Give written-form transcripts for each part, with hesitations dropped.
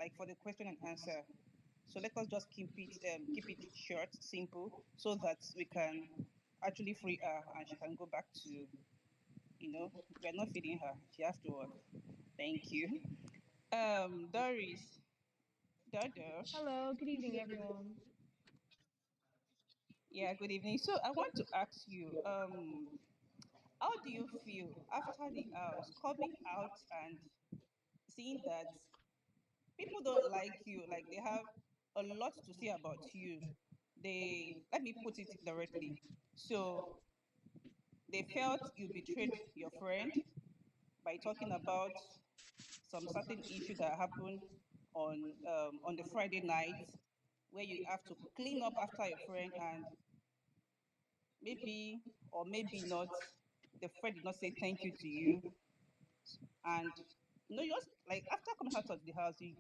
like for the question and answer. So let us just keep it short, simple, so that we can actually free her and she can go back to, we're not feeding her. She has to work. Thank you. Doris, Dodo. Hello, good evening, everyone. Yeah, good evening. So I want to ask you, how do you feel after the house coming out and seeing that people don't like you, like they have a lot to say about you? They, let me put it directly. So they felt you betrayed your friend by talking about some certain issue that happened on the Friday night, where you have to clean up after your friend, and maybe or maybe not, the friend did not say thank you to you, and you just like after coming out of the house, you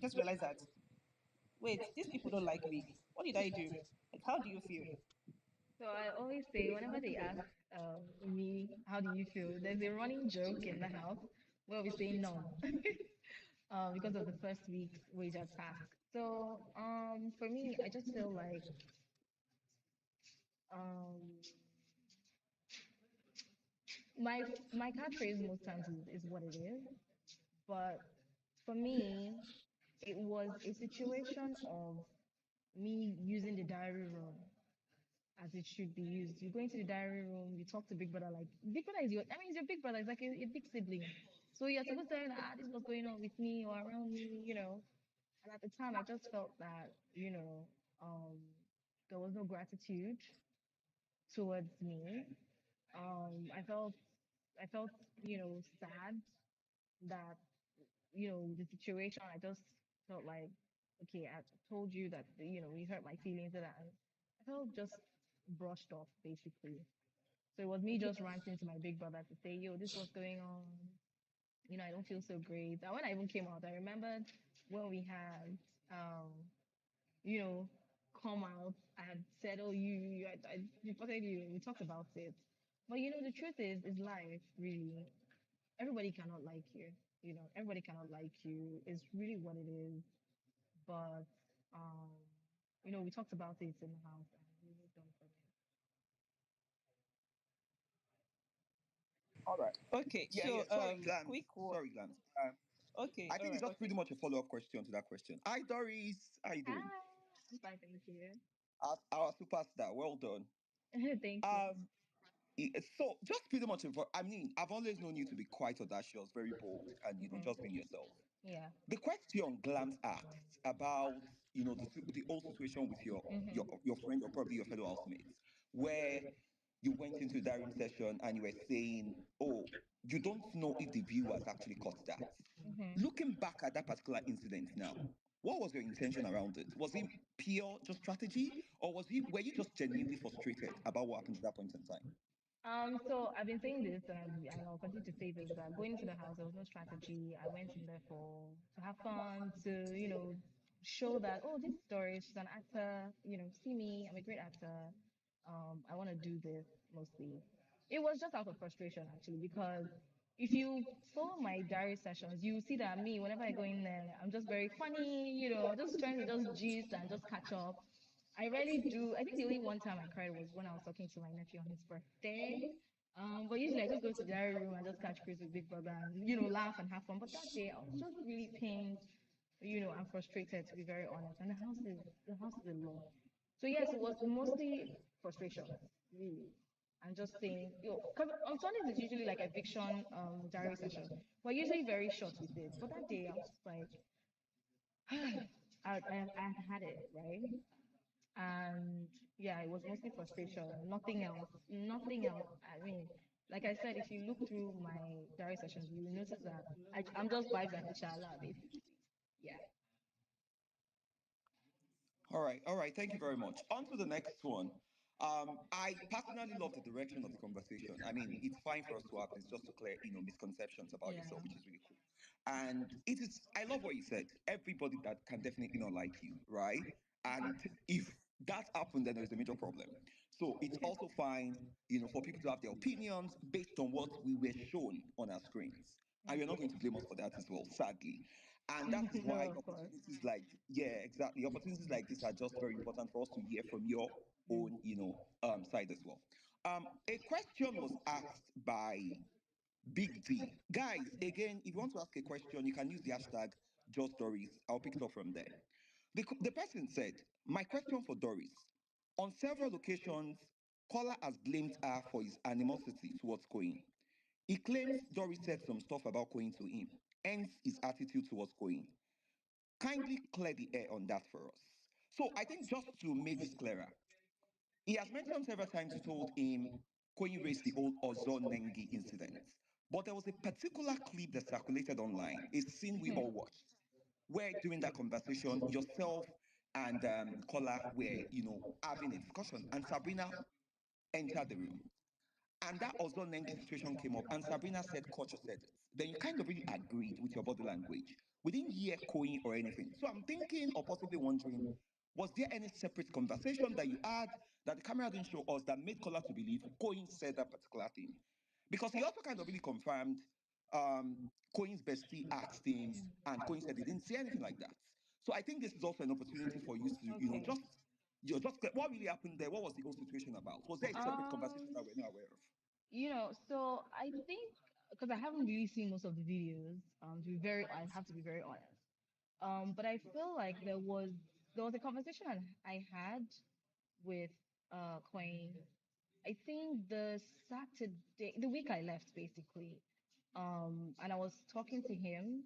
just realize that, wait, these people don't like me. What did I do? Like, how do you feel? So I always say, whenever they ask me, how do you feel? There's a running joke in the house where we say none, because of the first week's wager task. So for me, I just feel like um, my catchphrase most times is what it is, but for me, it was a situation of me using the diary room as it should be used. You go into the diary room, you talk to Big Brother, like Big Brother is it's your big brother, it's like a big sibling. So you're supposed to tell him, this is what's going on with me or around me. And at the time, I just felt that, um, there was no gratitude towards me. I felt, sad that, the situation, I just felt like, okay, I told you that, you hurt my feelings, and I felt just brushed off, basically. So it was me just ranting to my big brother to say, yo, this was going on. I don't feel so great. And when I even came out, I remembered when we had, um, you know, come out. I had said, oh, I reported you. We talked about it. But the truth is life, really. Everybody cannot like you. Everybody cannot like you. It's really what it is. But, um, we talked about it in the house and we moved on from All right. Okay, Yeah, yeah. so Sorry, Glance. quick one. Sorry, Glance. Okay, I all think it's right, just okay. pretty much a follow-up question to that question. Hi, Doris. How you it. doing? Hi, I'm fine, thank you. Our superstar. Well done. Thank you. Um, so just pretty much. I mean, I've always known you to be quite audacious, very bold, and just being yourself. Yeah. The question Glance asked about the whole situation with your friend or probably your fellow housemates, where you went into a diary session and you were saying, oh, you don't know if the viewers actually caught that. hmm Looking back at that particular incident now, what was your intention around it? Was it pure just strategy, or were you just genuinely frustrated about what happened at that point in time? So I've been saying this, and I'll continue to say this, that going into the house, there was no strategy. I went in there to have fun, to, show that, oh, this is Doris, she's an actor, see me, I'm a great actor. I want to do this mostly. It was just out of frustration, actually, because if you follow my diary sessions, you see that me, whenever I go in there, I'm just very funny, just trying to just gist and just catch up. I rarely do. I think the only one time I cried was when I was talking to my nephew on his birthday. But usually I just go to the diary room and just catch Chris with Big Brother and laugh and have fun. But that day I was just really pained, and frustrated, to be very honest. And the house is a lot. So yes, it was mostly frustration, really. And just saying, 'cause on Sundays it's usually like eviction diary session. We're usually very short with it. But that day I was just like, I had it, right? And yeah, it was mostly frustration, nothing else, nothing else. I mean, like I said, if you look through my diary sessions, you will notice that I'm just vibes and inshallah, basically. Yeah. All right. Thank you very much. On to the next one. I personally love the direction of the conversation. I mean, it's fine for us to have this just to clear, misconceptions about Yeah. yourself, which is really cool. And it is, I love what you said. Everybody that can definitely not like you, right? And if that happened, then there's a major problem. So it's also fine, for people to have their opinions based on what we were shown on our screens. And you're not going to blame us for that as well, sadly. And that is why No, of course. opportunities like, yeah, exactly. Opportunities like this are just very important for us to hear from your own, side as well. A question was asked by Big D. Guys, again, if you want to ask a question, you can use the hashtag just Doris. I'll pick it up from there. The person said, my question for Doris. On several occasions, Kola has blamed her for his animosity towards Koyin. He claims Doris said some stuff about Koyin to him, hence his attitude towards Koyin. Kindly clear the air on that for us. So I think just to make this clearer, he has mentioned several times you told him Koyin raised the old Ozonengi incident. But there was a particular clip that circulated online, a scene we all watched, where during that conversation, yourself and Kola were, having a discussion, and Sabrina entered the room. And that Ozonengi situation came up, and Sabrina said, Culture said it. Then you kind of really agreed with your body language. We didn't hear Koyin or anything. So I'm thinking or possibly wondering, was there any separate conversation that you had that the camera didn't show us that made Kola to believe Koyin said that particular thing? Because he also kind of really confirmed Koyin's bestie asked him, and Koyin said he didn't say anything like that. So I think this is also an opportunity for you to, Okay. what really happened there? What was the whole situation about? Was there a separate conversation that Um, we're not aware of? so I think because I haven't really seen most of the videos, I have to be very honest. But I feel like there was a conversation I had with Koyin. I think the week I left, basically. And I was talking to him,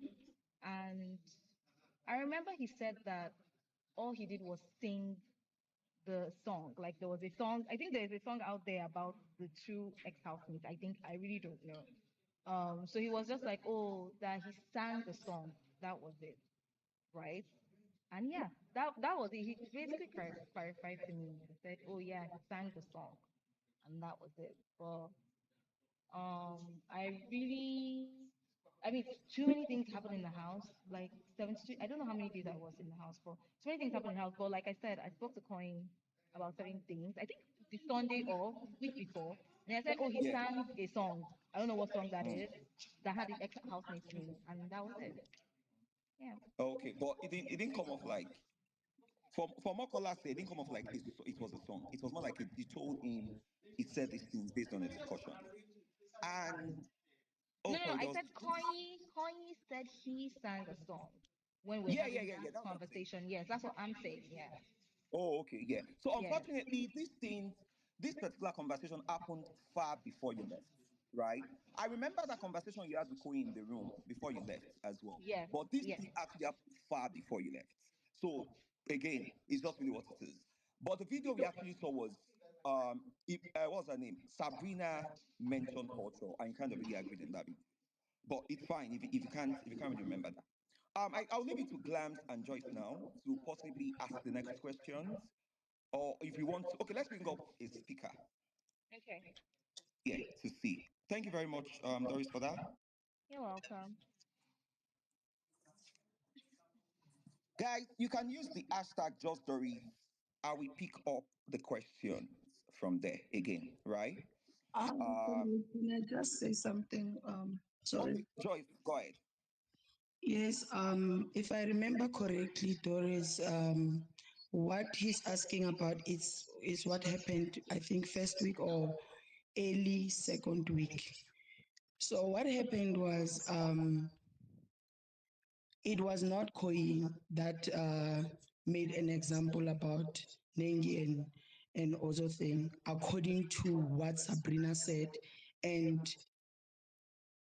and I remember he said that all he did was sing the song. Like there was a song, I think there's a song out there about the two ex-housemates. I think I really don't know. So he was just like, oh, that he sang the song. That was it, right? And yeah, that was it. He basically clarified to me and said, oh yeah, he sang the song, and that was it. But I really, I mean, too many things happened in the house. Like 72, I don't know how many days I was in the house for. Too many things happened in the house. But like I said, I spoke to Coin about certain things. I think the Sunday or the week before, and I said, oh, he Yeah. sang a song. I don't know what song that is. Mm. That had the ex housemate's name, and that was it. Yeah. Okay, but it didn't come off like for more Kola said, it didn't come off like it was a song. It was more like you told him he said these things based on a discussion. And oh, No, sorry, I there was said Coiny said he sang a song when we're yeah, yeah, having yeah, yeah. that That's what I'm saying. conversation. Yes, that's what I'm saying. Yeah. Oh, okay, yeah. So Yes. unfortunately, this particular conversation happened far before you left, right? I remember that conversation you had with Koyi in the room before you left as well. Yes. But this Yes. thing actually happened far before you left. So again, it's just really what it is. But the video we actually saw was what's her name? Sabrina mentioned culture, and you kind of really agreed in that video. But it's fine if you can't really remember that. I'll leave it to Glams and Joyce now to possibly ask the next questions. Or if you want to, okay, let's bring up a speaker. Okay. Yeah, to see. Thank you very much, Doris, for that. You're welcome. Guys, you can use the hashtag just Doris. I will pick up the questions from there again, right? Can I just say something? Okay, Sorry. Joyce, go ahead. Yes, if I remember correctly, Doris, what he's asking about is what happened, I think, first week or early second week. So what happened was it was not Koyin that made an example about Nengi and Ozo thing, according to what Sabrina said. And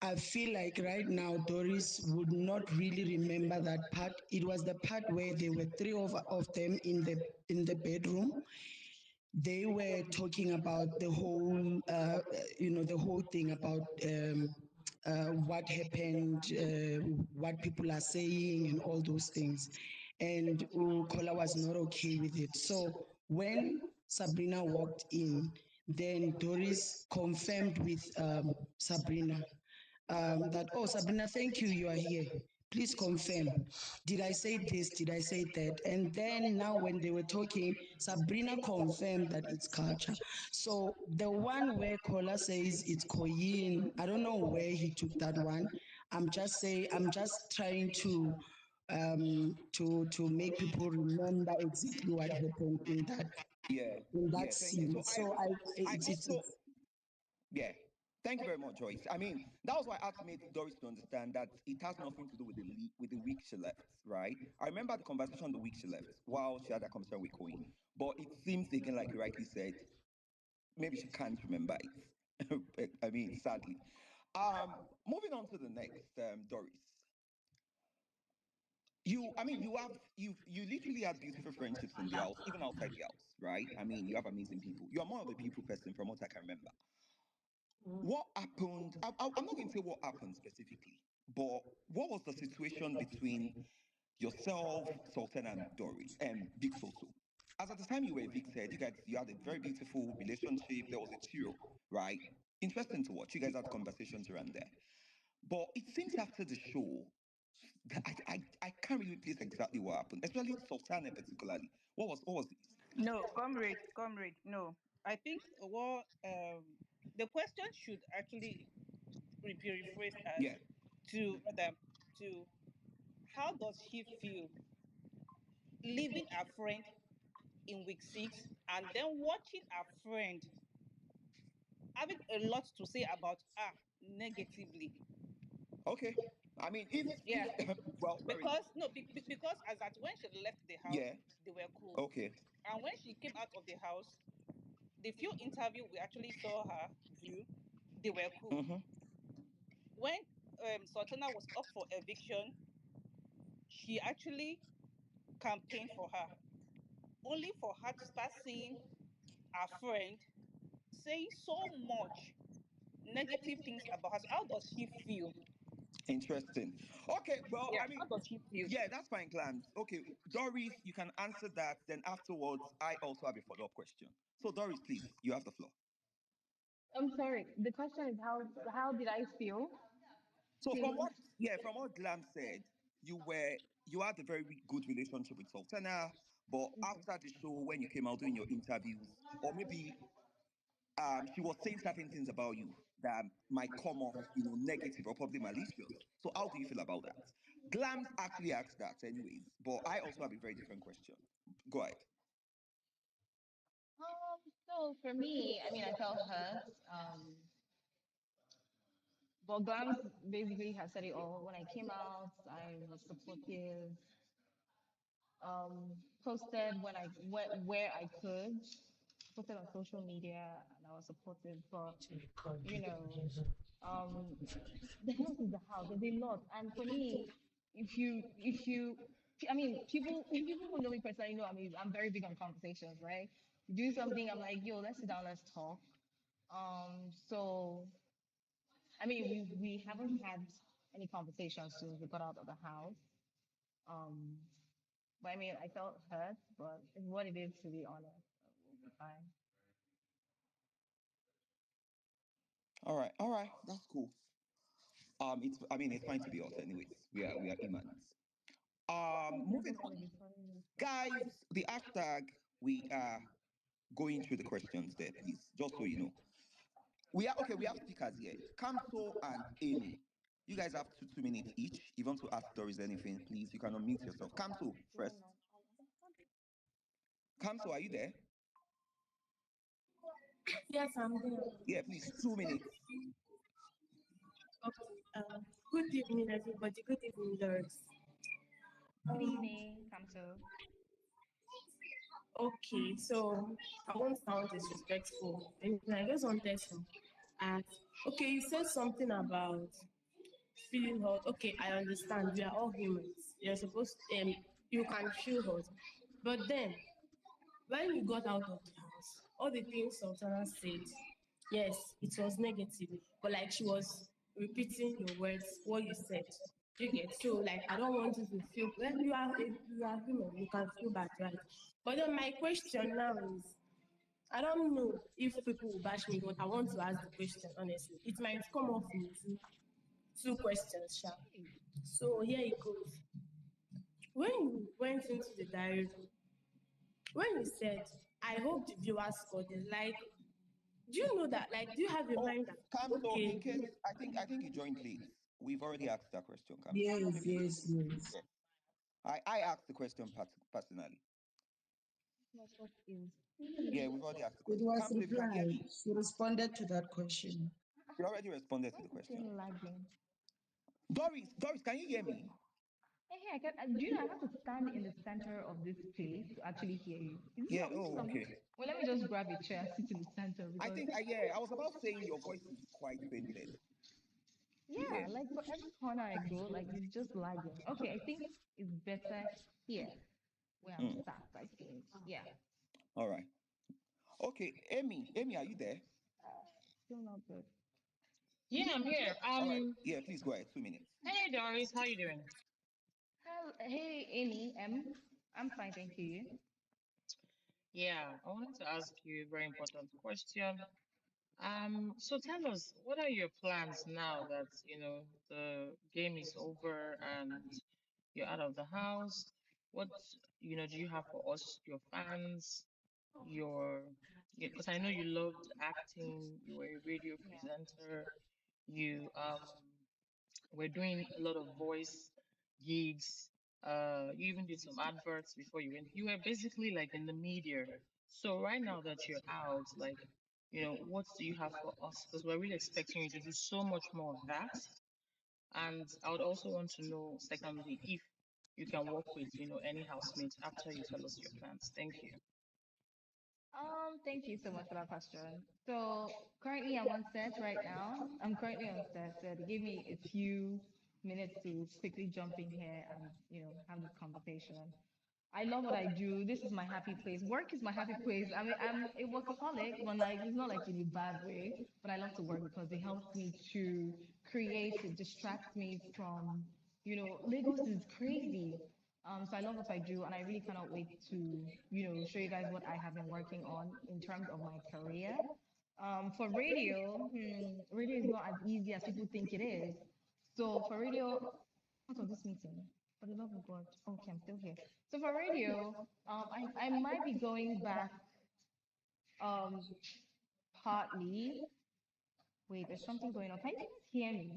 I feel like right now Doris would not really remember that part. It was the part where there were three of them in the bedroom. They were talking about the whole, the whole thing about what happened, what people are saying, and all those things. And Kola was not okay with it. So when Sabrina walked in, then Doris confirmed with Sabrina that, oh, Sabrina, thank you, you are here. Please confirm. Did I say this? Did I say that? And then now, when they were talking, Sabrina confirmed that it's culture. So the one where Kola says it's Koyin, I don't know where he took that one. I'm just trying to to make people remember exactly what happened Yeah, in that yeah. Thank you. scene. So So I also, it's yeah. Thank you very much, Joyce. I mean, that was why I had to make Doris to understand that it has nothing to do with with the week she left, right? I remember the conversation the week she left while she had that conversation with Koyin. But it seems again, like you rightly said, maybe she can't remember it. I mean, sadly. Moving on to the next, Doris. I mean, you literally had beautiful friendships in the house, even outside the house, right? I mean, you have amazing people. You are more of a people person from what I can remember. What happened? I'm not going to say what happened specifically, but what was the situation between yourself, Sultana, and Dory, and Vic Soso? As at the time you were evicted, you had a very beautiful relationship. There was a trio, right? Interesting to watch. You guys had conversations around there. But it seems after the show, I can't really place exactly what happened, especially Sultana particularly. What was it? No, comrade, no. I think what the question should actually be rephrased as Yeah, to how does she feel leaving a friend in week 6 and then watching a friend having a lot to say about her negatively. okay. I mean, if Yeah, well, fair enough. because no, because as at when she left the house, Yeah, they were cool, okay. and when she came out of the house, the few interview we actually saw her do, they were cool. Mm-hmm. When Sultana was up for eviction, she actually campaigned for her, only for her to start seeing her friend saying so much negative things about her. So how does she feel? Interesting. Okay, well, Yeah, I how mean, does she feel? yeah, that's fine, Clams. Okay, Doris, you can answer that. Then afterwards, I also have a follow-up question. So, Doris, please, you have the floor. I'm sorry. The question is how did I feel? So, Seeing from what Glam said, you had a very good relationship with Sultana, but after the show, when you came out doing your interviews, or maybe she was saying certain things about you that might come off, negative or probably malicious. So, how do you feel about that? Glams actually asked that, anyways, but I also have a very different question. Go ahead. so for me, I mean I felt hurt. But Glams basically has said it all. When I came out, I was supportive. Posted when I went where I could, posted on social media, and I was supportive. But you know, um, the house is the house. There's a lot, and for me, if you, I mean, people who know me personally know I'm very big on conversations, right? Do something, I'm like, yo, let's sit down, let's talk. So I mean, we haven't had any conversations since we got out of the house. Um, but I mean, I felt hurt, but it's what it is, to be honest. So we'll be fine. All right, that's cool. I mean, it's fine to be us, anyways. We are humans. Moving on, guys. The hashtag we are going through the questions there, please, just so you know. We are okay. We have speakers here, Kamso and Amy. You guys have 2 minutes each. If you want to ask Doris anything, please, you can unmute yourself. Kamso first. Kamso, are you there? Yes, I'm there. Yeah, please, 2 minutes. Okay. Good evening, everybody. Good evening, Doris. Good Um, evening, Kamso. okay, so I won't sound disrespectful. Anything. I just wanted to ask. Okay, you said something about feeling hurt. Okay, I understand. We are all humans. You're supposed you can feel hurt. But then when you got out of the house, all the things Sultana said, yes, it was negative, but like she was repeating your words, what you said. You get so like I don't want you to feel well, you are human, you can feel bad, right? But then my question now is I don't know if people will bash me, but I want to ask the question honestly. It might come off in two questions, Sha. So here it goes. When you went into the diary room, when you said, I hope the viewers got it, like, do you know that, like, do you have a Oh, mind that, Kamso, okay, in case I think you joined late. We've already asked that question, Kamso. yes, Maybe you yes, joined. yes. Yeah. I asked the question personally. What is Yeah, we've already asked the It question. was Kamsi, if you can hear replied. me, She responded to that question. you already responded to why the is this thing question. lagging? Doris, can you hear me? Hey, I can. Do you know I have to stand in the center of this place to actually hear you? Is this Yeah. not? Is this Oh, something? okay. Well, let me just grab a chair and sit in the center I because think, yeah, I was about saying your voice is quite fainted. yeah, Yeah. like for every corner I go, like it's just lagging. Okay, I think it's better here where I'm Mm. sat. I think. Yeah. All right. Okay, Amy, are you there? Still not good. Yeah, I'm here. All right. Yeah, please go ahead. 2 minutes. Hey Doris, how you doing? Hey, Amy, I'm fine, thank you. Yeah, I wanted to ask you a very important question. So tell us, what are your plans now that, the game is over and you're out of the house? What, do you have for us, your fans, your, because I know you loved acting, you were a radio Yeah. presenter, you we're doing a lot of voice gigs. You even did some adverts before you went. You were basically like in the media. So right now that you're out, like, what do you have for us? Because we're really expecting you to do so much more of that. And I would also want to know, secondly, if you can work with, any housemate after you tell us your plans. Thank you. Thank you so much for that question. So currently I'm on set right now. I'm currently on set. So they gave me a few minutes to quickly jump in here and, have this conversation. I love what I do. This is my happy place. Work is my happy place. I mean, I'm a workaholic, but like it's not like in a bad way. But I love to work because it helps me to create. It distracts me from, Lagos is crazy. So I love what I do, and I really cannot wait to, show you guys what I have been working on in terms of my career. For radio, radio is not as easy as people think it is. So for radio, out of this meeting, for the love of God. Okay, I'm still here. So for radio, I might be going back um partly. Wait, there's something going on. Can you guys hear me?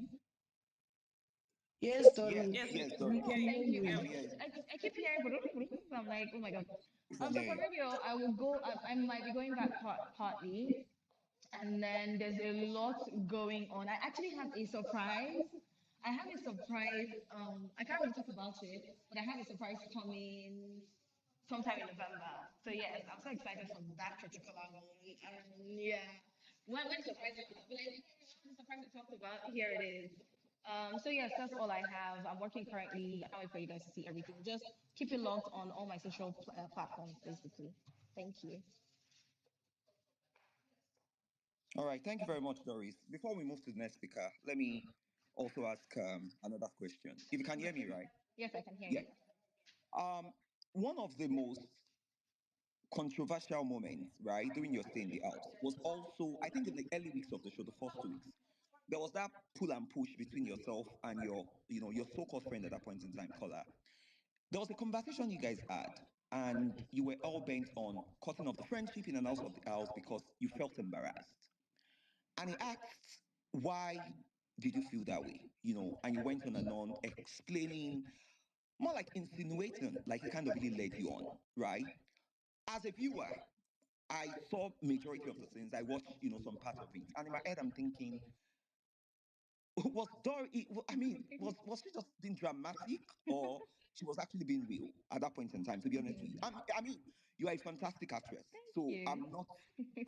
Yes, Yes, Yes, Doris, we yes, can we Doris. hear can you. hear Thank you. We can you. hear you. I keep hearing, but I'm like, oh my God. We can So hear for you. radio, I will go. I might be going back partly, and then there's a lot going on. I actually have a surprise. I have a surprise. I can't really talk about it, but I have a surprise coming sometime in November. So yes, I'm so excited for that particular one. Yeah, when the surprise comes up, but I think the surprise we talked about, here it is. So yes, that's all I have. I'm working currently. I can't wait for you guys to see everything. Just keep it locked on all my social platforms, basically. Thank you. All right. Thank you very much, Doris. Before we move to the next speaker, let me also ask another question. If you can hear me, right? Yes, I can hear Yeah. you. Um, One of the most controversial moments, right, during your stay in the house was also, I think, in the early weeks of the show, the first 2 weeks. There was that pull and push between yourself and your so-called friend at that point in time, Kola. There was a conversation you guys had, and you were all bent on cutting off the friendship in and out of the house because you felt embarrassed. And he asked, why did you feel that way? And you went on and on explaining, more like insinuating, like he kind of really led you on, right? As a viewer, I saw majority of the scenes. I watched, some part of it. And in my head, I'm thinking, was Dory, I mean, was she just being dramatic or she was actually being real at that point in time, to be honest with you? I mean, you are a fantastic actress. Thank So you.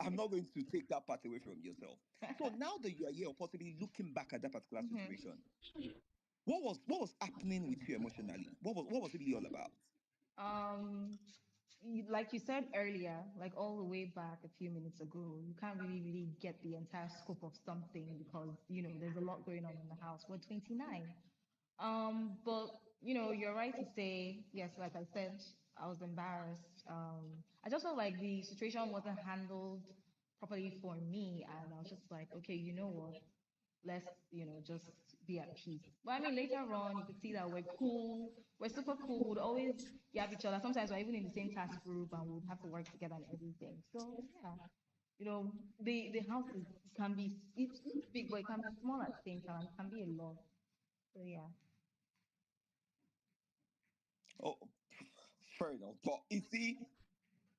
I'm not going to take that part away from yourself. So now that you are here, or possibly looking back at that particular Mhm. situation, what was happening with you emotionally? What was it really all about? Um, like you said earlier, like all the way back a few minutes ago, you can't really get the entire scope of something because, there's a lot going on in the house. We're 29. But you're right to say, yes, like I said, I was embarrassed. I just felt like the situation wasn't handled properly for me, and I was just like, okay, you know what? Let's, just be at peace. But I mean, later on, you could see that we're cool. We're super cool. We'd always have each other. Sometimes we're even in the same task group, and we'd have to work together and everything. So yeah, the house can be it's big, but it can be small at the same time. It can be a lot. So yeah. Oh, fair enough. But you see,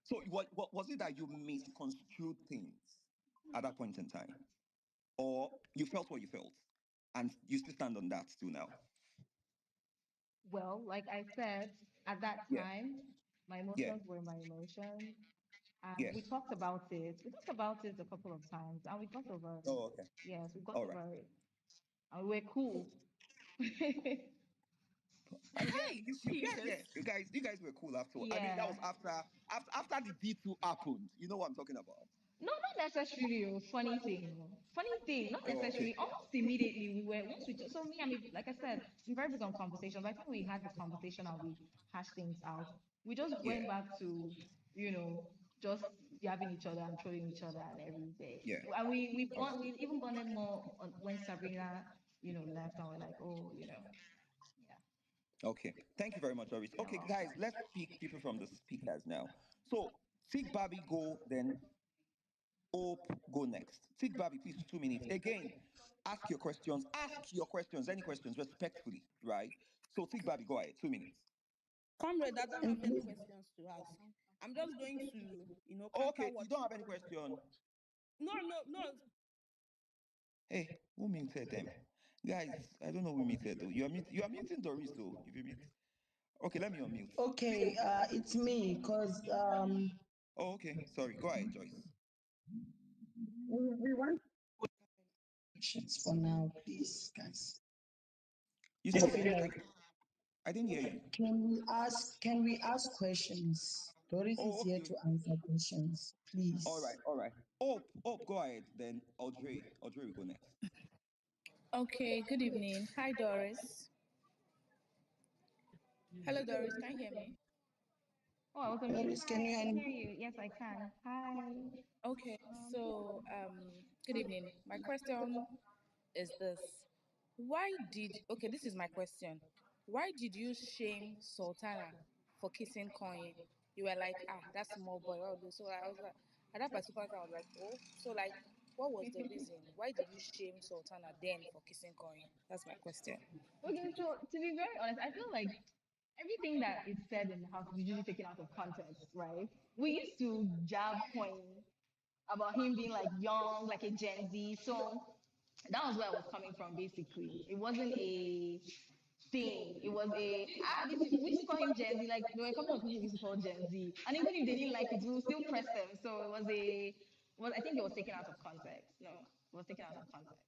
so what was it that you misconstrued things at that point in time, or you felt what you felt, and you still stand on that still now? Well, like I said, at that Yeah, time, my yeah, emotions were my emotions. And yeah. we talked about it. We talked about it a couple of times and we got over it. Oh, okay. Yes, we got All right. over it. And we were cool. You get? Hey, You guys, yeah, Jesus. you guys were cool after. I mean, that was Yeah. after the D2 happened. You know what I'm talking about? No, not necessarily. Funny thing. Funny thing. Not Oh, okay. necessarily. Almost immediately we were once we so me. I mean, like I said, I'm very big on conversation. By the time we had the conversation and we hashed things out, we just went Yeah, back to just yabbing each other and trolling each other and everything. yeah. And All right. we even bonded more when Sabrina left and we're like, oh, yeah, Okay. Thank you very much, Doris. you're Okay, guys, welcome. let's pick people from the speakers now. So, Tick Barbie go, then Hope go next. Tick Barbie, please, 2 minutes. Again, ask your questions. Ask your questions, any questions, respectfully, right? So, Tick Barbie, go ahead. 2 minutes. Comrade, I don't And have any please, questions to ask. I'm just going to, Oh, counter okay, you don't what. have any question. No, no, no. Hey, who muted them? Guys, I don't know who muted though. You are muting Doris though, if you mute. Okay, let me unmute. okay, it's me because Oh, okay. Sorry. Go ahead, Joyce. we want questions for now, please, guys. You I said feel what? like I didn't hear you. can we ask questions? Doris Oh, is here okay. to answer questions, All right, please. all right. Hope, go ahead. Then Audrey will go next. Okay, good evening. Hi, Doris. Hello, Doris. Can you hear me? Oh, I was on mute. Doris, can Hi, you I can hear you. Yes, I can. Hi. Okay, so good evening. My question is this: Why did this is my question. Why did you shame Sultana for kissing Koyin? You were like, ah, that small boy. What would do? So I was like, at that particular time, I was like, oh, so like, what was the reason? Why did you shame Sultana then for kissing Koyin? That's my question. Okay, so to be very honest, I feel like everything that is said in the house is usually taken out of context, right? We used to jab Coin about him being like young, like a Gen Z. So that was where I was coming from, basically. It wasn't a thing. It was we used to call him Gen Z. Like there were a couple of people we used to call Gen Z, and even if they didn't like it, we would still press them. So it was I think it was taken out of context. No, it was taken out of context.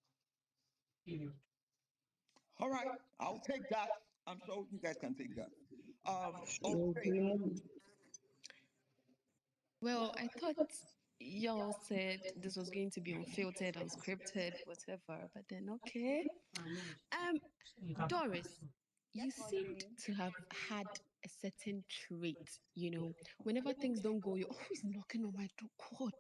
All right, I'll take that. I'm sure you guys can take that. Yes, Audrey. we know. Well, I thought y'all said this was going to be unfiltered, unscripted, whatever, but then okay. Um, Doris, you Yes, seemed Audrey. to have had a certain trait, whenever things don't go, you're always knocking on my door. God,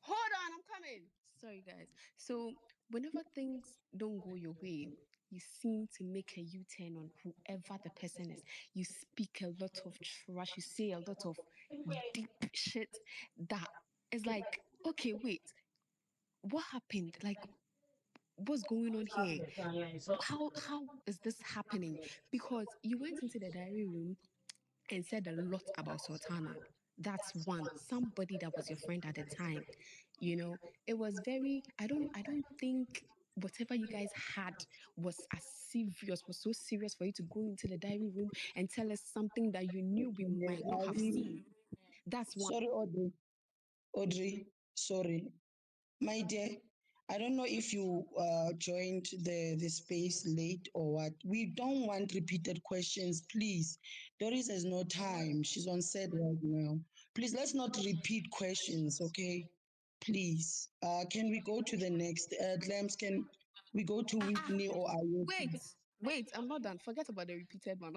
hold on, I'm coming. Sorry, guys. So, whenever things don't go your way, you seem to make a U turn on whoever the person is. You speak a lot of trash, you say a lot of deep shit that is like, okay, wait, what happened? Like, what's going on here? How is this happening? Because you went into the diary room and said a lot about Sultana. That's one. Somebody that was your friend at the time. It was very. I don't think whatever you guys had was so serious for you to go into the diary room and tell us something that you knew we might not have I, seen. That's one. sorry, Audrey. Audrey, sorry. My dear, I don't know if you joined the space late or what. We don't want repeated questions, please. Doris has no time. She's on set right now. Please, let's not repeat questions, okay? Please. Can we go to the next? Glams, can we go to Ah, ah, Whitney or Ayoki? wait, I'm not done. Forget about the repeated one.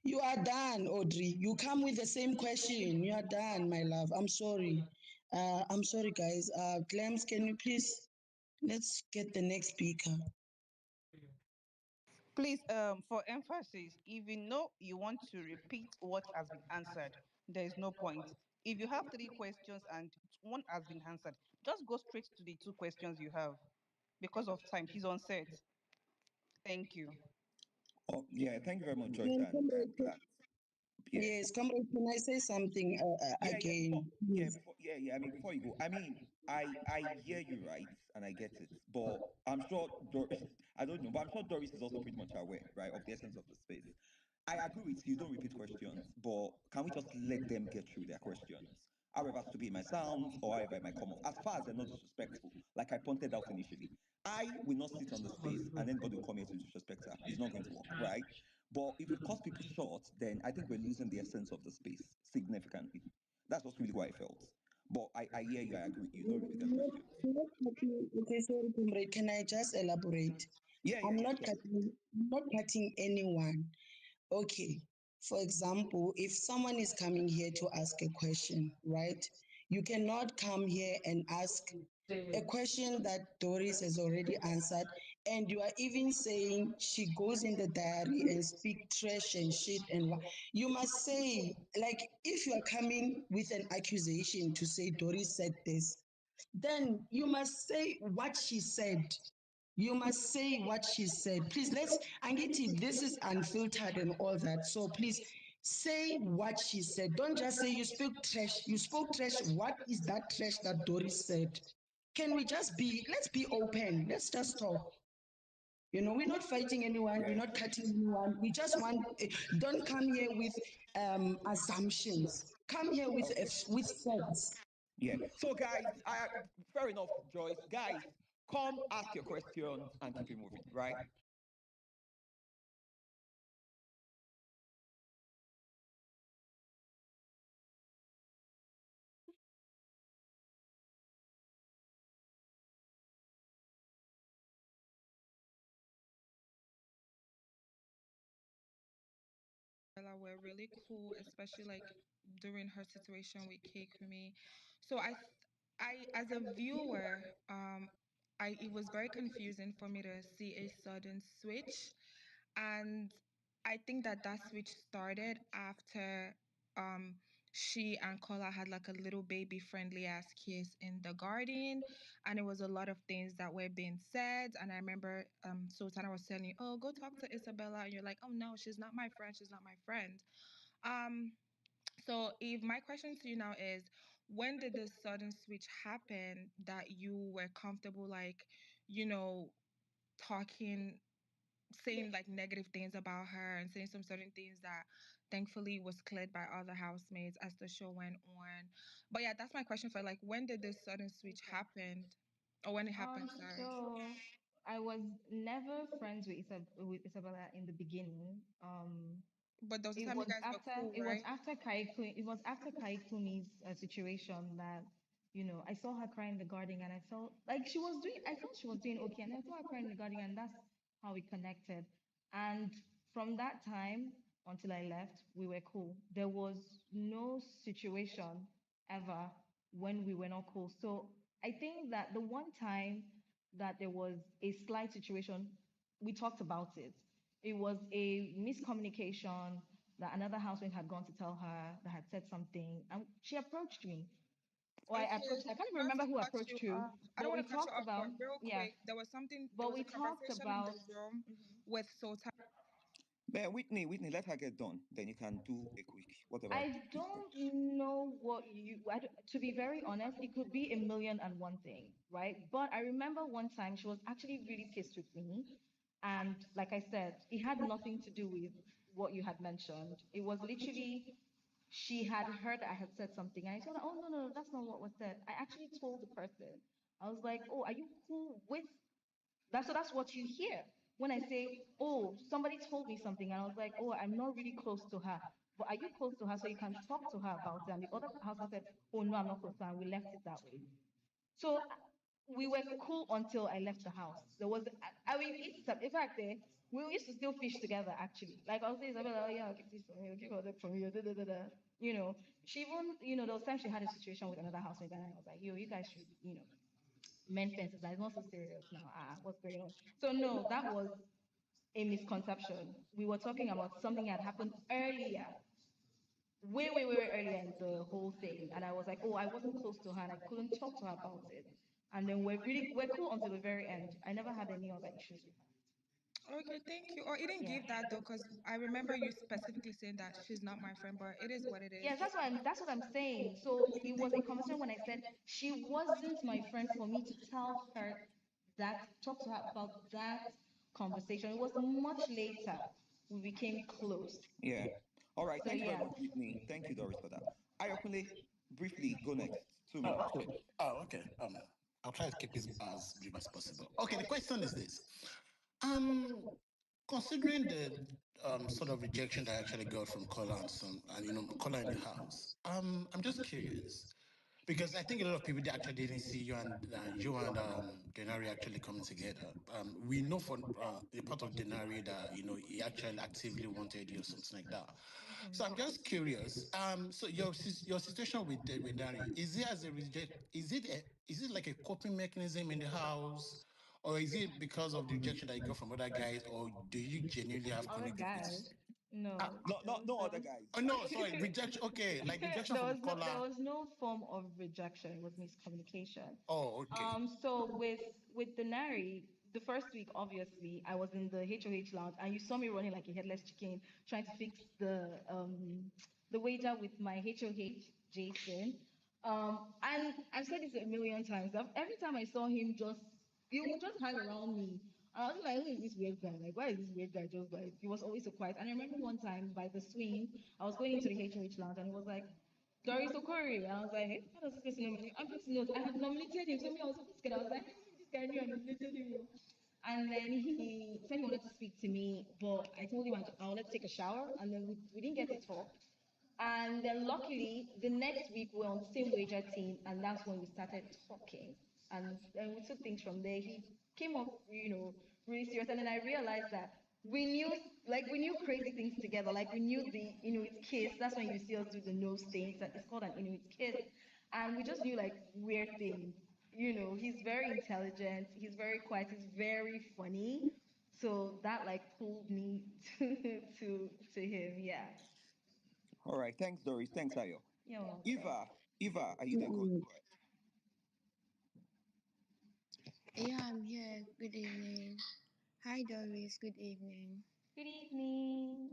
You are done, Audrey. You come with the same question. You are done, my love. I'm sorry. I'm sorry, guys. Glams, can you please let's get the next speaker. Please, for emphasis, if you know you want to repeat what has been answered, there is no point. If you have three questions and one has been answered, just go straight to the two questions you have. Because of time, she's on set. Thank you. Oh, yeah, thank you very much, Joyce And and Bants. Yeah. yes, comrade, can I say something Yeah, yeah, again? Yes. I mean, before you go, I mean, I hear you right, and I get it, but I'm sure Doris, I don't know, but I'm sure Doris is also pretty much aware, right, of the essence of the space. I agree with you. Don't repeat questions, but can we just let them get through their questions? However stupid it might sound, or however it might come off, as far as they're not disrespectful, like I pointed out initially. I will not sit on the space and anybody will come here to disrespect her. It's not going to work, right? But if we cut people short, then I think we're losing the essence of the space significantly. That's just really what I felt. But I hear you, I agree. You don't repeat the questions. Okay, sorry, comrade. Can I just elaborate? Yeah, yeah, yeah, sure. I'm not cutting anyone. Okay. For example, if someone is coming here to ask a question, right? You cannot come here and ask a question that Doris has already answered, and you are even saying she goes in the diary and speak trash and shit and what. You must say, like, if you are coming with an accusation to say Doris said this, then you must say what she said. You must say what she said. Please, let's, Angiti, this is unfiltered and all that. So please say what she said. Don't just say you spoke trash. You spoke trash. What is that trash that Doris said? Can we just be, let's be open. Let's just talk. You know, we're not fighting anyone. We're Yeah. not cutting anyone. We just want, don't come here with assumptions. Come here Okay. with facts. Yeah. So, guys, fair enough, Joyce. Guys, come ask your questions and keep it moving, right? Isabella were really cool, especially like during her situation with Cake Me. So I as a viewer, I it was very confusing for me to see a sudden switch, and I think that that switch started after um she and Kola had like a little baby friendly ass kiss in the garden, and it was a lot of things that were being said. And I remember Sultana was telling you, "Oh, go talk to Isabella," and you're like, "Oh no, she's not my friend. She's not my friend." Um, so if my question to you now is, when did this sudden switch happen that you were comfortable, like, you know, talking, saying like negative things about her and saying some certain things that thankfully was cleared by other housemates as the show went on. But yeah, that's my question for like, when did this sudden switch happen? Or when it happened, sorry. So I was never friends with with Isabella in the beginning. But there was a time you guys were cool, It was right? after Kaikumi's situation that I saw her crying in the garden, and I felt she was doing okay, and I saw her crying in the garden, and that's how we connected. And from that time until I left, we were cool. There was no situation ever when we were not cool. So I think that the one time that there was a slight situation, we talked about it. It was a miscommunication that another housemate had gone to tell her that had said something, and she approached me. Or I Okay, approached, I can't even not remember to who cut approached you who, off. I don't but we want to cut you talked off, about, but real yeah, quick, there was something, there but was we a talked conversation in the about, room mhm. with Sultan. Man, Whitney, let her get done. Then you can do a quick whatever I you said. don't know to be very honest, it could be a million and one thing, right? But I remember one time she was actually really pissed with me. And like I said, it had nothing to do with what you had mentioned. It was literally, she had heard that I had said something. And I told her, oh, no, no, that's not what was said. I actually told the person, I was like, oh, are you cool with that? So that's what you hear when I say, oh, somebody told me something. And I was like, oh, I'm not really close to her. But are you close to her so you can talk to her about it? And the other husband said, oh, no, I'm not close to her. And we left it that way. So we were cool until I left the house. There was, I mean, in fact, we used to still fish together, actually. Like I'll say, Isabella, oh, yeah, I'll get this from you, I'll get that from you, da, da, da, da. She even, there was time she had a situation with another housemate, and I was like, yo, you guys should, mend fences. It's not so serious now. What's going on? So no, that was a misconception. We were talking about something that had happened earlier, way, way, way, way earlier in the whole thing. And I was like, oh, I wasn't close to her and I couldn't talk to her about it. And then we're cool until the very end. I never had any other issues with her. Okay, thank you. Or he didn't Yeah. give that though, because I remember you specifically saying that she's not my friend, but it is what it Yes, is. that's what I'm saying. So it was a conversation when I said she wasn't my friend for me to tell her that, talk to her about that conversation. It was much later we became close. Yeah. All right. So Thank you very yeah. much, Whitney. Thank you, Doris, for that. Ayokunle, briefly, go next. Two Oh, minutes. okay. Oh, okay. I'll try to keep it as brief as possible. Okay, the question is this. Um, considering the sort of rejection that I actually got from Kola and some, and Kola in the house, I'm just curious because I think a lot of people that actually didn't see you and Denari actually coming together. We know for the part of Denari that he actually actively wanted you or something like that. So I'm just curious. So your situation with Denari, is it as a reject? Is it like a coping mechanism in the house? Or is it because of the rejection that you got from other guys, or do you genuinely have Other chronic beef with guys. this? No, No, no, no other guys. Oh no, sorry, rejection. Okay, like rejection from there Kola. was no form of rejection. It was miscommunication. Oh, okay. So with the Nari, the first week, obviously, I was in the HOH lounge, and you saw me running like a headless chicken, trying to fix the wager with my HOH Jason. And I've said this a million times. Every time I saw him, he would just hang around me. And I was like, who is this weird guy? Like, why is this weird guy just like, he was always so quiet. And I remember one time by the swing, I was going into the HOH lounge, and he was like, Doris Okori. And I was like, hey, how does this person know my name? I'm supposed to know. I had nominated him. So me, I was so scared. I was like, this guy knew I nominated him. And then he said he wanted to speak to me, but I told him I wanted to take a shower, and then we didn't get to talk. And then luckily, the next week we're on the same wager team, and that's when we started talking. And then we took things from there. He came up, really serious. And then I realized that we knew crazy things together. Like we knew the Inuit kiss. That's when you see us do the nose things. And it's called an Inuit kiss. And we just knew like weird things. He's very intelligent. He's very quiet. He's very funny. So that like pulled me to him. Yeah. All right. Thanks, Doris. Thanks, Ayo. You're welcome. Eva, are you there? Go Mm, ahead. Yeah, I'm here. Good evening. Hi, Doris. Good evening. Good evening.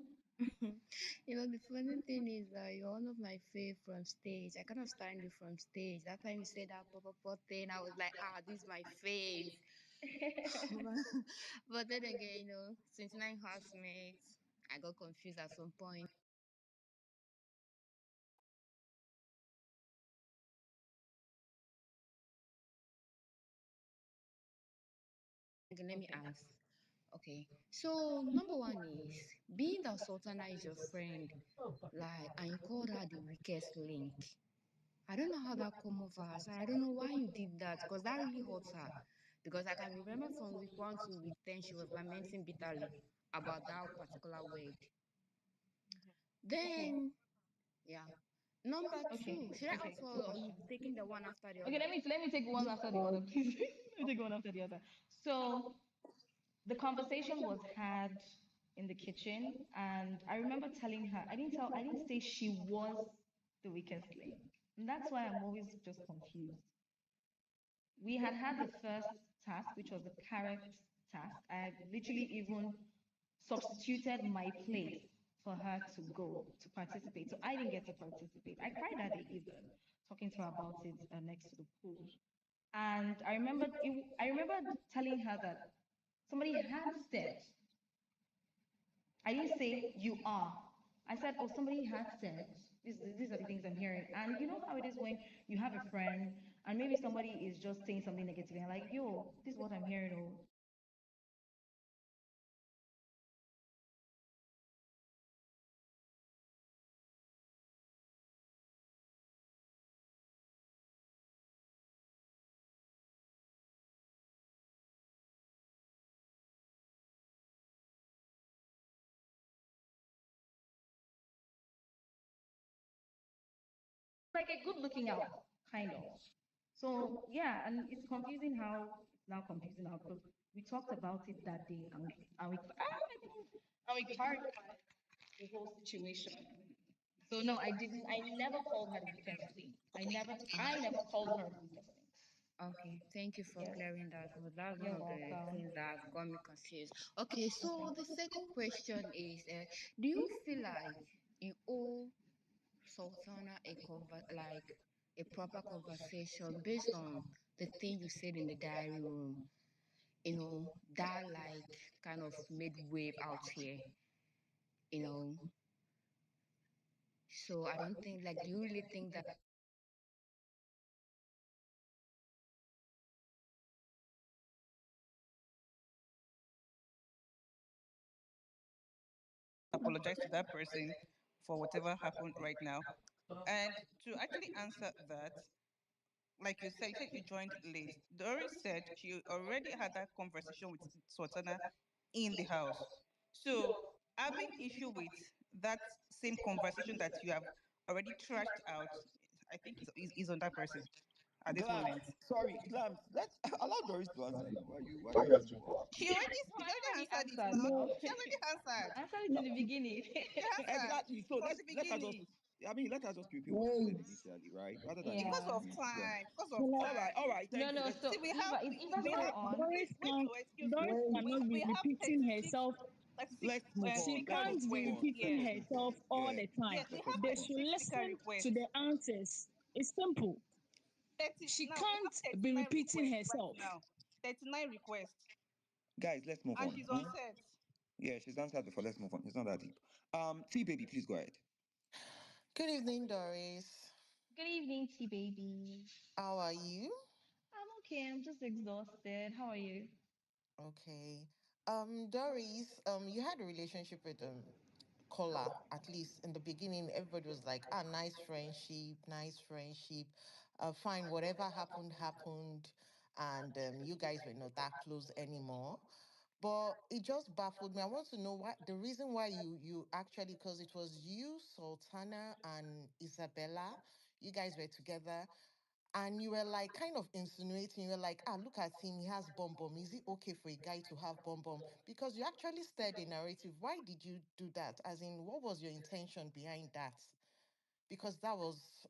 The funny thing is that you're one of my fave from stage. I kind of started you from stage. That time you said that pop thing, I was like, this is my fave. But then again, 29 housemates, I got confused at some point. Okay, let me ask. Okay, so number one is being that Sultana is your friend, like, and you called her the weakest link. I don't know how that come over. So I don't know why you did that because that really hurts her. Because I can remember from week 1 to week 10, she was lamenting bitterly about that particular word. Okay. Then, yeah. Number Okay. two, should I Okay. ask Two all or you questions. taking the one after the Okay. other? Let me take one after the other, please. Let me take one after the other. So the conversation was had in the kitchen, and I remember telling her. I didn't say she was the weakest link, and that's why I'm always just confused. We had the first task, which was the carrot task. I had literally even substituted my place for her to go to participate. So I didn't get to participate. I cried that day even, talking to her about it next to the pool. And I remember telling her that somebody had said, I didn't say you are. I said, oh, somebody had said, these are the things I'm hearing. And you know how it is when you have a friend and maybe somebody is just saying something negative and like, yo, this is what I'm hearing. Oh, like a good looking out, kind of. So yeah, and it's confusing how it's now confusing now because we talked about it that day and we clarified the whole situation. So no, I didn't. I never called her the weakest link. I never called her the weakest link. Okay, thank you for Yes, clearing that. 'Cause that's one you're of the welcome. things that have got me confused. Okay, so the second question is, do you feel like you owe Sultana like a proper conversation based on the thing you said in the diary room? You know, that like kind of made wave out here. You know, so I don't think like. Do you really think that? Apologize to that person for whatever happened right now. And to actually answer that, like you said you joined late. Doris said she already had that conversation with Sultana in the house. So having issue with that same conversation that you have already trashed out, I think is on that person at this Glams, moment. sorry, Glams. Let's allow Doris to answer now. Why are you asking for her? No, She I already already answered it answered now. now. She already answered. I answered it No, in the beginning. She answered exactly. So from the let her just. beginning. I mean, let her just prepare what she said Wait. initially, right? Rather than Because just Yeah. of yeah. time. Because of Kola, All time. right. No, Thank you. no. Let's. See, So Eva, is Eva we still have on? please Doris wait can't oh excuse me. Doris wait. cannot We be have repeating 36 herself. 36 Let's move She on. speaker can't be requests repeating here. Let's just move herself on. all Yeah. the time. Yes, we Let's have just They move on. should 36 speaker listen to requests. the answers. It's simple. 30 She now we have can't be 39 repeating requests right herself. now. 39 requests. Guys, let's move And on. she's on Hmm? set. Yeah, she's answered before. Let's move on. It's not that deep. T baby, please go ahead. Good evening, Doris. Good evening, T baby. How are you? I'm okay. I'm just exhausted. How are you? Okay. Doris, you had a relationship with Kola, at least in the beginning, everybody was like, ah, nice friendship, nice friendship. Fine, whatever happened, happened. And you guys were not that close anymore. But it just baffled me. I want to know what the reason why you actually, because it was you, Sultana, and Isabella, you guys were together. And you were like kind of insinuating, you were like, ah, look at him, he has bomb bomb. Is it okay for a guy to have bomb bomb? Because you actually stirred a narrative. Why did you do that? As in, what was your intention behind that? Because that was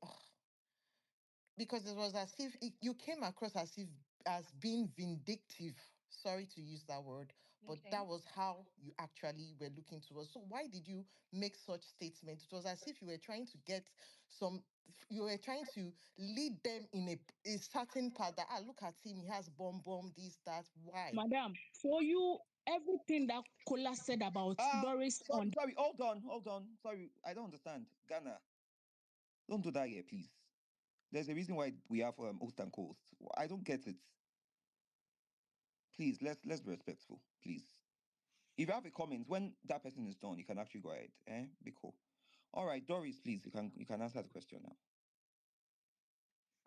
because it was as if you came across as if as being vindictive. Sorry to use that word, but Okay. that was how you actually were looking towards. So why did you make such statement? It was as if you were trying to get some, you were trying to lead them in a certain path that, ah, look at him, he has bomb bomb, this, that. Why? Madam, for you, everything that Kola said about Doris on Sorry. Hold on. Sorry, I don't understand. Ghana, don't do that here, please. There's a reason why we have host and coast. I don't get it. Please, let's be respectful, please. If you have a comment when that person is done, you can actually go ahead. Be cool. All right, Doris, please, you can answer the question now.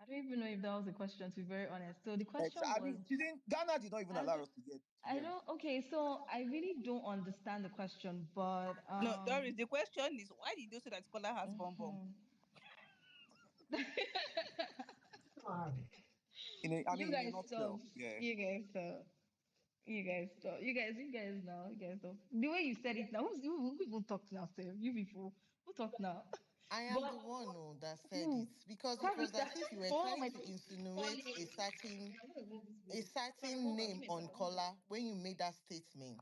I don't even know if that was a question, to be very honest. So the question I was, mean, she didn't. Ghana did not even I allow don't, us to I hear it. don't. Okay, so I really don't understand the question, but No, Doris, the question is why did you say that Kola has bomb bomb? mhm. I You mean, in a guys stop. nutshell, yeah. You guys stop. You guys stop. You guys now. You guys stop. The way you said it now, who people talk now, sir? You people, who talk now? I am the But one that said hmm, it because it was Sarita, as if you were oh trying my to God. insinuate a certain name on collar when you made that statement,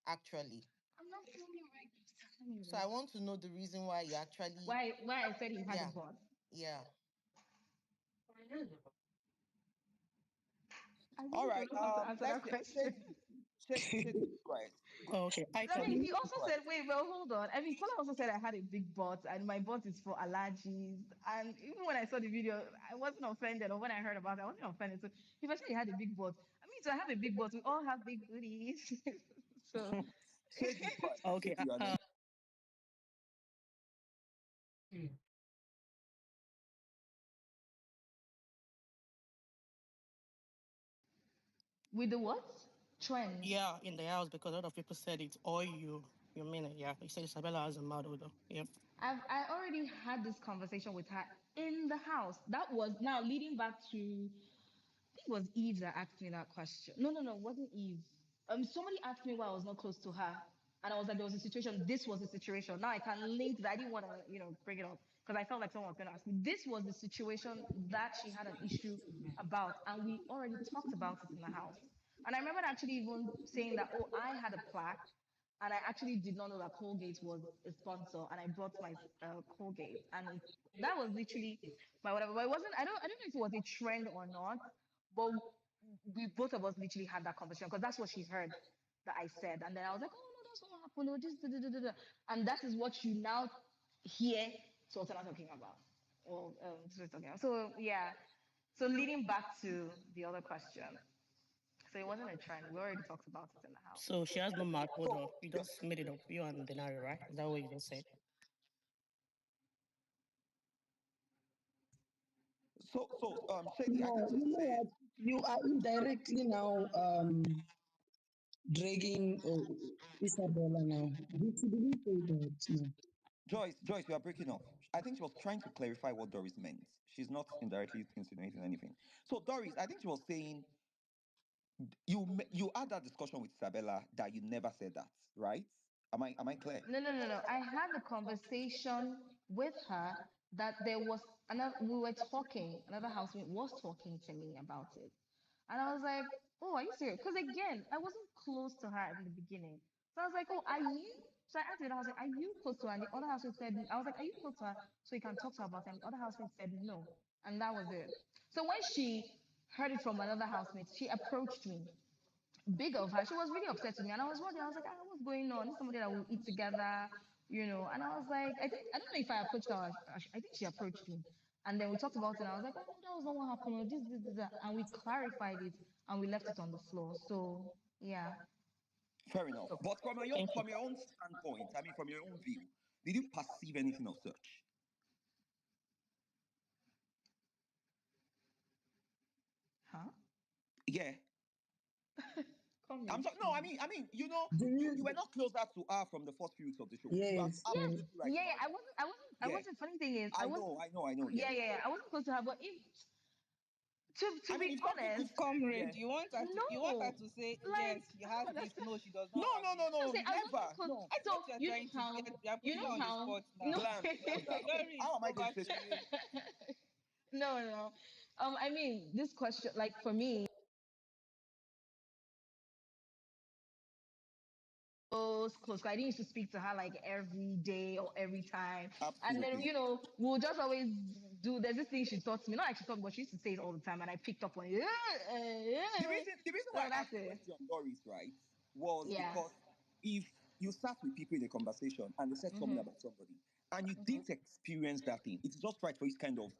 actually. I'm not feeling right. Tell me So I this. want to know the reason why you actually, Why I said he had a yeah, boss. yeah. I All really don't right. know how to answer Let's that hear question. Shady, please go ahead. Okay, I I mean, can. he also said, wait, well, hold on. I mean, Kola also said I had a big butt and my butt is for allergies. And even when I saw the video, I wasn't offended. Or when I heard about it, I wasn't offended. So if I said he had a big butt, I mean, to have a big butt, we all have big booties. So Shady, go ahead. Okay, Shady, you are next. with the what? Trend. yeah, in the house because a lot of people said it. Or you mean it? Yeah, you said Isabella has a mad odor. Yep. I already had this conversation with her in the house. That was now leading back to, I think it was Eve that asked me that question. No, it wasn't Eve. Somebody asked me why I was not close to her, and I was like, there was a situation. This was a situation. Now I can link that. I didn't want to, bring it up. because I felt like someone was going to ask me. This was the situation that she had an issue about, and we already talked about it in the house. And I remember actually even saying that, oh, I had a plaque, and I actually did not know that Colgate was a sponsor, and I brought my Colgate, and that was literally my whatever. But it wasn't. I don't know if it was a trend or not, but we both of us literally had that conversation because that's what she heard that I said, and then I was like, oh no, that's not what happened. Oh, this, da, da, da, da, da. And that is what you now hear Sultana talking about, or this was talking about. So yeah. So leading back to the other question, so it wasn't a trend. We already talked about it in the house. So she has no mouth odor. So You just made it up. You and Denari, right? Is that what you just said? Shady, I No, think she you was know saying. what? You are indirectly now dragging Isabella now. She didn't say that. No. Joyce, you are breaking off. I think she was trying to clarify what Doris meant. She's not indirectly insinuating anything. So, Doris, I think she was saying you had that discussion with Isabella that you never said that, right? Am I clear? No, no, no, no. I had the conversation with her that there was another, we were talking, another housemate was talking to me about it. And I was like, oh, are you serious? Because again, I wasn't close to her in the beginning. So I was like, oh, are you? So I asked the other housemate, are you close to her? And the other housemate said, I was like, are you close to her? So you can talk to her about it. And the other housemate said no. And that was it. So when she heard it from another housemate, she approached me big of her. She was really upset with me, and I was wondering. I was like, ah, what's going on? This is somebody that will eat together, you know. And I was like, I don't know if I approached her. I think she approached me, and then we talked about it. And I was like, oh, that was not what happened. Or this, that. And we clarified it, and we left it on the floor. So yeah. Fair enough. Okay. But Thank you. from your own standpoint, I mean, from your own view, did you perceive anything of such? Huh? Yeah. Come I'm in, sorry. No, please. Do you were you? not closer to her from the first few weeks of the show. You are Yes, Yes. yes. absolutely right Yeah, yeah. about that. I Yeah, wasn't. Funny thing is, I I know, wasn't. I know, I know. Yeah, Yes. yeah, yeah. I wasn't close to her. But if to I mean, be if something, if honest, yeah, Comrade, you want her to no. say Like, yes, she has no, this, no, she does no, not have no, no, this. I'm no, saying I wasn't never, close. no. That's what So you're you know trying to get. how You're you putting her know on the how spot no now. Glance, calm down. Doris, How am I going to over say to something? you. no no. I mean this question like for me close. I didn't used to speak to her like every day or every time. And then, Absolutely. you know, we'll just always do there's this thing she taught me. Not like she taught me, but she used to say it all the time and I picked up on it. The reason why So I that's asked the it. question, Doris, right, was Yeah. because if you sat with people in a conversation and they said something about somebody and you didn't experience that thing, it's just right for you to kind of,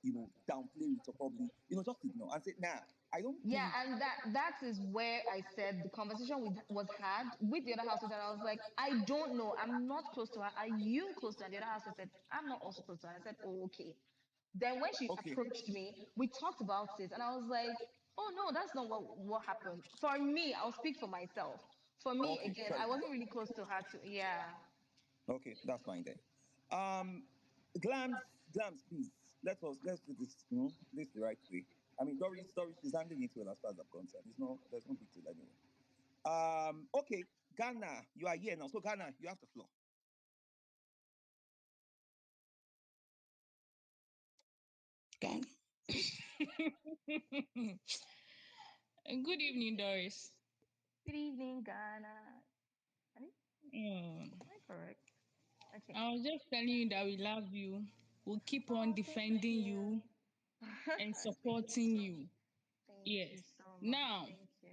downplay it or probably, just ignore and say, nah, I don't Yeah, think. and that is where I said the conversation was had with the other housemate, and I was like, I don't know, I'm not close to her. Are you close to her? And the other housemate said, I'm not also close to her. I said, oh, okay. Then when she Okay, approached me, we talked about it, and I was like, oh no, that's not what happened. For me, I'll speak for myself. For me, okay, again, fair I enough. wasn't really close to her. To yeah. Okay, that's fine then. Um, Glams, please let's do this. This the right way. I mean, Doris is handling it well as far as I'm concerned. There's no big deal anyway. Okay, Ghana, you are here now. So Ghana, you have the floor. Can Good evening, Doris. Good evening, Ghana. Am Mm. I correct? Okay. I was just telling you that we love you. We'll keep on Oh, thank defending you. you and supporting you. Thank you Yes. so much. Now, Thank you.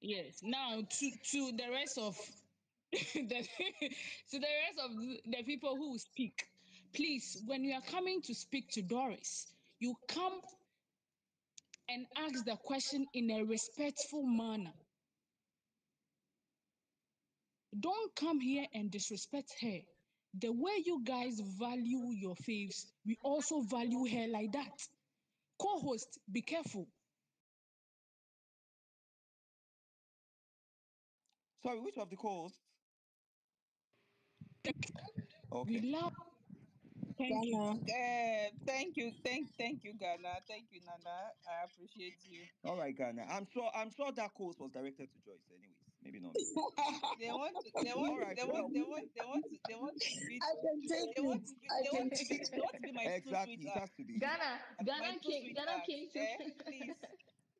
yes. Now to the rest of the to the rest of the people who will speak. Please, when you are coming to speak to Doris, you come and ask the question in a respectful manner. Don't come here and disrespect her. The way you guys value your faves, we also value her like that. Co-host, be careful. Sorry, which of the co-hosts? We Okay. love. Thank you. Ghana, Thank you, Ghana. Thank you, Nana. I appreciate you. All right, Ghana. I'm sure that course was directed to Joyce, anyways. Maybe not me. They want to. They want. All right, They want. They well, want. They want to. They want to be. I can take They want it. to be. I They can want to be. They want to be my two exactly. It sweethearts. has to be. My two Ghana sweethearts. came to Please,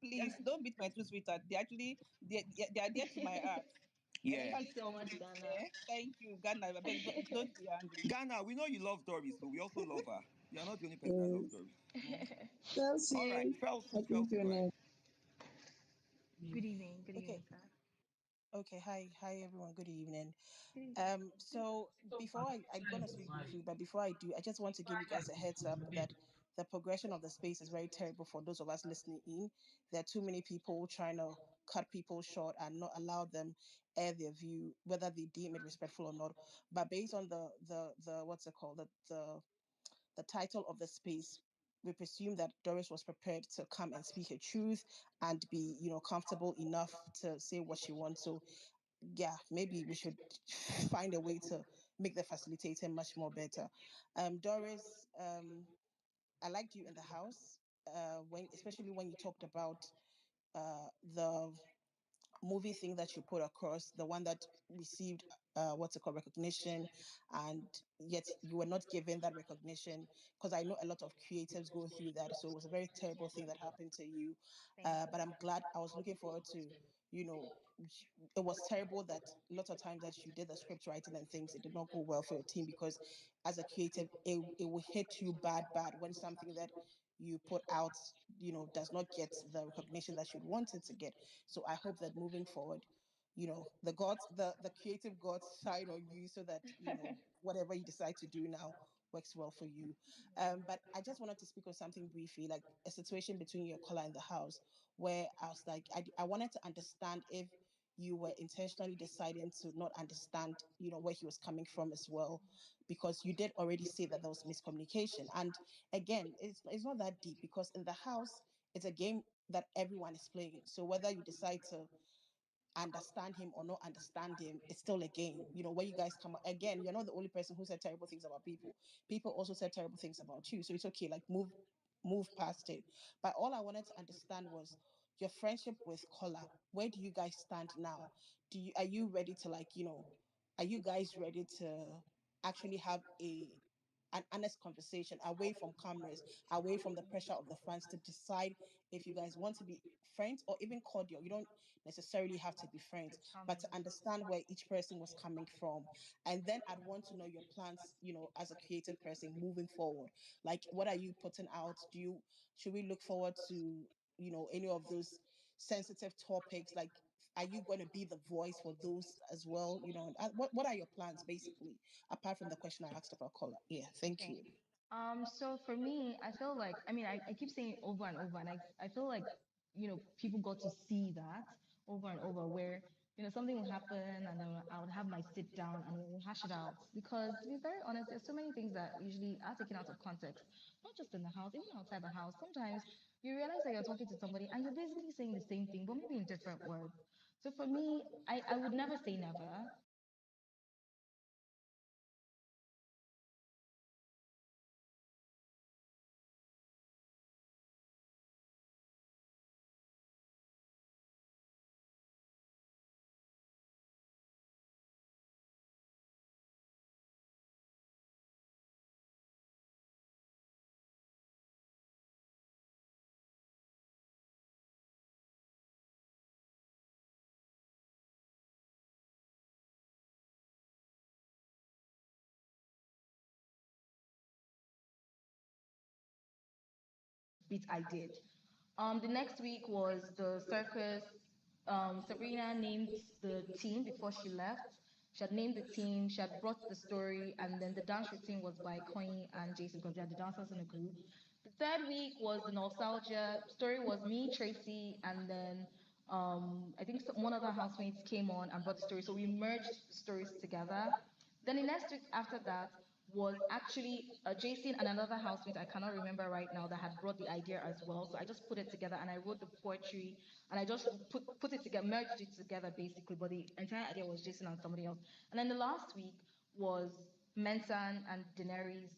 please Ghana. don't beat my two sweethearts. They actually they are dear to my heart. Yeah. Eh? Thank you so much, Ghana. Thank you, Ghana. I beg, don't be angry. Ghana, we know you love Doris, so we also love her. You are not the only person that loves yes. Doris. Mm. All right, Chelsea, I think Chelsea, you're go ahead. next. Good evening, Okay. sir. Okay. Hi, everyone. Good evening. Good evening. So before I'm gonna speak briefly, but before I do, I just want to give you guys a heads up that the progression of the space is very terrible for those of us listening in. There are too many people trying to cut people short and not allow them air their view, whether they deem it respectful or not. But based on the what's it called, the title of the space, we presume that Doris was prepared to come and speak her truth and be, comfortable enough to say what she wants. So yeah, maybe we should find a way to make the facilitator much more better. Doris, I liked you in the house, when especially when you talked about the movie thing that you put across, the one that received what's it called, recognition, and yet you were not given that recognition, because I know a lot of creatives go through that. So it was a very terrible thing that happened to you. Thank But you. I'm glad. I was looking forward to, you know, it was terrible that lots of times that you did the script writing and things, it did not go well for your team, because as a creative, it will hit you bad when something that you put out, does not get the recognition that you'd want it to get. So I hope that moving forward, the gods, the creative gods shine on you, so that whatever you decide to do now works well for you. But I just wanted to speak on something briefly, like a situation between your Kola in the house, where I was like, I wanted to understand if you were intentionally deciding to not understand, where he was coming from as well, because you did already say that there was miscommunication. And again, it's not that deep, because in the house, it's a game that everyone is playing. So whether you decide to understand him or not understand him, it's still a game. When you guys come again, you're not the only person who said terrible things about people. People also said terrible things about you. So it's okay, like move past it. But all I wanted to understand was your friendship with Kola. Where do you guys stand now? Are you ready to, like, are you guys ready to actually have an honest conversation away from cameras, away from the pressure of the fans, to decide if you guys want to be friends or even cordial? You don't necessarily have to be friends, but to Charming. understand where each person was coming from. And then I'd want to know your plans, as a creative person moving forward. Like, what are you putting out? Should we look forward to, any of those sensitive topics? Like, are you going to be the voice for those as well? And what are your plans, basically, apart from the question I asked about Color? Yeah, thank Thank you. you. So for me, I feel like, I mean, I keep saying it over and over, and I feel like, people got to see that over and over, where, something will happen, and then I would have my sit down and we'll hash it out. Because to be very honest, there's so many things that usually are taken out of context, not just in the house, even outside the house. Sometimes you realize that you're talking to somebody and you're basically saying the same thing, but maybe in different words. So for me, I would never say never. Bit I did. The next week was the circus. Sabrina named the team before she left. She had named the team, she had brought the story, and then the dance routine was by Koyin and Jason, because they are the dancers in the group. The third week was the nostalgia. Story was me, Tracy, and then I think one of our housemates came on and brought the story. So we merged the stories together. Then the next week after that was actually Jason and another housemate, I cannot remember right now, that had brought the idea as well. So I just put it together and I wrote the poetry and I just put it together, merged it together basically. But the entire idea was Jason and somebody else. And then the last week was Mensan and Daenerys'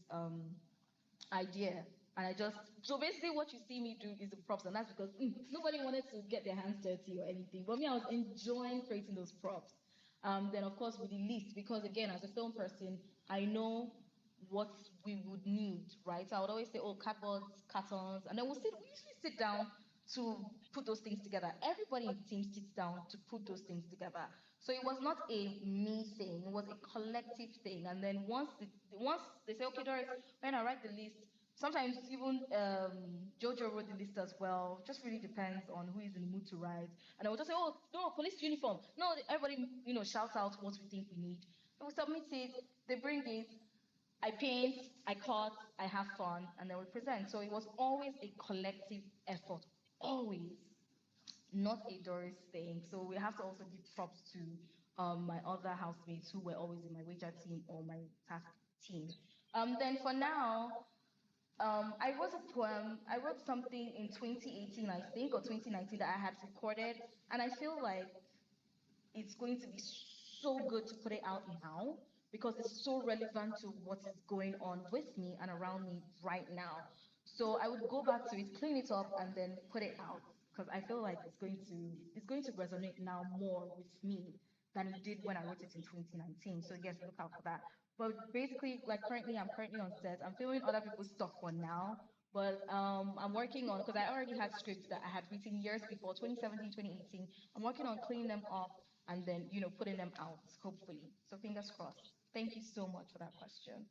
idea. And I just, so basically what you see me do is the props, and that's because nobody wanted to get their hands dirty or anything. But me, I was enjoying creating those props. Then of course with the list, because again, as a film person, I know what we would need, right? So I would always say, oh, cardboards, cartons, and then we usually sit down to put those things together. Everybody in the team sits down to put those things together. So it was not a me thing, it was a collective thing. And then once they say, okay, Doris, when I write the list, sometimes even Jojo wrote the list as well. Just really depends on who is in the mood to write. And I would just say, oh, no, police uniform. No, everybody, shouts out what we think we need. And we submit it, they bring it, I paint, I cut, I have fun, and then we present. So it was always a collective effort, always, not a Doris thing. So we have to also give props to my other housemates who were always in my wager team or my task team. Then for now, I wrote a poem. I wrote something in 2018, I think, or 2019 that I had recorded, and I feel like it's going to be so good to put it out now because it's so relevant to what is going on with me and around me right now. So I would go back to it, clean it up, and then put it out because I feel like it's going to resonate now more with me than it did when I wrote it in 2019. So yes, look out for that. But basically, like I'm currently on set. I'm filming other people's stuff for now. But I'm working on, because I already had scripts that I had written years before, 2017, 2018. I'm working on cleaning them up and then, putting them out, hopefully. So fingers crossed. Thank you so much for that question.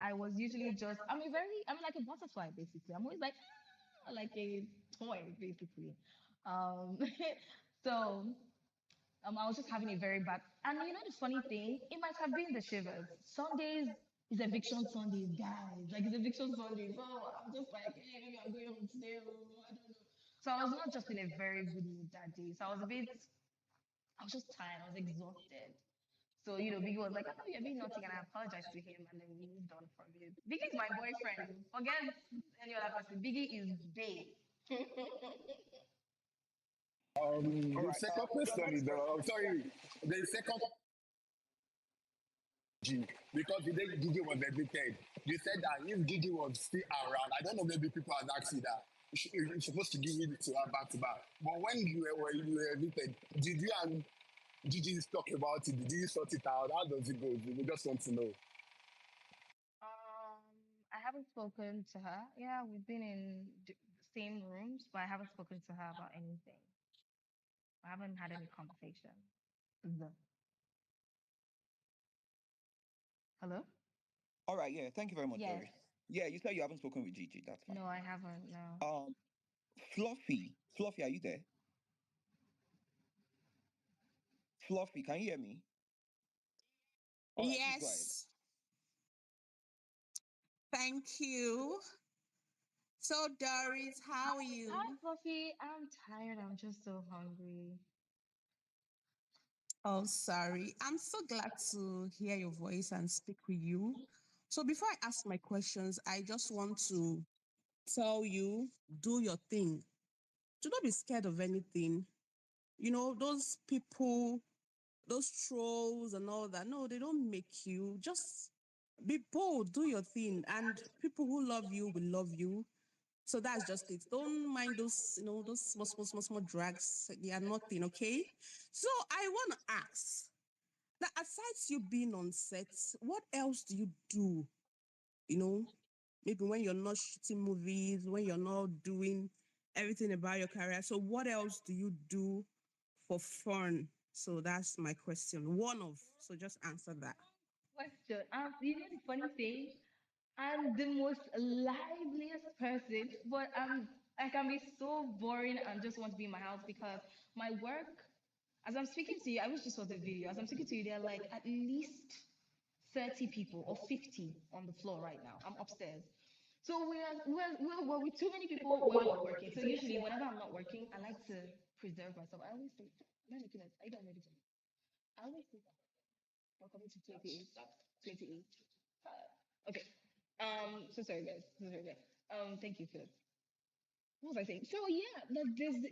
I was usually just, I'm like a butterfly, basically. I'm always like, like a toy, basically. Um, so I was just having a very bad, and the funny thing, it might have been the shivers. Sundays is eviction Sundays, guys. Like it's eviction Sundays. So I'm just like, hey, maybe I'm going home today. I don't know. So I was not just in a very good mood that day. So I was just tired. I was exhausted. So, Biggie was like, I know you're being naughty, and I apologized to him, and then we moved on from it. Biggie is my boyfriend. Forget any other person. Biggie is bae. All The right. second Your question next is, question. sorry, the second Gigi, because the day Gigi was evicted, you said that if Gigi was still around, I don't know, maybe people have asked you that. You're supposed to give it to her back to back. But when you were evicted, did you and Gigi talk about it? Did you sort it out? How does it go? We just want to know. I haven't spoken to her. Yeah, we've been in the same rooms, but I haven't spoken to her about anything. I haven't had any conversation. The- Hello? All right. Yeah. Thank you very much, Yes. Doris. Yeah, you said you haven't spoken with Gigi. That's fine. No, I haven't. No. Um, Fluffy, are you there? Fluffy, can you hear me? All right, please go ahead. Yes, thank you. So, Doris, how are Hi, you? Fluffy. I'm tired. I'm just so hungry. Oh, sorry. I'm so glad to hear your voice and speak with you. So, before I ask my questions, I just want to tell you do your thing. Do not be scared of anything. Those people, those trolls and all that, no, they don't make you. Just be bold, do your thing. And people who love you will love you. So that's just it. Don't mind those, those small drags. They are nothing, okay? So I want to ask that aside you being on sets, what else do you do? Maybe when you're not shooting movies, when you're not doing everything about your career. So what else do you do for fun? So that's my question. One of. So just answer that. Question. The funny thing? I'm the most liveliest person, but I can be so boring and just want to be in my house because my work, as I'm speaking to you, I wish this was a video. As I'm speaking to you, there are like at least 30 people or 50 on the floor right now. I'm upstairs. So we're with too many people when we're working. So usually whenever I'm not working, I like to preserve myself. I always say, am I looking at, are you done ready for me? I always say, we're coming to 28. 28. Okay. So sorry guys. So sorry guys. Thank you, Philip. What was I saying? So yeah,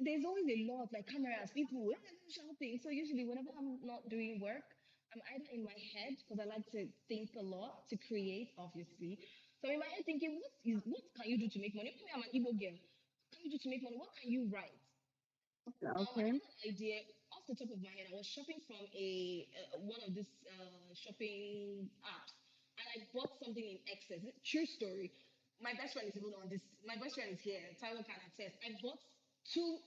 there's always a lot like cameras, people shouting. So usually whenever I'm not doing work, I'm either in my head because I like to think a lot to create, obviously. So in my head thinking, what can you do to make money? Maybe I'm an Igbo girl. What can you do to make money? What can you write? I Okay. had an idea off the top of my head. I was shopping from a one of this shopping apps, and I bought something in excess. True story. My best friend is even on this. My best friend is here. Tyler can attest. I bought two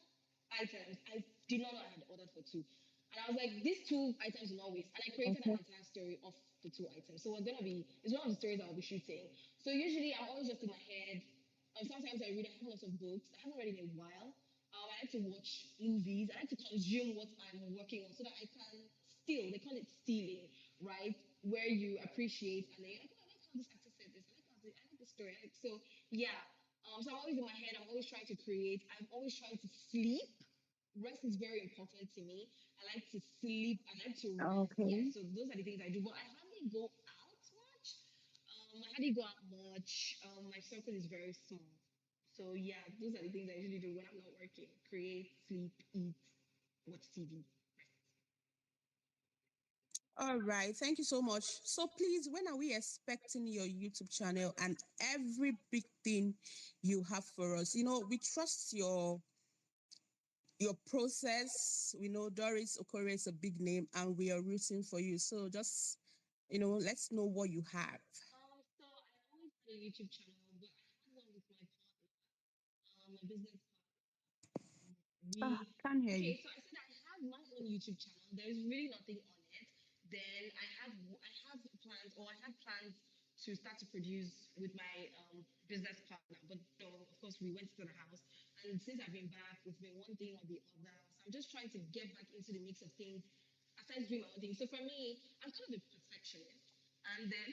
items. I did not know I had ordered for two. And I was like, these two items will not waste. And I created an Okay. entire story of the two items. So it's one of the stories I'll be shooting. So usually I'm always just in my head. Sometimes I read, I have lots of books. I haven't read in a while. I like to watch movies. I like to consume what I'm working on so that I can steal. They call it stealing, right? Where you appreciate and then you're like, oh, I like how this actor said this. I like the story. So yeah. So I'm always in my head. I'm always trying to create. I'm always trying to sleep. Rest is very important to me. I like to sleep. I like to rest. Yeah. Okay. So those are the things I do. But I hardly go out much. I hardly go out much. My circle is very small. So yeah, those are the things I usually do when I'm not working. Create, sleep, eat, watch TV. All right. Thank you so much. So please, when are we expecting your YouTube channel and every big thing you have for us? We trust your process. We know Doris Okore is a big name and we are rooting for you. So just, let's know what you have. So I always had a YouTube channel, but I had one with my partner, my business Ah, we can't hear you. okay, so I said I have my own YouTube channel. There's really nothing on it. Then I have plans, or I had plans to start to produce with my business partner. But of course we went to the house, and since I've been back, it's been one thing or the other. So I'm just trying to get back into the mix of things aside doing my own thing. So for me, I'm kind of a perfectionist. And then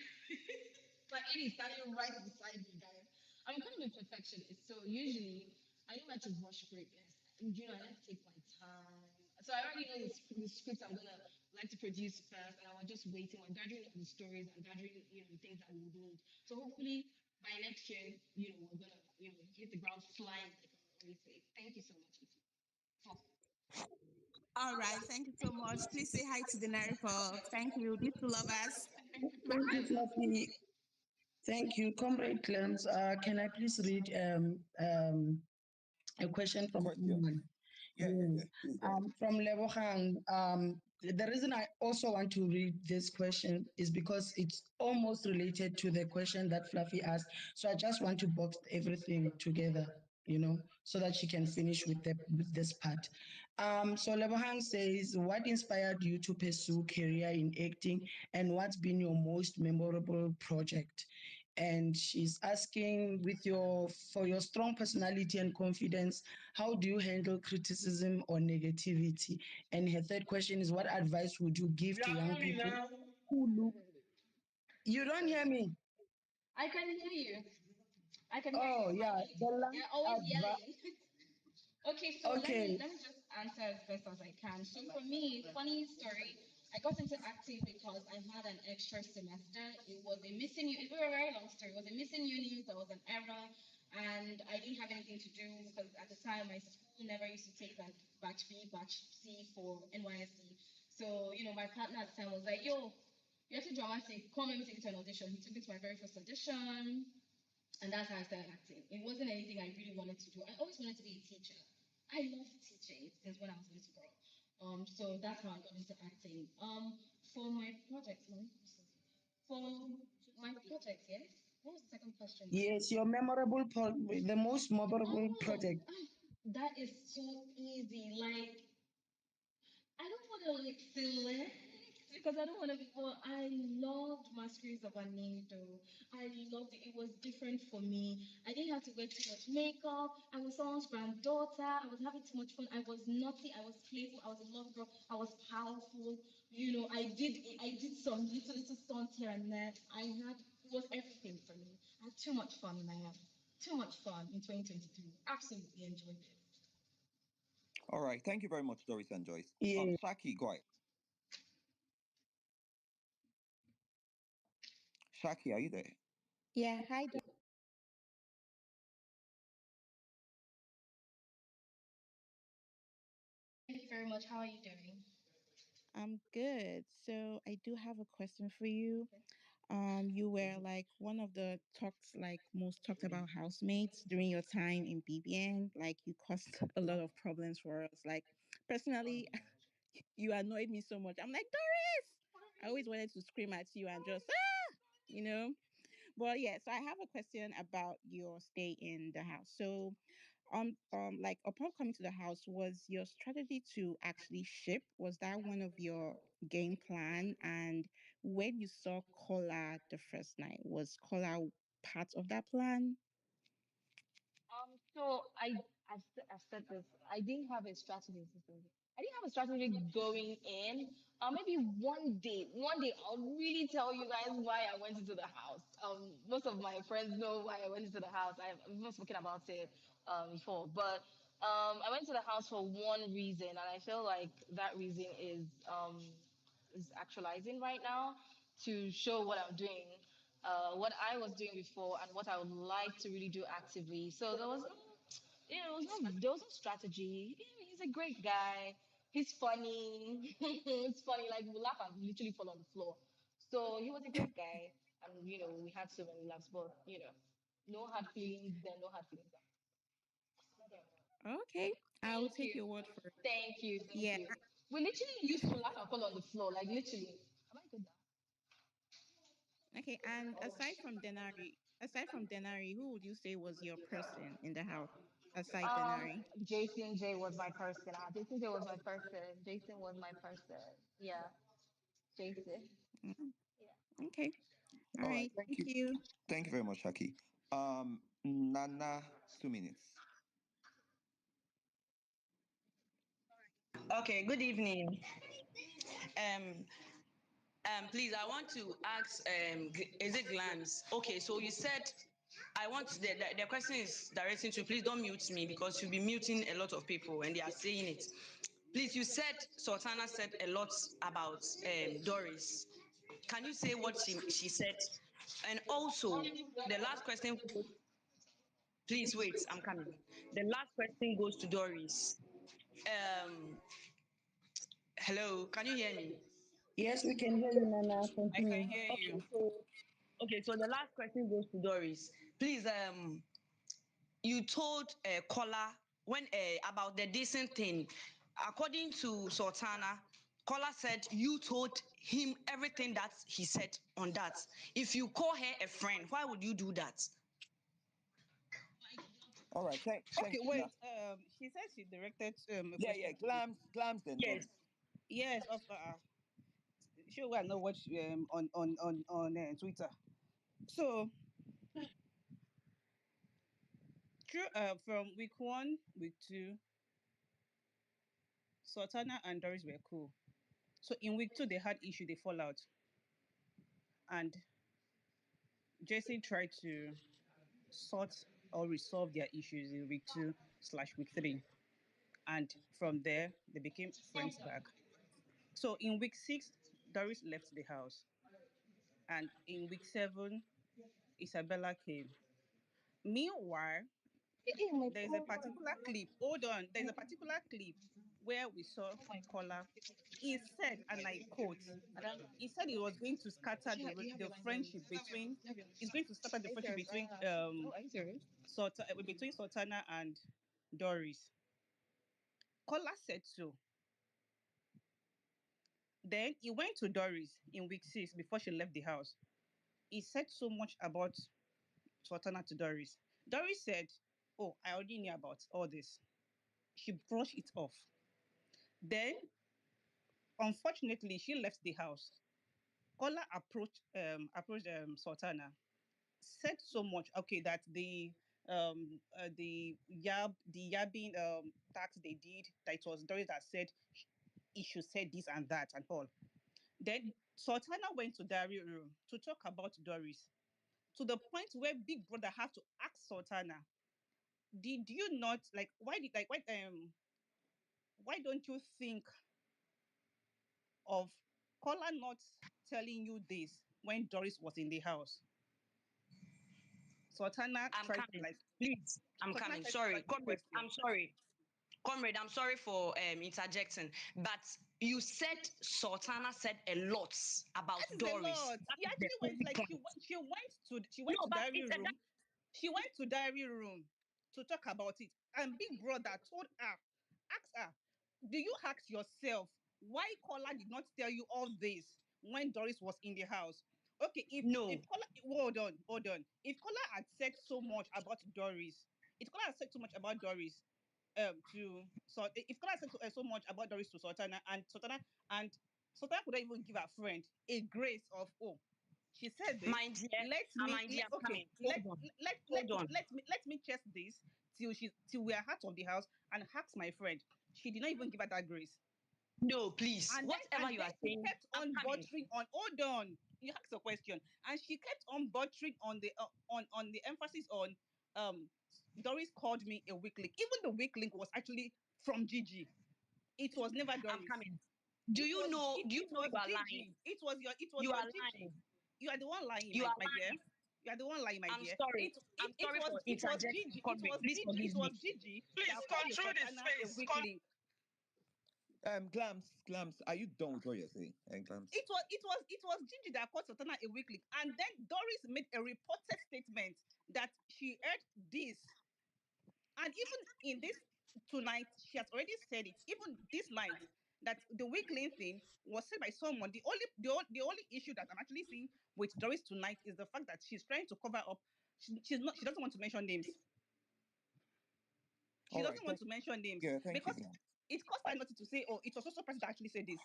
like it is standing right beside me, guys. I'm kind of a perfectionist. So usually I don't like to rush greatness. I like to take my time. So I already know the script I'm gonna like to produce first, and I was just waiting on gathering all the stories and gathering, the things that we would need. So hopefully by next year, we're gonna, hit the ground flying, like I always say. Thank you so much, Ify. So, All right. Thank you so much. Please say hi to the Nariko. Thank you. These two lovers. Thank you, Fluffy. Thank you, Comrade Clems. Can I please read a question from Question. someone? Yeah. Yes. Please go ahead. From Lebohang. The reason I also want to read this question is because it's almost related to the question that Fluffy asked. So I just want to box everything together, so that she can finish with this part. So Lebohang says, what inspired you to pursue career in acting, and what's been your most memorable project? And she's asking, for your strong personality and confidence, how do you handle criticism or negativity? And her third question is, what advice would you give to young people who look? You don't hear me? I can hear you. I can hear you Oh yeah, the fine. You're always last advice. yelling. Okay, so let Okay. me let me just answer as best as I can. So for me, funny story. I got into acting because I had an extra semester. It was a missing. It was a very long story. It was a missing unit. There was an error, and I didn't have anything to do because at the time my school never used to take like batch B, batch C for NYSC. So my partner at the time was like, "Yo, you're too dramatic. Come let me take you to an audition." He took me to my very first audition. And that's how I started acting. It wasn't anything I really wanted to do. I always wanted to be a teacher. I love teaching since when I was a little girl. So that's how I got into acting. For my project, for my project, yes. What was the second question? Yes, your the most memorable project. That is so easy. Like I don't want to like select because I don't want to be. Well, I loved Masquerades of Anindo. I loved it. It was different for me. I didn't have to wear too much makeup. I was someone's granddaughter. I was having too much fun. I was naughty. I was playful. I was a love girl. I was powerful. I did some little stunts here and there. It was everything for me. I had too much fun and I had too much fun in 2023. Absolutely enjoyed it. All right. Thank you very much, Doris and Joyce. Yeah. Shaki, go ahead. Shaki, are you there? Yeah, hi. Thank you very much. How are you doing? I'm good. So I do have a question for you. You were like one of the most talked about housemates during your time in BBN. Like you caused a lot of problems for us. Like personally, you annoyed me so much. I'm like, Doris! I always wanted to scream at you and just you know. But yeah, so I have a question about your stay in the house. So like upon coming to the house, was your strategy to actually ship? Was that one of your game plan? And when you saw Kola the first night, was Kola part of that plan? So I've said this. I didn't have a strategy. I didn't have a strategy going in. Maybe one day I'll really tell you guys why I went into the house. Most of my friends know why I went into the house. I've even spoken about it before, but I went to the house for one reason, and I feel like that reason is actualizing right now to show what I'm doing, what I was doing before, and what I would like to really do actively. So there was no strategy. He's a great guy. He's funny. It's funny. Like we laugh and literally fall on the floor. So he was a great guy, and we had so many laughs. But no hard feelings there. No hard feelings there. Okay, I'll Thank take you. your word for it. Thank you. Thank Yeah. you. We literally used to laugh and fall on the floor. Like literally. Am I good now? Okay, and aside from Denari, who would you say was your person in the house aside Denari? Jason J was my person. Jason J was my person. Jason was my person. Yeah, Jason. Mm, Yeah. okay. All All right. right. Thank Thank you. you. Thank you very much, Shaki. Nana, 2 minutes. Okay, good evening. Um, please, I want to ask, is it Glams? Okay, so you said, I want, the question is directing to, please don't mute me because you'll be muting a lot of people and they are saying it. Please, you said, Sultana said a lot about Doris. Can you say what she said? And also, the last question, please wait, I'm coming. The last question goes to Doris. Um, Hello, can you hear me? Yes, we can hear you, Nana. I can Continue. hear Okay, you. so the last question goes to Doris. Please, you told Kola when about the decent thing. According to Sultana, Kola said you told him everything that he said on that. If you call her a friend, why would you do that? All right. Okay, Thank you. Now, wait. She said she directed a yeah, yeah. question to me. Glams, then Yes. Doris. Yes, of sure. I know what on Twitter. So true. From week one, week two, Sultana and Doris were cool. So in week two, they had issue. They fall out, and Jason tried to sort or resolve their issues in week two slash week three, and from there they became friends back. So in week six, Doris left the house, and in week seven, Isabella came. Meanwhile, Eh, my there is a phone. particular clip. Hold on, there's a particular clip where we saw Kola, he said, and I quote, he said he was going to scatter the friendship between, he's going to scatter the friendship between between Sultana and Doris. Kola said so. Then he went to Doris in week 6 before she left the house. He said so much about Sultana to Doris. Doris said, "Oh, I already knew about all this." She brushed it off. Then, unfortunately, she left the house. Kola approached Sultana, said so much. Okay, that the yabbing tax they did, that it was Doris that said he should say this and that and all. Then Sultana went to diary room to talk about Doris, to the point where Big Brother had to ask Sultana, "Did you not like? Why don't you think of Kola not telling you this when Doris was in the house?" Sultana I'm tried to coming. like Please, I'm Sultana coming. tried to Sorry, dodge the comrade. I'm question. sorry. Comrade, I'm sorry for interjecting, but you said Sultana said a lot about That is a Doris. lot. That He is the actually went only like point. she went No, to but diary it's a that. room. She went to diary room to talk about it. And Big Brother told her, asked her, "Do you ask yourself why Kola did not tell you all this when Doris was in the house?" Okay, No, if Kola hold on. If Kola had said so much about Doris, if Kola had said so much about Doris, to so if Kola said so much about Doris to and Sultana couldn't even give her friend a grace of, "Oh, she said this. my dear, my dear, I'm Okay, coming. Hold on, hold okay, on. let me check this till we are out of the house and ask my friend." She did not even give her that grace. No, please. Whatever And you then are she saying, kept I'm on coming. buttering on. Hold on, you asked a question, and she kept on buttering on the emphasis on Doris called me a weak link. Even the weak link was actually from Gigi. It was never I'm Doris. coming. Do you know? Do you It know was you are lying? Gigi. It was You your are Gigi. lying. You are the one lying, You are my dear. lying. You are the one lying, my I'm dear. sorry. I'm sorry for It was interjecting, Gigi. comrade. Please It forgive me. was Gigi Please that called control the Sultana a space. weak link. Glams, are you done with what you're saying? And Glams. It was Gigi that called Sultana a weak link, and then Doris made a reported statement that she heard this, and even in this tonight, she has already said it. Even this night, that the weak link thing was said by someone. The only issue that I'm actually seeing with Doris tonight is the fact that she's trying to cover up. She doesn't want to mention names. She All right. doesn't want to mention names Thank you, because Glams. it costs her nothing to say, "Oh, it was also person that actually said this."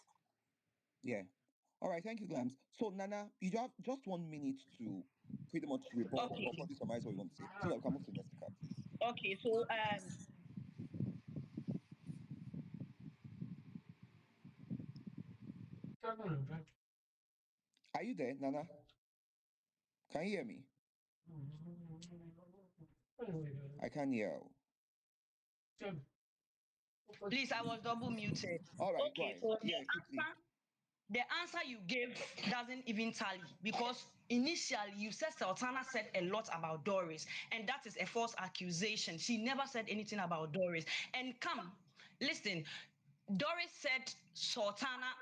Yeah. All right. Thank you, Glams. So, Nana, you have just 1 minute to pretty much rebut or Okay. probably summarize what you want to say so that we can move to the next speaker, please. Okay. So Are you there, Nana? Can you hear me? I can't hear. please, I was double muted. All right, go Okay. ahead. So Yeah, quickly. the answer you gave doesn't even tally because initially you said Sultana said a lot about Doris, and that is a false accusation. She never said anything about Doris. And come, listen, Doris said Sultana.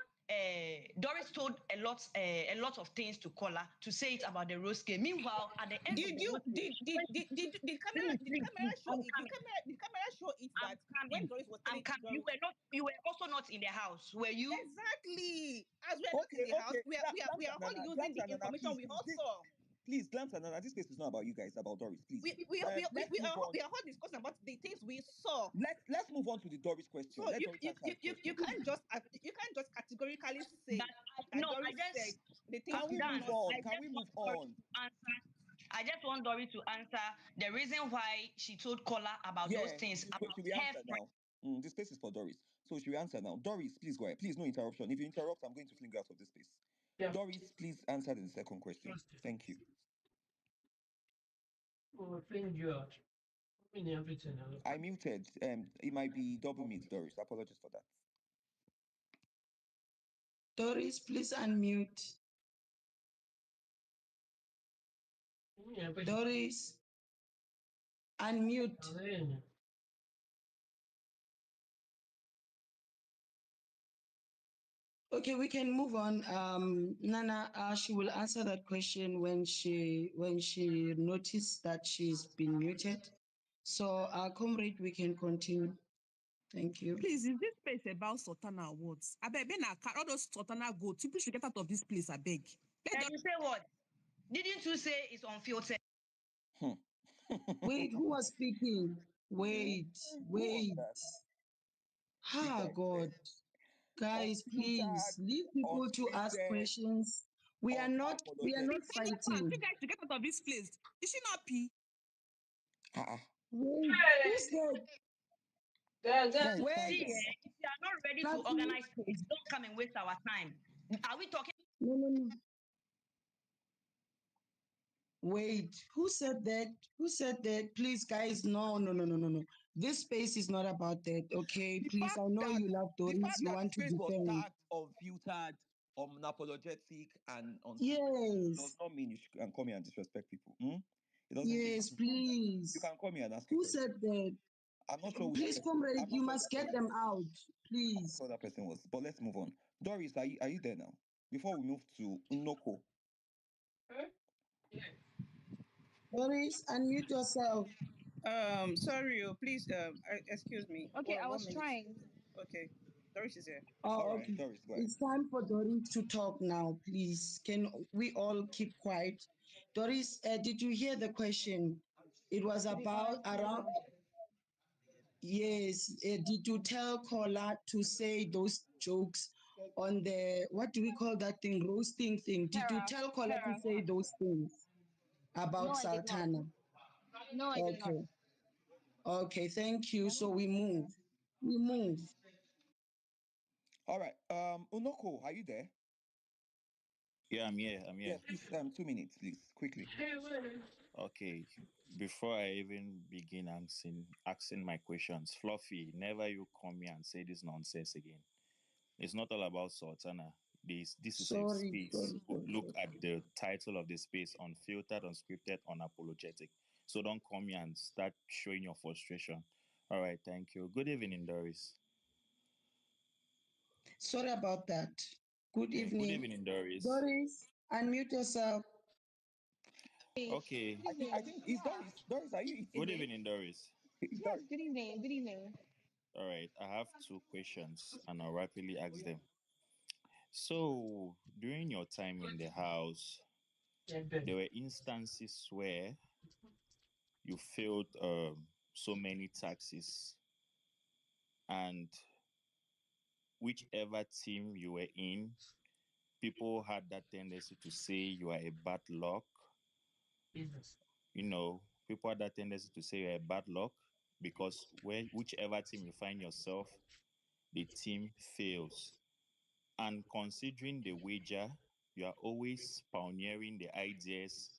Doris told a lot of things to Kola to say it about the rose game. Meanwhile, at the end of Did the you rose game, did the camera show I'm it? coming. Did the camera show it I'm that when coming. Doris was I'm telling coming. You Doris were not. You were also not in the house, were you? exactly, as we are not in Okay, the house, okay. we Glams are and all Nana, using the information please, we all saw. please, Glams and Nana, this space is not about you guys, it's about Doris, please. Let's move We on. are all discussing about the things we saw. Let's move on to the Doris question. So Let Doris answer the you question, can't please. just categorically But say I, that no, I Doris said just the things Can we we did move Dan. not on? I see. Can just we want move Doris on? to answer. I just want Doris to answer the reason why she told Kola about those Yeah, things about should we her answer friend. now? This space is for Doris. So should we answer now? Doris, please go ahead. Please, no interruption. If you interrupt, I'm going to fling you out of this space. Doris, please answer the second question. Thank you. I muted. It might be double mute, Doris. Apologies for that. Doris, please unmute. Doris, unmute. Okay, we can move on. Nana, she will answer that question when she noticed that she's been muted. So, comrade, we can continue. Thank you. Please, is this place about Sultana awards? I beg, all those Sultana goats, people should get out of this place, I beg. And you say what? Didn't you say it's unfiltered? Wait, who was speaking? Wait, Who was wait. that? This Ah, guy God. said Guys, please unfiltered, leave people to ask unscripted, questions. We are not In fact, you fighting. guys should get out of this place. Is she not pee? Uh-uh. Wait, who's that? Guys, calm See, down. Wait, if you are not ready to Tati. organize space, don't come and waste our time. Are we talking? No, no, no. Wait, who said that? Who said that? Please, guys, no, no, no, no, no, no. This space is not about that, okay? The Please, I fact know that you love the Doris. fact You that the want to space was defend. tagged, unfiltered, unapologetic, and unscripted does Yes, not mean you can come here and disrespect people. It doesn't mean yes, that. You please. can come here and ask a Who question. said that? I'm not sure who that Please, person. comrade, I'm not you sure who must that get person them was. out, I'm not please. sure who that person was. But let's move on. Doris, are you there now? Before we move to Unoko. Doris, unmute yourself. Sorry, please, excuse me. Okay, Well, I one was minute. trying. Okay, Doris is here. All Oh, right, okay. Doris, go ahead. It's time for Doris to talk now, please. Can we all keep quiet? Doris, did you hear the question? It was To be about honest, around. no. Yes. Did you tell Kola to say those jokes on the, what do we call that thing? Roasting thing. Did you Terra, tell Kola to Terra. say those things No, about I did not. Sultana? No, I did not. Okay. Okay. Thank you. So we move. We move. All right. Unoko, are you there? Yeah, I'm here. I'm Yeah, here. please. 2 minutes, please, quickly. Okay. Before I even begin asking my questions, Fluffy, never you come here and say this nonsense again. It's not all about Sultana. This is a Sorry, space. sorry, sorry, Look sorry. at the title of the space: unfiltered, unscripted, unapologetic. So don't come here and start showing your frustration. All right. Thank you. Good evening, Doris. Sorry about that. Good Yeah. Good evening. evening, Doris. Doris, unmute yourself. Okay. I think it's Doris. Doris, are you eating? Good evening, Doris. Yes, Doris. good evening. Good evening. All right, I have two questions and I'll rapidly ask them. So, during your time in the house, there were instances where you failed so many taxes, and whichever team you were in, people had that tendency to say you are a bad luck. People had that tendency to say you're a bad luck because whichever team you find yourself, the team fails. And considering the wager, you are always pioneering the ideas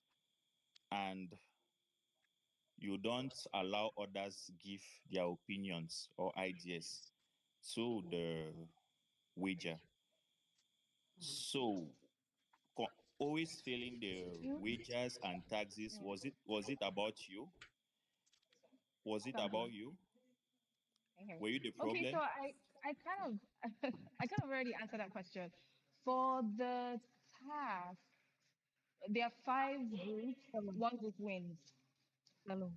and you don't allow others give their opinions or ideas to the wager. So always failing the You? wagers and taxes, was it about you? Was it Something. about you? Okay. Were you the Okay, so problem? I kind of I kind of already answered that question. For the task, there are five groups. Hello. One group wins. Hello.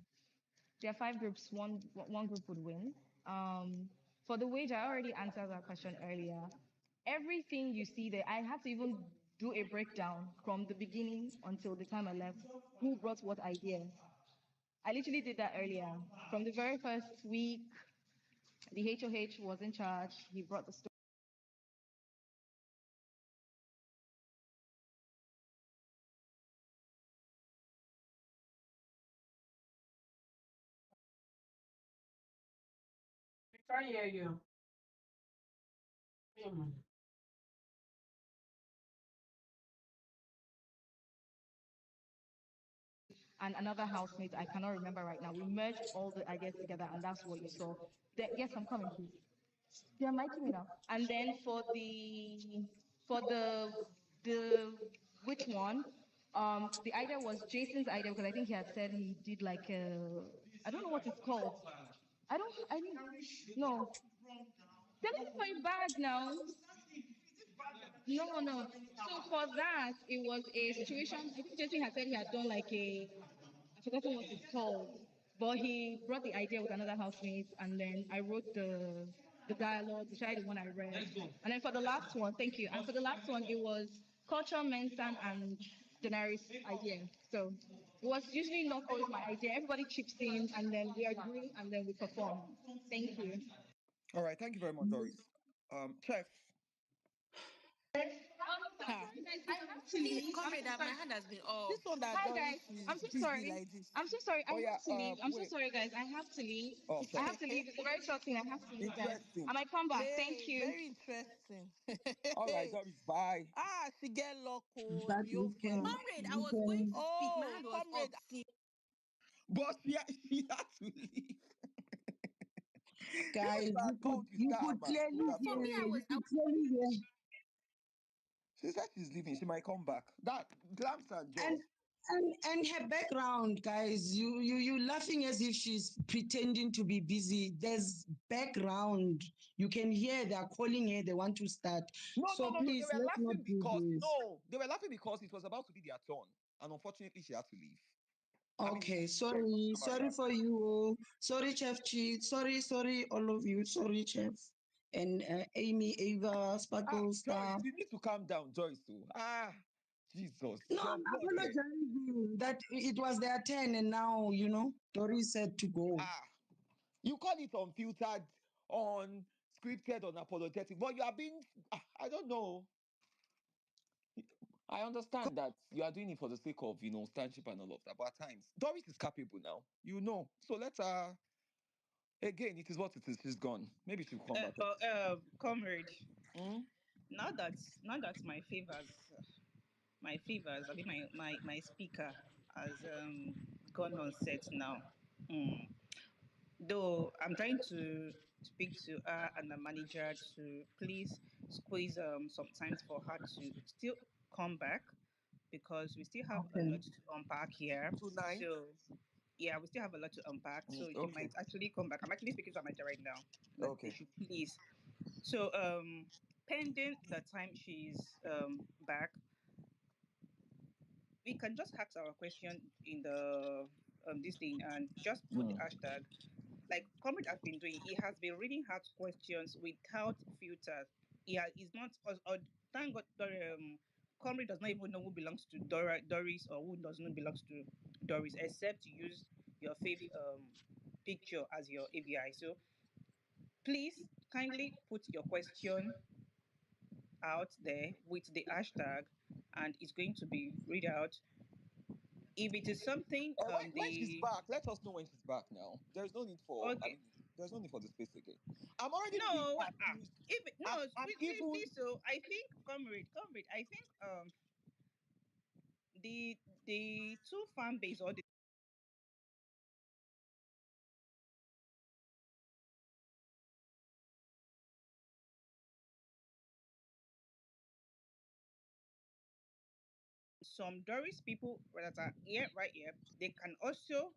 There are five groups. One group would win. For the wage, I already answered that question earlier. Everything you see there, I had to even do a breakdown from the beginning until the time I left. Who brought what idea? I literally did that earlier. From the very first week, the HOH was in charge. He brought the story. We can't hear you. Hmm. And another housemate, I cannot remember right now. We merged all the ideas together, and that's what you saw. Yes, I'm coming, please. They're miking me now. And then for the which one? The idea was Jason's idea because I think he had said he did like I don't know what it's called. I didn't no. Tell him my bag now. No, no. So for that, it was a situation. I think Jason had said he had done like I forgotten what it's called, but he brought the idea with another housemate, and then I wrote the dialogue, which I the one I read. And then for the last one, thank you. And for the last one, it was culture, Mensan, and Daenerys' idea. So it was usually not always my idea. Everybody chips in, and then we agree, and then we perform. Thank you. All right, thank you very much, Doris. Chef. I'm Ha. sorry, guys. I I have to actually, leave. I'm comrade, so my sorry. hand has been This off. one that Hi, guys. Doris I'm is so busy sorry. like this. I'm so sorry. I Oh yeah. have to leave. I'm so Wait. sorry, guys. I have to leave. Oh, I sorry. have to leave. It's a very short thing. I have to leave, guys. I Interesting. might come back. Thank Hey, you. very interesting. All right, Doris. Bye. She get loco, But Rio we can, far. Comrade, I we was going can, to speak. My Oh, hand was up. comrade, See, But she had to leave. Even guys, if I had told you you could Thelma, she would clearly have for gone. me, hear, I you was. could clearly hear. She said she's leaving. She might come back. That Glamps and And Joss. and her background, guys, you laughing as if she's pretending to be busy. There's background. You can hear they're calling her, they want to start. No, no, So no, no. They please were let's not laughing do because this. no, they were laughing because it was about to be their turn, and unfortunately, she had to leave. I mean, Okay, yeah, it was sorry, about sorry that. for you. Oh. Sorry, Chef Chi. Sorry, all of you. Sorry, Chef. And Amy, Ava, Sparkle, Joyce, Star. you need to calm down, Joyce. Too. Jesus, No, your I'm blood here. apologizing that it was their turn and now, Doris said to go. Ah, you call it unfiltered, unscripted, unapologetic, but you are being. I don't know. I understand that you are doing it for the sake of, friendship and all of that. But at times, Doris is capable now, So let her. Again, it is what it is. She's gone. Maybe she'll come back. Comrade. Hmm? Now that my favors, I mean my speaker has gone on set now. Hmm. Though I'm trying to speak to her and the manager to please squeeze some time for her to still come back because we still have a Okay. lot to unpack here. Tonight? So yeah, we still have a lot to unpack. So she Okay. might actually come back. I'm actually speaking to her manager right now that they Okay. should please. So pending the time she's back, we can just ask our question in the this thing and just put the Mm. hashtag like Comrade has been doing. He has been reading hard questions without filters. He's not. Or thank God, Comrade does not even know who belongs to Doris or who does not belongs to Doris, except to use your favorite picture as your ABI. So please kindly put your question out there with the hashtag, and it's going to be read out. If it is something When she's the back, let us know when she's back now. There's no need for, okay. there's no need for the space again. I'm already being No, accused. if I'm, no, I'm please. even. So I think, comrade. I think the two fan base or the some Doris people that are here right here, they can also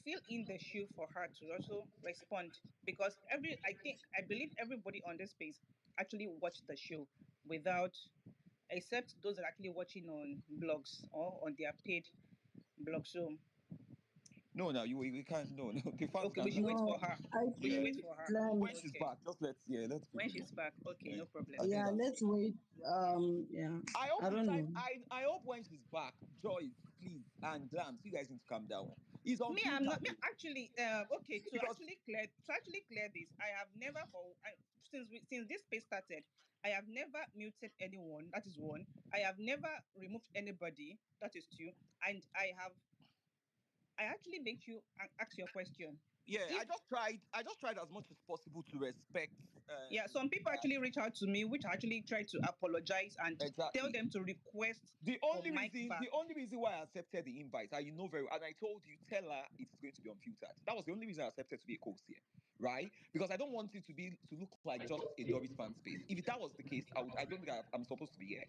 fill in the shoe for her to also respond because I believe everybody on this space actually watched the show without except those that are actually watching on blogs or on their paid blog. So No, no, we can't. No, no, the fans okay, we can't should know. wait No, for her. I We should Yeah. wait feel for her. When Glenn, she's Okay. back, let's put When it she's there. back. Okay, Yeah. no problem. I think yeah, that's let's fair. wait. Yeah, I hope I the don't time. know. I hope when she's back, Joyce, please, and Glams, you guys need to calm down. It's I'm unfiltered not me though, actually okay because to actually clear this. I have never since this space started, I have never muted anyone. That is one. I have never removed anybody. That is two. And I actually make you ask your question. yeah, If I just tried as much as possible to respect yeah, some people that actually reach out to me, which I actually try to apologize and tell exactly. them to request The for only Mike reason, back. the only reason why I accepted the invite, and I told you, tell her it is going to be unfiltered. That was the only reason I accepted to be a host here, right? Because I don't want it to look like just a Doris fan space. If that was the case, I don't think I'm supposed to be here.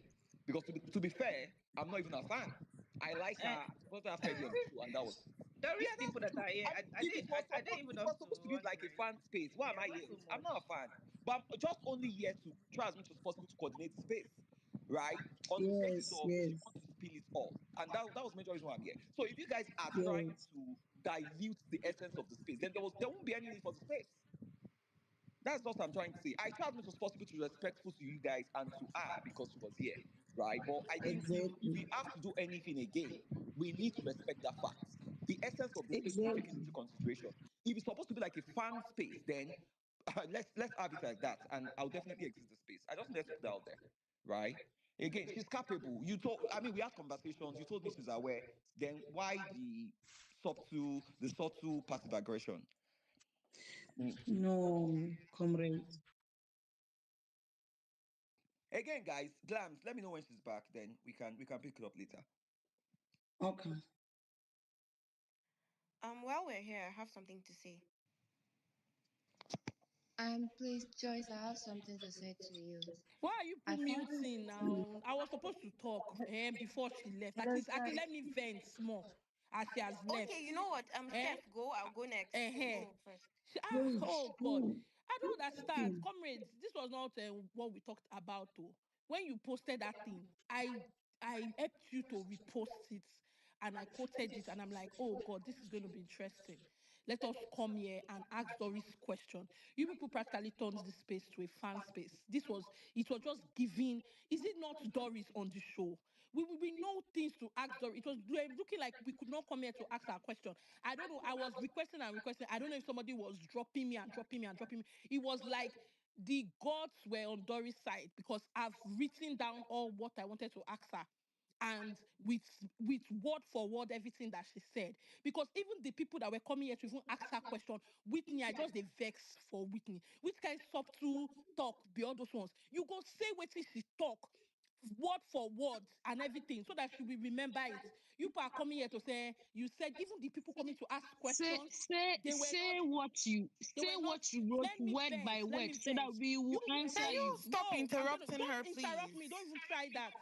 Because to be fair, I'm not even a fan. I like Eh, her. I supposed to have Fergie on the show, and that was it. there Yeah, is that's people the that truth. are here. I mean, if it was I don't supposed, even if it have was to supposed to be want to like a fan space, why am yeah, I not here? too I'm not a much. fan. But I'm just only here to try as much as possible to coordinate space, right? On the basis Yes, of you yes, want to spill it all. And that was major reason why I'm here. So if you guys are trying yes. to dilute the essence of the space, then there won't be any need for the space. That's what I'm trying to say. I tried as much as possible to be respectful to you guys and to her because she was here, right? But I think if Exactly. we have to do anything again, we need to respect that fact. The essence of the space is taken Exactly. into consideration. If it's supposed to be like a fan space, then let's have it like that, and I'll definitely exit the space. I just need to put that out there, right? Again, she's capable. You told, I mean, we had conversations. You told me she's aware. Then why the subtle passive aggression? No, comrade. Again, guys, Glams, let me know when she's back. Then we can pick it up later. Okay. While we're here, I have something to say. Please, Joyce, I have something to say to you. Why are you I found muting now? I was supposed to talk before she left. At least let me vent more as she has Okay, you left. know what? Eh? Chef, go. I'll go next. Eh? Go first. Oh Wait. God, I don't Hmm. understand, comrades. This was not what we talked about. Though, when you posted that thing, I helped you to repost it, and I quoted it, and I'm like, oh God, this is going to be interesting. Let us come here and ask Doris question. You people practically turned this space to a fan space. It was just giving. Is it not Doris on the show? We know things to ask Doris. It was looking like we could not come here to ask our question. I don't know. I was requesting and requesting. I don't know if somebody was dropping me and dropping me and dropping me. It was like the gods were on Doris' side because I've written down all what I wanted to ask her, and with word for word everything that she said, because even the people that were coming here to even ask her question, Whitney, I just they vex for Whitney, which kind of subtle talk be all those ones. You go say what she talk word for word and everything so that she will remember it. You people are coming here to say, you said, even the people coming to ask Say Mm. say question, Say they were say not what you they say were not. what you wrote Let me word by vent. Let word me so that vent. we will You people answer enter. Can you you. stop No, I'm gonna. interrupting Don't her, interrupt me. Don't please? even try that.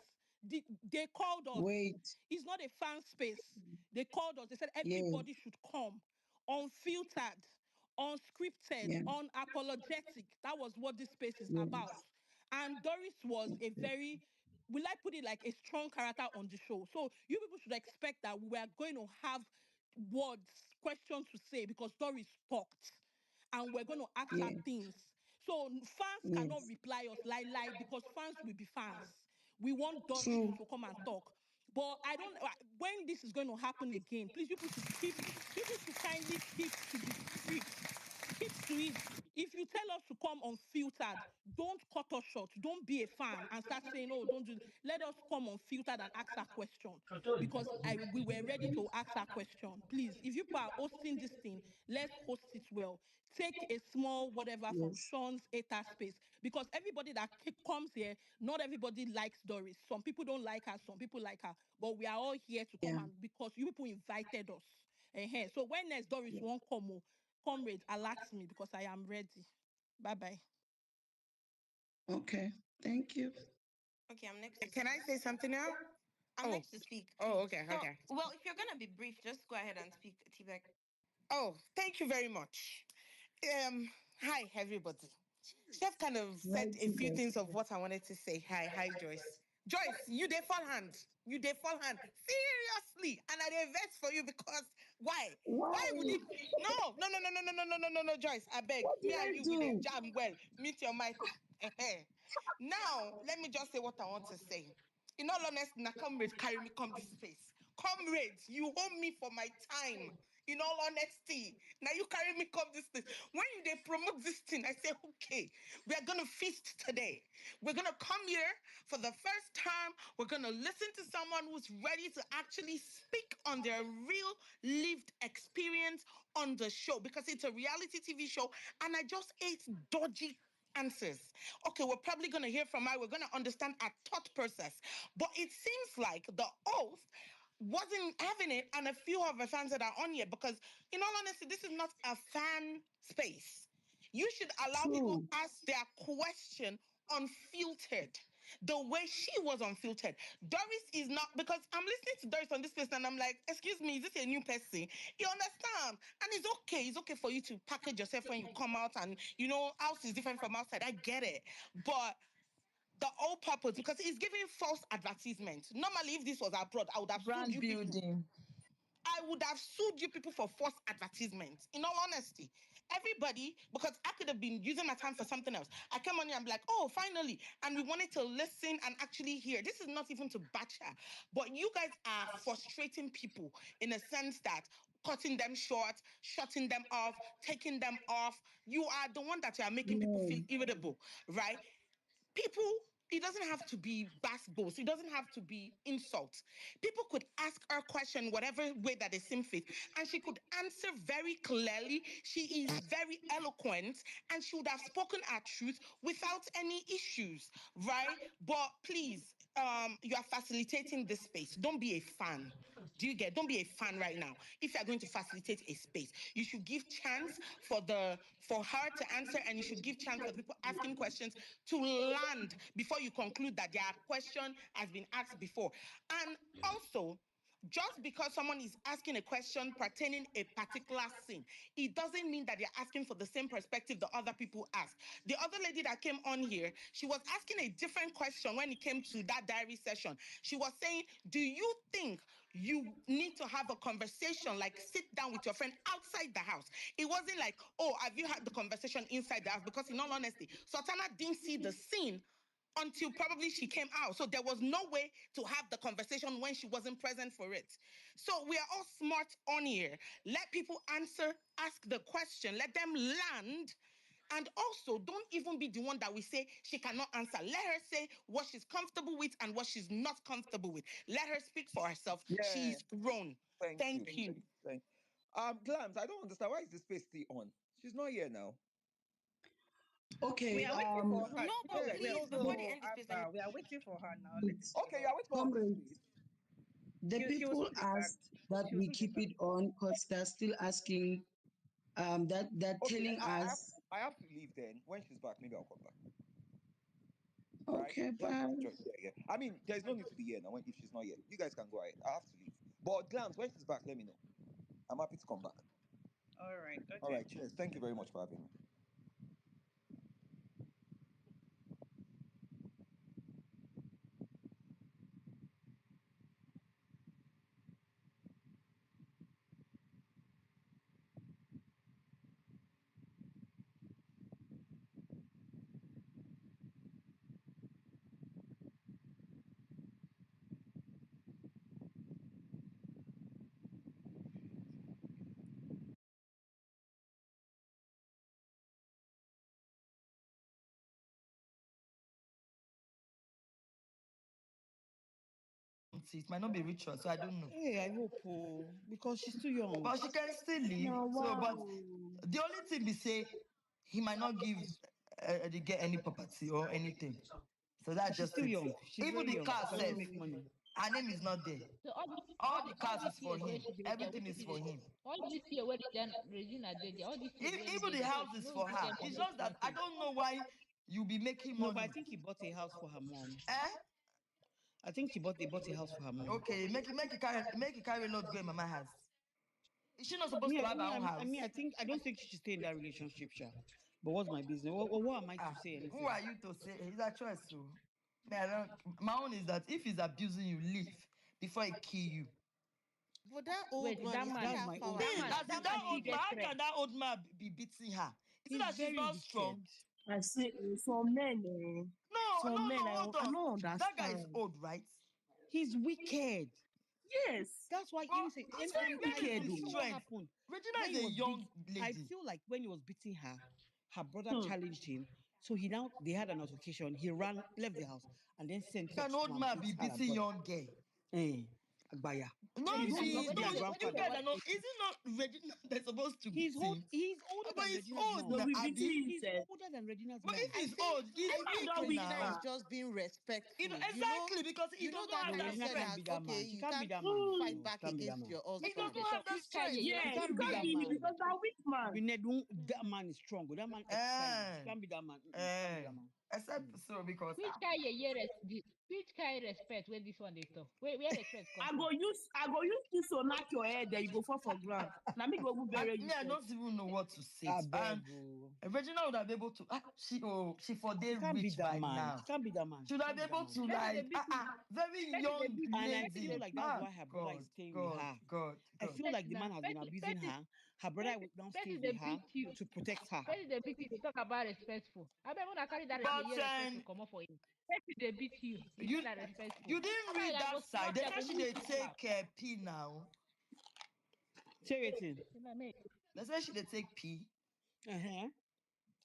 They called us. Wait. It's not a fan space. They called us. They said Yes. everybody should come, unfiltered, unscripted, Yeah. unapologetic. That was what this space is about. Yes. And Doris was a Okay. very, will I put it like a strong character on the show. So you people should expect that we are going to have words, questions to say because Doris talked, and we're going to ask her Yeah. things. So fans cannot Yes. reply us lie because fans will be fans. We want Doris True. to come and talk. But I don't, when this is going to happen again, please, you people should kindly keep to the script. Keep to it. If you tell us to come unfiltered, don't cut us short. Don't be a fan and start saying, "Oh, don't do." Let us come unfiltered and ask our question because we were ready to ask our question. Please, if you are hosting this thing, let's host it well. Take a small whatever from Yes. Sean's ETA space because everybody that comes here, not everybody likes Doris. Some people don't like her, some people like her, but we are all here to come Yeah. and because you people invited us. So when next Doris Yeah. won't come, comrade, alert me because I am ready. Bye bye. Okay. Thank you. Okay, I'm next to Can I speak. say something now? I'm Oh, next to speak. oh, okay, So, okay. well, if you're gonna be brief, just go ahead and speak, T-Bag. Oh, thank you very much. Um, Hi everybody. Chef kind of said Right, a few back. things of what I wanted to say. Hi, Joyce. Joyce, you dey fall hand. You dey fall hand. Seriously. And I dey vex for you because why? Why Why? would it? No, Joyce. I beg. What Me did and I you with the do? jam well. Meet your mic. Now, let me just say what I want to say. In all honesty, na comrade carry me come this space. Comrades, you hold me for my time. In all honesty, now you carry me come this place. When you they promote this thing, I say, okay, we are gonna feast today. We're gonna come here for the first time. We're gonna listen to someone who's ready to actually speak on their real lived experience on the show because it's a reality TV show, and I just hate dodgy answers. Okay, we're probably going to hear from her. We're going to understand our thought process. But it seems like the oath wasn't having it, and a few of the fans that are on here because, in all honesty, this is not a fan space. You should allow people True. ask their question unfiltered. the way she was unfiltered. Doris is not, because I'm listening to Doris on this person and I'm like, excuse me, is this a new person? You understand? And it's okay for you to package yourself when you come out, and house is different from outside. I get it. But the whole purpose, because it's giving false advertisement. Normally, if this was abroad, I would have sued you people. I would have sued you people for false advertisement. In all honesty, everybody, because I could have been using my time for something else. I came on here and be like, oh, finally. And we wanted to listen and actually hear. This is not even to bash her, but you guys are frustrating people in a sense that cutting them short, shutting them off, taking them off. You are the one that you are making people feel irritable, right? People, it doesn't have to be bass boast. It doesn't have to be insult. People could ask her question whatever way that they seem fit, and she could answer very clearly. She is very eloquent, and she would have spoken her truth without any issues, right? But please, you are facilitating this space. Don't be a fan. Do you get? Don't be a fan right now. If you are going to facilitate a space, you should give chance for her to answer, and you should give chance for the people asking questions to land before you conclude that their question has been asked before. And also, just because someone is asking a question pertaining a particular scene, it doesn't mean that they're asking for the same perspective the other people ask. The other lady that came on here, she was asking a different question when it came to that diary session. She was saying, do you think you need to have a conversation, like sit down with your friend outside the house? It wasn't like, oh, have you had the conversation inside the house? Because in all honesty, Sultana didn't see the scene until probably she came out. So there was no way to have the conversation when she wasn't present for it. So we are all smart on here. Let people answer, ask the question, let them land. And also, don't even be the one that we say she cannot answer. Let her say what she's comfortable with and what she's not comfortable with. Let her speak for herself. Yeah. She's grown. Thank you. Glams, I don't understand. Why is the space still on? She's not here now. Okay. We are waiting for her. No, but please, before the end the space, We are waiting for her now. Let's Okay, you are waiting for this Comrades, space. the She will people soon be back. asked that She will we soon be keep back. it on because they're still asking that they're Okay, telling us. I have to leave then. When she's back, maybe I'll come back. Right? Okay, Let bye. me just, yeah. I mean, there's no need to be here now if she's not here. You guys can go ahead. I have to leave. But Glams, when she's back, let me know. I'm happy to come back. All right. All Okay. right, cheers. Thank you very much for having me. It might not be ritual, so I don't know. Hey, I hope because she's too young. But she can still leave. Now, So, wow. but the only thing we say, he might not give the get any property or anything. So that's She's just still it. young. She's Even very the young. car She can still self, make money. her name is not there. So All the all cars these is for years where him. she dey there, Everything is for him. all these years where Regina did there, all these years where Even they the there, so house she is no for even her. get It's money just for that I nothing. don't know why you be making No, but money. I think he bought a house for her mom. Eh? I think they bought a house for her mom. Okay, make it carry load go in mama house. Is she not supposed to have her own house? I don't think she should stay in that relationship, sha. But what's my business? What am I to say Who anything? are you to say? It's a choice, so. My own is that if he's abusing you, leave before he kill you. But that old Wait, man that is man, still That's have my own power. thing. That still old man, get how threat. can that old man be beating her? Is it He's that she's very not wicked. strong? I say some men, some men, Hold I on. don't That guy is understand. old, right? He's wicked. Yes. That's why But and where is wicked. the You know what strength? happened? Regina When is he a was young I lady. feel like when he was beating her, her brother challenged him. So they had an altercation. He left the house, and then sent her Can to old come and man beat be her beating brother. young girl? Agbaya. No, He's not no, their you grandfather. guys are not. Is it not Regina that's supposed to beat him? He's older But than he's Regina's old mom. No, now, we be Abby. He's it. older than Regina's But mom. if he's old, he's I think weak Regina is now. just being respectful. Exactly, because he You know does not that have No, they that Regina said can't strength. be that that okay, man. She you can't be can't that man. fight No, she back can't be that against man. your He does husband. not have that Which kind strength. She Yes, can't you be can't that be man. because that weak man. That man is strong. That man exercises. She can't be that man. She can't be that man. Except so because Which kind respect where this one they talk? Where respect come I from? go use this to knock your head, then you go fall for ground. Now me go bury you. I don't even know what to say. I beg. And Regina would have been able to. She for they Can't be rich that by man. now. She can't be that man. Should have been able to like very young And I lady. feel like that's why her brother is staying with her. I feel like the man has been abusing her. Her brother now stays with her to protect her. Person they beat you, they talk about respectful. I bet when I carry that But respectful come up for you. Person they beat you. You say that respectful. You didn't read I go that side. slap They you, I say go she use they you slap. take P now. Say it. They say she they take P.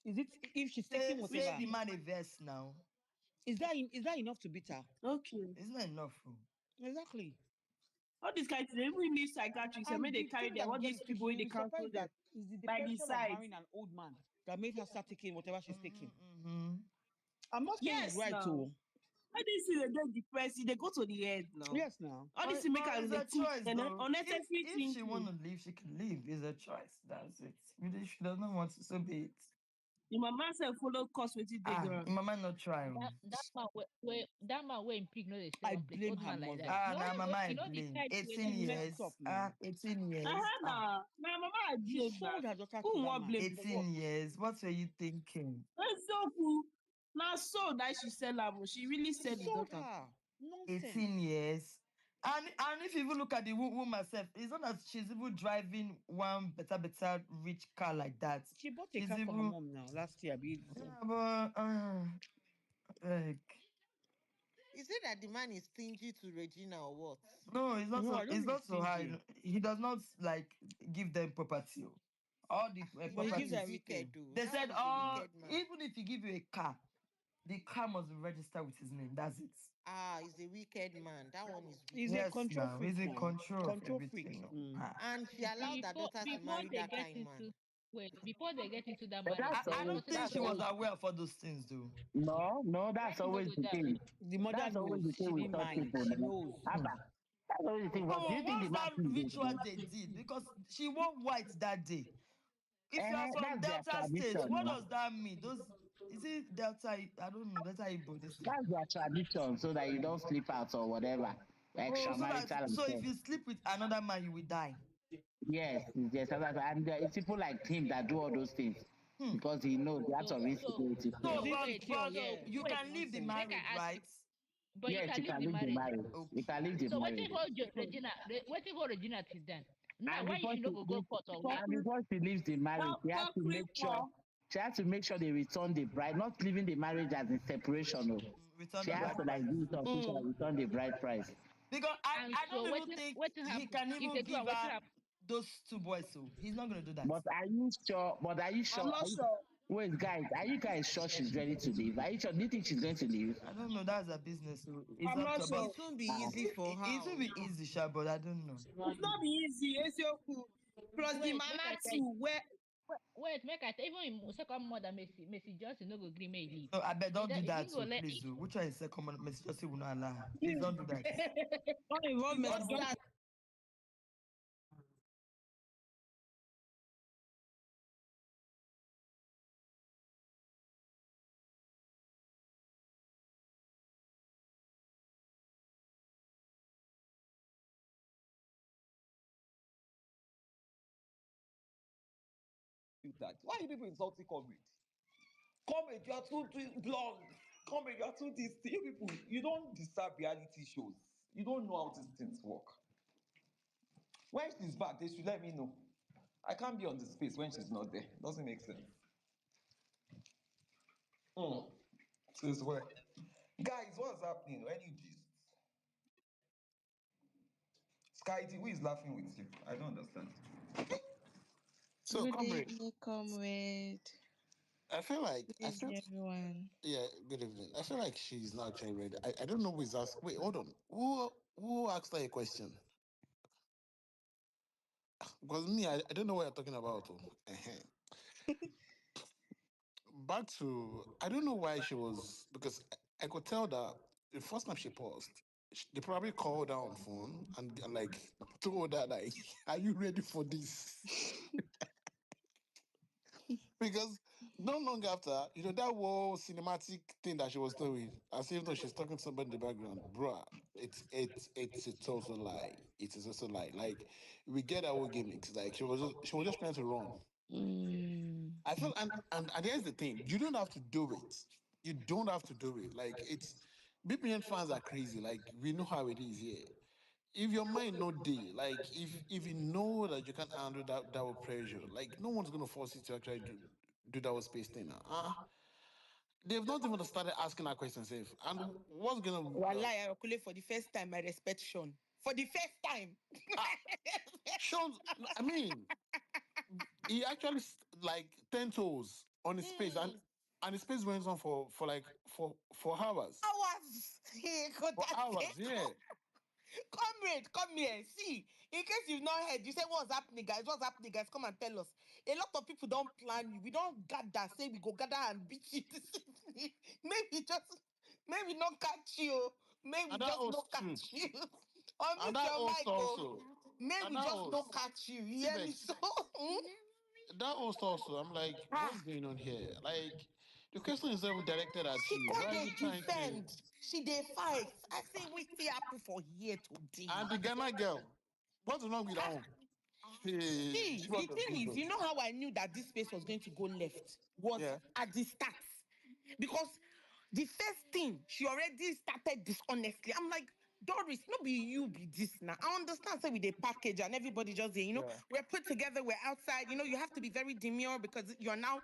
Is it if she's taking whatever? Say the man a verse now. Is that enough to beat her? Okay. It's not enough. Exactly. All these guys, they even need psychiatrists. And they carry them. All these people in the council that is the by the depression of side. marrying an old man that made her start taking whatever she's taking. I'm not saying it's right now. I didn't see they get depressed. They go to the head now. Yes, now. All this to make her a choice, though. unnecessary If she want to leave, she can leave. It's a choice. That's it. Really, she does not want to, so be it. The mama said follow course with it. Mama not trying. That man when pig no they stay I one place. blame Old her man like mother. that. Nah, mama I You know the blame. type 18 years. 18 years. Nah, mama I blame. She sold her daughter Who to that want man? blame? 18 years. What were you thinking? That's so cool. Now so that she sell her. She really said the daughter. Her. 18 years. And if you even look at the woman herself, it's not that she's even driving one better rich car like that. She bought a car for her mom now last year. Yeah, but is it that the man is stingy to Regina or what? No, it's not. No, It's not so high. He does not like give them property. All the property. Wicked, they said, even if he give you a car, the car must be registered with his name. That's it. He's a wicked man. That one is wicked. He's a control freak. He's in control of freak. everything. And she allowed her daughter to marry that kind of man. Wait, before they get into that marriage, I don't think she was aware of all those things, though. No, that's always the thing. The mother that's always the thing with such people. She knows. That's always the thing. But do you think the that ritual they did? Because she wore white that day. If you are from Delta State, what does that mean? Is it Delta? I don't know. Delta Igbo. That's their tradition, so that you don't sleep out or whatever. Extramarital. So if you sleep with another man, you will die. Yes, and it's people like him that do all those things because he knows the out of insecurity. You can leave the marriage, right? But yes, you can leave the marriage. You can leave the marriage. So waiting for Regina till then. Now why you no go court or what? And before she leaves the marriage, she has to make sure. She has to make sure they return the bride, not leaving the marriage as in separation. No. She has to like do it official, return the bride price. Because I don't even think he can even give her those two boys. So he's not gonna do that. But are you sure? I'm not sure. Wait, guys, are you guys sure she's ready to leave? Are you sure? Do you think she's going to leave? I don't know. That's a business. So I'm not sure. It won't be easy for her. It will be easy, Sha, but I don't know. It's not be easy. It's your cool. Plus the mama too. Wait, make I even second mother Messi just no go agree me leave. No, I bet don't do that. So please do. Which one is second mother Messi just will not allow her? Please don't do that. That. Why are you people insulting comrade? Comrade, you are too blonde. Comrade, you are too this. You people, you don't deserve reality shows. You don't know how these things work. When she's back, they should let me know. I can't be on the space when she's not there. Doesn't make sense. This way. Guys, what's happening? Any gist? Skyty, who is laughing with you? I don't understand. So, good evening, comrade. I feel like everyone. Yeah, good evening. I feel like she's not actually ready. I don't know who is asking. Wait, hold on. Who asked her a question? Because me, I don't know what you're talking about. Back to I don't know why she was because I could tell that the first time she paused, they probably called her on phone and like told her like, "Are you ready for this?" Because Not long after, that whole cinematic thing that she was doing, as if though she's talking to somebody in the background, bruh. It's a total lie. It is also lie. Like we get our gimmicks. Like she was just trying to run. Mm. I feel and here's the thing: you don't have to do it. You don't have to do it. Like it's BPN fans are crazy. Like we know how it is here. If your mind not day, like if you know that you can handle that pressure, like no one's gonna force you to actually do that with space thing. They've not even started asking that question safe. And what's gonna Wallahi, I for the first time, I respect Sean. For the first time. Sean? I mean, he actually like 10 toes on his space, and his space went on for like for hours. Hours. He could For that hours, take. yeah. Comrade, come here. See, in case you've not heard, you say what's happening, guys? What's happening, guys? Come and tell us. A lot of people don't plan you. We don't gather, say we go gather and beat you this evening. Maybe not catch you. Maybe And that just not host too. catch you. And Unmute that your host mic, oh. also. And Maybe that just not host. catch you. You hear me? T-Bex. So, That host also. I'm like, what's going on here? Like, the question is even directed at she you. Why called are they you trying to? defend. She they fight. I say we see apple for here today. And the Ghana girl, what's wrong with that one? See, She the was a thing is, you Jesus. know how I knew that this space was going to go left was Yeah. at the start. Because the first thing she already started dishonestly. I'm like, Doris, no be you be this now. I understand say with the package and everybody just there, Yeah. we're put together, we're outside, you have to be very demure because you're now,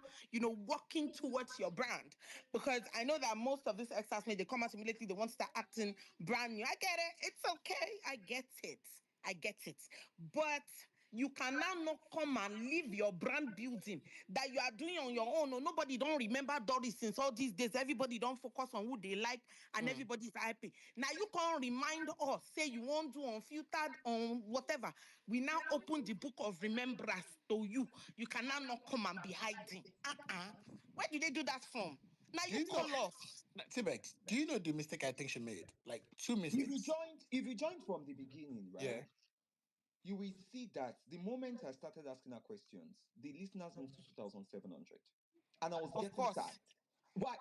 working towards your brand. Because I know that most of these ex they come out immediately, they want to start acting brand new. I get it. It's okay. I get it. But you can now not come and leave your brand building that you are doing on your own. Or nobody don't remember Doris since all these days. Everybody don't focus on who they like and everybody's happy. Now you can't remind us, say you won't do unfiltered on whatever. We now open the book of remembrance to you. You can now not come and be hiding. Where did they do that from? Now Do you you know, call us. T-Bex, do you know the mistake I think she made? Like two mistakes. If you joined from the beginning, Yeah. right, you will see that the moment I started asking her questions, the listeners moved to 2,700. And I was Of getting course. tagged.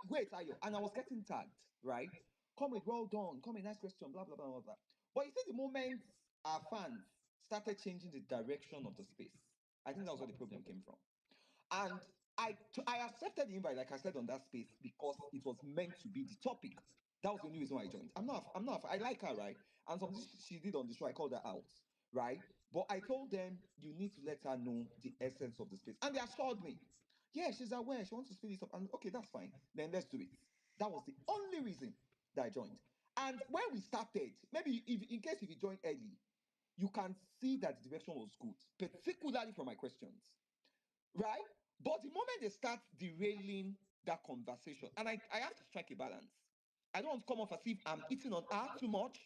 Wait, Ayo. And I was getting tagged, right? Comrade, well done. Comrade, nice question, blah, blah, blah, blah, blah. But you see, the moment our fans started changing the direction of the space, I think that was where the problem came from. And I accepted the invite, like I said, on that space because it was meant to be the topic. That was the only reason why I joined. I like her, right? And something she did on the show, I called her out, right? But I told them you need to let her know the essence of the space. And they assured me, yeah, she's aware, she wants to speed this up. And okay, that's fine. Then let's do it. That was the only reason that I joined. And when we started, maybe if you joined early, you can see that the direction was good, particularly for my questions, right? But the moment they start derailing that conversation, and I have to strike a balance. I don't want to come off as if I'm eating on her too much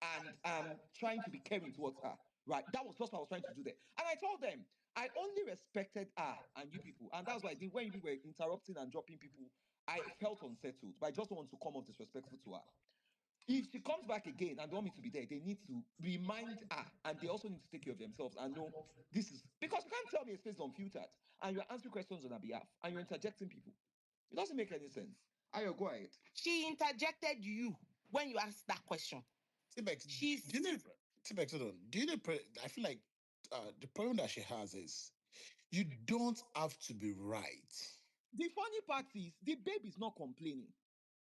and I'm trying to be caring towards her, right? That was just what I was trying to do there. And I told them I only respected her and you people. And that's why I think when you were interrupting and dropping people, I felt unsettled, but I just don't want to come off disrespectful to her. If she comes back again and they want me to be there, they need to remind her, and they also need to take care of themselves and know this is because you can't tell me a space is unfiltered and you're answering questions on her behalf and you're interjecting people. It doesn't make any sense. Ayo, go ahead. She interjected you when you asked that question. T-Bex, She's do you know, T-Bex, hold on. Do you know, I feel like the problem that she has is you don't have to be right. The funny part is the baby is not complaining.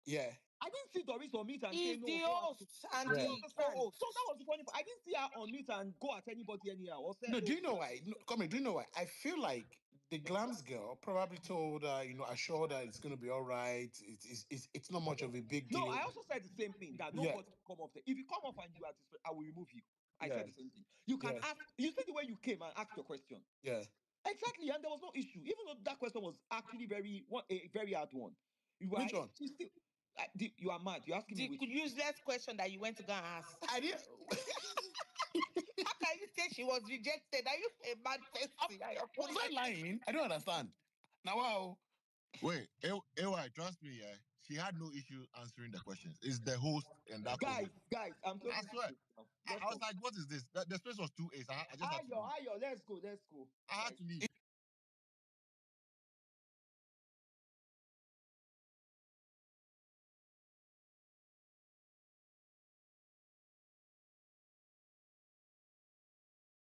Yeah. I didn't see Doris on meet and say He's no, the go at. host and Do you the understand? So that co-host. was the funny part. I didn't see her on meet and go at anybody anyhow or say, No, do oh, you know why? No, come here, do you know why? I feel like the Glams girl probably told her, assured her it's going to be all right. It's not much of a big no, I deal. also said the same thing that Yeah. nobody come off there. If you come off and you are disrespectful, I will remove you. I said Yeah. the same thing. You can Yeah. ask, you see the way you came and asked your question. Yeah. Exactly, and there was no issue, even though that question was actually a very hard one. Which Right? one? She still, you are mad. You're asking me The which. useless question that you went to go and ask. I didn't. How can you say she was rejected? Are you a bad person? Was I lying? I don't understand. Now, wow. Wait, AY, trust me, yeah. She had no issue answering the questions. It's the host and that Guys, co-host. I'm I closing the swear. space now. I Let's was talk. like, what is this? The space was 2 A's. I just had to leave. Ayo, let's go, I had guys. to leave.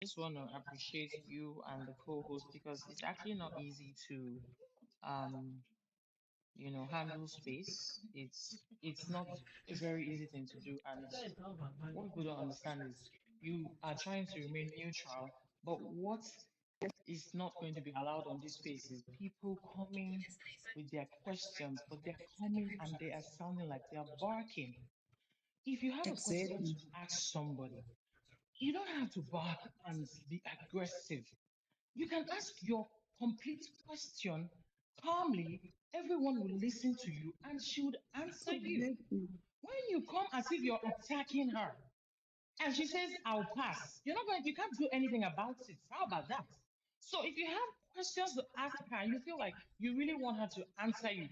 just want to appreciate you and the co-host because it's actually not easy to um handle space. It's not a very easy thing to do, and what people don't understand is you are trying to remain neutral, but what is not going to be allowed on this space is people coming with their questions, but they're coming and they are sounding like they are barking. If you have a question Exactly. to ask somebody, you don't have to bark and be aggressive. You can ask your complete question calmly. Everyone will listen to you and she would answer you. Exactly. When you come as if you're attacking her and she says, I'll pass, you can't do anything about it. How about that? So if you have questions to ask her and you feel like you really want her to answer you,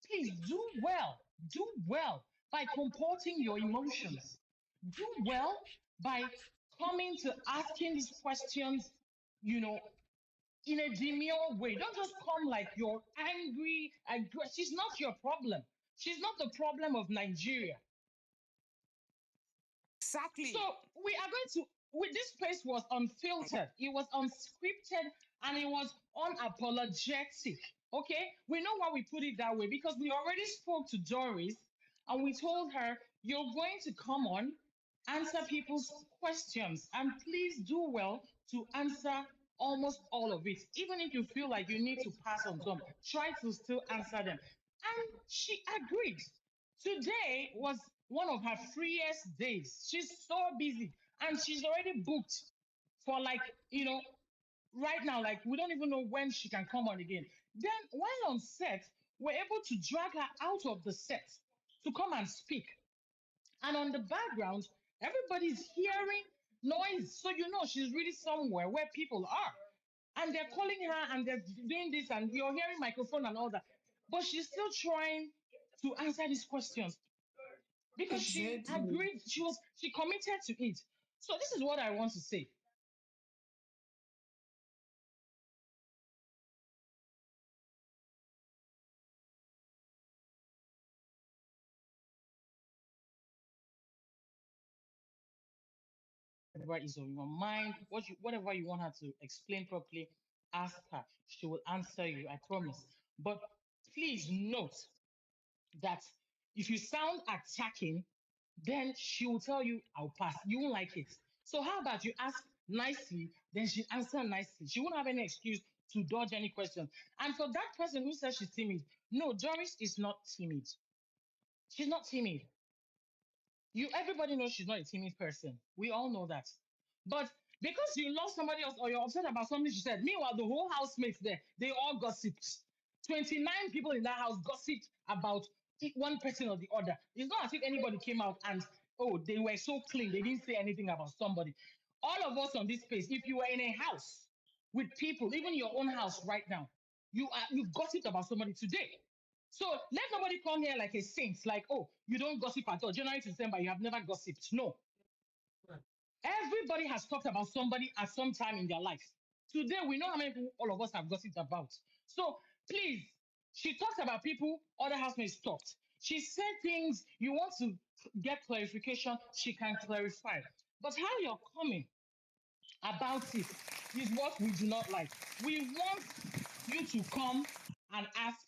please do well. Do well by comporting your emotions. Do well by coming to asking these questions, you know, in a demure way. Don't just come like you're angry, aggressive. She's not your problem. She's not the problem of Nigeria. Exactly. So we are going to. This space was unfiltered. It was unscripted, and it was unapologetic. Okay, we know why we put it that way because we already spoke to Doris, and we told her you're going to come on, answer people's questions, and please do well to answer almost all of it. Even if you feel like you need to pass on some, try to still answer them. And she agreed. Today was one of her freest days. She's so busy and she's already booked for right now, like we don't even know when she can come on again. Then while on set, we're able to drag her out of the set to come and speak. And on the background, everybody's hearing noise. So she's really somewhere where people are. And they're calling her and they're doing this, and you're hearing microphone and all that. But she's still trying to answer these questions because she Exactly. agreed, she committed to it. So this is what I want to say. Whatever is on your mind, whatever you want her to explain properly, ask her. She will answer you, I promise. But please note that if you sound attacking, then she will tell you, I'll pass. You won't like it. So how about you ask nicely, then she answer nicely. She won't have any excuse to dodge any question. And for that person who says she's timid, no, Doris is not timid. She's not timid. Everybody knows she's not a timid person. We all know that. But because you love somebody else or you're upset about something she said, meanwhile, the whole housemates there, they all gossiped. 29 people in that house gossiped about one person or the other. It's not as if anybody came out and, oh, they were so clean, they didn't say anything about somebody. All of us on this space, if you were in a house with people, even your own house right now, you've gossiped about somebody today. So let nobody come here like a saint, like, oh, you don't gossip at all. January to December, you have never gossiped. No. Everybody has talked about somebody at some time in their life. Today, we know how many people all of us have gossiped about. So please, she talks about people other housemates talked. She said things you want to get clarification, she can clarify. But how you're coming about it is what we do not like. We want you to come and ask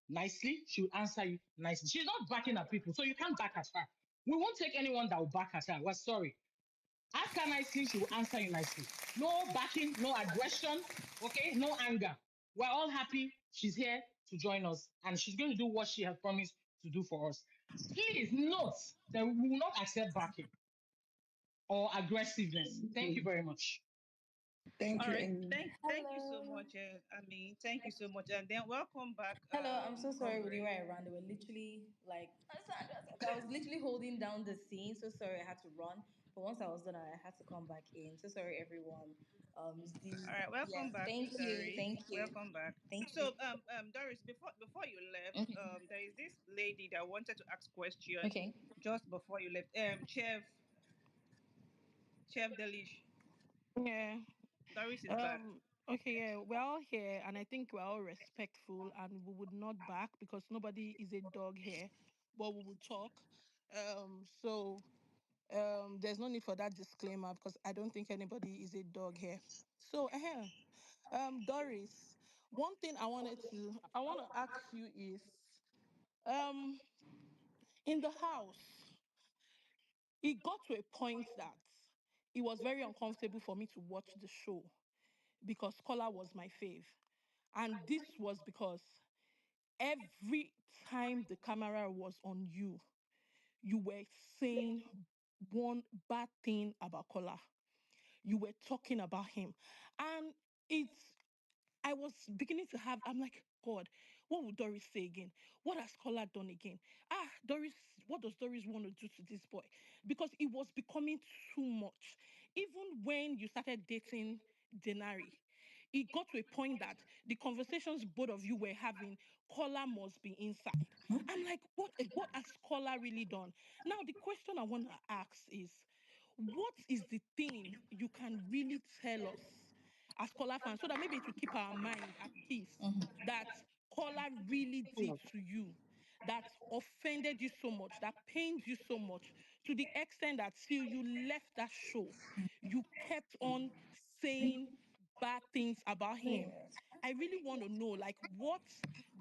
nicely. She will answer you nicely. She's not backing at people, so you can't back at her. We won't take anyone that will back at her. We're sorry. Ask her nicely, she will answer you nicely. No backing, no aggression, okay? No anger. We're all happy she's here to join us and she's going to do what she has promised to do for us. Please note that we will not accept backing or aggressiveness. Thank you very much. Thank All you, right. Amy. Thank you so much. I mean, thank you so much. And then welcome back, Hello, I'm so sorry with the way I Aubrey. ran. They were literally like, I was literally holding down the scene. So sorry, I had to run. But once I was done, I had to come back in. So sorry, everyone. All right, welcome Yes, back, thank you, Doris. thank you, Welcome back. thank you. So, Doris, before you left, Okay, there is this lady that wanted to ask question okay. just before you left. Chef Delish, Yeah. Doris is back. Okay, yeah, we're all here and I think we're all respectful and we would not back because nobody is a dog here, but we would talk. So There's no need for that disclaimer because I don't think anybody is a dog here. So, Doris, one thing I want to ask you is, um, in the house, it got to a point that it was very uncomfortable for me to watch the show because Kola was my fave. And this was because every time the camera was on you, you were saying one bad thing about Kola. You were talking about him. And it's I was beginning to have, I'm like, God, what would Doris say again? What has Kola done again? Doris, what does Doris want to do to this boy? Because it was becoming too much. Even when you started dating Denari, it got to a point that the conversations both of you were having, Kola must be inside. I'm like, what has Kola really done? Now, the question I want to ask is, what is the thing you can really tell us as Kola fans so that maybe it will keep our mind at peace that Kola really did to you, that offended you so much, that pained you so much, to the extent that till you left that show, you kept on saying bad things about him. I really want to know, like, what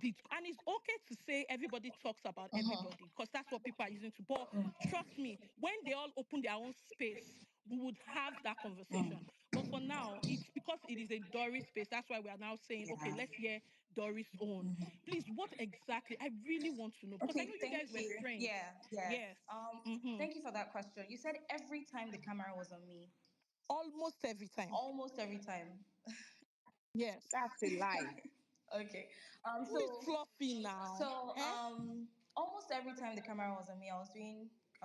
did, and it's okay to say everybody talks about everybody because that's what people are using to, but trust me, when they all open their own space, we would have that conversation. But for now, it's because it is a Doris space. That's why we are now saying, okay, let's hear Doris' own. Please, what exactly? I really want to know because I know Okay, you guys thank were you. friends. Yeah, yes. Yes. Mm-hmm. Thank you for that question. You said every time the camera was on me. Almost every time. Almost every time. Yes. That's a lie. Okay. Who is So fluffy now? almost every time the camera was on me, I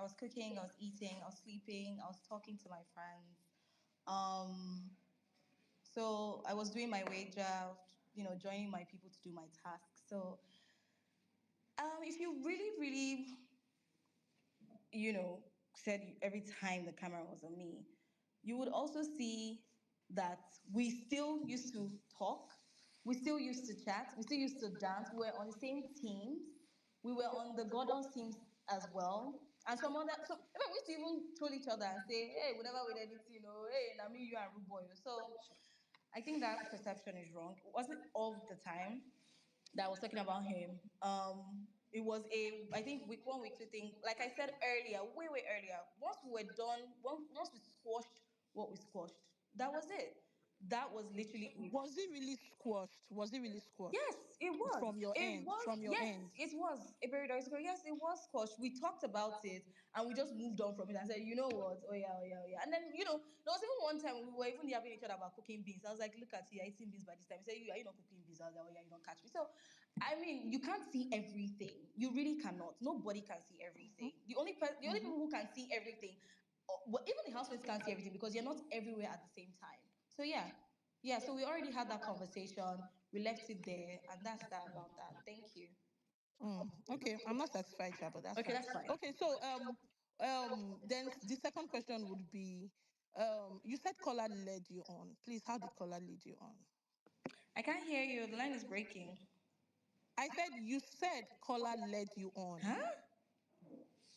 was cooking, I was eating, I was sleeping, I was talking to my friends. Um, so I was doing my wage job, joining my people to do my tasks. So if you really, really said every time the camera was on me, you would also see that we still used to talk, we still used to chat, we still used to dance. We were on the same teams, we were on the Gordon's teams as well. And we used to even troll each other and say, hey, whenever we did anything, hey, I mean you and Rooboy. So I think that perception is wrong. It wasn't all the time that was talking about him. It was I think week 1, week 2 thing. Like I said earlier, way earlier. Once we were done, once we squashed what we squashed, that was it. That was literally it. Was it really squashed? Was it really squashed? Yes, it was. From your It end. was. From your Yes, end. it was. A very nice girl. Yes, it was squashed. We talked about it and we just moved on from it and said, you know what? Oh yeah, oh yeah, oh yeah. And then there was even one time we were even yapping each other about cooking beans. I was like, look at you, you're eating beans by this time. He said, are you not cooking beans? I was like, oh yeah, you don't catch me. So, I mean, you can't see everything. You really cannot. Nobody can see everything. The only people who can see everything, well, even the housemates can't see everything because you're not everywhere at the same time. So yeah. Yeah, so we already had that conversation. We left it there, and that's that about that. Thank you. Okay, I'm not satisfied, Sha, but that's Okay, fine. that's fine. Okay, so then the second question would be, you said Kola led you on. Please, how did Kola lead you on? I can't hear you. The line is breaking. I said you said Kola led you on. Huh?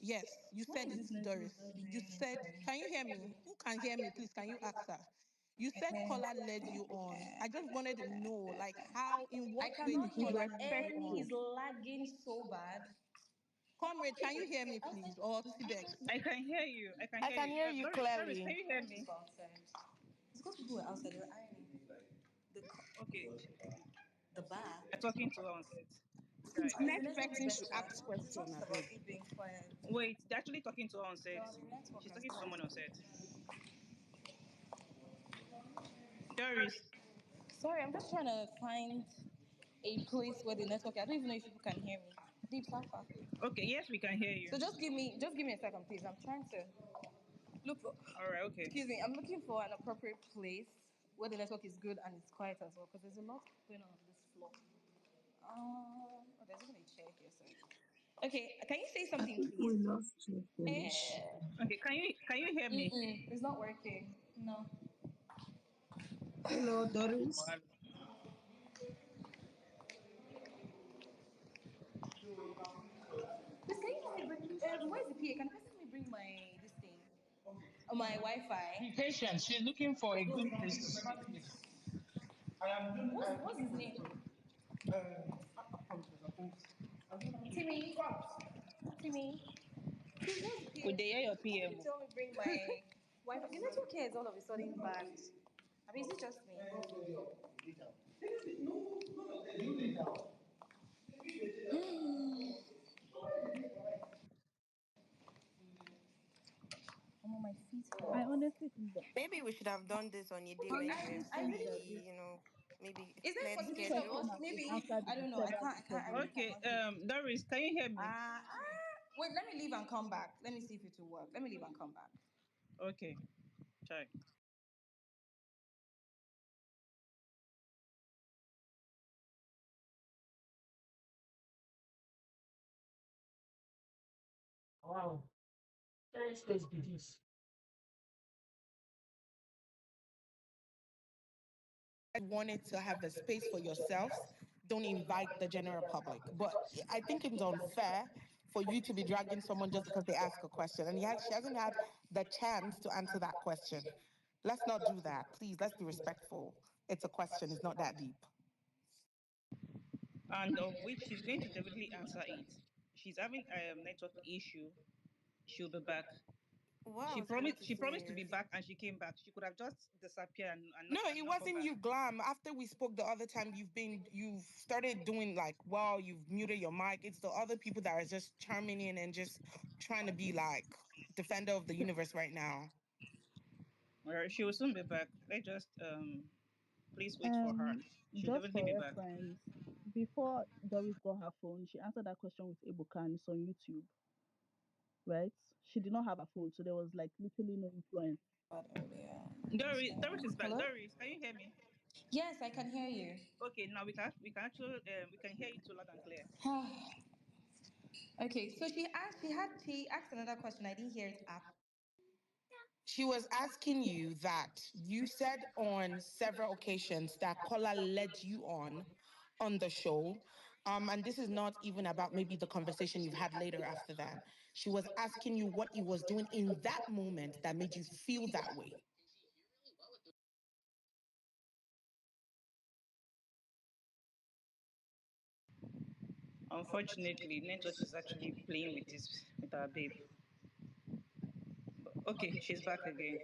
Yes, you Why said is it, this network Doris. not You doing said, can you hear me? Who can hear me? Please, can you ask her? You said Kola led you on. I just wanted to know, like, how, in I what way cannot did hear Kola you. lead you Any is on? lagging so bad. Comrade, can you hear me, please? Or T-Dex? I can hear you. I can I hear can you. hear you Doris, can clearly. you hear Let's just me? go outside. It's because people were outside. They were ironing. Okay. The bar. You're talking to her on set. Since Right. Is the next network person should better? ask She question, talks I about beg. it being quiet. Wait, they're actually talking to her on set. No, the network She's has talking to gone. someone on set. Doris. Sorry, I'm just trying to find a place where the network. I don't even know if people can hear me. Deep Safa. Okay, yes, we can hear you. So just give me a second, please. I'm trying to look for. All right, okay. Excuse me. I'm looking for an appropriate place where the network is good and it's quiet as well, because there's a lot going on this floor. There's even a chair here. Sorry. Okay, can you say I something, think we please? lost you, Felish. Eh. Okay, can you hear me? It's not working. No. Hello, Doris. Well, Please, can you help me bring? Where's the PA? Can the person help me bring my this thing? my Wi-Fi. Be patient. She's looking for a good place to speak, please. What's his name? Timmy. Timmy. Please, what's the Could PM? they hear your Why did PM? you tell me bring my Wi-Fi? The network here is all of a sudden bad. I mean, is it just me? I'm on my feet I hurt. honestly think that Maybe we should have done this on a day But where you were I free, really you know, maybe is there a cleared this possibility of schedule. question us has been maybe answered I in don't know. several I different really ways. Okay, cannot hear. Doris, can you hear me? Wait, let me leave and come back. Let me see if it will work. Let me leave and come back. Okay, try. Wow. Let's be this. Wanted to have a space for yourselves, don't invite the general public. But I think it's unfair for you to be dragging someone just because they ask a question. And she hasn't had the chance to answer that question. Let's not do that. Please, let's be respectful. It's a question, it's not that deep. And of which she's going to definitely answer it. She's having a network issue. She'll be back. What She else you want promised. to She say promised to be is, back, and she came back. She could have just disappeared No, and it not come wasn't back. you, Glam. After we spoke the other time, you've started doing like, well, you've muted your mic. It's the other people that are just chiming in and just trying to be like defender of the universe right now. Well, she will soon be back. Let's just please wait for her. Um, She'll just definitely for be back. reference, before Doris got her phone, she answered that question with Ebuka and it's on YouTube, right? She did not have a phone, so there was like literally no influence. Earlier. Doris is back. Hello? Doris, can you hear me? Yes, I can hear you. Okay, now we can actually we can hear you too loud and clear. Okay, so she asked another question. I didn't hear it after. She was asking you that you said on several occasions that Kola led you on the show. And this is not even about maybe the conversation you've had later after that. She was asking you what he was doing in that moment that made you feel that way. Unfortunately, network is actually playing with our babe. Okay, she's back again.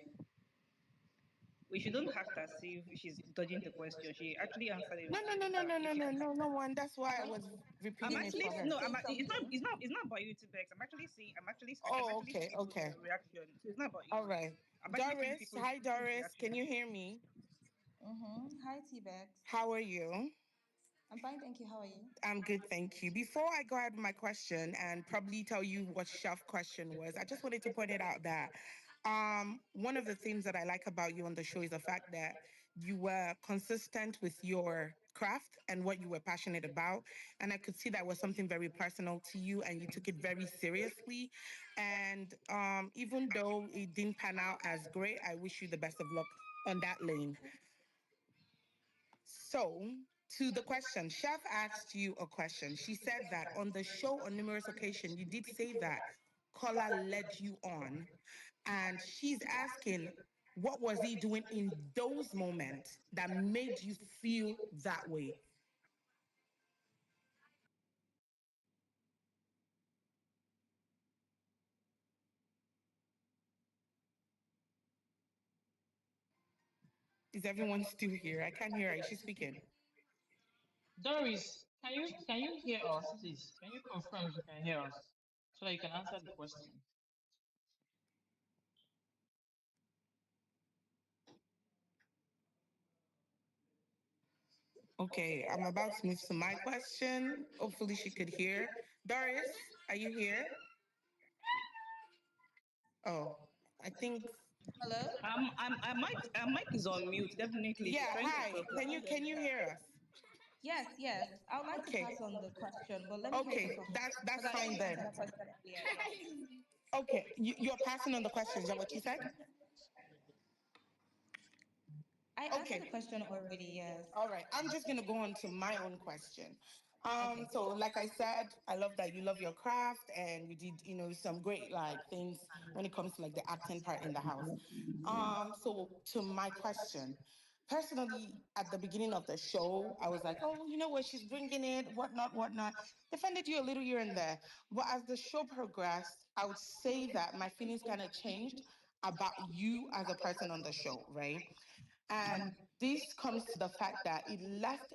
We shouldn't act as if she's dodging the question. She actually answered it. No, no, no, no, no, no, no, no, no one. That's why I was I'm repeating it actually for her. no. It's not about you, Bex. I'm Oh, actually seeing okay, people's okay. reaction. So it's not about All you. right. I'm actually seeing Doris, people's hi people's Doris. Can reaction. you hear me? Hi, T-Bex. How are you? I'm fine, thank you. How are you? I'm good, thank you. Before I go ahead with my question and probably tell you what Chef question was, I just wanted to point it out that one of the things that I like about you on the show is the fact that you were consistent with your craft and what you were passionate about. And I could see that was something very personal to you and you took it very seriously. And even though it didn't pan out as great, I wish you the best of luck on that lane. So, to the question, Chef asked you a question. She said that on the show on numerous occasions, you did say that Kola led you on. And she's asking, what was he doing in those moments that made you feel that way? Is everyone still here? I can't hear her. Is she speaking? Doris, can you hear us, please? Can you confirm if you can hear us so that you can answer the question? Okay, I'm about to move to my question. Hopefully she could hear. Doris, are you here? Oh, I think. Hello? Our mic is on mute. Definitely, she's Yeah, trying to hi. talk. We're not Can hearing you her. hear us? Yes, yes. I would like to Okay. pass on the question, but let me hear the Okay, question that's because I fine didn't answer then. that question earlier. Yes. Okay, you're passing on the question. Is that what you said? I answered the Okay. question already. Yes. All right. I'm just gonna go on to my own question. Okay. So like I said, I love that you love your craft and you did, some great like things when it comes to like the acting part in the house. So to my question, personally, at the beginning of the show, I was like, oh, you know what, she's bringing it, whatnot, whatnot. Defended you a little here and there. But as the show progressed, I would say that my feelings kind of changed about you as a person on the show, right? And this comes to the fact that it left,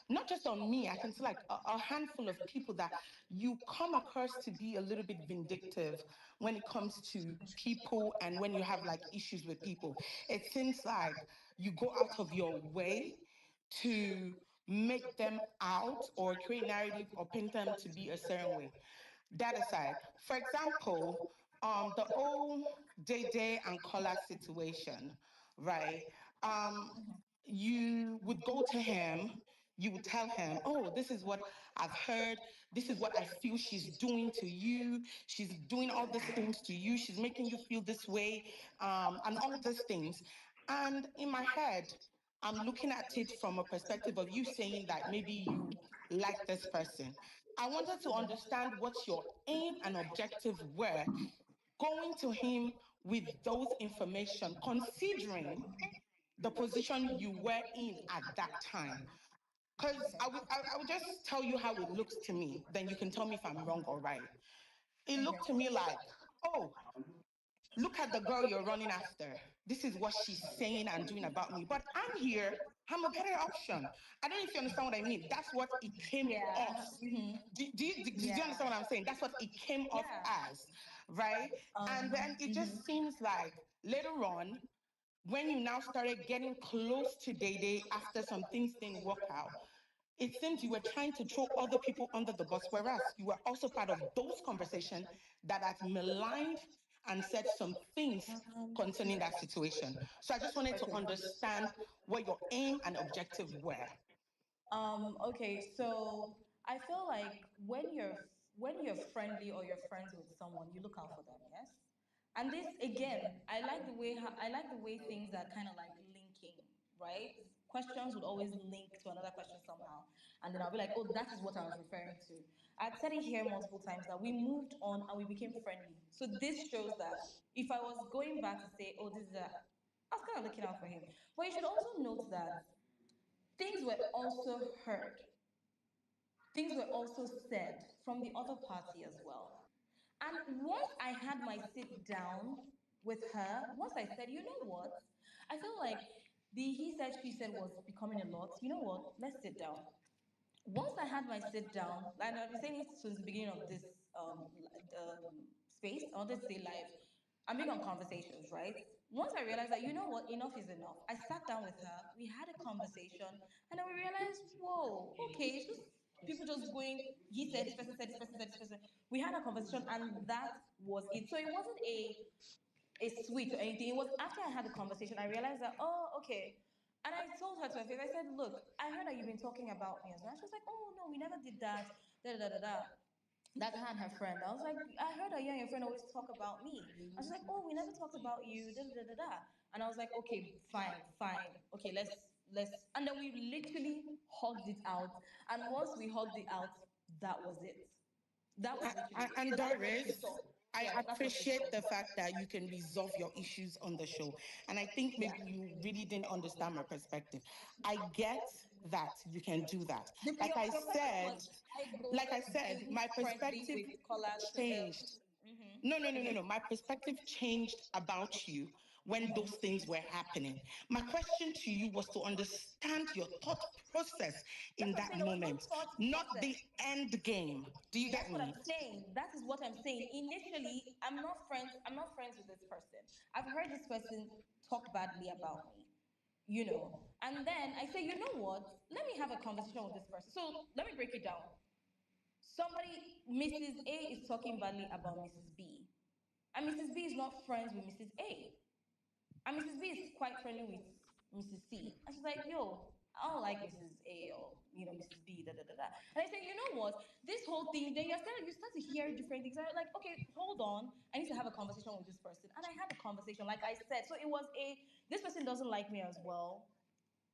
not just on me, I can see like a handful of people that you come across to be a little bit vindictive when it comes to people and when you have like issues with people. It seems like you go out of your way to make them out or create narrative or paint them to be a certain way. That aside, for example, the old Dede and Kola situation, right? You would go to him, you would tell him, oh, this is what I've heard, this is what I feel she's doing to you, she's doing all these things to you, she's making you feel this way, and all these things. And in my head, I'm looking at it from a perspective of you saying that maybe you like this person. I wanted to understand what your aim and objective were going to him with those information, considering the position you were in at that time. Because I would just tell you how it looks to me, then you can tell me if I'm wrong or right. It looked to me like, oh, look at the girl you're running after. This is what she's saying and doing about me. But I'm here. I'm a better option. I don't know if you understand what I mean. That's what it came Yeah. off. Do you Yeah. understand what I'm saying? That's what it came off Yeah. as, right? And then it just seems like later on, when you now started getting close to Dede after some things didn't work out, it seems you were trying to throw other people under the bus, whereas you were also part of those conversations that had maligned and said some things concerning that situation. So I just wanted to Okay. understand what your aim and objective were. Okay, so I feel like when you're friendly or you're friends with someone, you look out for them, yes? And this again, I like the way things are kind of like linking, right? Questions would always link to another question somehow. And then I'll be like, oh, that is what I was referring to. I'd said it here multiple times that we moved on and we became friendly. So this shows that if I was going back to say, oh, this is a I was kind of looking out for him. But you should also note that things were also heard, things were also said from the other party as well. And once I had my sit down with her, once I said, you know what, I feel like the he said, she said was becoming a lot. You know what, let's sit down. Once I had my sit down, and I've been saying it since the beginning of this space, I wanted to say live. I'm big on conversations, right? Once I realized that, you know what, enough is enough, I sat down with her, we had a conversation, and then we realized, whoa, okay, it's just people just going, he said, this person said, this person said, this person. We had a conversation, and that was it. So it wasn't a switch or anything. It was after I had the conversation, I realized that, oh, okay. And I told her to her face, I said, look, I heard that you've been talking about me as well. And she was like, oh, no, we never did that. Da, da, da, da, da. That's her and her friend. I was like, I heard that you and your friend always talk about me. And she's like, oh, we never talked about you. Da, da, da, da, da. And I was like, okay, fine, fine. Okay, let's. And then we literally hugged it out. And once we hugged it out, that was it. That was literally it. And So that's what she Doris, saw. I Yeah, that's what she appreciate saw. the fact that you can resolve your issues on the show. And I think Yeah. maybe you really didn't understand my perspective. I get that you can do that. Like I Your question was, said, I go like I said, being my friendly perspective with Kola to changed. No. My perspective changed about you when those things were happening. My question to you was to understand your thought process That's in what I'm that saying. There was no moment, thought not process. the end game. Do you get That's what I'm me? saying. That is what I'm saying. Initially, I'm not friends. I'm not friends with this person. I've heard this person talk badly about me, And then I say, you know what? Let me have a conversation with this person. So let me break it down. Mrs. A is talking badly about Mrs. B. And Mrs. B is not friends with Mrs. A. And Mrs. B is quite friendly with Mrs. C. And she's like, yo, I don't like Mrs. A or Mrs. B, da da da da. And I say, you know what? This whole thing, then you start to hear different things. And I'm like, okay, hold on. I need to have a conversation with this person. And I had a conversation, like I said. So it was this person doesn't like me as well.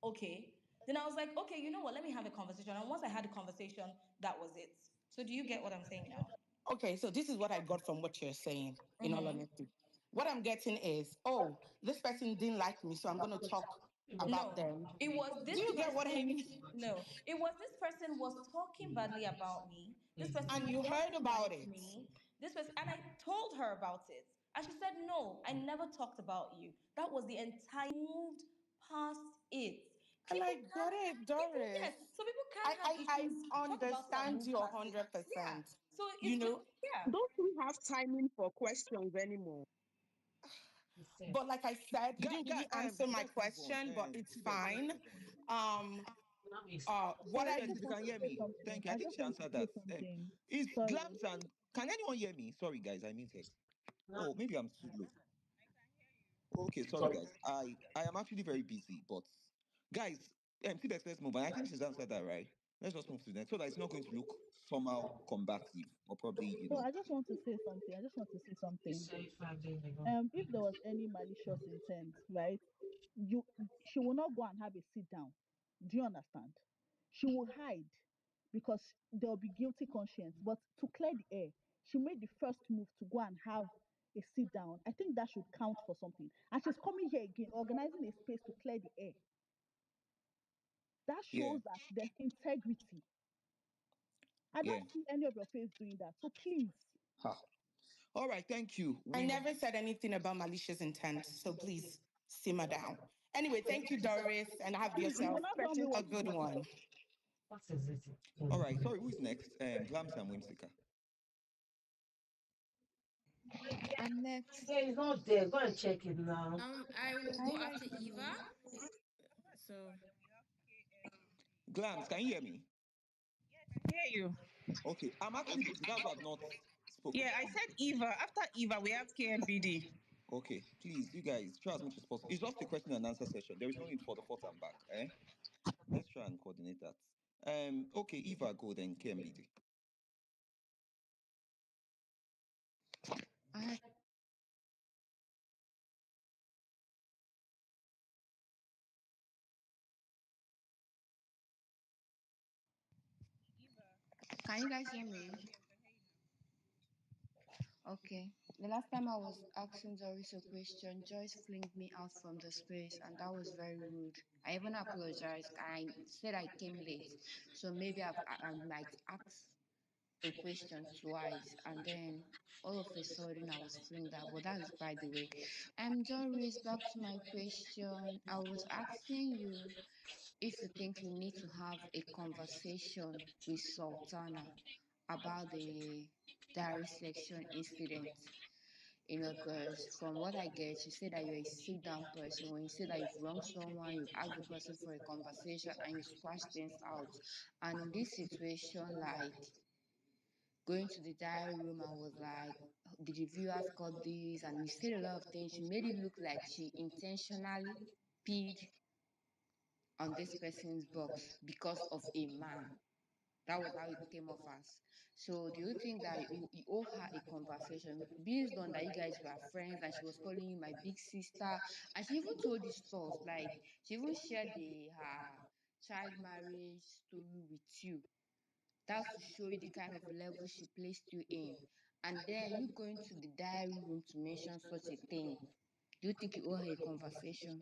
Okay. Then I was like, okay, you know what? Let me have a conversation. And once I had a conversation, that was it. So do you get what I'm saying now? Okay, so this is what I got from what you're saying, in all Mm-hmm. honesty. What I'm getting is, oh, this person didn't like me, so I'm going to talk about No, them. it was Do this you get what I person. mean? No, it was this person was talking badly about me. This And person you heard doesn't about like it. me. This person, and I told her about it. And she said, no, I never talked about you. That was the entire moved past it. And I People get can't, it, people, yes. Doris. So people can't have I issues, talk about it and understand move you past it. Yeah. 100%. So You it's just, know, yeah. Don't we have timing for questions anymore? but like I said, you didn't really answer my Let's move on. question, but it's T-Bex, let's fine. move on. Um, what Sorry, I I T-Bex, just if you want can to hear say me, something. thank you. I I think just she want to answered say that. something. Is Sorry. Glams and can anyone hear me? Sorry, guys, I muted. Oh, maybe I'm too low. Okay, sorry, guys. I am actually very busy, but guys, T-Bex, let's move on. I think she's answered that, right? Let's just move to the next so that it's not going to look somehow combative or probably, No, I just want to say something. I just want to say something. If there was any malicious intent, right, you she will not go and have a sit down. Do you understand? She will hide because there will be guilty conscience. But to clear the air, she made the first move to go and have a sit down. I think that should count for something. And she's coming here again, organizing a space to clear the air. That yeah, shows that there's integrity. I yeah. don't see any of your face doing that. So please. Ha. All right, thank you. I We've never said anything about malicious intent, so please simmer down. Anyway, thank you, Doris, and have Please, you will yourself not tell me a what to good do. one. all right. Sorry, who's next? Glams and Whimsica. I'm next. Yeah, it's not there. Go and check it now. I will Can go you guys after hear Eva. me? So Glams, can you hear me? Hear you. Okay, I'm actually busy. That's why I've not spoken. Yeah, I said Eva. After Eva, we have KMBD. Okay, please, you guys, try as much as possible. It's just a question and answer session. There is no need for the fourth and back. Eh? Let's try and coordinate that. Okay, Eva, go then KMBD. I can you guys hear me? Okay. The last time I was asking Doris a question, Joyce flinged me out from the space, and that was very rude. I even apologized. I said I came late, so maybe I might ask a question twice, and then all of a sudden I was flinged out. But that is by the way. Doris, back to my question. I was asking you if you think you need to have a conversation with Sultana about the diary section incident. Because from what I get, you say that you're a sit down person. When you say that you've wronged someone, you ask the person for a conversation and you squash things out. And in this situation, like going to the diary room and was like, did the viewers got this? And you said a lot of things. You made it look like she intentionally peed on this person's box because of a man. That was how it came off as. So do you think that you owe her a conversation based on that you guys were friends and she was calling you my big sister, and she even told you stuff like she even shared her child marriage story with you. That's to show you the kind of level she placed you in. And then you going to the diary room to mention such a thing. Do you think you owe her a conversation?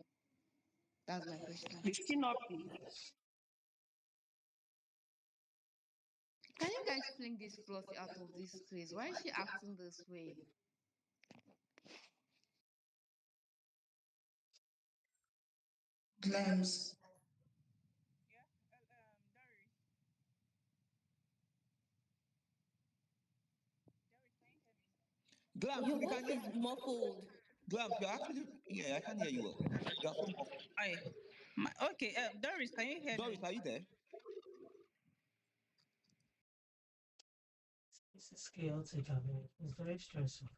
That's my question. Did she not pay? Can you guys fling this fluffy out of this place? Why is she acting this way? Glams. Doris. Doris, can you hear me? Glams, Your if you can voice hear is me. muffled. Glams, you're actually, yeah, I can hear you well. You're so muffled. Aye. Okay, Doris, can you hear Doris, me? are you there? This is chaotic. I mean, it's very stressful.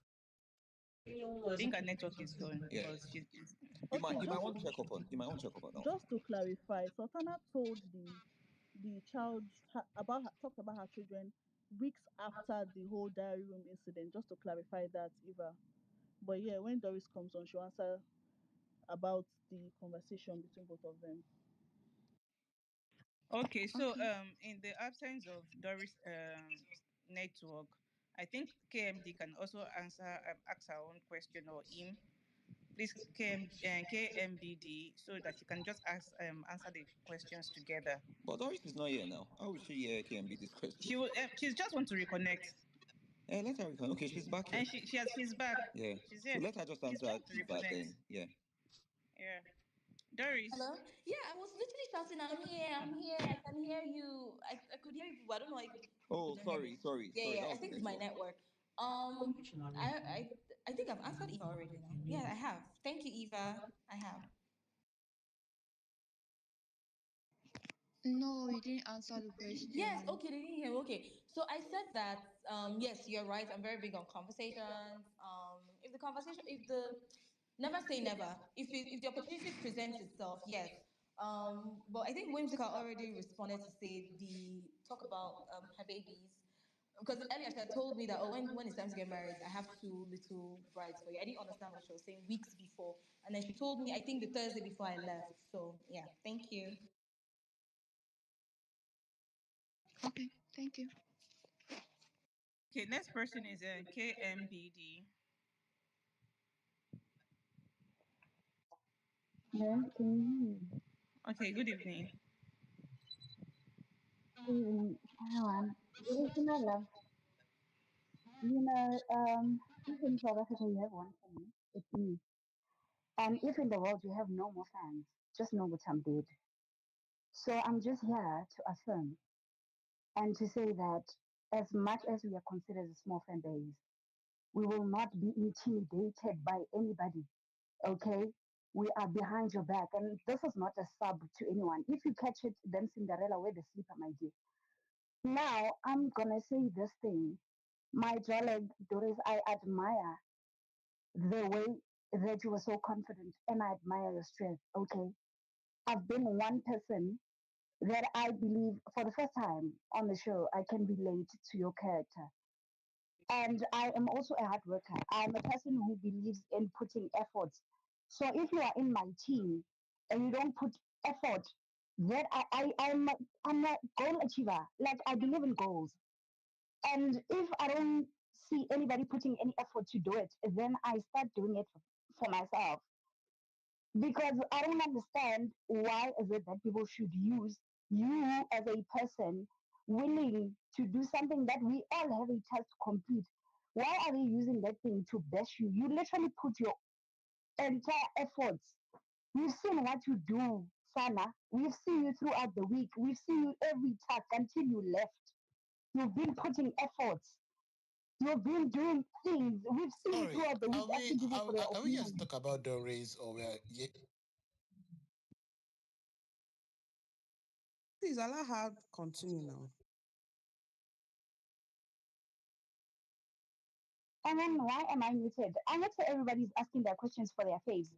I think her network is gone Yeah. because she's. Okay, You might want to check up on that one. just to clarify, Sultana told the child about her, talked about her children weeks after the whole diary room incident. Just to clarify that, Eva. But yeah, when Doris comes on, she'll answer about the conversation between both of them. Okay, so Okay. in the absence of Doris network, I think KMD can also answer ask her own question or him. Please KMBD so that you can just ask answer the questions together. But Doris is not here now. How will she hear KMB this question? She will she's just want to reconnect. Let her reconnect. Okay, she's back here. And she's back. Yeah. She's So here. let her just She's answer trying to Eva reconnect. then. Yeah. Yeah. Doris. Hello? Yeah, I was literally shouting, I'm here, I can hear you. I could hear you, but I don't know why you Oh, couldn't hear me. Yeah, sorry. yeah, That I was the think it's my network. network. I, I think I've answered Eva already now. Yeah, I have. Thank you, Eva. I have. No, you didn't answer the Yes, question. okay, they didn't hear. Okay, so I said that yes, you're right. I'm very big on conversations. If the conversation, if the never say never. If the opportunity presents itself, yes. But I think Whimsical already responded to say the talk about her babies. Because earlier she had told me that when it's time to get married, I have two little brides for you. I didn't understand what she was saying weeks before, and then she told me I think the Thursday before I left. So yeah, thank you. Okay, thank you. Okay, next person is KMBD. Yes, can you hear me? Okay, good evening. Even Taiwan, original love. If in South Africa you have one fan, it's me. And if in the world you have no more fans, just know that I'm dead. So I'm just here to affirm and to say that as much as we are considered a small fan base, we will not be intimidated by anybody. Okay? We are behind your back. And this is not a sub to anyone. If you catch it, then Cinderella, wear the slipper, my dear. Now, I'm gonna say this thing. My darling Doris, I admire the way that you were so confident and I admire your strength. Okay. I've been one person that I believe for the first time on the show, I can relate to your character. And I am also a hard worker. I'm a person who believes in putting efforts. So if you are in my team and you don't put effort, then I'm a goal achiever. Like I believe in goals. And if I don't see anybody putting any effort to do it, then I start doing it for myself. Because I don't understand why is it that people should use you as a person willing to do something that we all have a task to complete. Why are they using that thing to bash you? You literally put your entire efforts. We've seen what you do, Sana. We've seen you throughout the week. We've seen you every task until you left. You've been putting efforts. You've been doing things. We've seen you Sorry, throughout the week asking people for their are we just opinion. talk about Doris or we are yeah, Please allow her continue now. And then why am I muted? I know that everybody's asking their questions for their faves.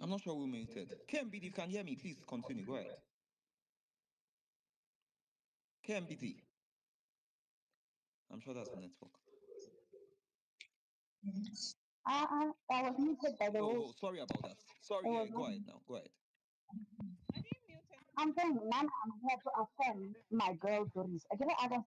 I'm not sure who muted. KMBD, if you can hear me, please continue. Go ahead. KMBD. I'm sure that's a network. I was muted by the Oh, host. sorry about that. It Sorry, was go not ahead me. now. Go ahead. I didn't mute I'm anybody. saying, Nana, I'm here to affirm my girl Doris. I don't understand.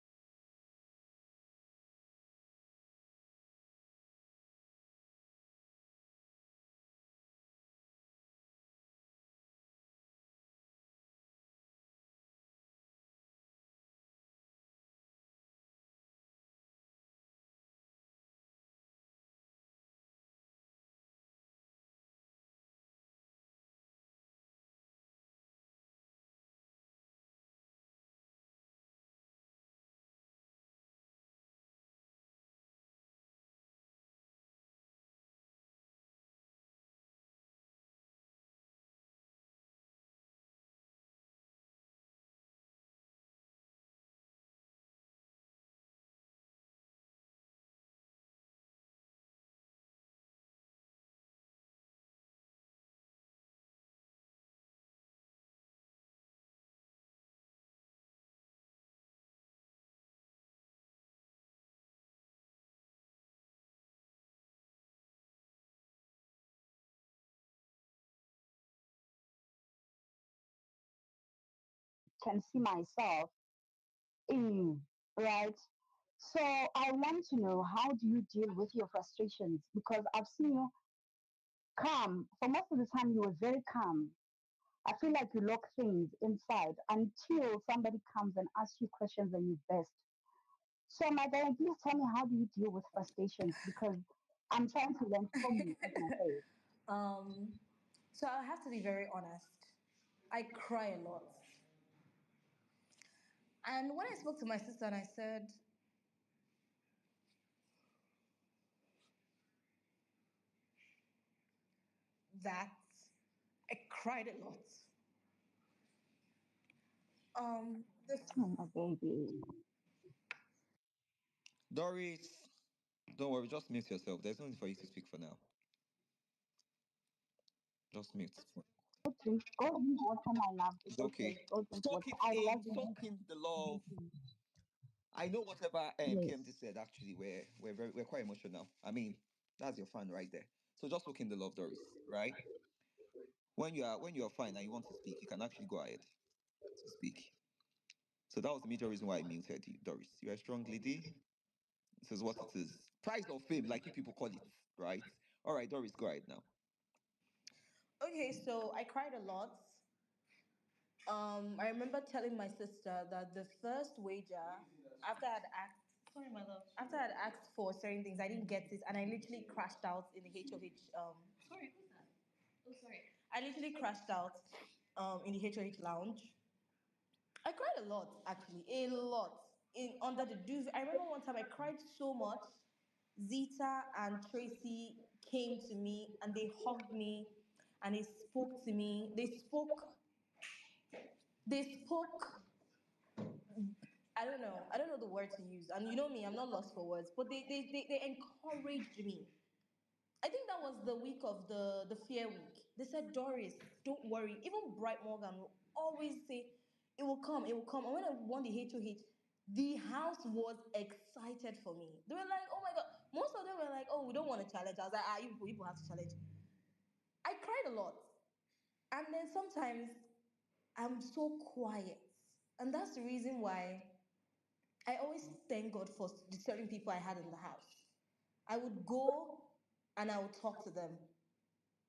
can see myself in, right? So I want to know, how do you deal with your frustrations? Because I've seen you calm. For most of the time, you were very calm. I feel like you lock things inside until somebody comes and asks you questions and you burst. So, my darling, please tell me, how do you deal with frustrations? Because I'm trying to learn from you as my face. Um, so I have to be very honest. I cry a lot. And when I spoke to my sister and I said that I cried a lot. This Oh, my baby. Doris, don't worry, just mute yourself. There's no need for you to speak for now. Just mute. Go drink water, my love. It's It's okay. okay. Go drink Soak water. it I love in, you. soak in the love. I know whatever KMD Yes. said, actually, we're quite emotional. I mean, that's your fan right there. So just soak in the love, Doris, right? When you're fine and you want to speak, you can actually go ahead to speak. So that was the major reason why I muted you, Doris. You're a strong lady. This is what it is. Price of fame, like you people call it, right? All right, Doris, go ahead now. okay, so I cried a lot. I remember telling my sister that the first wager, after I'd asked, sorry, my love, after I'd asked for certain things, I didn't get it, and I literally crashed out in the HOH. Sorry, who's that? Oh, sorry. I literally crashed out in the HOH lounge. I cried a lot, actually, a lot. In under the duvet. I remember one time I cried so much. Zita and Tracy came to me and they hugged me and they spoke to me. They spoke. I don't know the word to use. And you know me, I'm not lost for words. But they encouraged me. I think that was the week of the fear week. They said, Doris, don't worry. Even Bright Morgan will always say, it will come, it will come. And when I won the H2H, the house was excited for me. They were like, oh my God. Most of them were like, oh, we don't want to challenge. I was like, you people have to challenge. I cried a lot. And then sometimes I'm so quiet. And that's the reason why I always thank God for the certain people I had in the house. I would go and I would talk to them.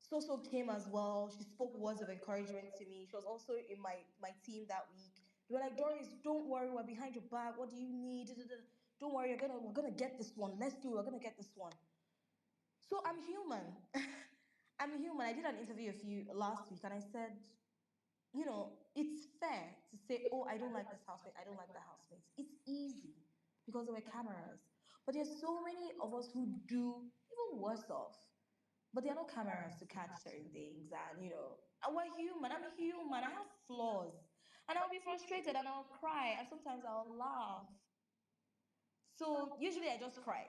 Soso came as well. She spoke words of encouragement to me. She was also in my team that week. They were like, Doris, don't worry, we're behind your back. What do you need? Da, da, da. Don't worry, we're gonna get this one. Let's do it. We're gonna get this one. So I'm human. I'm human. I did an interview a few last week and I said, it's fair to say, oh, I don't like this housemate, I don't like the housemates. It's easy because there were cameras. But there's so many of us who do even worse off. But there are no cameras to catch certain things, and we're human. I'm human. I have flaws. And I'll be frustrated and I'll cry, and sometimes I'll laugh. So usually I just cry.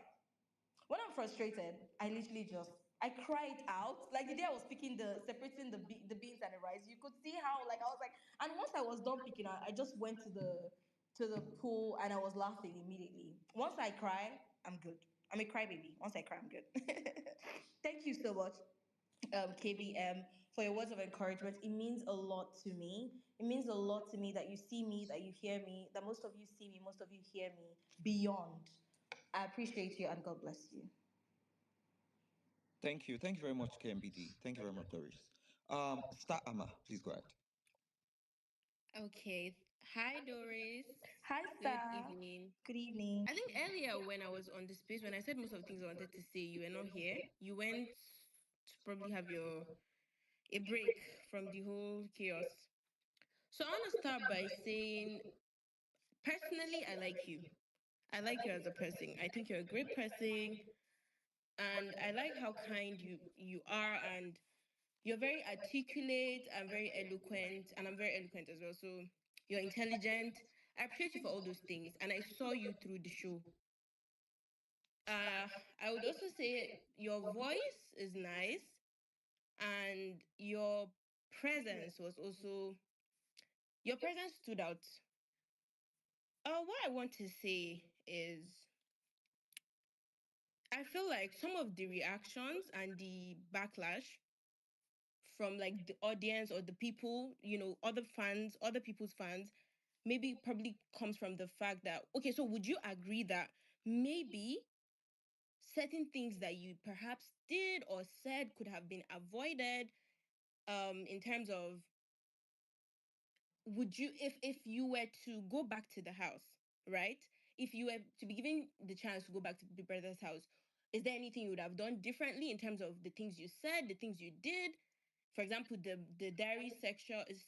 When I'm frustrated, I literally just I cry it out. Like the day I was picking separating the beans and the rice, you could see how like I was like, and once I was done picking, I just went to the pool and I was laughing immediately. Once I cry, I'm good. I'm a crybaby. Once I cry, I'm good. Thank you so much, KBM, for your words of encouragement. It means a lot to me. It means a lot to me that you see me, that you hear me, that most of you see me, most of you hear me beyond. I appreciate you and God bless you. Thank you. Thank you very much, KMBD. Thank you very much, Doris. Star Amma, please go ahead. Okay. Hi, Doris. Hi, Good Star. evening. Good evening. I think earlier when I was on the space, when I said most of the things I wanted to say, you were not here. You went to probably have a break from the whole chaos. So I want to start by saying, personally, I like you. I like you as a person. I think you're a great person, and I like how kind you are, and you're very articulate and very eloquent, and I'm very eloquent as well. So you're intelligent. I appreciate you for all those things, and I saw you through the show. Uh, I would also say your voice is nice, and your presence stood out. What I want to say is, I feel like some of the reactions and the backlash from like the audience or the people, other fans, other people's fans, maybe probably comes from the fact that, okay, so would you agree that maybe certain things that you perhaps did or said could have been avoided, in terms of, would you, if you were to go back to the house, right? If you were to be given the chance to go back to the brother's house, is there anything you would have done differently in terms of the things you said, the things you did? For example, the diary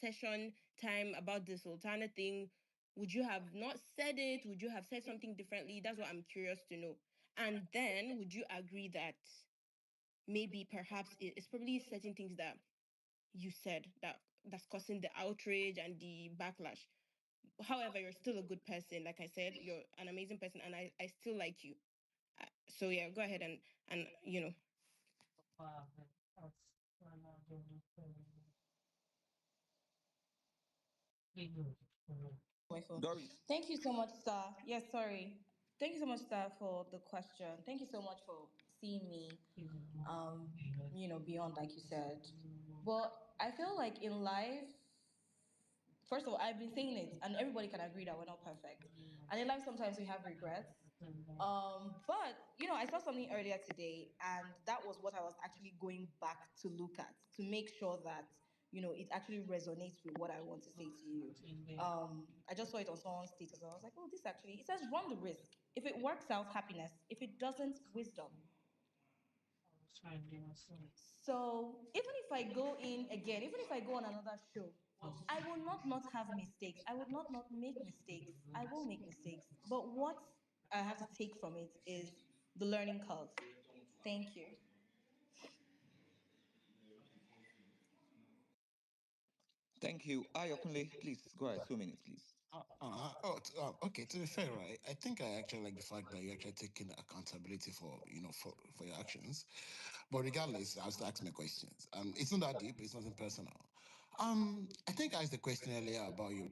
session time about the Sultana thing, would you have not said it? Would you have said something differently? That's what I'm curious to know. And then would you agree that maybe perhaps it's probably certain things that you said that's causing the outrage and the backlash? However, you're still a good person. Like I said, you're an amazing person, and I still like you. So yeah, go ahead and My phone. Doris. Thank you so much, Star. Yes, sorry. Thank you so much, Star, for the question. Thank you so much for seeing me, beyond, like you said. But I feel like in life, first of all, I've been saying it, and everybody can agree that we're not perfect. And in life, sometimes we have regrets. But I saw something earlier today, and that was what I was actually going back to look at to make sure that it actually resonates with what I want to say to you. I just saw it on someone's status, and I was like, oh, this actually it says run the risk. If it works out, happiness. If it doesn't, wisdom. So even if I go in again, even if I go on another show, I will not have mistakes. I would not make mistakes. I will make mistakes. But what I have to take from it is the learning curve. Thank you. Thank you. Ayokunle, please go ahead. 2 minutes, please. Okay. To be fair, right, I think I actually like the fact that you're actually taking accountability for for your actions. But regardless, I'll still ask my questions. It's not that deep. It's nothing personal. I think I asked the question earlier about you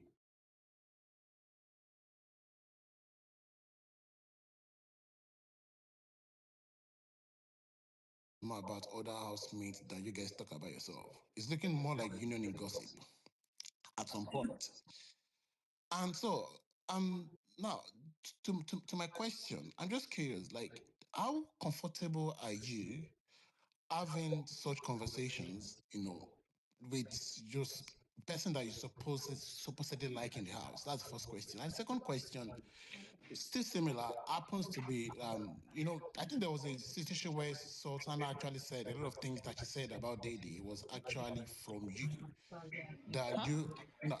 more about other housemates than you guys talk about yourself. It's looking more like union in gossip at some point. And so, now to my question, I'm just curious, like, how comfortable are you having such conversations, with just person that you supposedly like in the house? That's the first question. And second question, still similar, happens to be, I think there was a situation where Sultana actually said a lot of things that she said about Dede was actually from you. That Huh? you, no,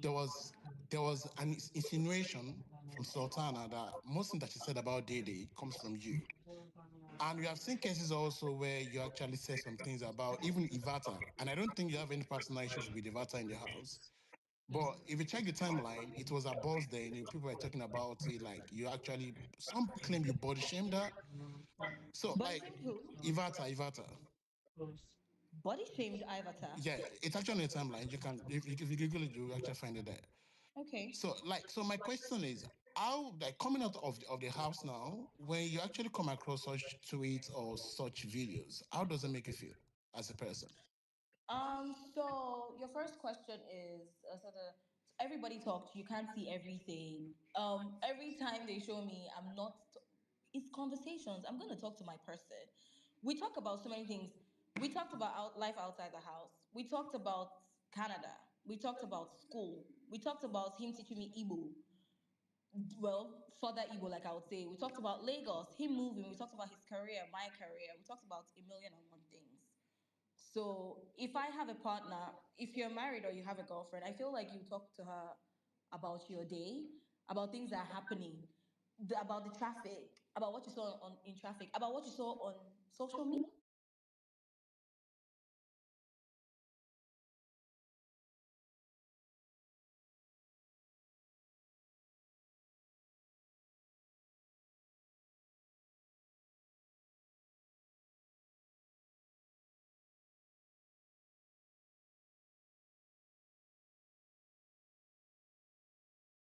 there was there was an insinuation from Sultana that most thing that she said about Dede comes from you. And we have seen cases also where you actually said some things about even Ivatar. And I don't think you have any personal issues with Ivatar in the house. But if you check the timeline, it was a buzz there. People were talking about it, like you actually, some claim you body shamed her. So, Body like, shamed who? Ivatar. Body shamed Ivatar. Yeah, it's actually on the timeline. If you Google it, you actually find it there. Okay. So my question is, how, like, coming out of the house now, when you actually come across such tweets or such videos, how does it make you feel as a person? So your first question is everybody talks. You can't see everything. Every time they show me, I'm not. It's conversations. I'm going to talk to my person. We talk about so many things. We talked about life outside the house. We talked about Canada. We talked about school. We talked about him teaching me Igbo. Well, further Igbo, like I would say. We talked about Lagos, him moving. We talked about his career, my career. We talked about a million and one things. So if I have a partner, if you're married or you have a girlfriend, I feel like you talk to her about your day, about things that are happening, about the traffic, about what you saw in traffic, about what you saw on social media.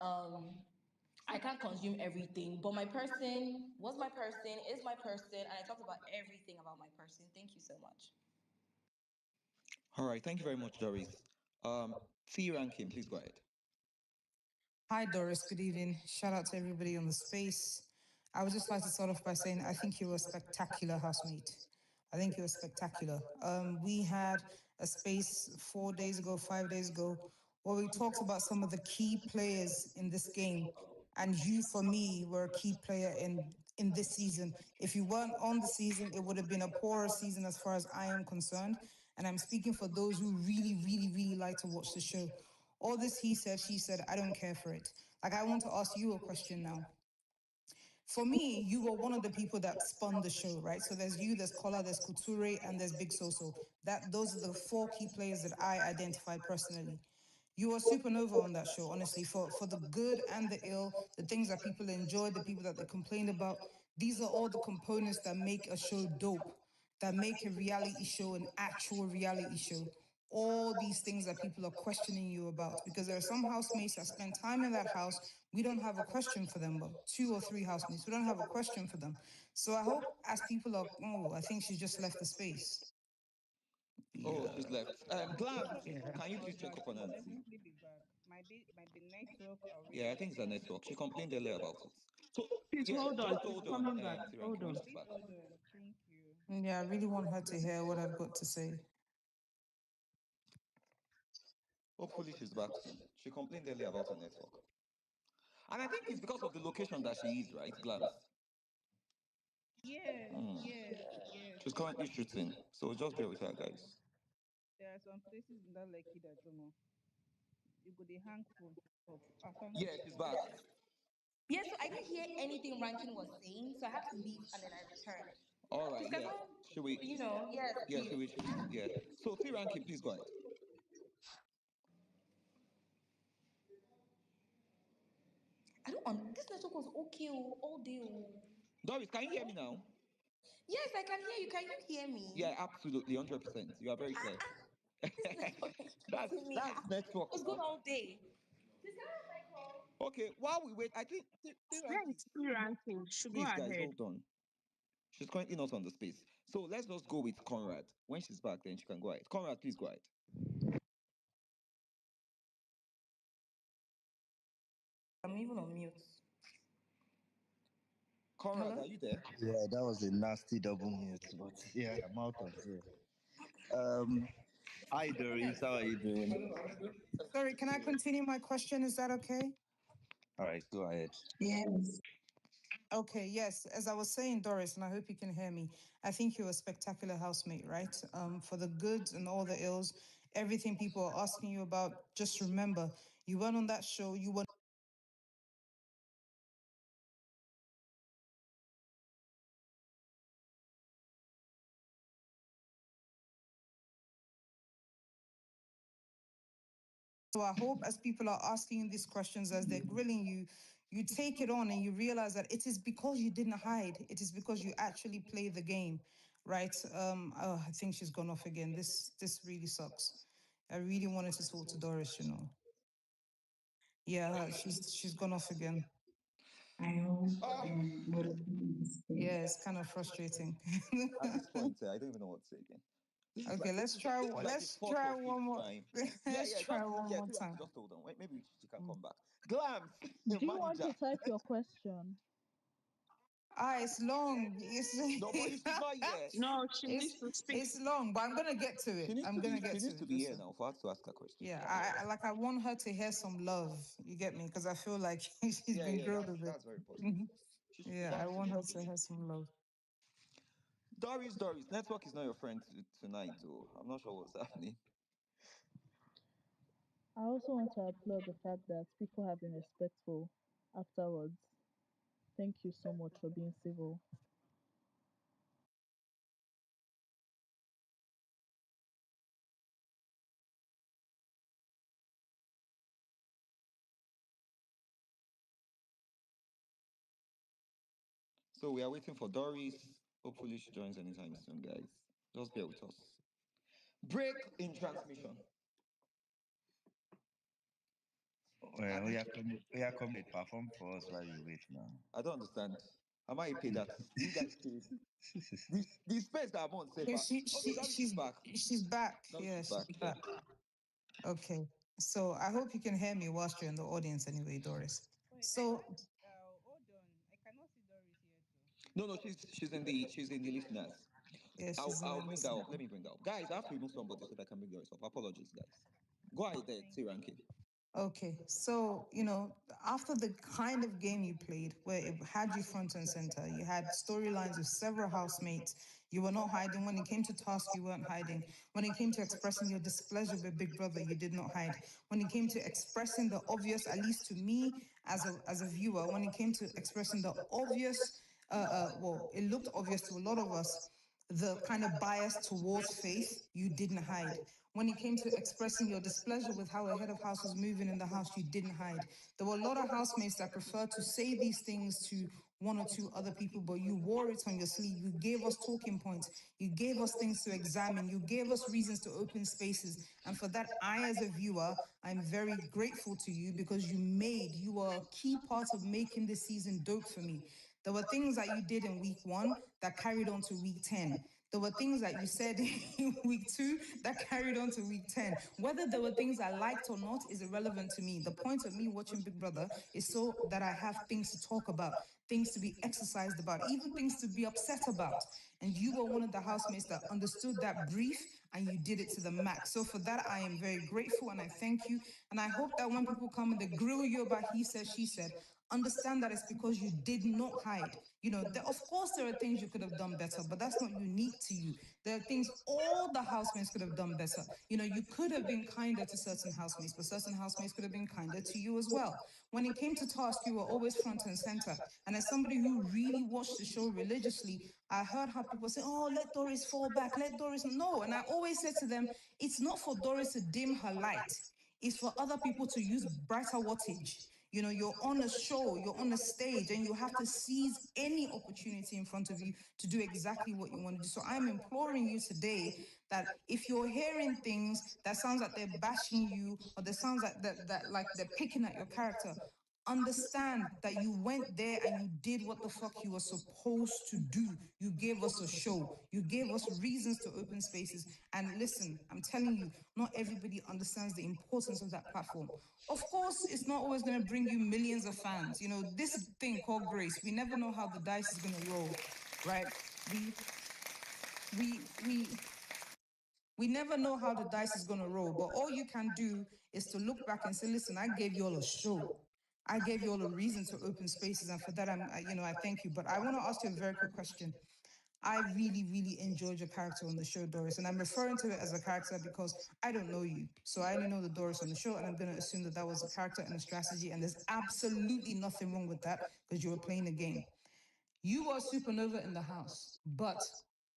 Um, I can't consume everything, but my person was my person, is my person, and I talked about everything about my person. Thank you so much. All right. Thank you very much, Doris. T Ranking, please go ahead. Hi, Doris. Good evening. Shout out to everybody on the space. I would just like to start off by saying I think you were a spectacular housemate. I think you were spectacular. We had a space 4 days ago, 5 days ago, where we talked about some of the key players in this game. And you, for me, were a key player in this season. If you weren't on the season, it would have been a poorer season as far as I am concerned. And I'm speaking for those who really, really, really like to watch the show. All this he said, she said, I don't care for it. Like, I want to ask you a question now. For me, you were one of the people that spun the show, right? So there's you, there's Kola, there's Couture, and there's Big Soso. Those are the four key players that I identified personally. You were supernova on that show, honestly, for the good and the ill, the things that people enjoyed, the people that they complained about. These are all the components that make a show dope, that make a reality show an actual reality show. All these things that people are questioning you about, because there are some housemates that spend time in that house. We don't have a question for them, but 2 or 3 housemates, we don't have a question for them. So I hope as people are, oh, I think she just left the space. Oh, she's left. Glams, Network is can you not please check bad. up She on will Auntie? definitely be back. Might be network or Yeah, I reach. think it's a network. She complained earlier about it. So Please yeah, hold on. just She's hold on, coming back. Tiranki, Hold when on. she's Please back. hold on. Thank you. Yeah, I really want her to hear what I've got to say. Hopefully she's back soon. She complained earlier about her network. And I think it's because of the location that she is, right, Glams? Yes, Hmm. yes, yes. She's currently shooting, so just bear with her, guys. There are some places in that Lekki that you go the hang phone up. I found Yeah, it. she's back. Yeah, so I didn't hear anything Ranking was saying, so I had to leave and then I returned. All right, Please, can yeah. someone, Should we? yes, Yeah, please. should we? Yeah. So Tiranki, please go ahead. I don't this network was okay all day. Oh. Doris, can you hear me now? Yes, I can hear you. Can you hear Yeah, me? absolutely, 100%. You are very clear. This network is that's stressing me. that's network What's for going you. on all day? Please, can I have my call? Okay, while we wait, I think Where Tiranki, is she ranking? Should go please, guys, ahead. hold on. She's currently not on the space. So let's just go with Conrad. When she's back, then she can go ahead. Conrad, please go ahead. I'm even on mute. Conrad, Hello? are you there? Yeah, that was a nasty double mute, but yeah, I'm out of here. Um, Hi Doris, how are you doing? Sorry, can I continue my question? Is that okay? All right, go ahead. Yes. Okay, yes. As I was saying, Doris, and I hope you can hear me, I think you're a spectacular housemate, right? For the good and all the ills, everything people are asking you about, just remember, you weren't on that show, you were. So I hope as people are asking you these questions, as they're grilling you, you take it on and you realize that it is because you didn't hide. It is because you actually play the game, right? Oh, I think she's gone off again. This really sucks. I really wanted to talk to Doris, you know. Yeah, she's gone off again. I hope Ah, Yeah, it's kind of frustrating. at this point, I don't even know what to say again. This is Okay, like this let's is try. this is like the Let's fourth try or one fifth more. time. Yeah, Let's yeah, try one more Tiranki, time. just hold on. Wait, maybe she can come back. Glams, Do you want manager. to type your question? Ah, it's long. It's No, but she's not here. No, she needs it's to speak. it's long, but I'm gonna get to She it. needs I'm to gonna be. get She to needs to it. be here Listen. now for us to ask her question. Yeah, I want her to hear some love. You get me? Because I feel like she's Yeah, been yeah, grilled a that's bit. very possible. Mhm. She's Yeah, I want her absolutely to hear some love. Doris. Network is not your friend tonight, though. I'm not sure what's happening. I also want to applaud the fact that people have been respectful afterwards. Thank you so much for being civil. So we are waiting for Doris. Hopefully she joins anytime soon, guys. Just bear with us. Break in transmission. Perform for us while we wait now. I don't understand. Am I paid that? Do you guys pay? The space that I'm on, say, Yeah, okay, Doris is back. she's back. Doris Yeah, is back. she's back. Okay. So I hope you can hear me whilst you're in the audience anyway, Doris. Wait, I So can't. Hold on. I cannot see Doris here too. No, no, she's in the listeners. yeah, I'll she's in the I'll bring her list. up. Let me bring her up. Guys, I have to remove somebody so that I can bring Doris up. Apologies, guys. Go ahead there, Thank T you. Ranking. Okay, so after the kind of game you played, where it had you front and center, you had storylines with several housemates. You were not hiding. When it came to task, you weren't hiding. When it came to expressing your displeasure with Big Brother, you did not hide. When it came to expressing the obvious, at least to me as a viewer, when it came to expressing the obvious, well, it looked obvious to a lot of us, the kind of bias towards faith, you didn't hide. When it came to expressing your displeasure with how a head of house was moving in the house, you didn't hide. There were a lot of housemates that preferred to say these things to one or two other people, but you wore it on your sleeve. You gave us talking points. You gave us things to examine. You gave us reasons to open spaces. And for that, I, as a viewer, I'm very grateful to you because you were a key part of making this season dope for me. There were things that you did in week 1 that carried on to week 10. There were things that you said in week 2 that carried on to week 10. Whether there were things I liked or not is irrelevant to me. The point of me watching Big Brother is so that I have things to talk about, things to be exercised about, even things to be upset about. And you were one of the housemates that understood that brief and you did it to the max. So for that, I am very grateful and I thank you. And I hope that when people come and they grill you about he said, she said, understand that it's because you did not hide. Of course, there are things you could have done better, but that's not unique to you. There are things all the housemates could have done better. You could have been kinder to certain housemates, but certain housemates could have been kinder to you as well. When it came to task, you were always front and center. And as somebody who really watched the show religiously, I heard how people say, oh, let Doris fall back, let Doris. No. And I always said to them, it's not for Doris to dim her light. It's for other people to use brighter wattage. You're on a show, you're on a stage, and you have to seize any opportunity in front of you to do exactly what you want to do. So I'm imploring you today that if you're hearing things that sounds like they're bashing you or that sounds like that like they're picking at your character, understand that you went there and you did what the fuck you were supposed to do. You gave us a show. You gave us reasons to open spaces. And listen, I'm telling you, not everybody understands the importance of that platform. Of course, it's not always going to bring you millions of fans. This thing called grace, we never know how the dice is going to roll, right? We we we we never know how the dice is going to roll, but all you can do is to look back and say, listen, I gave you all a show. I gave you all a reason to open spaces. And for that, I thank you. But I want to ask you a very quick question. I really, really enjoyed your character on the show, Doris. And I'm referring to it as a character because I don't know you. So I only know the Doris on the show. And I'm going to assume that that was a character and a strategy. And there's absolutely nothing wrong with that because you were playing a game. You were supernova in the house, but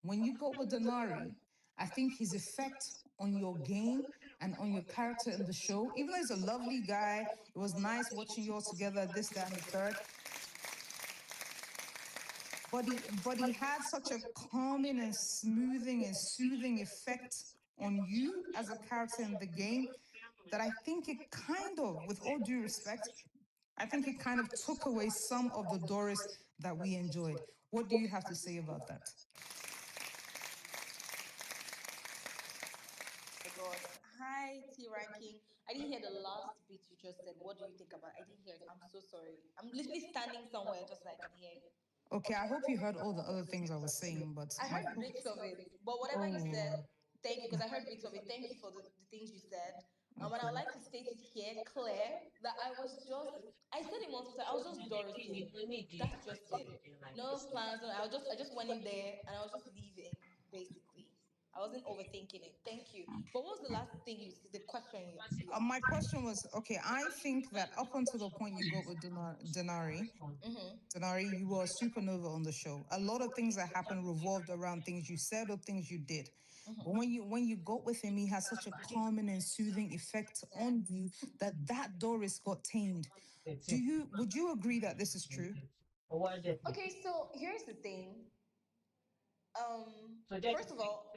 when you got with Denari, I think his effect on your game and on your character in the show, even though he's a lovely guy, it was nice watching you all together, this, that, and the third. But he had such a calming and smoothing and soothing effect on you as a character in the game that I think it kind of, with all due respect, I think it kind of took away some of the Doris that we enjoyed. What do you have to say about that? My God. Hi, T Ranking. I didn't hear the last bit you just said. What do you think about it? I didn't hear it. I'm so sorry. I'm literally standing somewhere just so I can hear you. Okay, I hope you heard all the other things I was saying, but I my heard bits of it, but whatever you said, oh, thank you, because I heard bits of it. Thank you for the things you said. And I would okay. like to state it here, clear, that I said it multiple times, I was just Dorising. That's just it. No plans, no, I just went in there and I was just leaving, basically. I wasn't overthinking it. Thank you. But what was the last thing the question you My asked? question was, okay, I think that up until the point you got with Mm-hmm. Denari, you were a supernova on the show. A lot of things that happened revolved around things you said or things you did. But Mm-hmm. when you got with him, he had such a calming and soothing effect Yeah. on you that Doris got tamed. Would you agree that this is true? Okay, so here's the thing. First of all,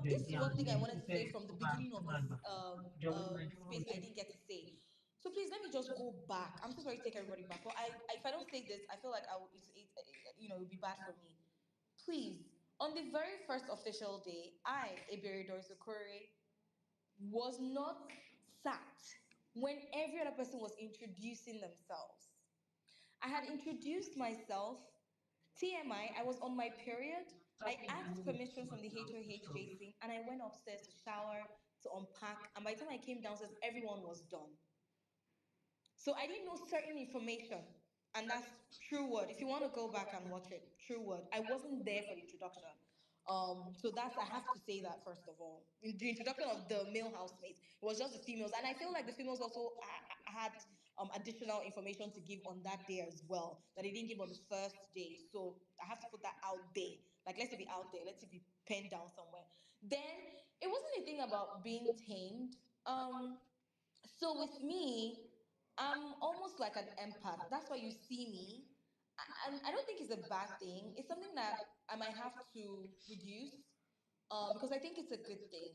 this is one thing I wanted to say from the beginning of this space I didn't get to say. So please let me just go back. I'm so sorry to take everybody back, but if I don't say this, I feel like I would it would be bad for me. Please, on the very first official day, I, Doris Okore, was not sat when every other person was introducing themselves. I had introduced myself. TMI, I was on my period. I asked permission from the HOH scene and I went upstairs to shower, to unpack. And by the time I came downstairs, everyone was done. So I didn't know certain information. And that's true word. If you want to go back and watch it, true word. I wasn't there for the introduction. So that's I have to say that first of all. In the introduction of the male housemates, it was just the females, and I feel like the females also had additional information to give on that day as well that they didn't give on the first day. So I have to put that out there. Like let's it be out there, let's it be penned down somewhere. Then it wasn't a thing about being tamed. So with me, I'm almost like an empath. That's why you see me. And I don't think it's a bad thing. It's something that I might have to reduce because I think it's a good thing.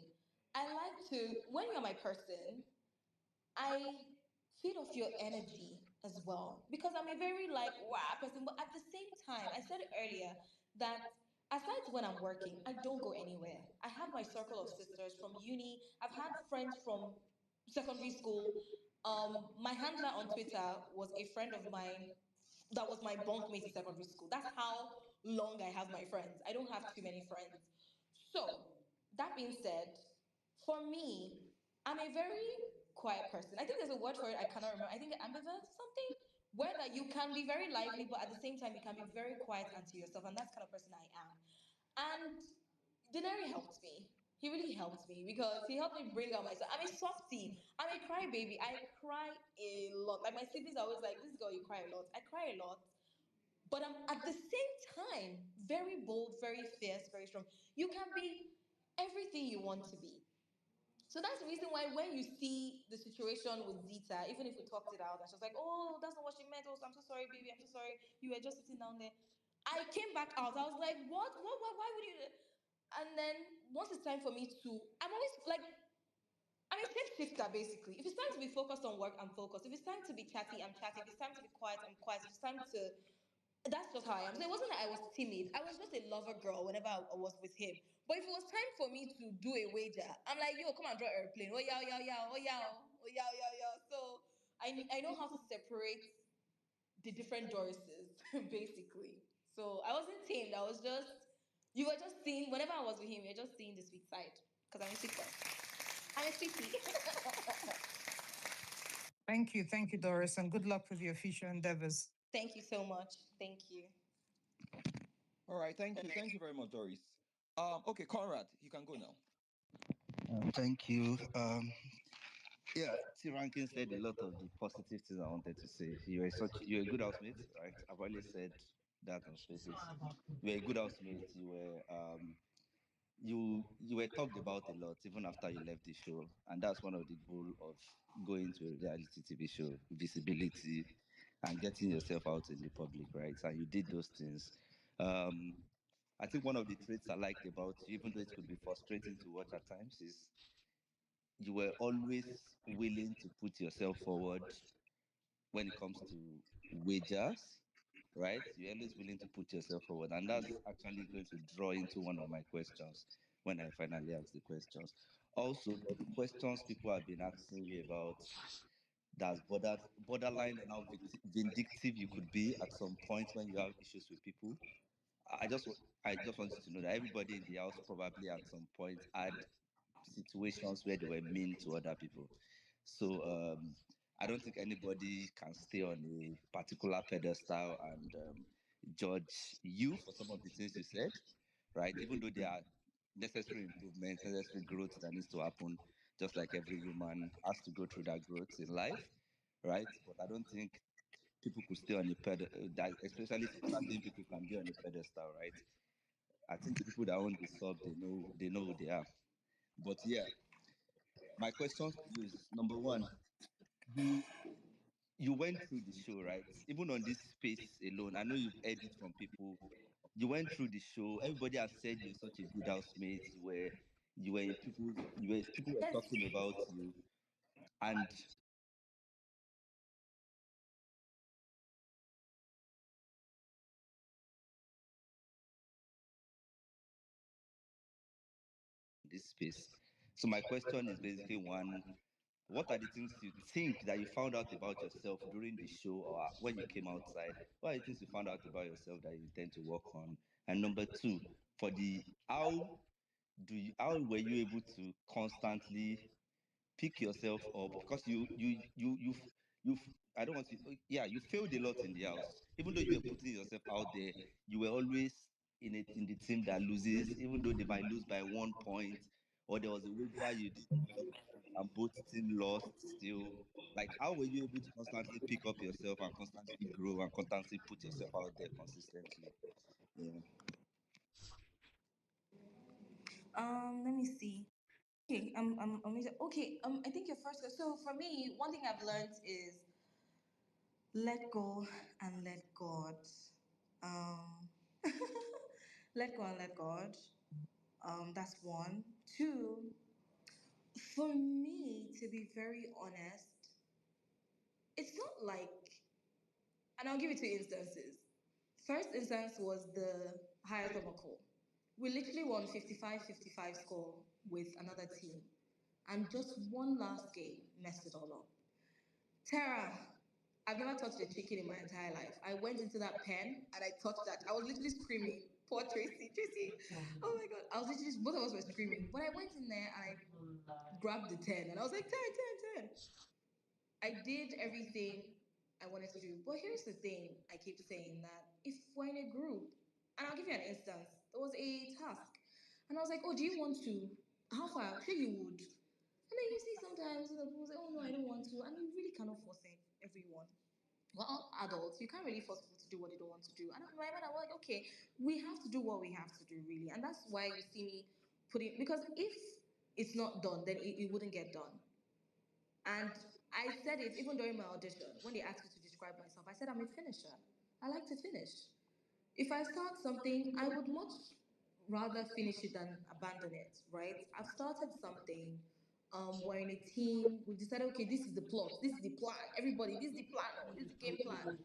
I like to, when you're my person, I feed off your energy as well because I'm a very like wow person. But at the same time, I said it earlier that aside when I'm working, I don't go anywhere. I have my circle of sisters from uni. I've had friends from secondary school. My handler on Twitter was a friend of mine that was my bunkmate in secondary school. That's how long I have my friends. I don't have too many friends. So, that being said, for me, I'm a very quiet person. I think there's a word for it, I cannot remember. I think ambivert something, where that you can be very lively, but at the same time, you can be very quiet and to yourself. And that's the kind of person I am. And Denari helped me. He really helped me because he helped me bring out myself. I'm a softie. I'm a crybaby. I cry a lot. Like my siblings are always like, "This girl, you cry a lot." I cry a lot, but I'm at the same time very bold, very fierce, very strong. You can be everything you want to be. So that's the reason why when you see the situation with Zita, even if we talked it out, and she was like, "Oh, that's not what she meant. Oh, I'm so sorry, baby. I'm so sorry. You were just sitting down there." I came back out. I was like, "What? What? Why would you?" And then once it's time for me to, I'm always like, I'm a shape shifter basically. If it's time to be focused on work, I'm focused. If it's time to be chatty, I'm chatty. If it's time to be quiet, I'm quiet. If it's time to, that's just how I am. So it wasn't that I was timid. I was just a lover girl whenever I was with him. But if it was time for me to do a wager, I'm like, yo, come and draw airplane. Oh yeah, oh yeah, oh yeah, oh yeah, oh yeah, oh yeah, yeah. So I know how to separate the different Dorises, basically. So I wasn't tamed. I was just, you were just seeing, whenever I was with him, you're just seeing the sweet side. Because I'm a sweet girl. I'm a sweetie. Thank you, Doris, and good luck with your future endeavors. Thank you so much. Thank you. All right, thank you very much, Doris. Okay, Conrad, you can go now. Thank you. Yeah, T Rankin said a lot of the positive things I wanted to say. You're a good housemate, right? I've always said that on spaces. You're a good housemate. You were talked about a lot even after you left the show, and that's one of the goal of going to a reality TV show: visibility and getting yourself out in the public, right? And you did those things. I think one of the traits I liked about you, even though it could be frustrating to watch at times, is you were always willing to put yourself forward when it comes to wagers, right? You're always willing to put yourself forward. And that's actually going to draw into one of my questions when I finally ask the questions. Also, there'll be questions people have been asking you about that's borderline on how vindictive you could be at some point when you have issues with people. I just want you to know that everybody in the house probably at some point had situations where they were mean to other people. So I don't think anybody can stay on a particular pedestal and judge you for some of the things you said, right? Even though there are necessary improvements, necessary growth that needs to happen, just like every human has to go through that growth in life, right? But I don't think people could stay on a pedestal, especially certain people can be on a pedestal, right? I think the people that own the sub, they know who they are. But yeah, my question to you is number one, you you went through the show, right? Even on this space alone, I know you've heard it from people. You went through the show. Everybody has said you're such a good housemate. People were That's talking about you, and this space. So my question is basically one: What are the things you think that you found out about yourself during the show or when you came outside? What are the things you found out about yourself that you intend to work on? And number two, for the how were you able to constantly pick yourself up, because you've I don't want to, yeah, you failed a lot in the house. Even though you were putting yourself out there, you were always in the team that loses, even though they might lose by 1 point, or there was a wager you did well and both team lost still. Like, how were you able to constantly pick up yourself and constantly grow and constantly put yourself out there consistently? Yeah. Let me see. Okay, okay. I think your first. So for me, one thing I've learned is let go and let God. Um, let go and let God. That's one. Two, for me, to be very honest, it's not like, and I'll give you two instances. First instance was the higher Tomoko. We literally won 55-55 score with another team. And just one last game messed it all up. Tara, I've never touched a chicken in my entire life. I went into that pen and I touched that. I was literally screaming. Poor Tracy. Tracy. Oh my God. I was literally, both of us were screaming. But I went in there and I grabbed the 10 and I was like, 10, 10, 10. I did everything I wanted to do. But here's the thing I keep saying, that if we're in a group, and I'll give you an instance, there was a task. And I was like, oh, do you want to? How far? Sure, you would. And then you see sometimes, people say, oh, no, I don't want to. And you really cannot force everyone. We're all adults. You can't really force people to do what they don't want to do. And in my mind, I'm like, okay, we have to do what we have to do, really. And that's why you see me putting, because if it's not done, then it wouldn't get done. And I said it even during my audition when they asked me to describe myself. I said I'm a finisher. I like to finish. If I start something, I would much rather finish it than abandon it, right? I've started something. We're in a team. We've decided, okay, this is the plot, this is the plan. Everybody, this is the plan, or this is the game plan.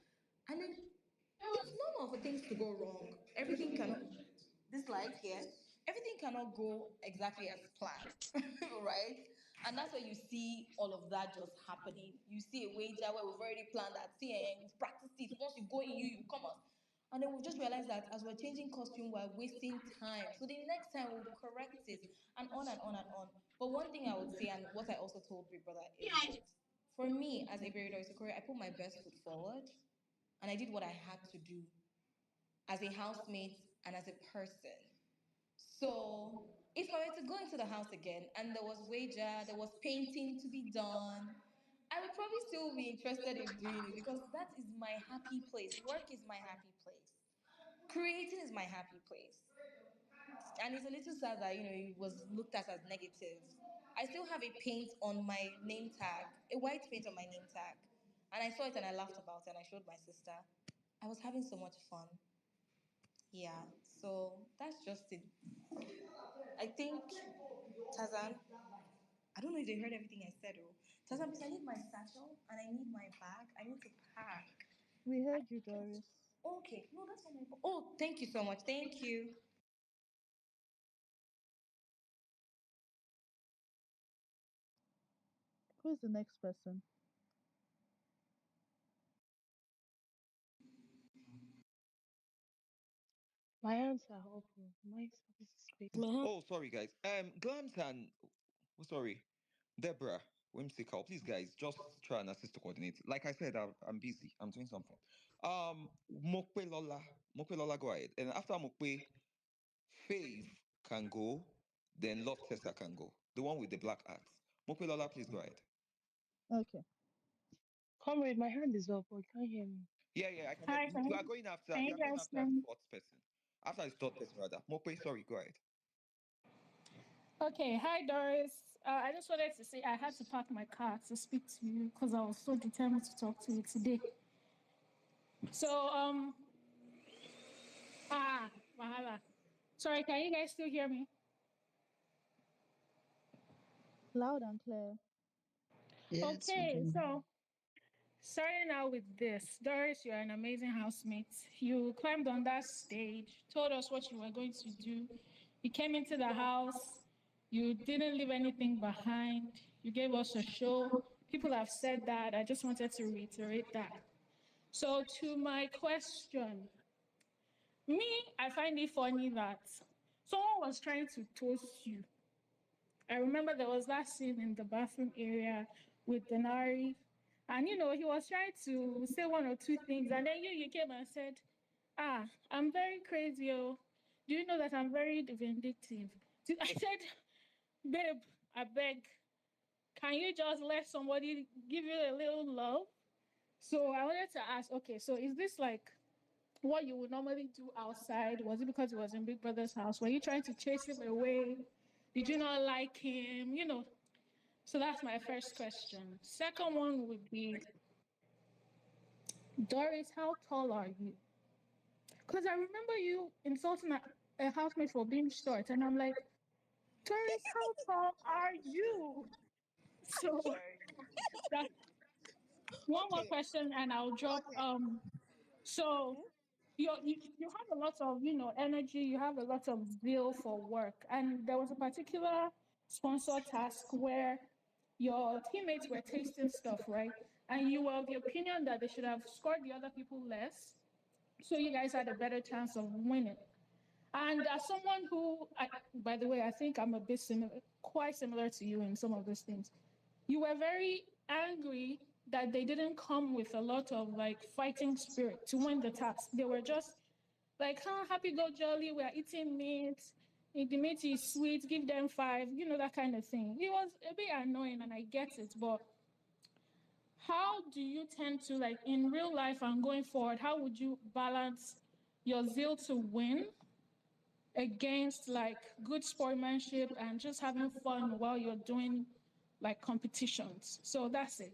And then it's normal for things to go wrong. Everything cannot, this light here, everything cannot go exactly as planned, right? And that's where you see all of that just happening. You see a wager where we've already planned that, see, we've practiced it. Once you go in, you come out. And then we've just realized that as we're changing costume, we're wasting time. So the next time we'll correct it, and on and on and on. But one thing I would say, and what I also told Big Brother, is that for me, as a Doris, I put my best foot forward, and I did what I had to do as a housemate and as a person. So if I were to go into the house again and there was wager, there was painting to be done, I would probably still be interested in doing it because that is my happy place. Work is my happy place. Creating is my happy place. And it's a little sad that, it was looked at as negative. I still have a paint on my name tag, a white paint on my name tag. And I saw it and I laughed about it and I showed my sister. I was having so much fun. Yeah, so that's just it. I think Tazan, I don't know if they heard everything I said. Oh, Tazan, please, I need my satchel and I need my bag. I need to pack. We heard you, Doris. Okay, no, that's not my. Oh, thank you so much. Thank you. Who is the next person? My hands are open. My space. Oh, sorry, guys. Glams and sorry, Deborah, Whimsical. Please, guys, just try and assist to coordinate. Like I said, I'm busy. I'm doing something. Mokwe Lola, go ahead. And after Mokwe, Fave can go. Then Love Tessa can go. The one with the black hats. Mokwe Lola, please go ahead. Okay. Comrade, my hand is up, but you can't hear me. Yeah, I can hear Hi, you. You are going after. can You you are going guys after hear the me? fourth person. After the third person, rather. Mokwe, sorry, go ahead. Okay, hi Doris. I just wanted to say I had to park my car to speak to you because I was so determined to talk to you today. So, Mahala. Sorry, can you guys still hear me? Loud and clear. Yes, we Okay, can. so starting out with this, Doris, you're an amazing housemate. You climbed on that stage, told us what you were going to do. You came into the house, you didn't leave anything behind. You gave us a show. People have said that. I just wanted to reiterate that. So, to my question, me, I find it funny that someone was trying to toast you. I remember there was that scene in the bathroom area with Denari, and he was trying to say one or two things, and then you came and said, "Ah, I'm very crazy, oh. Do you know that I'm very vindictive?" I said, "Babe, I beg, can you just let somebody give you a little love?" So I wanted to ask, okay, so is this like what you would normally do outside? Was it because it was in Big Brother's house? Were you trying to chase him away? Did you not like him? So that's my first question. Second one would be, Doris, how tall are you? Because I remember you insulting a housemate for being short, and I'm like, Doris, how tall are you? So Sorry. that's one more Okay. question, and I'll drop. Okay. So you have a lot of energy. You have a lot of zeal for work, and there was a particular sponsor task where your teammates were tasting stuff, right? And you were of the opinion that they should have scored the other people less, so you guys had a better chance of winning. And as someone who, by the way, I think I'm a bit similar, quite similar to you in some of those things. You were very angry that they didn't come with a lot of like fighting spirit to win the task. They were just like, huh, happy go jolly, we are eating meat. If the meat is sweet, give them five, that kind of thing. It was a bit annoying and I get it, but how do you tend to, like, in real life and going forward, how would you balance your zeal to win against like good sportsmanship and just having fun while you're doing like competitions? So that's it.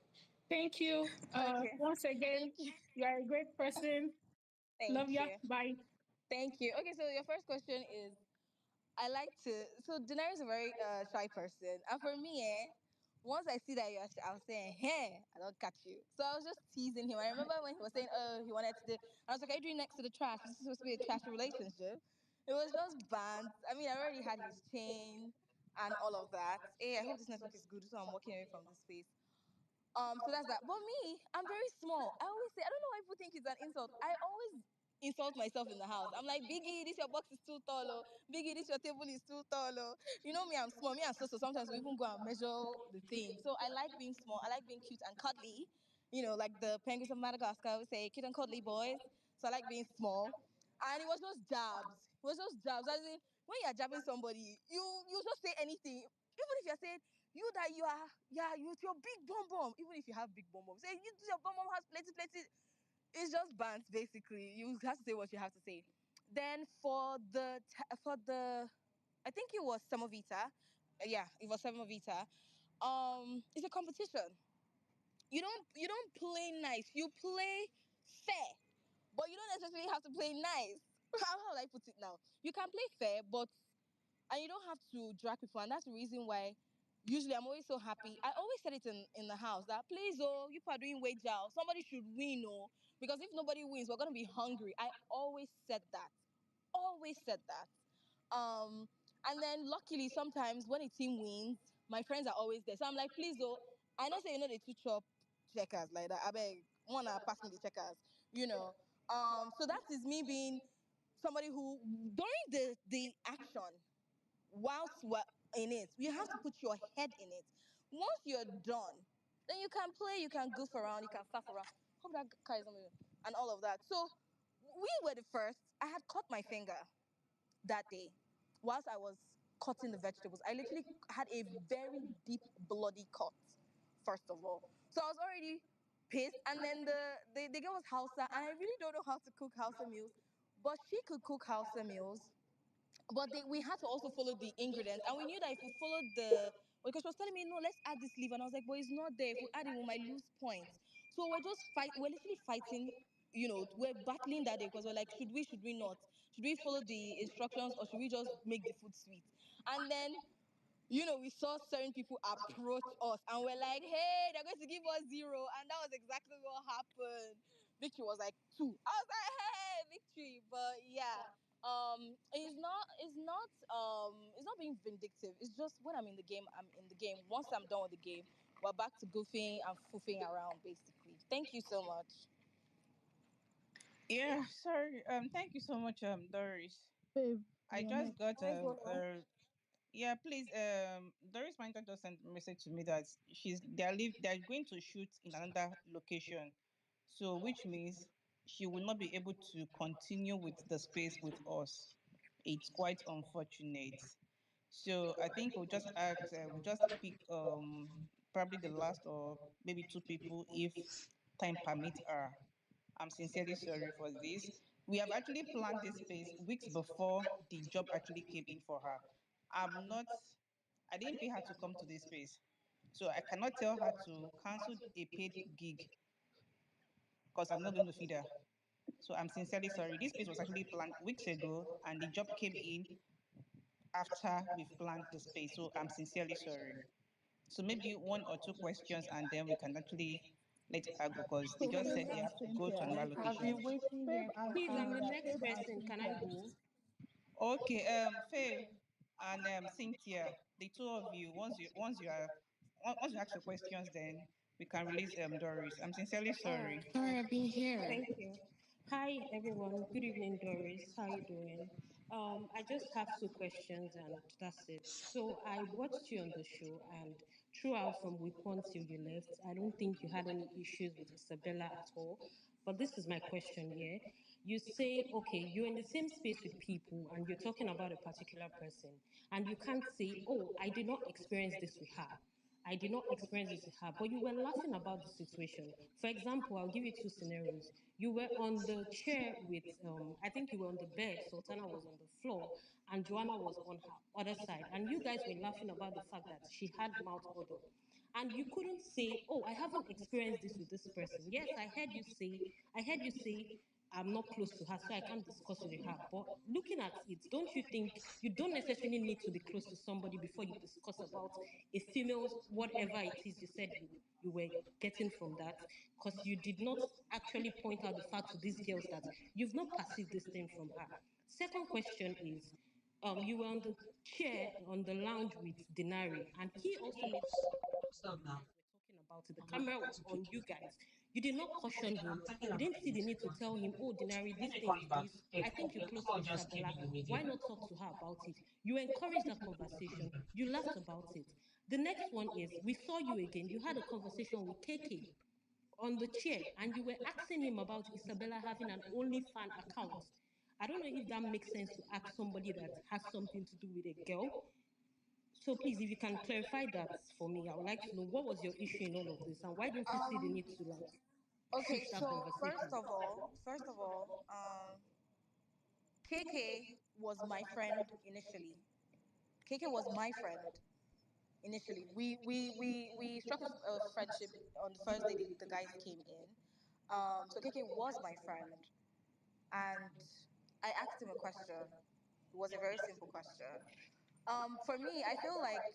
Thank you. Okay. Once again, Thank you. you are a great person. Love Thank ya. you. Bye. Thank you. Okay, so your first question is, I like to. So Denari is a very shy person, and for me, once I see that you're, I'll say, "Hey, I don't catch you." So I was just teasing him. I remember when he was saying, "Oh, he wanted to do," I was like, "Are you doing next to the trash? This is supposed to be a trashy relationship." It was just Bants. I mean, I already had his chain and all of that. Hey, I hope this network is good, so I'm walking away from this space. So that's that. But me, I'm very small. I always say, I don't know why people think it's an insult. I always insult myself in the house. I'm like, Biggie, this your box is too tall. Oh. Biggie, this your table is too tall. Oh. You know me, I'm small. Me and so sometimes we even go and measure the thing. So I like being small. I like being cute and cuddly. Like the penguins of Madagascar would say, cute and cuddly boys. So I like being small. And it was just jabs. It was just jabs. As in, when you're jabbing somebody, you just say anything. Even if you're saying, you that you are, yeah, you with your big bum bum. Even if you have big bum bum, say your bum bum has plenty, plenty. It's just bands basically. You have to say what you have to say. Then for the, I think it was Samovita. Yeah, it was Samovita. It's a competition. You don't play nice. You play fair, but you don't necessarily have to play nice. How will I put it now? You can play fair, but and you don't have to drag people, and that's the reason why usually I'm always so happy. I always said it in the house that, please, oh, you people are doing wage out, somebody should win, oh, because if nobody wins, we're gonna be hungry. I always said that. um and then luckily sometimes when a team wins, my friends are always there, so I'm like, please, oh, I know, say, they two chop checkers like that, I beg, wanna pass me the checkers, you know so that is me being somebody who, during the action, whilst we're in it, you have to put your head in it. Once you're done, then you can play, you can goof around, you can faff around. Hope that car is not moving, and all of that. So we were the first. I had cut my finger that day whilst I was cutting the vegetables. I literally had a very deep bloody cut, first of all. So I was already pissed. And then the girl was Hausa, and I really don't know how to cook Hausa meals. But she could cook Hausa meals, but we had to also follow the ingredients, and we knew that if we followed because she was telling me, no, let's add this leaf, and I was like, but it's not there. If we add it, we might lose points. So we're literally fighting. We're battling that day because we're like, should we not? Should we follow the instructions, or should we just make the food sweet? And then, we saw certain people approach us, and we're like, hey, they're going to give us zero, and that was exactly what happened. Victory was like two. I was like, hey, victory. But yeah, It's not being vindictive. It's just when I'm in the game, I'm in the game. Once I'm done with the game, we're back to goofing and foofing around basically. Thank you so much. Yeah, sorry. Thank you so much, Doris. Babe, I you're just next. got Hi, Gola. yeah, please, Doris Manager just sent a message to me that they're going to shoot in another location. So which means she will not be able to continue with the space with us. It's quite unfortunate. So I think we'll just pick probably the last or maybe two people if time permits her. I'm sincerely sorry for this. We have actually planned this space weeks before the job actually came in for her. I'm not, I didn't pay her to come to this space. So I cannot tell her to cancel a paid gig because I'm not going to feed her. So I'm sincerely sorry. This space was actually planned weeks ago and the job came in after we've planned the space. So I'm sincerely sorry. So maybe one or two questions and then we can actually let her go because they So just Faith said they and have to go to Cynthia. another I've location. been waiting Faith here and for Please, I'm the Cynthia. next Faith and person. Can I Cynthia. go? Okay, Faye and Cynthia, the two of you, once you ask your questions, then we can release Doris. I'm sincerely All right, sorry. all Sorry, right. I've been here. Thank you. Hi, everyone. Good evening, Doris. How you doing? I just have two questions, and that's it. So I watched you on the show, and throughout from week one till you left, I don't think you had any issues with Isabella at all. But this is my question here. You say, okay, you're in the same space with people, and you're talking about a particular person, and you can't say, oh, I did not experience this with her. I did not experience this with her, but you were laughing about the situation. For example, I'll give you two scenarios. You were on the chair with, I think you were on the bed, Sultana was on the floor, and Joanna was on her other side. And you guys were laughing about the fact that she had mouth odor. And you couldn't say, oh, I haven't experienced this with this person. Yes, I heard you say, I'm not close to her, so I can't discuss it with her. But looking at it, don't you think you don't necessarily need to be close to somebody before you discuss about a female's whatever it is you said you were getting from that? Because you did not actually point out the fact to these girls that you've not perceived this thing from her. Second question is, you were on the chair on the lounge with Denari, and he also made you guys were talking about it. The camera was on you guys. You did not caution him. You didn't see the need to tell him, oh, Denari, this thing is this. I think you're close to Isabella. Why not talk to her about it? You encouraged that conversation. You laughed about it. The next one is we saw you again. You had a conversation with KK on the chair and you were asking him about Isabella having an OnlyFans account. I don't know if that makes sense to ask somebody that has something to do with a girl. So please, if you can clarify that for me, I would like to know what was your issue in all of this and why didn't you see the need to like Okay, shift that so conversation? first of all, KK was my friend initially. KK was my friend initially. We struck a friendship on the first day the guys came in. So KK was my friend, and I asked him a question. It was a very simple question. For me, I feel like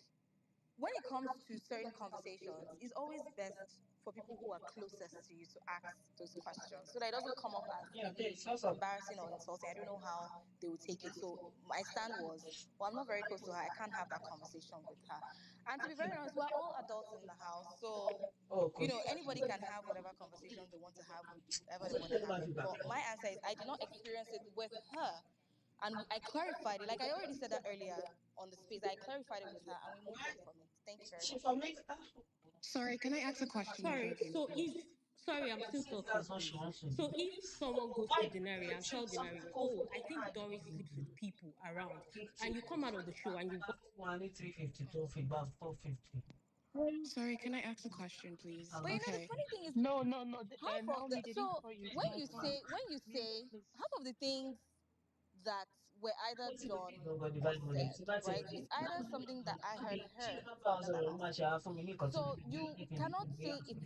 when it comes to certain conversations, it's always best for people who are closest to you to ask those questions so that it doesn't come off as maybe embarrassing or insulting. I don't know how they will take it. So my stand was, well, I'm not very close to her. I can't have that conversation with her. And to be very honest, we're all adults in the house. So, anybody can have whatever conversation they want to have with whoever they want to have it. But my answer is, I did not experience it with her. And I clarified it. Like I already said that earlier on the space. I clarified it with her and we moved on from it. Thank you very much. Sorry, can I ask a question again, please? Sorry, I'm still talking, please. So if someone goes to Denari and tell Denari, oh, I think Doris sleeps with people around, and you come out of the show and you Sorry, can I ask a question, please? But the Okay. funny thing is, No, no, no. half Now of the me, they didn't so call you. It's when my you turn. say Please. half of the things that were either done or said, right? It's either something that I heard her from the other housemates. So you cannot say it's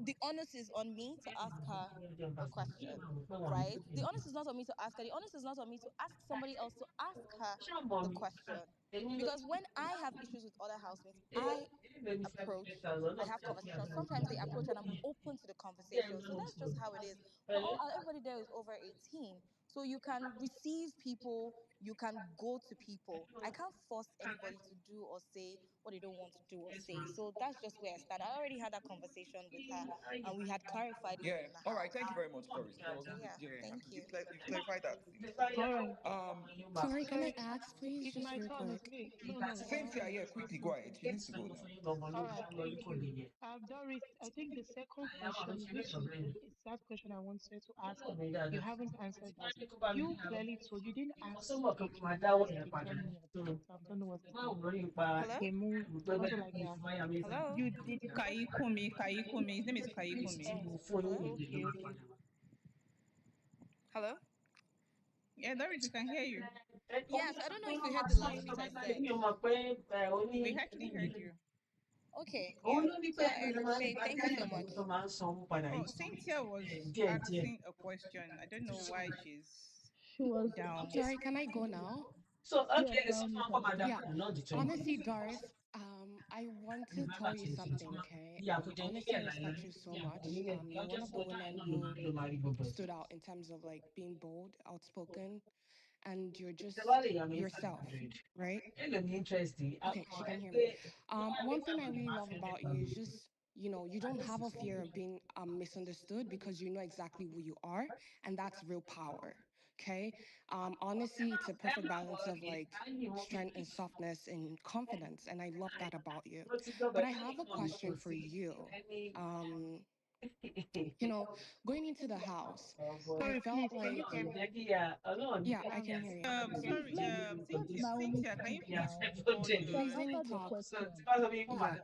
the onus is on me to ask her the question, right? The onus is not on me to ask her. The onus is not on me to ask somebody else to ask her the question. Because when I have issues with other housemates, I have conversations. Sometimes they approach and I'm open to the conversation. So that's just how it is. Everybody there is over 18. So you can receive people, you can go to people. I can't force anybody to do or say what they don't want to do or say. So that's just where I stand. I already had that conversation with her, and we had clarified it Yeah. in the All right. house. Thank you very much, Doris. That was So yeah, yeah. thank you. You've clarified that. You've clarified All that. right. Sorry, can I Sorry, ask, please, it's just my real turn. It's quick? me. No, no, it's not Cynthia, me. yeah, It's quickly go ahead. Cynthia. She needs to go now. All right, thank you. Doris, I think the second question, is that question I wanted to ask, you haven't answered that. You clearly told, you didn't ask KK about the Thelma account. I don't know what's his name. Hello? Kemu, something like that. Hello? You did not. Kaikumi, Kaikumi. His name is Kaikumi. Hello? Okay, okay. Hello? Yeah, Doris, we can hear you. Yes, I don't know if you heard the last bit I said. We actually heard you. Okay, yeah. So I say thank you so much. Oh, Cynthia was asking a question. I don't know why she's She was, down. Sorry, can I go now? yes, Naomi can go. Yeah. Honestly, Doris, I want to tell you something, okay? Honestly, I respect you so much. You're one of the women who stood out in terms of like being bold, outspoken, and you're just yourself, right? Okay, she can hear me. One thing I really love about you is just, you don't have a fear of being misunderstood because you know exactly who you are, and that's real power. Okay. Honestly, it's a perfect balance of like strength and softness and confidence, and I love that about you. But I have a question for you. Um, you know, going into the house, I Sorry, felt please, can you like, hear me? yeah, I can hear you. Please Sorry, let Cynthia, Naomi Cynthia, can speak you please now. hold She on? has Please let me answered your talk. question. Yeah.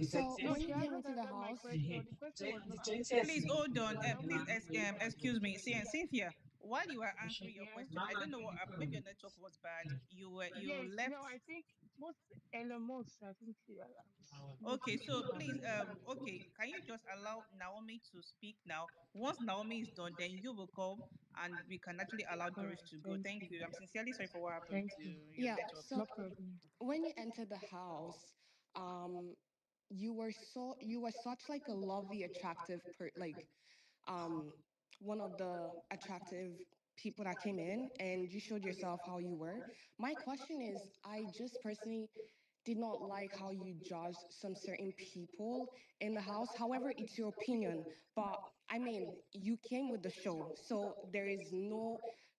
So No, when she you came hasn't into the answered my house, question. The question was not asked. Please hold on. Please, Naomi, excuse me. See, and Cynthia, while you were answering your yeah. question, I don't know what happened. Maybe your network was bad. You Yes, no, left. I think most Elon Musk, I think I was Okay, noticing so her. please, okay, can you just allow Naomi to speak now? Once Naomi is done, then you will come and we can actually allow All Doris right, to go. thank Thank you. you. I'm sincerely sorry for what happened Thank to you. your yeah, network. so No problem. when you entered the house, um, you were such like a lovely, attractive like um one of the attractive people that came in, and you showed yourself how you were. My question is, I just personally did not like how you judged some certain people in the house. However, it's your opinion. But I mean, you came with the show. So there is no,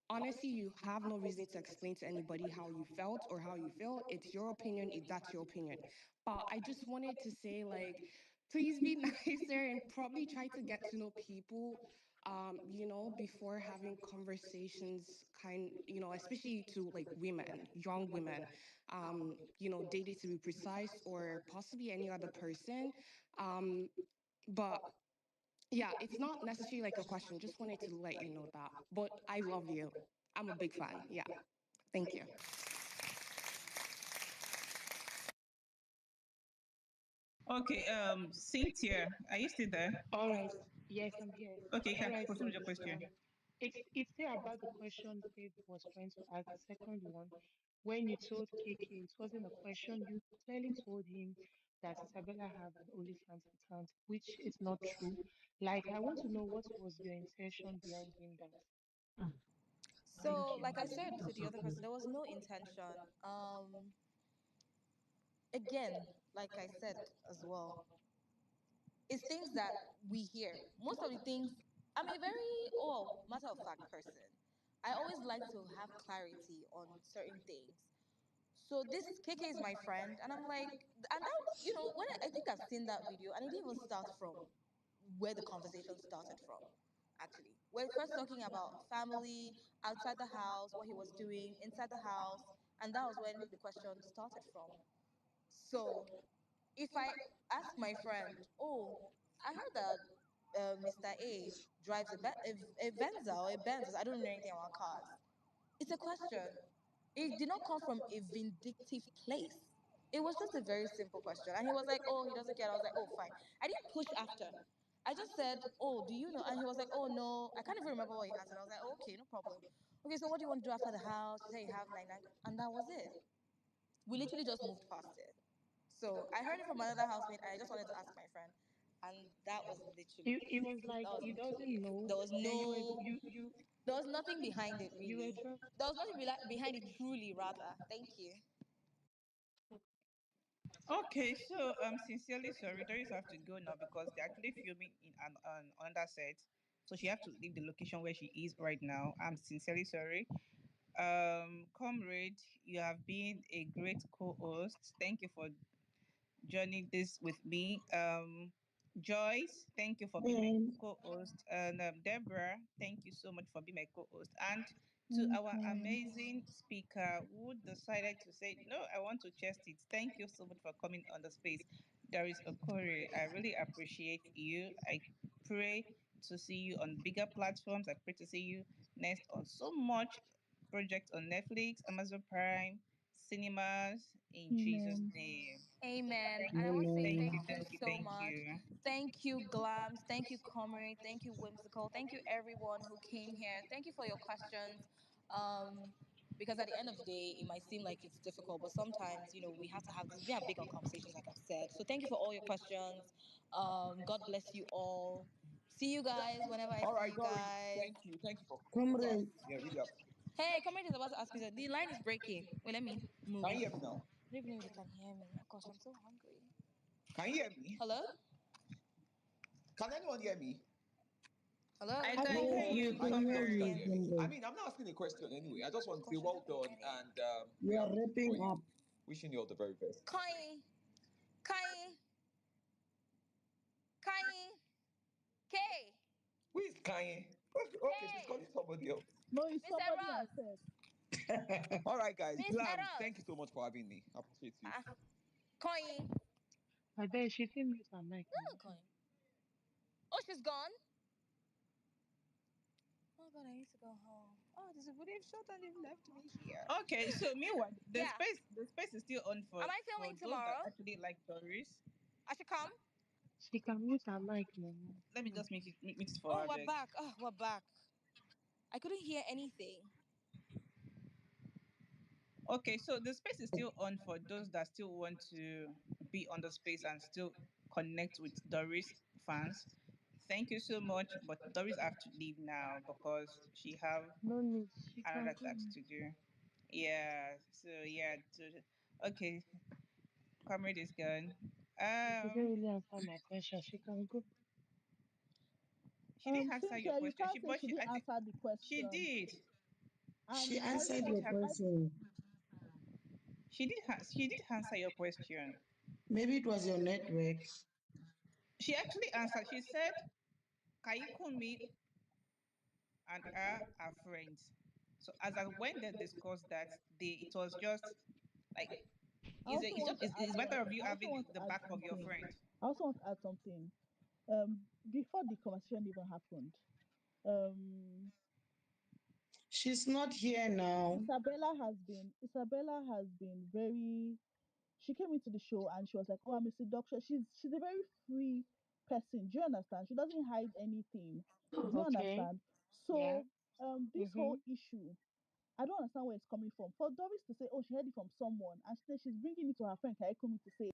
honestly, you have no reason to explain to anybody how you felt or how you feel. It's your opinion. That's your opinion. But I just wanted to say, like, please be nicer and probably try to get to know people before having conversations, especially to like women, young women, Dede to be precise, or possibly any other person. Um, but yeah, it's not necessarily like a question. Just wanted to let you know that. But I love you. I'm a big fan. Yeah. Thank you. Okay, Cynthia, are you still there? All right. Yes, I'm here. Okay, you All can right, proceed with your Doris. question. It's still about the question Faith was trying to ask, the second one. When you told KK it wasn't a question, you clearly told him that Isabella have an OnlyFans account, which is not true. Like, I want to know what was your intention behind doing that. So, Thank you. like I said to the other person, there was no intention. Again, like I said as well, it's things that we hear. Most of the things, I'm a very, matter of fact person. I always like to have clarity on certain things. So this KK is my friend, and I'm like, and that, when I think I've seen that video, and it didn't even start from where the conversation started from. Actually, we're first talking about family outside the house, what he was doing inside the house, and that was when the question started from. So if I ask my friend, oh, I heard that Mr. A drives a Venza or a Benz, I don't know anything about cars. It's a question. It did not come from a vindictive place. It was just a very simple question. And he was like, oh, he doesn't care. I was like, oh, fine. I didn't push after. I just said, oh, do you know? And he was like, oh, no. I can't even remember what he answered. I was like, oh, okay, no problem. Okay, so what do you want to do after the house? You say you have like nine. And that was it. We literally just moved past it. So I heard it from another housemate, and I just wanted to ask my friend. And that was literally It it. was like That was he literally doesn't it. know. There was Then you were no, you. There was nothing behind it, You were really. dropped. There was nothing behind it, truly, rather. Thank you. Okay, so I'm sincerely sorry. Doris have to go now because they're actually filming in an another set. So she have to leave the location where she is right now. I'm sincerely sorry. Comrade, you have been a great co-host. Thank you for joining this with me. Joyce, thank you for being my And co-host, and Deborah, thank you so much for being my co-host. And to our Welcome. amazing speaker who decided to say, "No, I want to chest it." Thank you so much for coming on the space, Doris Okori. I really appreciate you. I pray to see you on bigger platforms. I pray to see you next on so much projects on Netflix, Amazon Prime, cinemas. In Jesus' Amen. name. Amen. Thank And I you. want to say Thank amen. you. thank you Thank you. so Thank much. you. Thank you, Glams. Thank you, Comrie. Thank you, Whimsical. Thank you, everyone who came here. Thank you for your questions. Um, because at the end of the day, it might seem like it's difficult, but sometimes, we have to have this. We have big on conversations, like I've said. So thank you for all your questions. God bless you all. See you guys whenever I All see right, you Doris. guys. Thank you. Thank you for Yes. Comrade, yeah, really appreciate. Hey, Comrade is about to ask me something. The line is breaking. Wait, let me move. Can you I hear me now? don't even know if they can hear me. Oh gosh, I'm so hungry. Can you hear me? Hello? Can anyone hear me? I Hello? I can can hear hear yes, you, we you. Can you can hear guys comrade. not you, hear me? I Comrade. mean, I'm not asking a question anyway. I just want to say Gosh, I well hope they done get it. and We are rooting wrapping for you. up. Wishing you all the very best. Koyin, Koyin, Koyin, K, Who is Kanye? Okay, she's K, calling somebody else. No, it's Mr. somebody I Ross, said. All right, guys. Mr. Glams, thank you Ross. so much for having me. I appreciate you. Ah, Koyin. I bet she didn't mute her mic No, now. Koyin. Oh, she's gone. Oh God, I need to go home. Oh, there's a video shot and they've left me here. Okay, so meanwhile, Yeah. the space is still on Am for I filming those that tomorrow? actually like Doris. I should come. She can mute her mic now. Let me Come on. just make it for Oh, her, we're beg. back. Oh, we're back. I couldn't hear anything. Okay, so the space is still on for those that still want to be on the space and still connect with Doris fans. Thank you so much, but Doris have to leave now because she have No need. She can another come. task to do. Yeah. So yeah. Okay, comrade is gone. She didn't Um, really answer my question. She can go. she didn't answer your Cynthia, you question. can't say she didn't I think answer the she question. did. She And I just She answered did want your have. question. She did answer your question. Maybe it was your network. She actually answered. She said, "Kaikumi and I are friends." So as I when they discussed that, it was just like I also want to add it's better of you I also want having to the add back of your something. friend. I also want to add something. Before the conversation even happened, um She's not here now. Isabella has been very, she came into the show and she was like, "Oh, I'm a seduction." She's a very free person. Do you understand? She doesn't hide anything. Do you Okay. understand? Yeah. So this Mm-hmm. whole issue, I don't understand where it's coming from. For Doris to say, "Oh, she heard it from someone," and she's bringing it to her friend Kaikumi to say,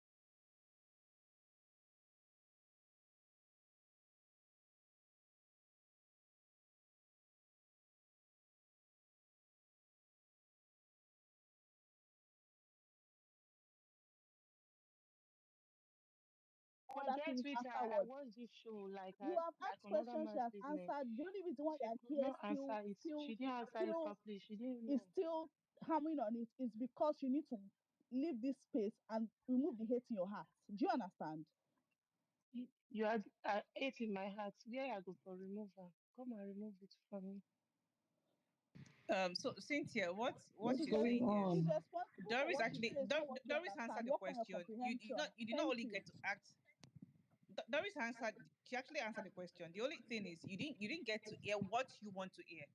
other Forget things Twitter. I afterwards. watched this show You have like asked another questions, she man's has business. answered. The only reason why we She are could here not answer it. She didn't answer it still properly. She didn't is know. still hammering on it is because you need to leave this space and remove the hate in your heart. Do you understand? You had hate in my heart. Where I go for removal? Come and remove it from me. So Cynthia, what What's she's going saying She's is on? responsible for what she says, not what you Doris answered understand, the what kind of question. comprehension. You did not Thank only you. get to act. Doris answered. She actually answered the question. The only thing is you didn't get to hear what you want to hear.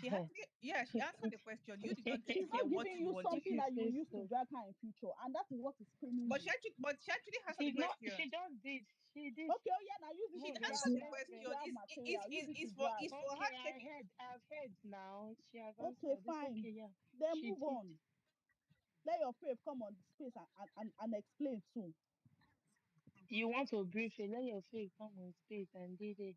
She actually she answered the question. You did not get to She's hear not what giving you you want to If something you hear. that you will say use to so. drag her in future, and that is what is paining you. But she actually answered the She not. She question. just did. She did. Okay, oh yeah, now use it She to Move it. drag answered the Let's question. grab material. Use it to drag. It's for her Okay, taking. I've heard now. She have Okay, answered. It's fine. okay, yeah. Then She move did. on. Let your faith come on the space and explain too. You want to brief it, let your face come on space and did it.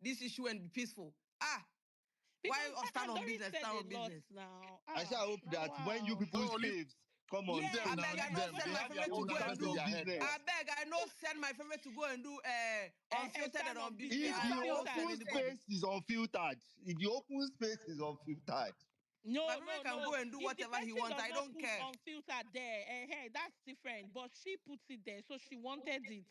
this issue and be peaceful. Because Why stand on Doris business? said Stand a on lot business. now. I shall hope that when you Wow. people's No, leave, faves come on leave them I now. beg, I Leave know them. send They my have their favorite they to own will go and start aspect of on do. their head now. I business. beg, I know send my favorite to go and do unfiltered Stand and on unbeaten. business. If I the won't Unfiltered. send open anybody. space is unfiltered, if the open space is unfiltered. My No, favorite no, can no. go and do If the whatever he person wants. does I not don't put care. unfiltered there, hey, that's different. But she puts it there, so she wanted it.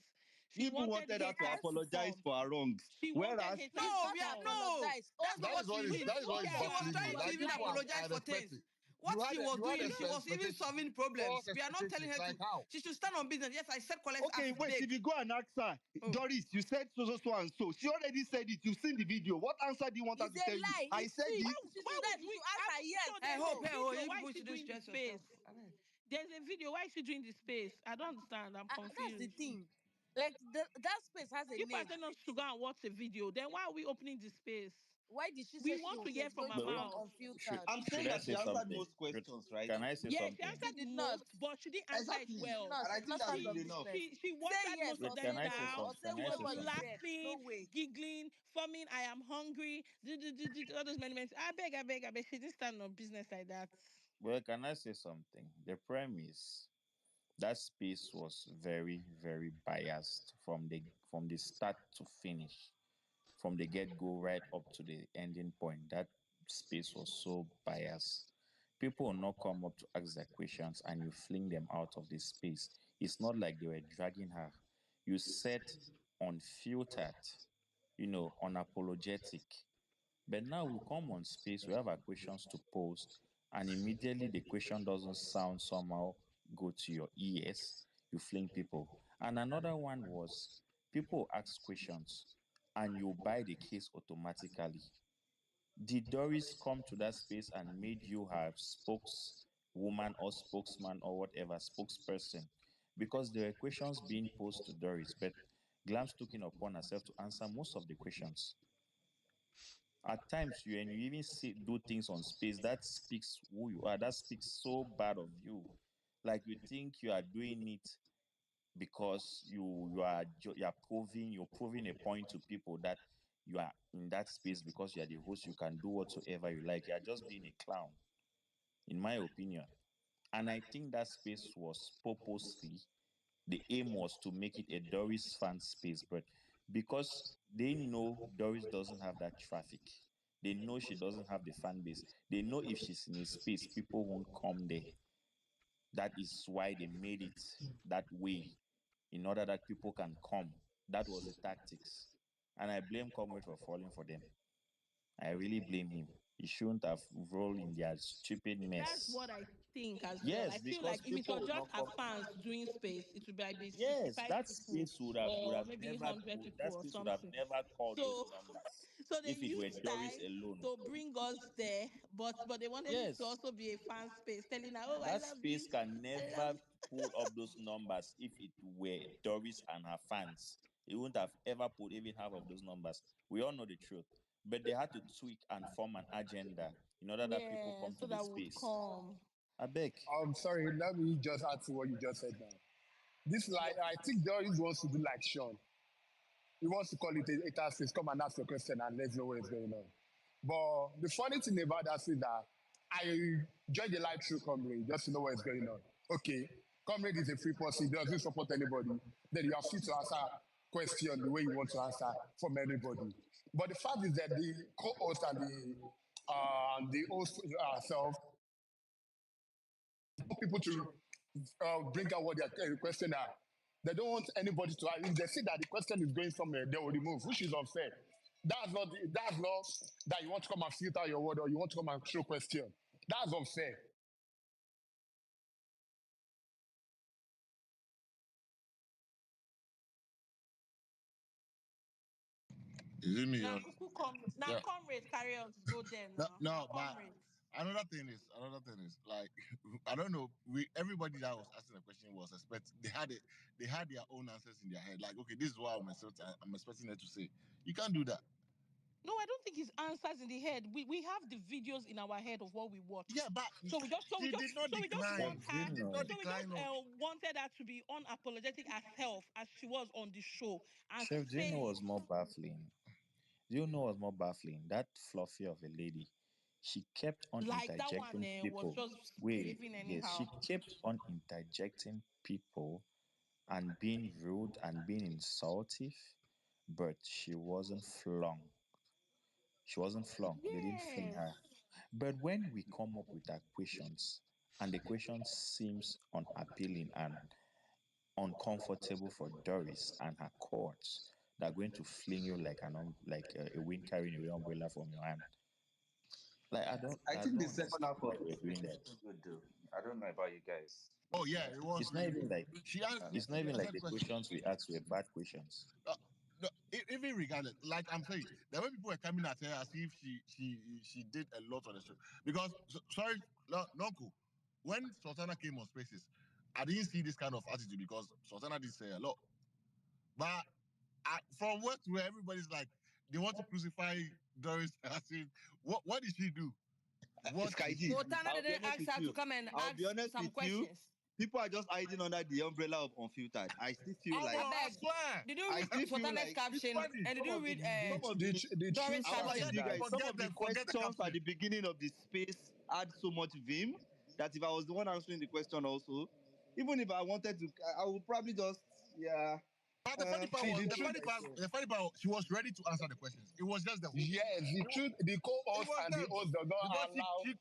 She People wanted wanted her hate to to be apologize formed. for her wrongs. She wanted Whereas haters No, to we are form. no. That's not That is what what she is did. that is what is Okay, She was baffling me. trying to Like even this one, I apologize had for things. expected. What she was You had doing, she was even expectations. solving False problems. We are not telling expectations. her Like to. how? She should stand on business. Yes, I said Kola's ass okay, is wait, if big. you go and ask her, Oh. Doris, you said so, so, so, and so. She already said it. You've seen the video. What answer do you want her It's to a tell you? lie. I It's said sweet. this. She Why should would she we? should answer So yes. I there's a hope, No. hey, oh, video. you Why is people she shouldn't doing the stress yourself. face? There's a video. Why is she doing the space? I don't understand. I'm That's the confused. thing. Like that space has a If I name. tell us to go and watch a video, then why are we opening the space? Why did she We say she want to hear was from going her to But wait, come mouth. unfiltered? I'm Should saying I that she say answered something? most questions, right? Can I say Yes, she something? She answered did not. most, but she didn't answer it Exactly. She did well. not. And She I did think not that's stand good on She enough. business. she she Say watered yes most of or Wait, them can say I say no down. or something? say Can I She was say whatever you something? said. No laughing, way. giggling, forming, I am hungry, all those many. I beg. She didn't stand on business like that. Well, can I say something? The premise that space was very, very biased from the start to finish, from the get go right up to the ending point. That space was so biased. People will not come up to ask their questions and you fling them out of the space. It's not like they were dragging her. You said unfiltered, unapologetic. But now we come on space, we have our questions to pose, and immediately the question doesn't sound somehow go to your ears, you fling people. And another one was people ask questions and you buy the case automatically. Did Doris come to that space and made you her spokeswoman or spokesman or whatever, spokesperson? Because there were questions being posed to Doris, but Glams took it upon herself to answer most of the questions. At times, and you even do things on space that speaks who you are. That speaks so bad of you, like you think you are doing it because you're proving a point to people that you are in that space because you are the host. You can do whatsoever you like. You are just being a clown, in my opinion. And I think that space was purposely, the aim was to make it a Doris fan space, but because they know Doris doesn't have that traffic, they know she doesn't have the fan base, they know if she's in a space, people won't come there. That is why they made it that way, in order that people can come. That was the tactics. And I blame Comrade for falling for them. I really blame him. He shouldn't have rolled in their stupid That's mess. what I think as well. Yes, I feel because like if it people was would just not her come. fans doing space, it would be like be Yes, 65 that people space would or have maybe never 100 that people or space would have something. never called those So, numbers so they if it were used Doris time alone. to bring us there, but they wanted it to Yes, also be a fan space, telling her, "Oh, I that love you, space can I love." never pull up those numbers if it were Doris and her fans. It wouldn't have ever put even half of those numbers. We all know the truth. But they had to tweak and form an agenda in order that people Yeah, come so to the that would space. come. I beg. I'm sorry, let me just add to what you just said now. This like I think Doris wants to do like Sean. He wants to call it a task force, come and ask your question and let's know what's going on. But the funny thing about that is that I joined the live through Comrade just to know what's going on. Okay, Comrade is a free person, he doesn't support anybody. Then you are free to answer question the way you want to answer from anybody. But the fact is that the co-host and the host herself want people to bring out what their question are. They don't want anybody to. If they see that the question is going somewhere, they will remove, which is unfair. That's not that you want to come and filter your word or you want to come and show question. That's unfair. Is it me? Now, Or... cuckoo come. Now, Yeah. comrade, carry us go there No, now. Now, no, but comrade. another thing is like I don't know. Everybody that was asking the question was they had their own answers in their head. Like, okay, this is what I'm expecting her to say. You can't do that. No, I don't think his answers in the head. We have the videos in our head of what we Yeah, watched. but So she did not we just But decline. want you She her. did not know, So we just decline. Or wanted her to be unapologetic herself as she was on the show and Chef, do you know say what's it. more baffling? Do you know what's more baffling? That fluffy of a lady, she kept on Like that one interjecting was people. just Wait, behaving yes, she anyhow. kept on interjecting people and being rude and being insultive, but she wasn't flung. She wasn't flung. They didn't fling her. Yes. But when we come up with our questions, and the question seems unappealing and uncomfortable for Doris and her courts, they're going to fling you like a wind carrying away umbrella from your hand. Like I I think the don't second half understand why of the we're speech doing was that. good though. I don't know about you guys. oh yeah, it was It's not really even good. like She answered. it's not She even like answered the questions. questions we asked were bad questions. No, even regardless, like I'm saying, the way people were coming at her as if she did a lot on the show. Because sorry, no, uncle, when Sultana came on Spaces, I didn't see this kind of attitude because Sultana did say a lot. But from what to where everybody's like, they want to crucify Doris. I said, what did she do? What Sky did she G, do? Sultana I'll be didn't honest ask with her to you. come and I'll be ask honest some with you. questions. People are just hiding under the umbrella of unfiltered. I still feel Oh, like I I beg. swear. Did you I read still feel Sultana's like It's caption funny. and did some you of the read some of The, the the Doris' truth I won't is lie to caption? you that guys. Some Forget of the them. Forget the questions at caption. the beginning of the space had so much vim that if I was the one answering the question also, even if I wanted to, I would probably just But the funny part see was the cover truth. myself. the funny part. She was ready to answer the questions. It was just the host. Yes, the It was, truth. The it co-host was and the them host does not because allow she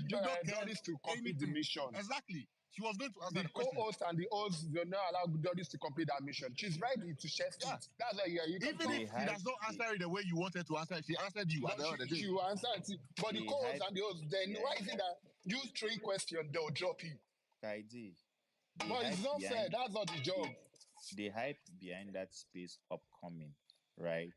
did not care Doris to complete the anything. mission. Exactly. She was going to answer The the question. co-host and the host do not allow Doris to complete that mission. She's ready to chest Yeah. it. That's why you can Even talk. if she does not answer it the way you wanted to answer it, she answered you at But the end of the she day. will answer it. But the The co-host hype and the host, then why is behind it that, that you three questions, they'll drop you? Kaidi, the But it's hype not fair. behind That's not the job. the hype behind that space upcoming, right?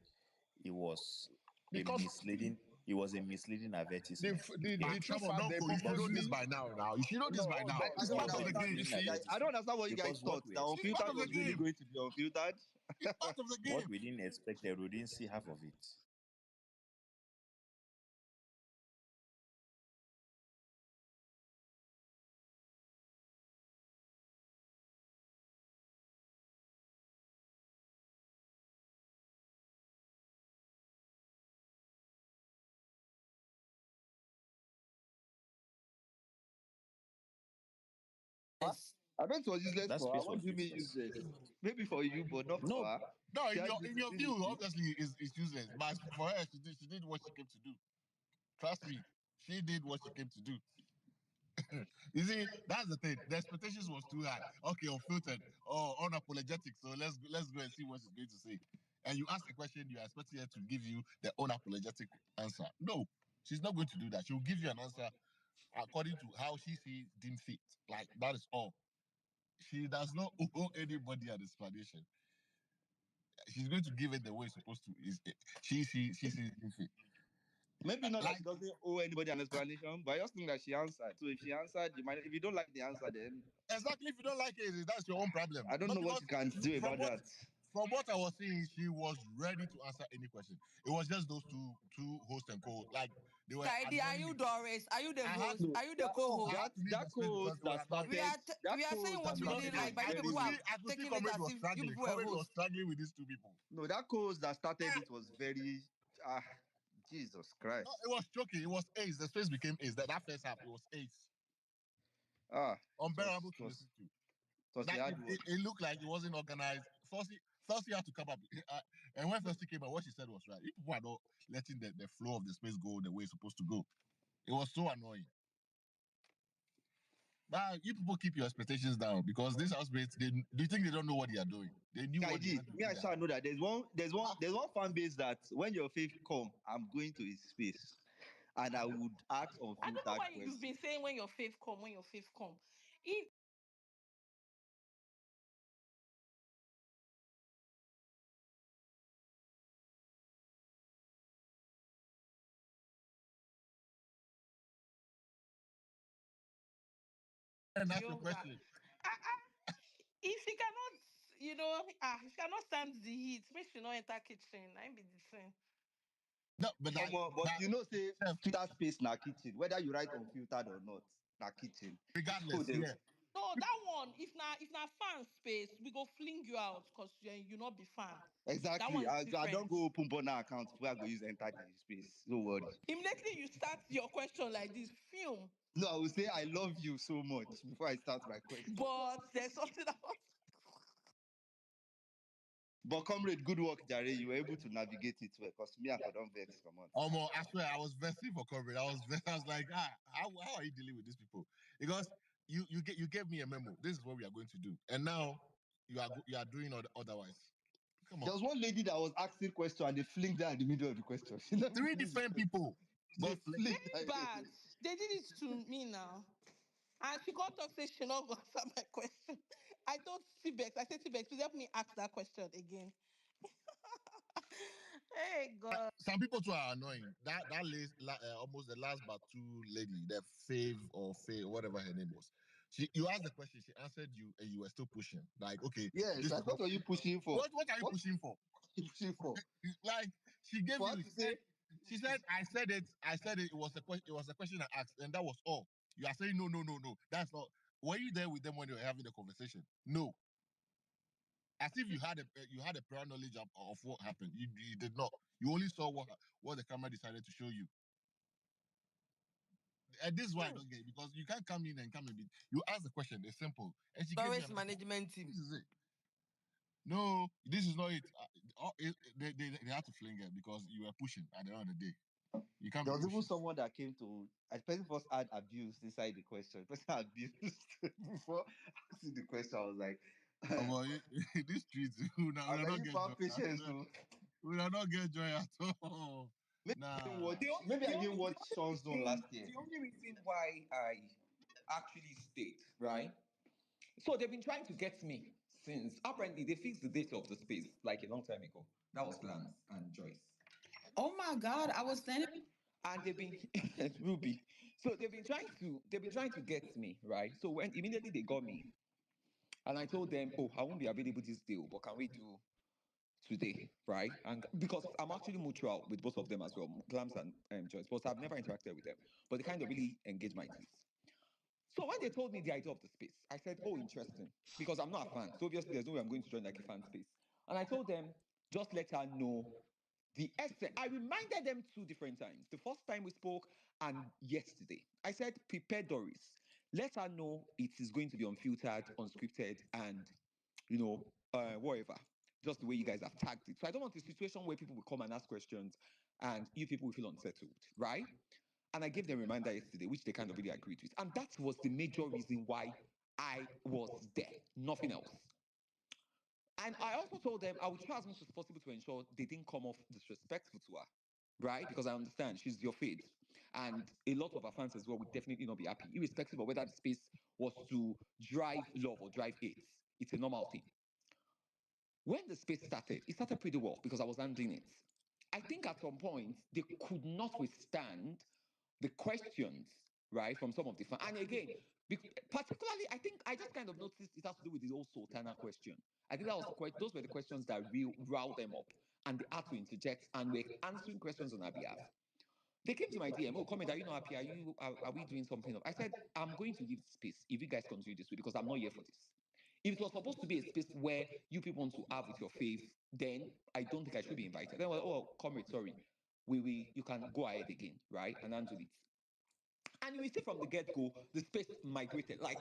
It was a Because misleading. It was a misleading the, advertisement. the, Okay, the true Come on, fact, don't they go. You should know this purposely, by now. Now you should know this no, by hold now. on. I It's don't part it of was the a understand. game. You misleading see, I advertisement don't understand what you guys because what thought. we That It's expect, part unfiltered of the was really game. going to be unfiltered. It's part of the what game. we didn't expect, we didn't see half of it. Huh? I bet it was useless That for her. space What was do you mean useless. useless? Maybe for you, but not for No, her. No, She had in your view, visibility. obviously, it's useless. But for her, she did what she came to do. Trust me, she did what she came to do. You see, that's the thing. The expectations was too high. Okay, unfiltered or unapologetic. So let's go and see what she's going to say. And you ask a question, you are expecting her to give you the unapologetic answer. No, she's not going to do that. She'll give you an answer according to how she sees deemed fit. Like that is all. She does not owe anybody an explanation. She's going to give it the way it's supposed to. Is she sees deemed fit. Maybe not that Like she doesn't owe anybody an explanation, but I just think that she answered. So if she answered, you might. If you don't like the answer, then exactly, if you don't like it, that's your own problem. I don't But know what because you can do from about what that. from what I was seeing, she was ready to answer any question. It was just those two host and co. Like they were Kaidi, are annoying you me. Doris? Are you the I had host? to No, Are you the that I co-host? had that to leave the that space because co-host they were that annoying started that We are saying co-host that what we because didn't started like, was but you people very are I could see taking it Comrade as was if you struggling. people were Comrade was hosts. struggling with these two people. no that co-host that started it was very ah Jesus No, Christ. it was choking. It was ace. The space became ace. That first half, it was ace. Ah, it was Unbearable it to was listen to. it was a Like hard one. it looked like it wasn't organized. Thursday had to come up. And when Thursday came up, what she said was right. If people are not letting the flow of the space go the way it's supposed to go, it was so annoying. Now you people keep your expectations down because these housemates, do you think they don't know what they are doing? They knew what they had Kaiji, to me do I there. shall know that there's one fan base that when your faith come, I'm going to his space and I would ask I don't know unfiltered why you've been questions. saying when your faith come, when your faith come. If And that's your younger, question. if she cannot, she cannot stand the heat, make she not enter kitchen. I be the same. No, but But you know, say Chef, filter space na kitchen, whether you write unfiltered or not, na kitchen. So regardless, they yeah. No, that one, if na fan space, we go fling you out because you not be fan. That exactly. one is I don't different. go open burner account before I go use enter the space. No worry. Immediately you start your question like this, film. No, I will say I love you so much before I start my question. But there's something about But comrade, good work, Jare. You were able to navigate it well because me, I for don't vex. Come on. I swear, I was vexing for coverage. I was like, how are you dealing with these people? Because you gave me a memo. This is what we are going to do, and now you are doing otherwise. Come on, There was one lady that was asking question and they flinged her in the middle of the question. She never three finished the different question. people They got flipped. flinged her. very bad. They did it to me now. And she got up say she not gonna answer my question. I told T-Bex, I said, T-Bex, please help me ask that question again. Hey God. Some people too are annoying. Almost the last but two lady, the Fave, whatever her name was. You asked the question, she answered you, and you were still pushing. Like, okay, Yes, this is like what are you pushing for? what are you What pushing for? are you pushing for? Like, she gave For her you. to say, She said, I said it. I said it. It was a question. It was a question I asked, and that was all. You are saying no, no, no, no. That's not. Were you there with them when they were having the conversation? No. As if you had a prior knowledge of what happened. You did not. You only saw what the camera decided to show you. And this is why I don't get it, because you can't come in and come and be. You ask the question. It's simple, and she gave you Doris an answer. management team. This is it. No, this is not it. They had to fling it because you were pushing at the end of the day. You can't there be was even pushing. someone that came to, a person first had abused inside the question. The person abused before asking the question. I was like, Oh, boy, these streets, we I was will like, not you get found joy at patience, all. so We will not get joy at all. maybe I didn't Nah. watch. Maybe I didn't watch The only Sean Zone last reason, year. the only reason why I actually stayed, right? So they've been trying to get me since apparently they fixed the date of the space like a long time ago. That was Lance and Joyce. Oh my God, I was standing. And they've been Ruby. So they've been trying to get me, right? So when immediately they got me, and I told them, oh, I won't be available this day, but can we do today, right? And because I'm actually mutual with both of them as well, Glams and Joyce, but I've never interacted with them. But they kind of really engage my case. So when they told me the idea of the space, I said, oh, interesting, because I'm not a fan. So obviously there's no way I'm going to join like a fan space. And I told them, just let her know the essence. I reminded them 2 different times. The first time we spoke and yesterday. I said, prepare Doris. Let her know it is going to be unfiltered, unscripted, and whatever. Just the way you guys have tagged it. So I don't want a situation where people will come and ask questions and you people will feel unsettled, right? And I gave them a reminder yesterday, which they kind of really agreed with. And that was the major reason why I was there, nothing else. And I also told them I would try as much as possible to ensure they didn't come off disrespectful to her, right? Because I understand she's your fate. And a lot of her fans as well would definitely not be happy, irrespective of whether the space was to drive love or drive hate. It's a normal thing. When the space started, it started pretty well because I was handling it. I think at some point they could not withstand the questions, right, from some of the fans. And again, particularly, I think I just kind of noticed it has to do with the whole Sultana question. I think that was those were the questions that riled them up, and they had to interject and were answering questions on our behalf. They came to my DM, oh, comment, are you not happy? Are we doing something? I said, I'm going to leave space if you guys continue this way because I'm not here for this. If it was supposed to be a space where you people want to have with your faith, then I don't think I should be invited. Then, well, oh, comrade, sorry. You can go ahead again, right? And handle it. And you will see from the get-go, the space migrated. Like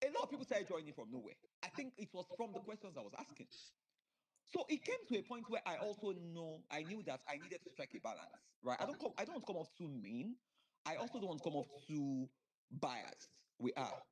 a lot of people started joining from nowhere. I think it was from the questions I was asking. So it came to a point where I knew that I needed to strike a balance, right? I don't want to come off too mean. I also don't want to come off too biased. We are.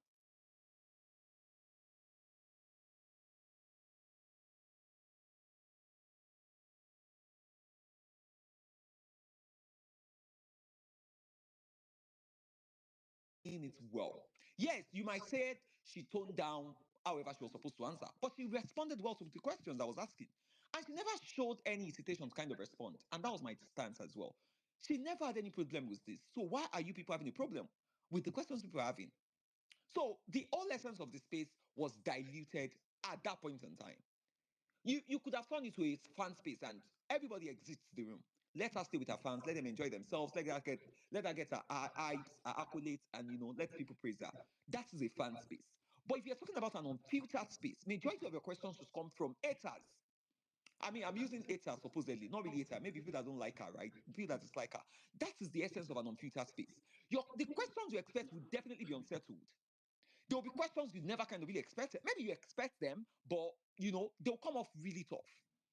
It well. Yes, you might say it, she toned down however she was supposed to answer, but she responded well to the questions I was asking. And she never showed any hesitation to kind of respond. And that was my stance as well. She never had any problem with this. So why are you people having a problem with the questions people are having? So the whole essence of the space was diluted at that point in time. You could have turned it to a fan space and everybody exits the room. Let her stay with her fans, let them enjoy themselves, let her get her hypes, her accolades, and let people praise her. That is a fan space. But if you're talking about an unfiltered space, majority of your questions should come from haters. I mean, I'm using haters supposedly, not really haters. Maybe people that don't like her, right? People that dislike her. That is the essence of an unfiltered space. The questions you expect will definitely be unsettled. There will be questions you never kind of really expected. Maybe you expect them, but they'll come off really tough.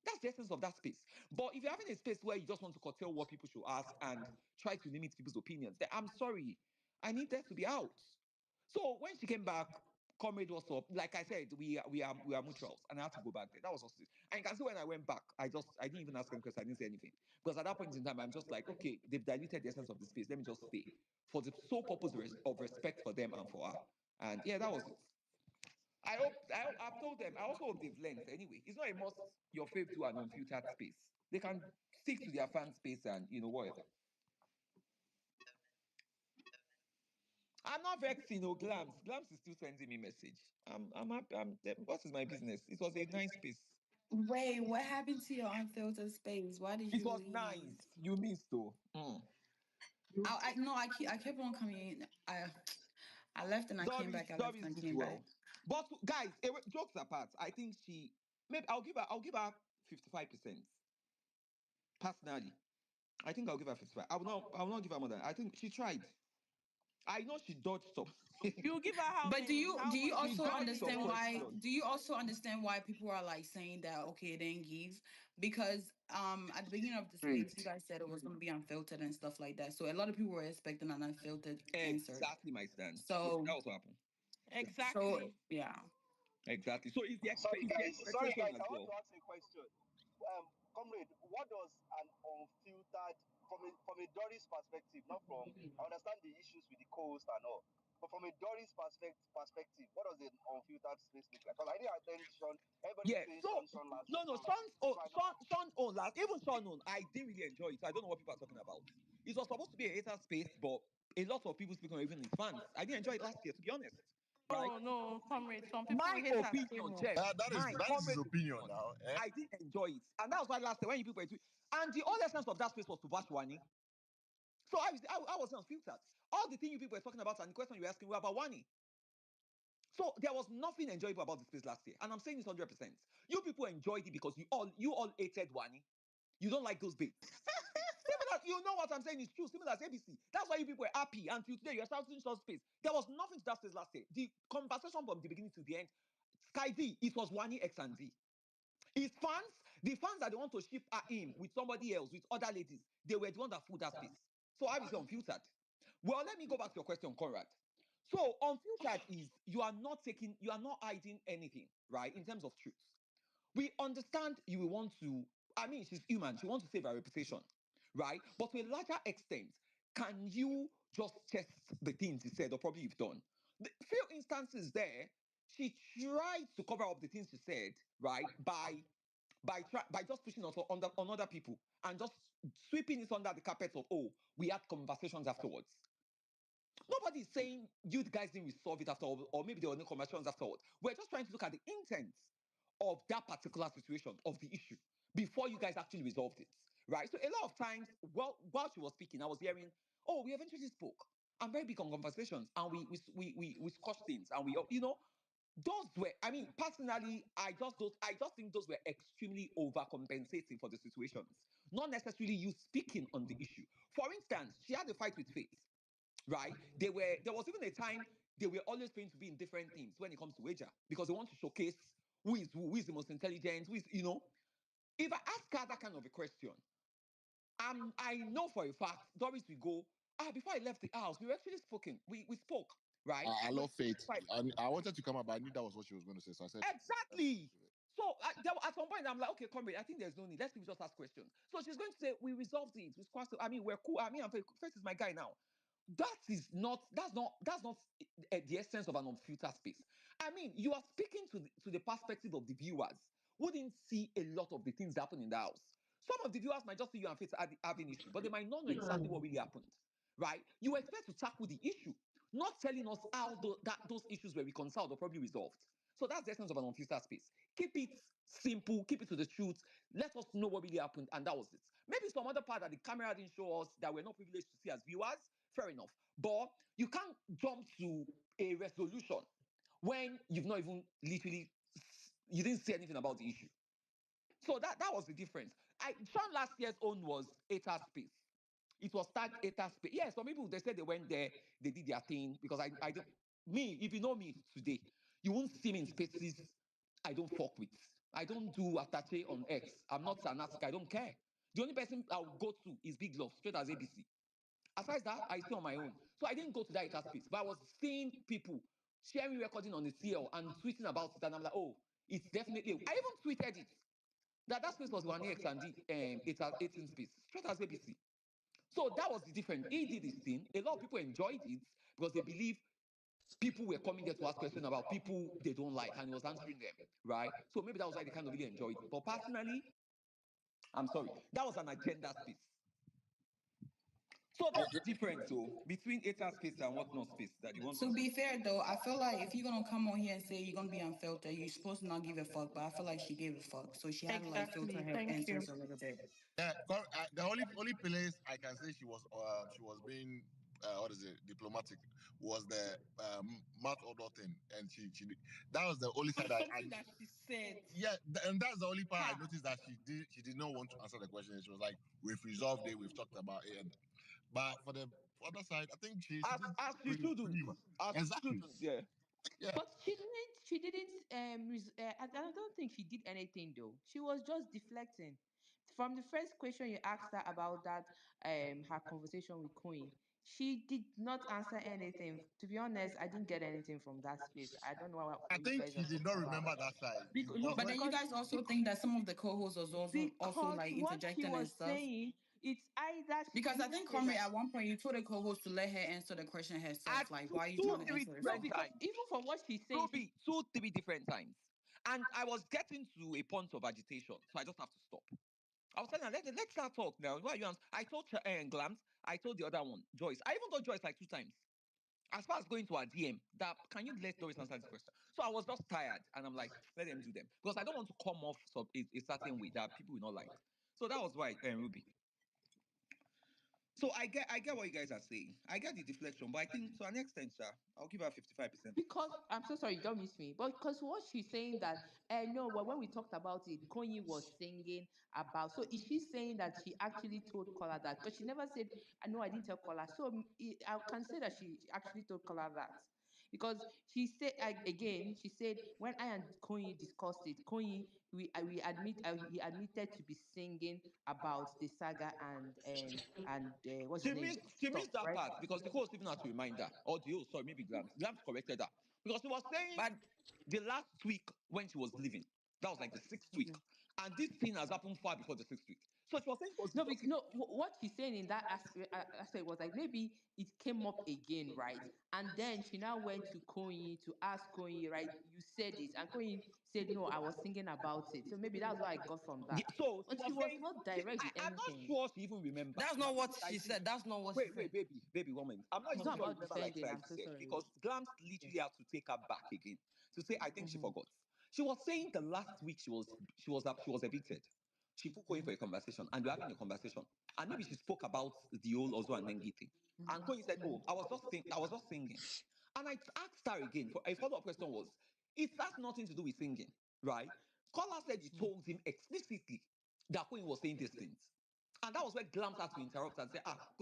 That's the essence of that space. But if you're having a space where you just want to curtail what people should ask and try to limit people's opinions, then I'm sorry. I need that to be out. So when she came back, comrade was up. Like I said, we are mutuals, and I had to go back there. That was also it. And you can see when I went back, I didn't even ask any questions. I didn't say anything because at that point in time, I'm just like, okay, they've diluted the essence of the space. Let me just stay for the sole purpose of respect for them and for her. And yeah, that was it. I've told them. I also hope they've learned anyway. It's not a must your fave to an unfiltered space. They can stick to their fan space and whatever. I'm not vexing, no glams. Glams is still sending me message. I'm happy. What is my business? It was a nice space. Wait, what happened to your unfiltered space? Why did It you was leave? nice. You missed though. I no, I kept on coming in. I left and I came back. I left Doris and I did came back. well. But guys, jokes apart, I think she maybe I'll give her 55%. Personally. I think I'll give her 55. I will not give her more than I think she tried. I know she dodged some. You give her how But do many? you How do you much? She also How dodged many some understand votes? why? questions. Do you also understand why people are like saying that okay, then give? Because at the beginning of the space, you guys said it was going to be unfiltered and stuff like that. So a lot of people were expecting an unfiltered answer. Exactly my stance. So that So was what happened. Yeah. so Exactly. yeah. Exactly. So Sorry, it's the guys. Sorry, expectation guys. I as want to well. ask a question. Comrade, what does an unfiltered, from a Doris perspective, not from, I understand the issues with the coast and all, but from a Doris perspective, what does an unfiltered space look like? Because I didn't attend Sean. Everybody's Yeah. saying So Sean last week, no, Sean last week. So I don't know. Sean's own last, even Sean own, I didn't really enjoy it. So I don't know what people are talking about. It was supposed to be a hater space, but a lot of people speaking on even his fans. I didn't enjoy it last year, to be honest. Right? No, no, comrade. Some people My hate her opinion, table. Jeff, That is my that is his comrade opinion opinion, now. Eh? I didn't enjoy it. And that was why last year when you people were and the whole essence of that space was to bash Wani. So I was not filtered. All the things you people were talking about and the question you were asking were about Wani. So there was nothing enjoyable about the space last year. And I'm saying this 100%. You people enjoyed it because you all hated Wani. You don't like those babes. Similar, you know what I'm saying is true. Similar as ABC. That's why you people were happy. And till today, you're shouting short space. There was nothing to that space last year. The conversation from the beginning to the end, Sky D, it was Wani X and Z. His fans, the fans that they want to ship at him with somebody else, with other ladies, they were the one that filled that space. So I was unfiltered. Well, let me go back to your question, Conrad. So unfiltered is you are not hiding anything, right? In terms of truth. We understand you will want to, I mean, she's human, she wants to save her reputation, right? But to a larger extent, can you just test the things he said, or probably you've done? The few instances there, she tried to cover up the things she said, right? By just pushing on other people and just sweeping it under the carpet of, oh, we had conversations afterwards. Nobody is saying you guys didn't resolve it after all, or maybe there were no conversations afterwards. We're just trying to look at the intent of that particular situation, of the issue, before you guys actually resolved it. Right? So a lot of times, while she was speaking, I was hearing, oh, we eventually spoke. I'm very big on conversations, and we squash things, and those were, I mean, personally, I just think those were extremely overcompensating for the situations. Not necessarily you speaking on the issue. For instance, she had a fight with Faith, right? There was even a time they were always going to be in different teams when it comes to wager because they want to showcase who is the most intelligent, If I ask her that kind of a question, I know for a fact Doris will go, before I left the house, we were actually spoken. We spoke, right? I We were love speaking Faith. before I I wanted to come up, but I knew that was what she was going to say. So I said, Exactly. So at some point, I'm like, okay, comrade, I think there's no need. Let's people just ask questions. So she's going to say, we resolved it. We squashed it. I mean, we're cool. I mean, Faith is my guy now. That's not the essence of an unfiltered space. I mean, you are speaking to the perspective of the viewers who didn't see a lot of the things that happen in the house. Some of the viewers might just see you and Faith having issue, but they might not know exactly what really happened. Right? You expect to tackle the issue, not telling us how those issues were reconciled or probably resolved. So that's the essence of an unfiltered space. Keep it simple, keep it to the truth. Let us know what really happened, and that was it. Maybe some other part that the camera didn't show us that we're not privileged to see as viewers. Fair enough. But you can't jump to a resolution when you've not even literally you didn't say anything about the issue. So that was the difference. Sean last year's own was Eta Space. It was tagged Eta Space. Yes, some people they said they went there, they did their thing because I don't me, if you know me today, you won't see me in spaces I don't fuck with. I don't do attache on X. I'm not fanatic. I don't care. The only person I'll go to is Big Love, straight as ABC. Aside that, I stay on my own. So I didn't go to that Eta Space, but I was seeing people sharing recording on the CL and tweeting about it, and I'm like, oh, it's definitely. I even tweeted it that space was one X and D 18 space, straight as ABC. So that was the difference. He did his thing. A lot of people enjoyed it because they believe people were coming there to ask questions about people they don't like, and he was answering them, right? So maybe that was why they kind of really enjoyed it. But personally, I'm sorry. That was an agenda space. So Yeah, that's different, so between hater space and whatnot space that you want to To say. be fair though, I feel like if you're gonna come on here and say you're gonna be unfiltered, you're supposed to not give a fuck. But I feel like she gave a fuck, so she had to like filter Exactly. her Thank you. answers a little bit. the only place I can say she was being what is it, diplomatic, was the mouth odor thing, and that was the only side Something that she said. yeah, and that's the only part I Ha. noticed that she did not want to answer the question. She was like, "We've resolved it, we've talked about it," but for the other side, I think she did As you pretty shouldn't. well. As you Exactly. shouldn't, yeah. Yeah. But she didn't I don't think she did anything though. She was just deflecting. From the first question you asked her about that her conversation with Koyin, she did not answer anything. To be honest, I didn't get anything from that space. I don't know I what you think guys are she did talking not about. remember that side. It Because, no, But wasn't. then you because guys also think that some of the co-hosts was also because like what she interjecting and was stuff. saying, it's either she Because I didn't think say Kwame that. at one point you told the co-host to let her answer the question herself. At Like, two, why are you two trying to three answer No, different herself? because times. even from what she's saying, Ruby, two, three different times. And I was getting to a point of agitation, so I just have to stop. I was telling her, let's start talk now. Why are you I told Glams, I told the other one, Joyce. I even told Joyce like 2 times. As far as going to her DM, that can you let Doris answer this question? So I was just tired, and I'm like, let them do them because I don't want to come off a certain way that people will not like. So that was why, Ruby. So I get what you guys are saying. I get the deflection, but I think to an extent, sir, I'll give her 55%. because I'm so sorry, don't miss me. But because what she's saying that no, well, when we talked about it, Koyin was singing about. So is she saying that she actually told Kola that? Because she never said, I know I didn't tell Kola. So I can say that she actually told Kola that. Because she said again, she said when I and Koyin discussed it, Koyin we admit he admitted to be singing about the saga and what's his name She stuff, missed that right? part because the host even had to remind her. Or the host, sorry, maybe Glams. Glams corrected her. Because she was saying But the last week when she was leaving, that was like the 6th week. And this thing has happened far before the 6th week. So she was saying it was no, discussing. no. What she's saying in that aspect was like maybe it came up again, right? And then she now went to Koyin to ask Koyin, right? You said this, and Koyin said, "No, I was thinking about it." So maybe that's what I got from Yeah, that. so she But she was was saying, not direct with I'm not anything. sure she even remembered. That's But not this what is, I she think, said. That's not what she wait, said. baby, 1 minute. I'm not It's even not sure I about remember like defending. I I'm so said sorry. because Glams literally had to take her back again to say I think she Mhm. forgot. She was saying the last week she was evicted. She put Koyin for a conversation and they're having a conversation. And maybe she spoke about the whole Ozo and Nengi thing. And Koyin said, oh, I was just singing. And I asked her again for a follow-up question was, it has nothing to do with singing, right? Kola said he told him explicitly that Koyin was saying these things. And that was where Glams had to interrupt and say,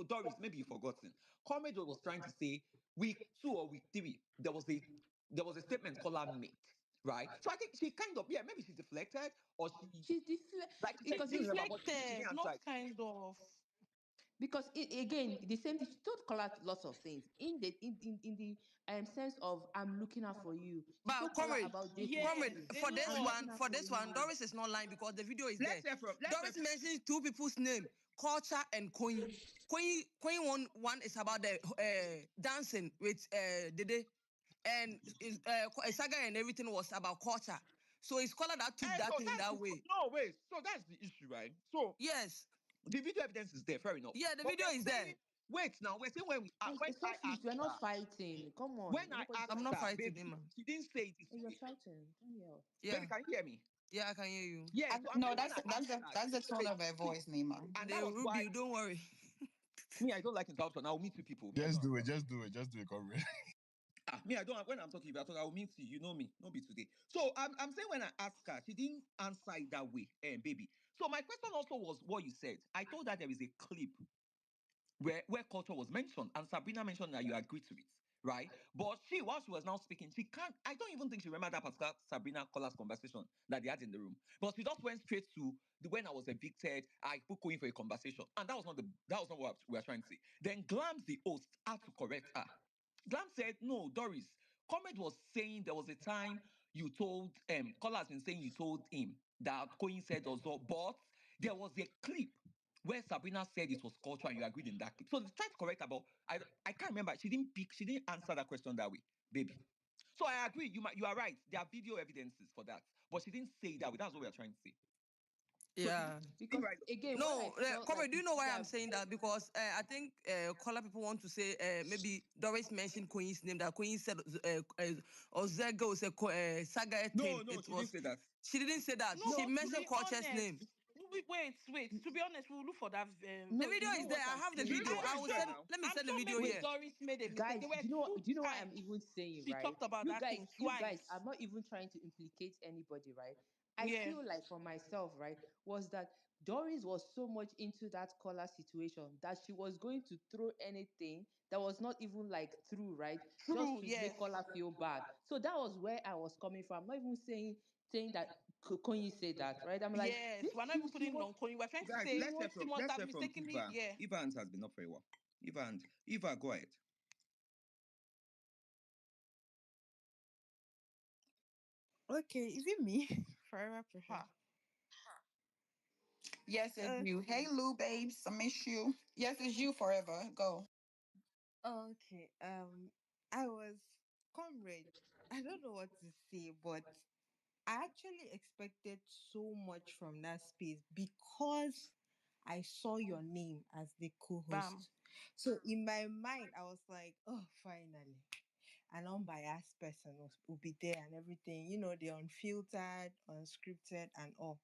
Doris, maybe you've forgotten. Comrade was trying to say week 2 or week 3, there was a statement Kola made, right? So I think she kind of, yeah, maybe she deflected or she, She like you said, she because didn't it's remember, but she Deflected, didn't answer not it. kind of. because again the same thing she told Kola lots of things in the sense of I'm looking out for you. She But told Kola comrade, about dating Yes, comrade, too. for any this I'm of looking one, out for for this one, you. Doris is not lying because the video is there. Let's Doris mentions two people's name, culture and Koyin. Koyin one is about the dancing with Dede, and is Saga and everything was about culture. So it's Kola that took that so thing that's that way. no wait. So that's the issue, right? So Yes, the video evidence is there, fair enough. yeah, the But video we're is there. saying, wait now, we're saying when It's I not finished. asked We're not her, fighting. Come when on, I nobody's I'm asked not her, fighting. fighting baby, him, man. she didn't say it this Hey, you're way. shouting. Don't yell. Baby, Yeah, can you hear me? yeah, I can hear you. Yeah, so I'm No, saying when I asked her, that's she the didn't tone say of it her this way. voice, Nima. And The that was why Ruby, don't worry. me, I don't like interruption. I'll meet you people. Me, I Just don't have do it. problem. Just do it, comrade. Me, I don't. When I'm talking about, I will meet you. You know me, not be today. So I'm saying when I asked her, she didn't answer it that way, baby. So my question also was what you said. I told her there is a clip where culture was mentioned, and Sabrina mentioned that you agree to it, right? But while she was now speaking, she can't. I don't even think she remembered that particular Sabrina Collar's conversation that they had in the room. But she just went straight to when I was evicted. I put Koyin for a conversation, and that was not what we were trying to say. Then Glams, the host, had to correct her. Glam said, no, Doris. Comrade was saying there was a time you told Kola has been saying you told him that Koyin said also, but there was a clip where Sabrina said it was culture and you agreed in that clip. So they tried to correct her, but I can't remember. She didn't answer that question that way, baby. So I agree, you are right. There are video evidences for that, but she didn't say it that way. That's what we are trying to say. So Yeah. because Right. again, what I No, felt like Comrade, do you it know could why I'm have. saying that? Because I think Kola people want to say maybe Doris mentioned Koyin's name, that Koyin said or Zego said Saga No, thing. no, It she didn't was say that. she didn't say that. No, She No, but to no, mentioned be Culture's name. honest, wait. To be honest, we'll look for that. The no. video You know is there. what I I'm have the The saying, video. video I right? is will there send. now. Let me I'm send the sure video maybe here. Wait, Doris made a mistake. There guys. were Do you know what I'm times even saying, she right? talked about that thing You guys. twice. I'm not even trying to implicate anybody, right? I Yeah, feel like for myself, right, was that Doris was so much into that collar situation that she was going to throw anything that was not even like true, right? Just true. to make Yes, Collar feel bad. So that was where I was coming from. I'm not even saying that Koyin said that, right? I'm like, yes. this We're not even she putting it was on Koyin. We're trying to Guys, she say was she must let's have hear from mistakenly. Eva. Yeah. Eva has been up for a while. Eva, go ahead. Okay, is it me? Forever pressure. Huh. Yes, it's you. Hey, Okay. Lou, babes. I miss you. Yes, it's you forever. Go. Okay. I was comrade. I don't know what to say, but I actually expected so much from that space because I saw your name as the Bam. co-host. So in my mind, I was like, oh, finally. An unbiased person will be there and everything, the unfiltered, unscripted, and all.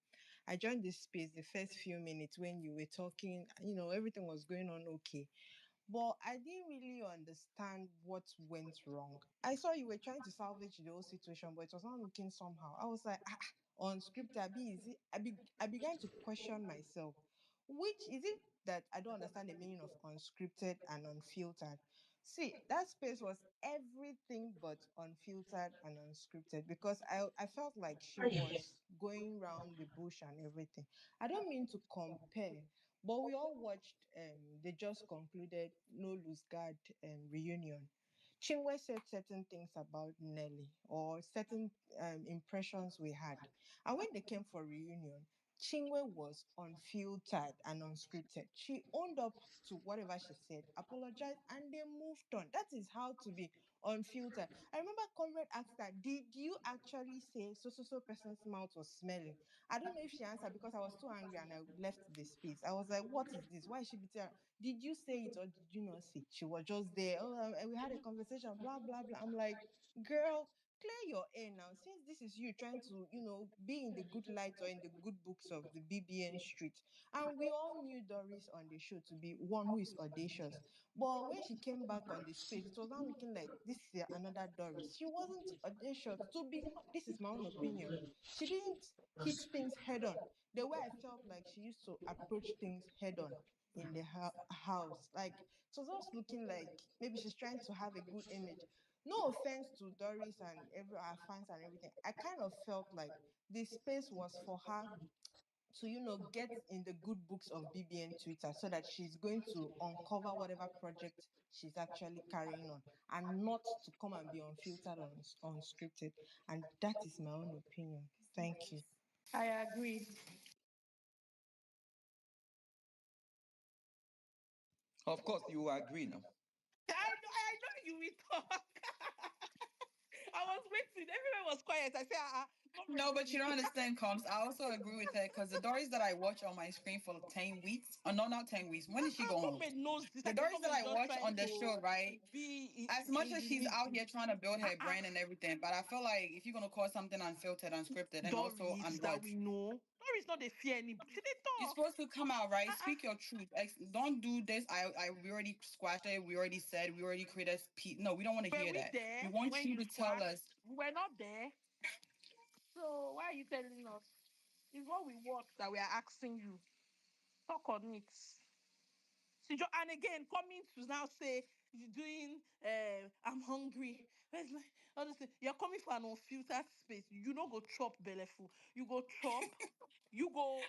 I joined this space the first few minutes when you were talking, everything was going on okay. But I didn't really understand what went wrong. I saw you were trying to salvage the whole situation, but it was not looking somehow. I was like, unscripted, is it? I began to question myself. Which is it that I don't understand the meaning of unscripted and unfiltered? See, that space was everything but unfiltered and unscripted because I felt like she was going round the bush and everything. I don't mean to compare, but we all watched the just concluded No Lose Guard reunion. Chinwe said certain things about Nelly or certain impressions we had. And when they came for reunion, Chinwe was unfiltered and unscripted. She owned up to whatever she said, apologized, and they moved on. That is how to be unfiltered. I remember Comrade asked her, did you actually say so person's mouth was smelling? I don't know if she answered because I was too angry and I left the space. I was like, what is this? Why is she beating her? Did you say it or did you not say? She was just there. Oh, and we had a conversation, blah, blah, blah. I'm like, girl, clear your air now. Since this is you trying to, be in the good light or in the good books of the BBN street. And we all knew Doris on the show to be one who is audacious. But when she came back on the space, it was not looking like this is another Doris. She wasn't audacious. This is my own opinion. She didn't hit things head on. The way I felt like she used to approach things head on in the house. Like, it was just looking like maybe she's trying to have a good image. No offense to Doris and every our fans and everything. I kind of felt like this space was for her to get in the good books of BBN Twitter so that she's going to uncover whatever project she's actually carrying on and not to come and be unfiltered or unscripted. And that is my own opinion. Thank you. I agree. Of course, you agree now. I know you will talk. I was waiting. Everyone was quiet. I said, No, comrade, but you don't please. understand, Combs. I also agree with her because the Doris that I watch on my screen for 10 weeks, oh, no, not 10 weeks. When did she go home? Comrade knows this. The I think Doris that comrade is I just watch trying on the show, to right? be As much in as the she's out middle. here trying to build her Uh-uh. brand and everything, but I feel like if you're gonna call something unfiltered, unscripted, and also Doris on that what we know. Doris not they fear anybody. She did you're talk. supposed to come out, right? Uh-uh. Speak your truth. Don't do this. We already squashed it. We already said. We already created. No, we don't want to Were hear we that. We there want when you you to tell squashed? us. We were not there. So why are you telling us? It's what we watch that we are asking you. Talk on it. And again, coming to now say you're doing I'm hungry. Where's my honestly, you're coming for an unfiltered space. You don't go chop bellyful. You go chop.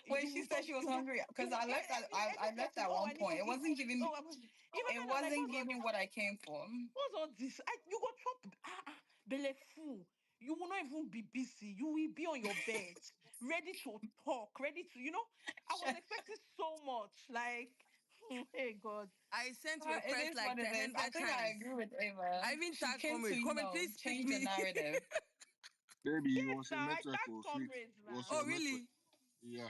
Wait, she said she was hungry because I left. I Every left person, at oh, one I need point. to It eat. wasn't giving. Oh, I'm hungry. Even It then, I'm like, wasn't giving what I came for. what's all this? You go chop bellyful. You will not even be busy. You will be on your bed, ready to talk, ready to, I was expecting so much. Like, hey God. I sent It request is what like it a is. I hundred think I times. agree with Ava. I even She tagged came to, comrade. Comrade, please pick change the me. narrative. Maybe it Yes, was a now I network thank or switch. comrades It was now. your Oh, network. really? Yeah.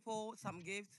people some gifts.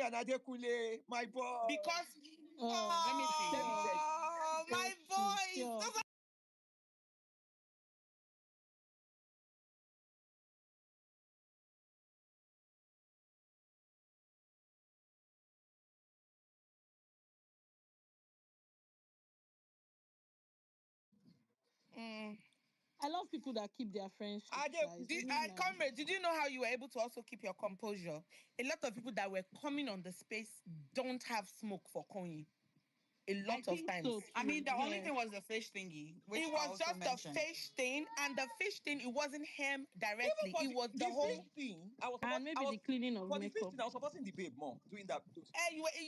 Koyin Adekunle, my boy. Because Let me Let me see. check. my voice. Sure. Those are- I love people that keep their friendships. It's Did, really nice. comrade, did you know how you were able to also keep your composure? A lot of people that were coming on the space don't have smoke for Koyin. A I lot of think so times. I mean, too. the only thing Yes. was the fish thingy, which It I was also just the mentioned. fish thing, and the fish thing, it wasn't him Even directly. for It was the the whole. fish thing, I was And supposed I maybe was the cleaning of for the fish makeup. thing, I was supporting the babe more doing that. Those,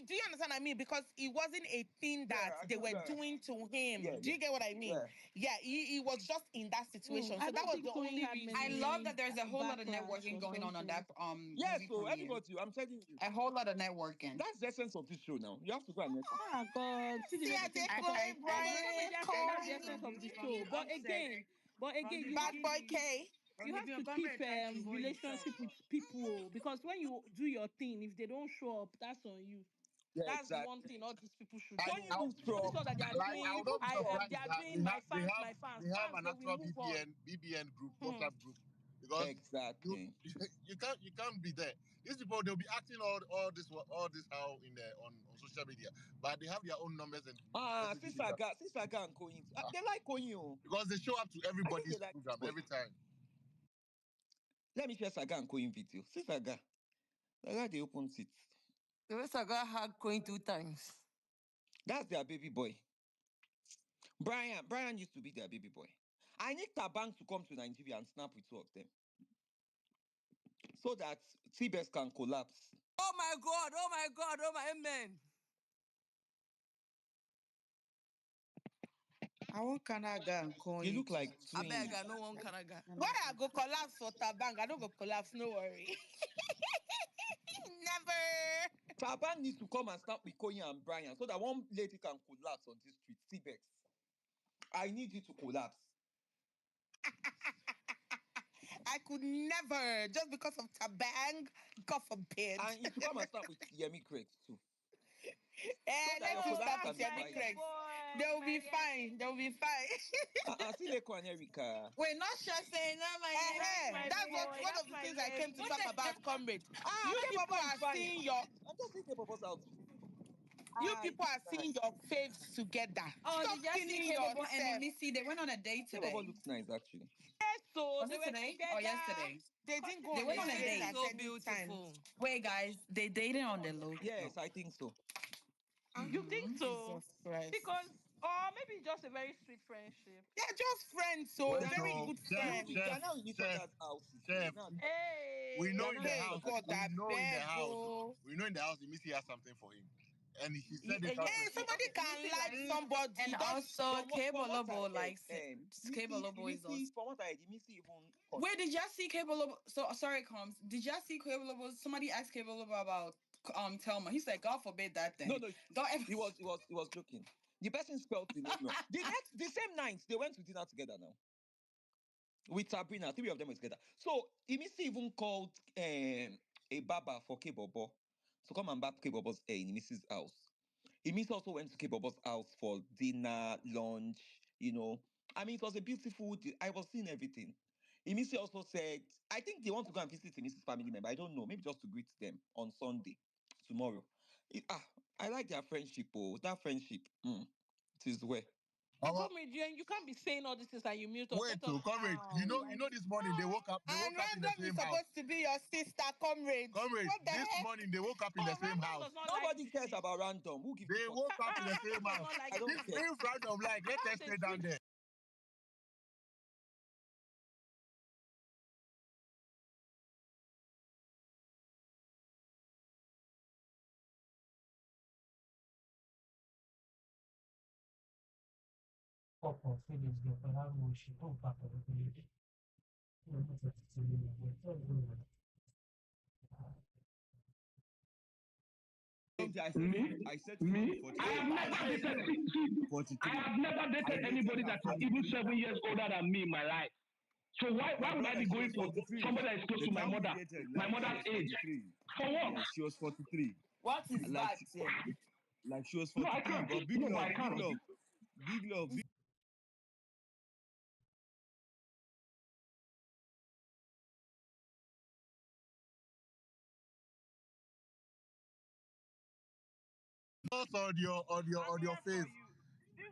Do you understand what I mean? Because it wasn't a thing yeah, that I they do. were Yeah, doing to him. yeah, Do yeah, you get what I mean? yeah. Yeah, he was just in that situation. I So that don't was think the Koyin only had I reason. love many that there's a whole lot of backlash networking or going on something. that Yeah, movie so premiere. everybody, I'm telling you, A whole lot of networking. that's the essence of this show now. You have to go and network. Ah God, see the See, way I they take take talk. play Somebody Brian has said that's the essence of the show. But again, you Bad have to boy keep K. you have to keep relationship with people, because when you do your thing, if they don't show up, that's on you. Yeah, That's the one exactly. thing all these people should When know. you moved All this from, one that they are I doing, would not be they surprised are that doing my they have fans, an they will actual move on. BBN group, Hmm. WhatsApp group, because you exactly. you can't be there. These people they'll be acting all this how in the on social media, but they have their own numbers and messaging each other Since I got Koyin, they like Koyin. Oh. because they show up to I think they everybody's like this program boy. every time. Let me share Saga and Koyin video. See Saga they open seats. The way Saga had Koyin 2 times. That's their baby boy. Brian used to be their baby boy. I need Tabank to come to Nigeria and snap with two of them so that T-Best can collapse. Oh my God! Oh my God! Oh my amen! I want Canada and They Koyin look to like I snap. beg, twins. I no one Kanaga. Why I go collapse for Tabang? I don't go collapse, no worry. Never. Tabank needs to come and snap with Koyin and Brian so that one lady can collapse on this street. T-Best, I need you to collapse. I could never, just because of Tabang, God forbid. And you should come and start with Yemi Craig too. So that your Let you collapse start Oh, can with be Yemi my quiet. Craig. boy, They'll my be fine. They'll be fine. See Leko and Erica. Wait, not just saying that that's my my That's what boy, one of that's the my things I came to Yemi. talk about, comrade. Ah, You people Kaybobo is are fine. seeing your I'm just saying Kaybobo's outfit. you Ah, people are it's seeing your faves together. Oh, Stop did you see killing Kaybobo and yourself. Imisi? They went on a date Kaybobo today. looks nice actually. Yes, so Was they it were today or together. yesterday? They didn't go They on went a on a date date. at So any time. beautiful. Wait, guys, they dated on the low. Yes, I think so. You think so? Jesus Christ. Because, or maybe just a very sweet friendship. They're just friends, so They Wait, are very not so good in, they chef, are, friends. they chef, are now in each chef, other's houses. So chef. now We know Hey, in the Hey, house. God, We I know in the beg, house. oh. We know in the house. Imisi has something for him, and he said it out. yeah, Hey, somebody okay, can Missy like likes. somebody. And Just also, from what I Kaybobo heard, likes it. Kaybobo is Imisi, also. from what I heard, Imisi even Wait, did y'all see Kaybobo? So sorry, comes. Did y'all see Kaybobo? Somebody asked Kaybobo about Thelma. He said, "God forbid that no, thing. no, Don't ever." he was joking. The person spelled the name wrong. The same night they went to dinner together now with Sabrina. Three of them were together. So Imisi even called a barber for Kaybobo to come and barb Kaybobo's hair in Imisi's house. Imisi also went to Kaybobo's house for dinner, lunch. I mean, it was a beautiful. I was seeing everything. Imisi also said, I think they want to go and visit Imisi's family member. I don't know, maybe just to greet them on Sunday, tomorrow. I like their friendship. Oh, that friendship. It is where. Come with you, and you can't be saying all these things and you mute us. Wait, Let to us comrade. know. You know, this morning they woke up. They and woke up in the random is same house. supposed to be your sister, comrade. Comrade, What the this heck? morning they woke up in the Oh, same random does house. not like Nobody this cares thing. about random. Who gives a They fuck? woke up in the same Random does house. not like I this don't If, care. thing. if random like, let us That's a stay down sweet. there. I said I have never dated I 43. have never I dated dated anybody her that is even 43. 7 years older than me in my life. So My why would I brother, be she going was for 43. somebody that is close The to time we dated, my like she mother's was age? 43. For what? Yeah, she was 43. What is Like, that? Yeah. like she was No, I 43. can't. But big No, but love, I big can't. love, big love, big Just on your I'm on your here for face. you. This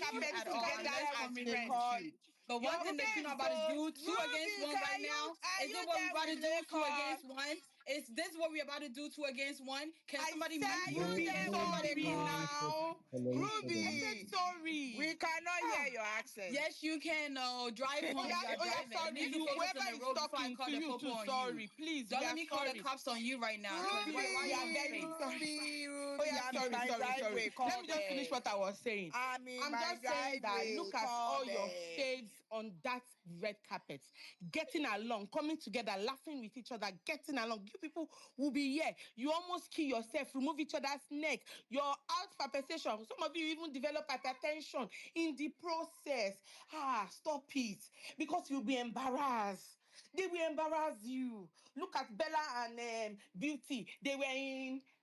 red you carpet at people all get together unless that as coming experience? with friends. you. But Your one thing that you're not face, about to so do two against Ruby, one right now are is you this what we're there about to with do two Laycon? against one? Is this what we're about to do two against one? Can I somebody said, are mute you Ruby? there Can with somebody me mute? now? I said Ruby, sorry. we cannot hear Ah. your accent. Yes, you can. No, drive Oh home. yeah, You are oh yeah, driving. You sorry. need to You focus on whoever the is road before I talking call to the you popo too, on you. sorry. Please, Don't we let are me call the sorry. cops on you right now. Cause why We are are you Ruby, very afraid? sorry. Oh Ruby, yeah, I'm in sorry, my sorry, sorry. driveway. Let Call me just finish what them. I was saying. I'm in I'm my just saying that driveway. look at Call all your them. faves on that red carpet, getting along, coming together, laughing with each other, getting along. You people will be here. You almost kill yourself, remove each other's neck. You're out for hypertension. Some of you even develop hypertension in the process. Stop it. Because you'll be embarrassed. They will embarrass you. Look at Bella and Beauty. They were in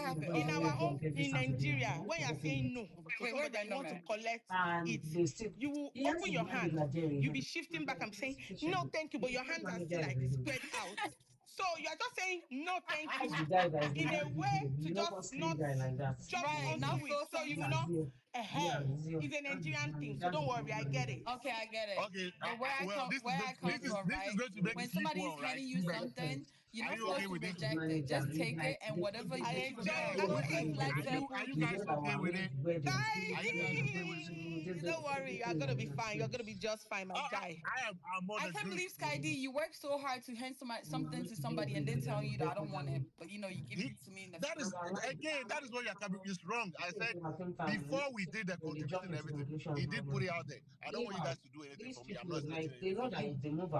what say happened because in the our way own from every in Saturday now, Nigeria? they When used to you are get saying paid. no to Wait, where somebody and you want to Benjamin? collect And it, they still, you will he has open to your manage hands. Nigeria You'll be alone. shifting back Nigeria and saying is no, schedule. thank you, but If your you hands are manage still it like alone, spread out. So you are just saying no, thank ask you, the guy that is the in a one way leading, to you know, one just slim not guy like that. just Right, go now through it. feel So you some will Yeah, not. Zio. Yeah, Zio. It's a That's his Nigerian thing. manager. So That's don't his worry, I get manager. it. Okay, I get it. Okay. But where I Well, come this is where going I come from, this is right? going to make When me keep somebody is one, right? handing you Keep benefiting. something, you're Are not you supposed okay to with That's it? his reject it. manager. Just He's take like it and the whatever I you the keep enjoy it. it. As I long don't as hate it's it. Are flexible. you he guys does okay our with it? arranged wedding. He I Are you guys okay with it? this Don't worry, you're gonna be fine. You're gonna be just fine, my guy. I'm more I than can't good. believe Sky D, you work so hard to hand something to somebody and they tell you that I don't want it, but you give it to me in the That is again, that is what you're coming. It's wrong. I said before we did the contribution and everything, he did put it out there. I don't want you guys to do anything for me. I'm not expecting anything from you.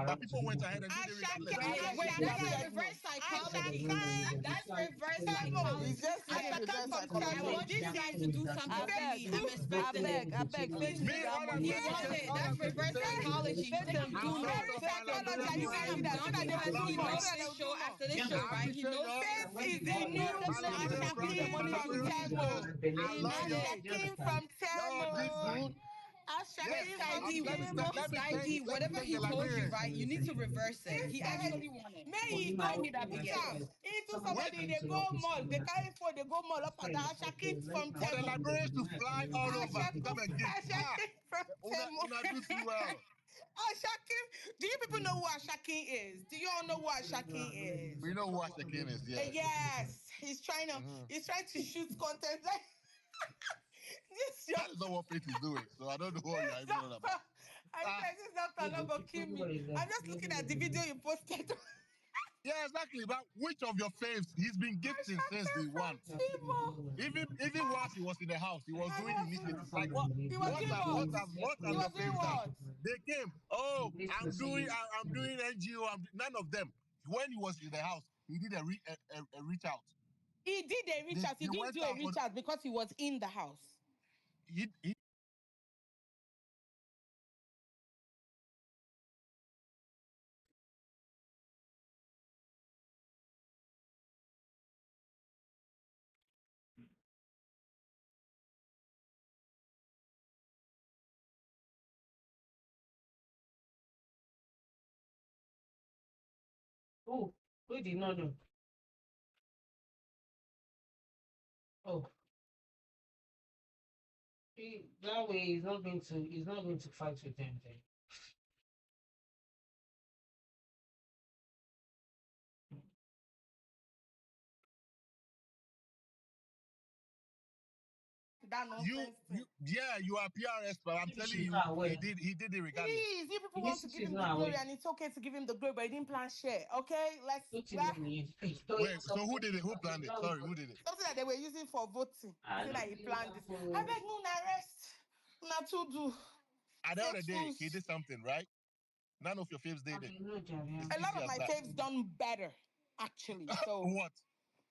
But people went ahead and did it regardless. Ashaka, So Wait, that's wait, what you that's did. like Ashaka, reverse psychology. Ashaka. That's reverse Temo, He's psychology. just saying Ashaka reverse from I psychology. Temo. want you This guys to is do something for phase me. I'm two. expecting it. Phase Me, two. all I'm You going to want say, it. all That's I'm going to reverse say is, psychology. I'm so Reverse for my psychology. Are Liberian you When saying friends. I'm that so done that with they I will this, love do you know more? y'all. this show after this show, I right? He appreciate knows y'all. this. This is the new My Liberian friends and my Ashakin from Liberian sisters. Temo. I love y'all. Ashakin from Y'all did Temo. good. Wait, Ashakin Sky from D, Let me Temo. thank Whatever he the told you, Liberians. right? You need to reverse it. He Instead, actually won it. may he Tell go me that put BS. am into Wait somebody, they go mall, they carry phone, they go mall up and down. Ashakin from for the Temo. Liberians to fly all over to come and give. Ashakin from Temo. Una do too well. Ashakin, do you people know who Ashakin is? Do you all know who Ashakin is? We know who Ashakin is, yes. Yes, he's trying to shoot content like this. That is not what Faith is doing. So I don't know what you're This even on about. doctor, I Ah, said this doctor not gonna kill me. I'm just looking at the video you posted. yeah, exactly. But which of your faves he's been gifting since Ashakin the one? from Timo. Even once he was in the house, he was I doing love it. initiatives. Like what He was doing what? what He have your was doing faves done? what? They came. Oh, I'm doing NGO. None of them. When he was in the house, he did a reach out. He did a reach out. He They didn't went do a out for reach out because he was in the house. he Oh, we did not know. Oh, that way he's not going to fight with them then. That nonsense thing. you are PRS, but I'm Maybe telling she's you, not aware. he did it regardless. Please, you people want Maybe to give she's him the not glory, aware. and it's okay to give him the glory, but he didn't plan share. Okay, let's Don't you know me? Wait, so who did it? Who planned it? Sorry, who did it? something that they were using for voting. He I said that don't he think planned that this. I for beg no arrest. Not to do. At the end Fake of the day, he fools. did something, right? None of your faves did it. no, It's A lot easy of as my that. faves done better, actually. So What?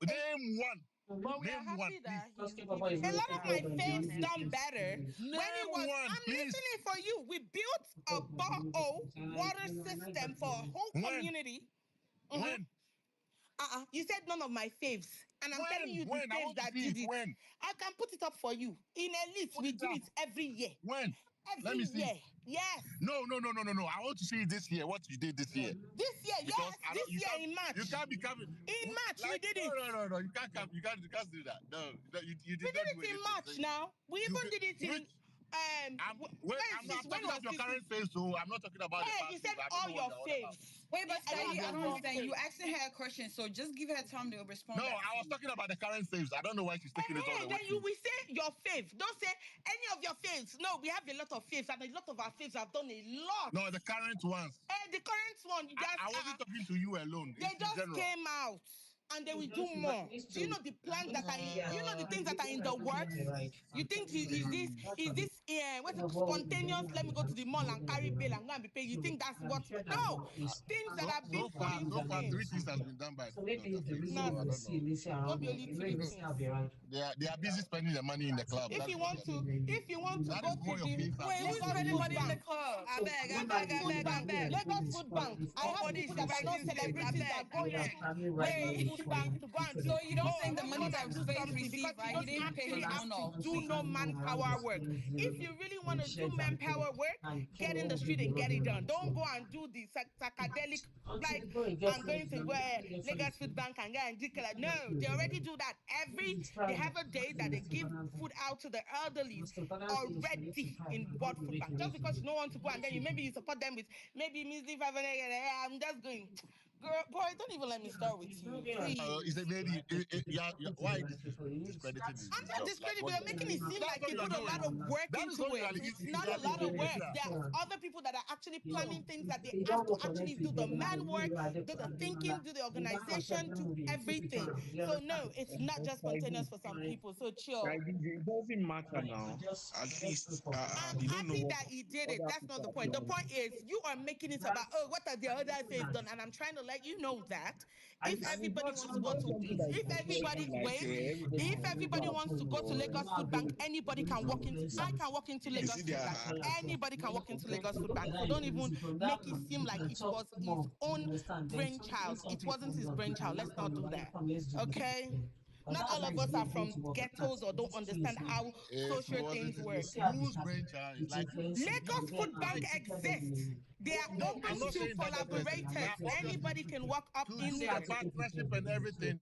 Name one. But we are Name one, happy please. that he's Papa is a giving not lot of my faves done honestly. better when it Name was. one, I'm please. listening for you. We built a water system for a whole When? community. When? You said none of my faves, and I'm telling you the When? I faves want to that see did it. it. When? I can put it up for you. In Elite, Put we it do up. it every year. When? Let Every me see. year. Yes. No. I want to see it this year. What you did this year? This year, Because yes. I don't. This year in You March. can't be coming. In March, we Like did it. no. You can't come. You can't do that. No, you We did did not do it in anything. So March now. We you even did it in which where is this? I'm When talking of was your this? current phase, so I'm not talking about the Hey, you past said phase. I don't all know what your you're on about. faves. Wait, but A lot Skydy, of I your don't faves understand. You did. actually had a question, so just give her time to respond No, back I to was you. talking about the current phase. I don't know why she's taking it all the way Then you to. will say your fave. Don't say any of your faves. No, we have a lot of faves, and a lot of our faves have done a lot. No, the current ones. The current one, you just I wasn't talking to you alone. they It's in just general. came out, and they will do Just more. needs Do you to know the plans that are in? Do you know the and things that are in people the are getting it works? right. You I'm think telling you now. is Actually, this what's it, of all we spontaneous? don't Let have me the go to the right mall to and do carry it bail right. and go and be paid. You So think that's I'm what? sure that No, God is things that have been So put far, into three things has place. been done by so maybe Dr. it's the Faith. reason So why I you don't see know. Lisa Not around be here. only You know, three you see how they things. right. They are busy spending the money in the club. If That's you what they want are to, doing. if you want to That go is to what your the faves have Wait, been who's doing. Lagos spending Food money in the Bank, club? So Lagos Food Bank, Lagos Food but Bank. it's I up have to All the these people police that are not celebrities did. I celebrities that beg, go I they are beg. into standing right Lagos there Wait. Food for Bank you to go and instead say, So of you don't oh, I think the want to money come that and do Faith something because received, you right? He don't didn't pay actually his have own to off. do no manpower work. If you really want to do manpower work, get in the street and get it done. Don't go and do the psychedelic, until like, the boy I'm gets going sense to now, where they get Lagos sense. Food Bank and go and declare. No, they already Maybe do that. it's They Friday. have a day What's the that they most give important thing? food out to the The elderlies most important thing is for you to already try in before World you Food make Bank. Just because anything. you don't want to go and What then you maybe do. you support them with maybe measly 500. I'm just going. Girl, boy, don't even let me start with you, Is it please. maybe? Yeah. Why discrediting I'm his not job? Like, discrediting, what's you're going making on? it seem That's like what he you are put a doing. lot of work That is into what you it. are. It's You not are a lot of doing work. that. There are other people that are actually planning things that they have to actually do the man work, do the thinking, do the organization, do everything. So no, it's not just spontaneous for some people. So chill. It doesn't matter now. At least I'm you don't know happy what that he did it. other That's not people the are point. The planning. point is you are making it about, oh, what are the other things done? And I'm trying to let you know that if And everybody wants to go it's not to something that is if everybody compulsory, like wait, everybody if has to everybody go wants to go to or Lagos Food Bank, anybody can walk into I can walk into you Lagos see Food their Bank. Anybody can walk into Lagos Food Bank. So don't even make it seem like it was his own brainchild. It wasn't his brainchild. Let's not do that. Okay? Not all of us are from ghettos or don't understand how It social things wasn't work. whose brainchild. It's like Lagos Food Bank like exists. They are no. I'm open not to saying that person. Now, collaborators. obviously, Anybody can walk up to in do the there. partnership and everything,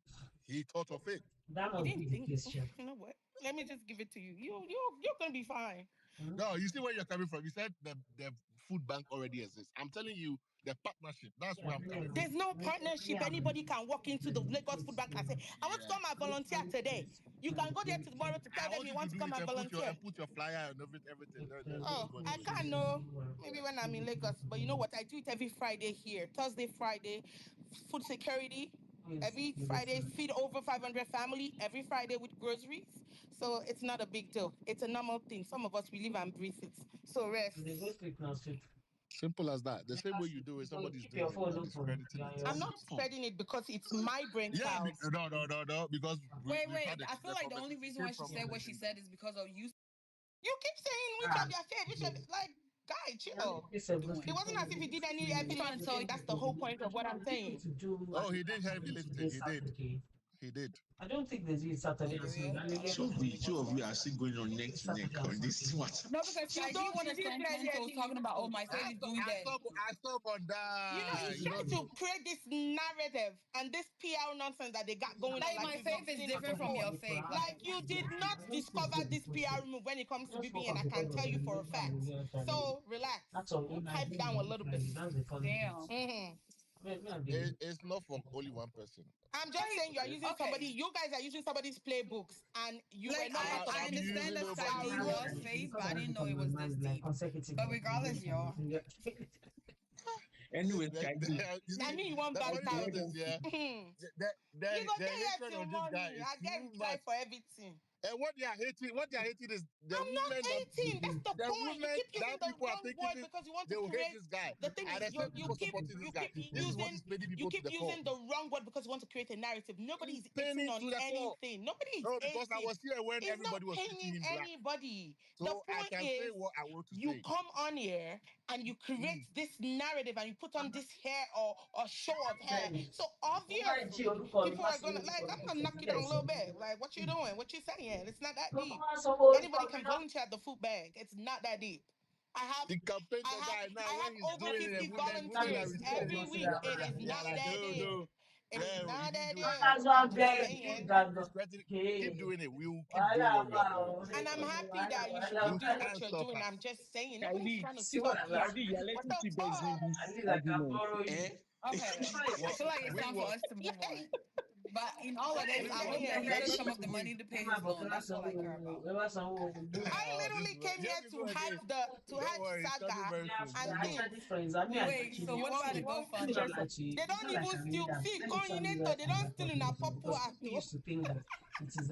he thought of it. He didn't think. You know what? Let me just give it to you. You're gonna be fine. No, you see where you're coming from. You said the food bank already exists. I'm telling you, the partnership. That's where I'm coming from. There's no partnership. Anybody can walk into the Lagos Food Bank and say, "I want to Yeah. come and volunteer today." You can go there tomorrow to tell I them want you you to want to do come it and and volunteer. put your flyer and everything. Don't Oh, go I to it. can't know. Maybe when I'm in Lagos, but you know what? I do it every Friday here. Thursday, Friday, food security. Every Friday, feed over 500 family. Every Friday with groceries. So it's not a big deal. It's a normal thing. Some of us we live and breathe it. So rest. Simple as that. The same way you do it, somebody's doing it and discrediting it. I'm It's not simple. spreading it because it's my Yeah, brainchild. no. Because Wait, we've wait. had a I feel the like the only conversation. reason Came why she from said you what she making that. said is because of you You keep saying which of your faith, which of like, guy, chill. It doing. wasn't as if he did any heavy Trying to tell lifting. you. That's the whole point of what I'm saying. Oh, he did heavy lifting. He did. He did. Okay, I don't Two of know. we two of we are still going on neck to neck on this matter. No, because You Sky G don't. won You a didn't say sentence, so it's talking heavy about, oh, lifting. my faith is doing that. I stop on You know, that. he's You trying don't to know. create this narrative and this PR nonsense that they got going on Like, like my you've faith not is seen it different from before. your faith. Like Like, you did not discover this PR move when it comes to BBN. I can tell you for a fact. So relax. We'll pipe down a little bit. damn. Mhm. It's not from only one person. I'm just saying Like, you are Okay. using somebody. okay. You guys are using somebody's playbooks, and you were Like, not I, part of I the I'm understand using that Sky nobody's G PR loves name. room. faith, but I didn't know it was this deep. But regardless, y'all. Anyway, Sky G, You I see, mean, you want the funny banter part let me. is, them yeah, You go the there here hatred till of this guy morning. is I too get reply much. for everything. And what they are hating is the I'm not women that hating. That's the the point. You women keep using that the people are wrong thinking word this, because you want they to will hate create. this guy. The thing And is, the same people supporting this guy. This is what is paying you people to keep the core. using the wrong word because you want to create a narrative. Nobody It's is hating paying on to the core. anything. Nobody is No, because I hating. was here when It's everybody not was treating paying him black. anybody. The So I point can say is, what I want to you say. come on here and you create this narrative and you put on this hair or show of hair. So obviously, people are gonna like. I'm gonna knock you down a little bit. Like, what you doing? What you saying? It's not that deep. Anybody can volunteer at the food bag. It's not that deep. I have The campaign I the have guy now I when have he's over doing it, and 50 women are volunteers receiving every it. week. It Yeah, is yeah, not like that no. deep. It's Yeah, he not didn't that do it. deep. I'm just saying. Keep discrediting, keep doing it. We will keep doing what we are doing. And I'm Simple as that. happy that you should keep You doing what can't you're stop doing. I'm us. just saying. Nobody's Skyly, trying to stop you. Skyly, you're What letting the T-Bex win fuck? this argument. Eh? Okay. I What feel like it's win time for what? us to move on. But in all of this, Just Win I what? hope that saying. he You're gets some expecting of to the win. money to pay his loan. That's all I care about. I This literally came here here we to go again. hype Don't worry, it's coming Saga very soon. and You know. things. Wait, so You what want about the me? GoFundMe? They don't even steal. See, coordinator, they don't steal in a purple act. Oh.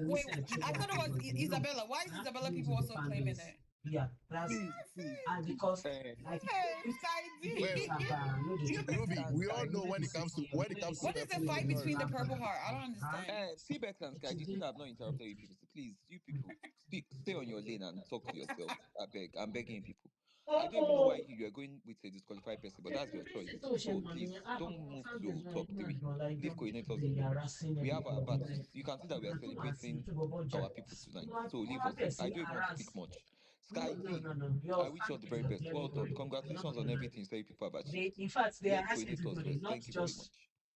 Wait, I thought it was Isabella. Why is Isabella people also claiming it? See. Hey, Sky Well, D. T-Bex Ruby, and we all Sky know when G. it comes to What is the fight sorry. between the Purple Heart? I don't understand. T-Bex and Sky G, since I've not interrupted you people, so please, you people, stay on your lane and talk to yourself. I beg. I'm begging you people. I don't even know why you are going with a disqualified person, but that's your choice. So please don't move to talk three. Leave coordinators alone. We have our battles. You can see that we are celebrating our people tonight. So leave us. I don't even want to speak much. Sky G, I wish you all the very best. Well done. Congratulations on everything so you people have achieved. Let coordinators rest. Thank you very much.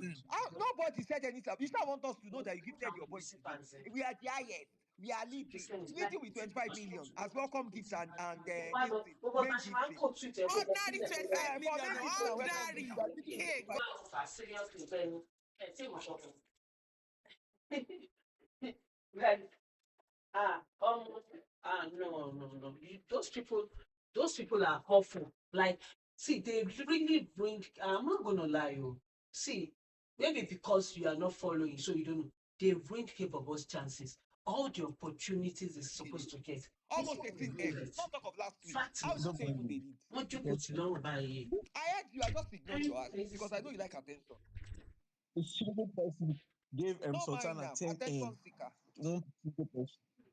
nothing. Nobody said anything. You still want us to know that you gifted your boy today. We are the highest. We are leading with 25 million as welcome gifts and this thing, main gifting. Ordinary 25 For million. main gifting and welcome Ordinary. gifts, you are gifting Hey, 25. Like, no. Those people are awful. Like, see, they really bring. I'm not gonna lie, you. See, maybe because you are not following, so you don't know. They bring Kaybobo's chances. All the opportunities is supposed to get. Almost 18M. Not talk of last week. Fact How is, you say even they lead? what you put long by it. I heard you. I just ignored your ass because I know you like attention. A single person gave No mind Sultana now. 10 Attention M. seeker. One single person.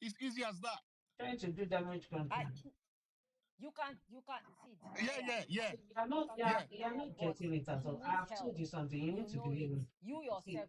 It's easy as that. Trying to do damage control. You can't see Yeah. You're not you can do that, you're yeah, not but getting it at you all. need I've told help. you something. You need You to know it. believe me. You See, yourself,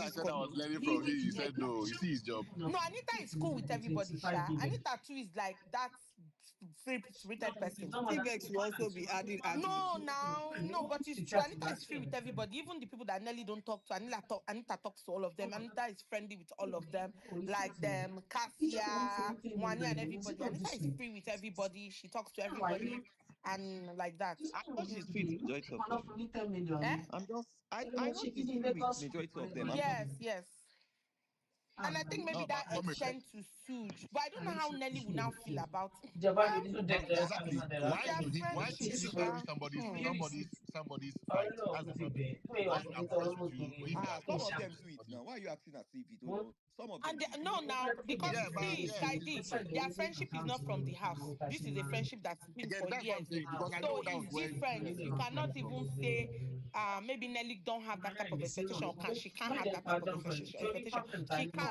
I this said I was comment. learning from him, he said no. You see his job. Even No, of Anita is putting cool maybe with everybody, 25 Sha. million. Anita too is like that free spirited It's person. not more than T-Vex will also be adding admin. No, now, no, but it's to true. chat in Anita that is free with everybody, even the people that Nelly don't talk to. Anita talks to all of them. Anita is friendly with all of them, like them, each of them Cassia, for 10 Wani, and million. Was it everybody. not Anita this is way? free with everybody. She talks to Now, everybody, and like that. I it know was she's this free way. with When majority people of are not them. for 10 Eh? million, I know she she's did in free with Lagos majority of them. I'm just Yes, yes. And I think maybe No, that but extend to Suge. But I don't know how Nelly will now feel about Japan, they but exactly. it's Why their should he? Why should friendship, he carry Sha. somebody's Hmm. fight? That's the problem. Because I'm friends with you. If you are some not of friends them with do it somebody, now. Why are you acting as if you don't know? Some of them And do it. no, now because yeah, but see, yeah, it's Saidi, different. their friendship is not from the house. This is a friendship that's I been get it. for That's what I'm years. saying because I So know that it's was where different. You Nelly was cannot coming from. even say maybe Nelly don't have that type of expectation, or she can't have that type of expectation. She can.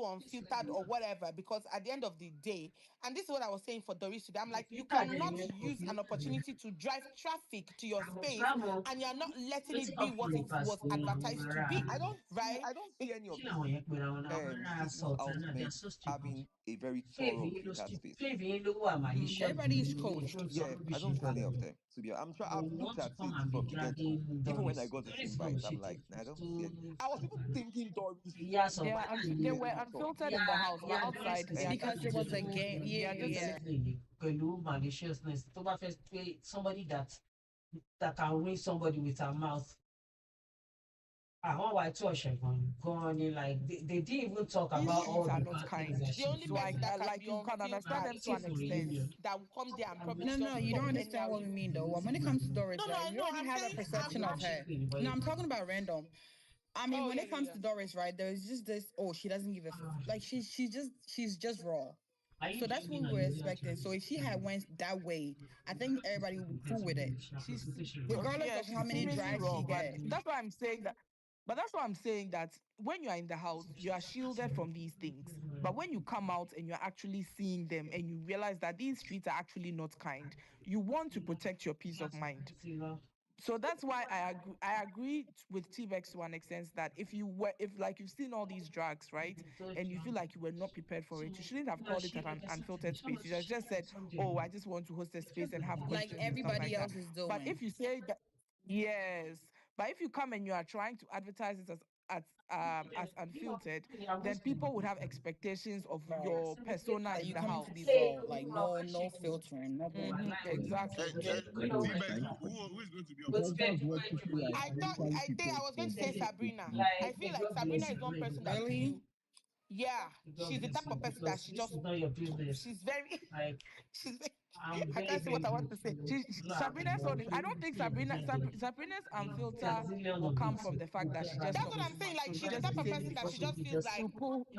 do unfiltered or whatever, because at the end of the day, and this is what I was saying for Doris today, I'm like, you cannot use an opportunity to drive traffic to your space and you're not letting it be what it was advertised to be, right? I don't see any of these seasoned housemates having a very thorough filtered space. Everybody is coached. Yeah, I don't see any of them. To be honest, I've looked at it from the get go. Even when I got this invite, I'm like, I don't see it. I was even thinking seen Doris He has some They are they were clearly talk. unfiltered in the house, but the way outside they are specific just Because it was a people game. they are Yeah, just yeah. basically pẹ̀lú maliciousness tó bá fẹ́ pé somebody that can ruin somebody with her mouth. Àwọn wa tí ọ̀sẹ̀ gan ni like they didn't even talk These about streets all are the not bad things kind. that The she's only so doing. person that can like be you can understand I'm them unfiltered to waiting an for extent. reunion. that will come there and I'm probably No, waiting no, just you talk don't understand anyhow. what we mean though. When it comes to Doris, No, no, right, I we know. already I'm have a saying perception of I'm her. shipping, but No, I'm talking about random. I mean, oh when yeah, it yeah, comes yeah. to Doris, right, there's just this. Oh, she doesn't give a like. She's just raw. are you So that's what dreaming we or were you real expecting. So if she had went that way, I think everybody would be cool with it, regardless Yeah, of how she's many seemingly drags raw, she but get. that's why I'm saying that. But that's why I'm saying that when you're in the house, you are shielded from these things. But when you come out and you're actually seeing them and you realize that these streets are actually not kind, you want to protect your peace of mind. So that's why I agree with T-Vex to an extent that if like you've seen all these drugs, right, and you feel like you were not prepared for it, you shouldn't have called it an unfiltered space. You should have just said, oh, I just want to host a space and have Like questions and stuff everybody like that. else is But if doing. you say that, yes, but if you come and you are trying to advertise it as unfiltered, then people would have expectations of your persona That in you the coming to be house. raw, like no filtering, nothing. Exactly. T-Bex, who is going to be Because unfiltered? that's what people like I usually think I prefer was going to for say this Sabrina. group. I feel like Sabrina is one person that if Really? you, yeah, she's the type of person that she just, she's very, she's, I can't say what I want to say. Sabrina's on. I don't think Sabrina's unfilter will come from the fact that she just that's what talks I'm too saying. much. Like She'll she's the just type of take person it that for she just feels like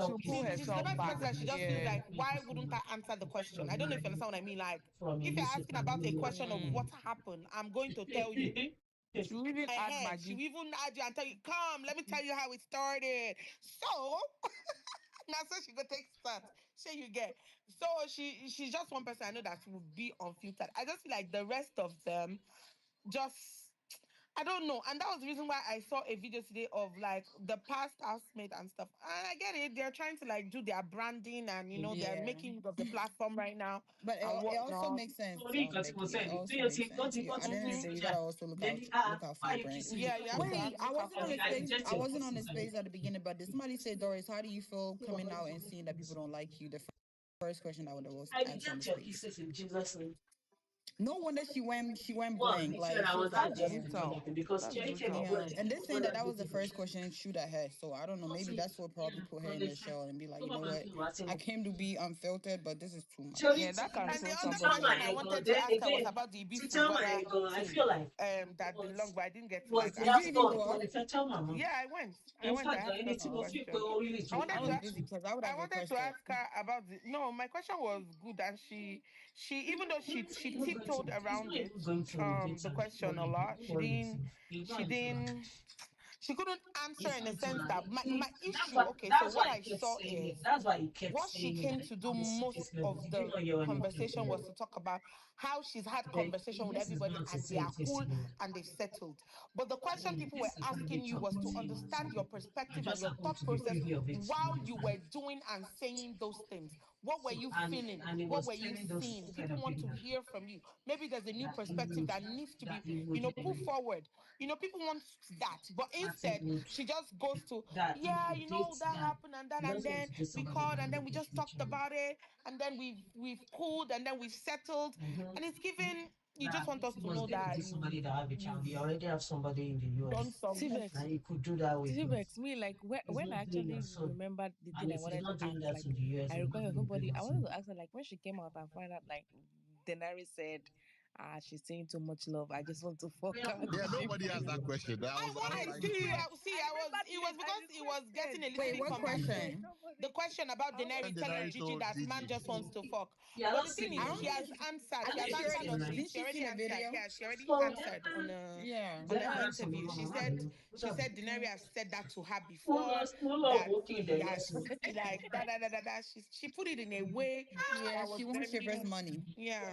she'll pull she's the herself type of back. person that she just feels Yeah. like, why wouldn't I answer the question? I don't know if you understand what I mean. Like, if you're asking about a question of Mm. what happened, I'm going to tell you. She'll even add She will Maggie. even add you and tell you, come, let me tell you how it started. So now so she go take start. Sure you get. So she's just one person I know that will be unfiltered. I just feel like the rest of them just I don't know. And that was the reason why I saw a video today of like the past housemate and stuff. And I get it. They're trying to like do their branding and they're Yeah. making use of the platform right now But and it also whatnot. makes sense, Torí nǹkan tí mo Becky. It send also tí o makes ti tó sense. ti You, ó at ti the end of mú the day, you chat gotta also then look out for why your you keep brand. seeing the Yeah, you have phone to now? Wait, have I look out wasn't for on your the I brand. space. reject I your wasn't on the post like space at the beginning, but did somebody say, Doris, how do you feel coming out and seeing that people don't like you? The first question that was I asked on the reject your space. kisses in Jesus' name. No wonder she went One, blank. the fear Like I she was was like, That's just damn. brutal. another thing because That's Cherry came up brutal. Yeah, with and they're saying that like that was the first question shoot at her. So I don't know. Maybe that's what probably put her in the shell and be like, you know what? I came to be unfiltered, but this is too Cherry Yeah, much. that can And the throw other somebody Thelma question off. I and God. wanted to Then ask her was again, about the Ibi Thelma brother and God, I thing. feel like That was been long, but I didn't get to was like the Did you ask even her. go go up? actor Thelma mọ́. Yeah, I went. In I fact, asked her ẹni tí some mo fi pé questions. orí rich I mi I wanted was to busy because I would I have wanted to requested. ask her about the no, my question was good and she even though He's she not even going to tiptoed he's not around it, even going to reject the her before question a you lot. before you see. He's not She into that. didn't she couldn't answer He's in not the into sense that. that my See, issue, okay, so that's what why he I kept saw saying it. is That's why he kept what she saying it came like to do on the most surface level. of Did you the not hear when he kept conversation saying was it? to talk about how she's had Then conversation with this is everybody not to and they say are it is cool good. and they've settled. But the question people were This is not the asking you was topic to to understand your I perspective and just your happen thought to be process privy of it, you while you were understand? doing and saying those things. What were So you feeling? and he What was were you telling those seeing? kind People of want people to hear from you. Maybe there's a new that he perspective would that needs to be, put um, forward. People want that. But that he instead, would she just goes to, that he yeah, would date that that happened he and doesn't want then to date we somebody called that and has then we a just talked future. about it and then we've cooled and then we've settled. And it's given you just That want if us he to was know going to that date somebody that have a child, you've he already have somebody in the done US. some T-Vex, And he could do that with him. T-Vex, me, like, He's when I not doing that. actually So remembered the and thing I if he's wanted to not doing ask, that like, in the US, I he's not requested going to do somebody, it I wanted soon. to ask her, like, when she came out and found out, like, Denari said, she's saying too much love. I just want to fuck her. Yeah, Did she nobody feel asked that it? question. I was I like, I remember it yes, was I because it was getting requested. a little Wait, I bit what requested. controversial. question? The Nobody. question about I wanted Daenerys when to telling Denari ask. Gigi told that man Gigi. just wants to fuck. Yeah, But not the thing saying is, I she don't has think. answered. I She has think she answered already on the. didn't. She She already seen a answered. video. Yeah, she already so answered Yeah. on the interview. She said Daenerys has said that to her before. That he has like She put it in a way Yeah, that she was wants Shiver's very money. yeah.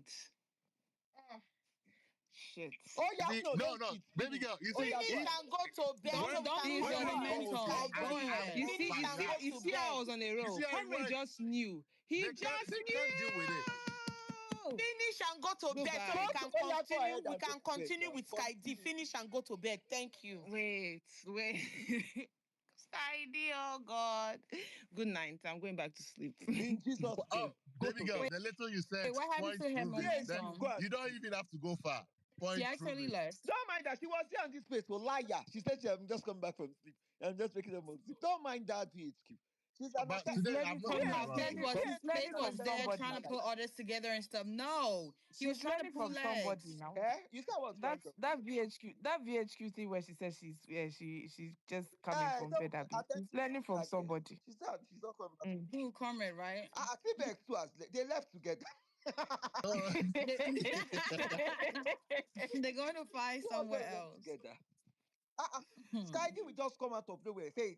want. Shit. Oh You yeah, see, no, no, don't no, cheat. baby girl. You see, Oya, go Finish if ahead. and go to bed so when we Don't can lose when your you continue call with host, momentum. Go I Skydi. will ahead. You not see, Finish you and see, go you relax. to see how I bed. was on a You roll. see how he Comrade works? just knew. He just They can't deal with it. knew. Finish and go to bed so we Goodbye. can Oya, go continue. ahead We and go can to bed continue now. with Skydi. Continue. Finish and go to bed. Thank you. Wait. Heidi, oh God. Good night. I'm going back to sleep. In Jesus' Oh, name, go baby to girl, bed. Wait, the little you wait, said, what happened point to her prove it. Then BHQ, go momentum? and you don't sleep. even have to go far. She Point prove actually it. left. Don't mind that. She was here on this place for liar. She said she had just come back from sleep. I'm just making them sleep. Don't mind that BHQ. She's an But She's attack. today I've learning not from been her. Talking around Faith though. was BHQ is Faith Learning an from was attack. there She's trying somebody. to like, put others together and stuff. No, he was She's trying to learning pull from somebody legs. now. you said what's going on? That VHQ thing where she says she's just coming from Don't bed. Abi. attend She's to learning from that girl. somebody. She said she's not coming back. Mm. Who, Cormorant, right? I think Vex too they left together. Uh, They, they're going to find Two of somewhere them left else. together. Hmm. Skydy will just come out of nowhere. Faith,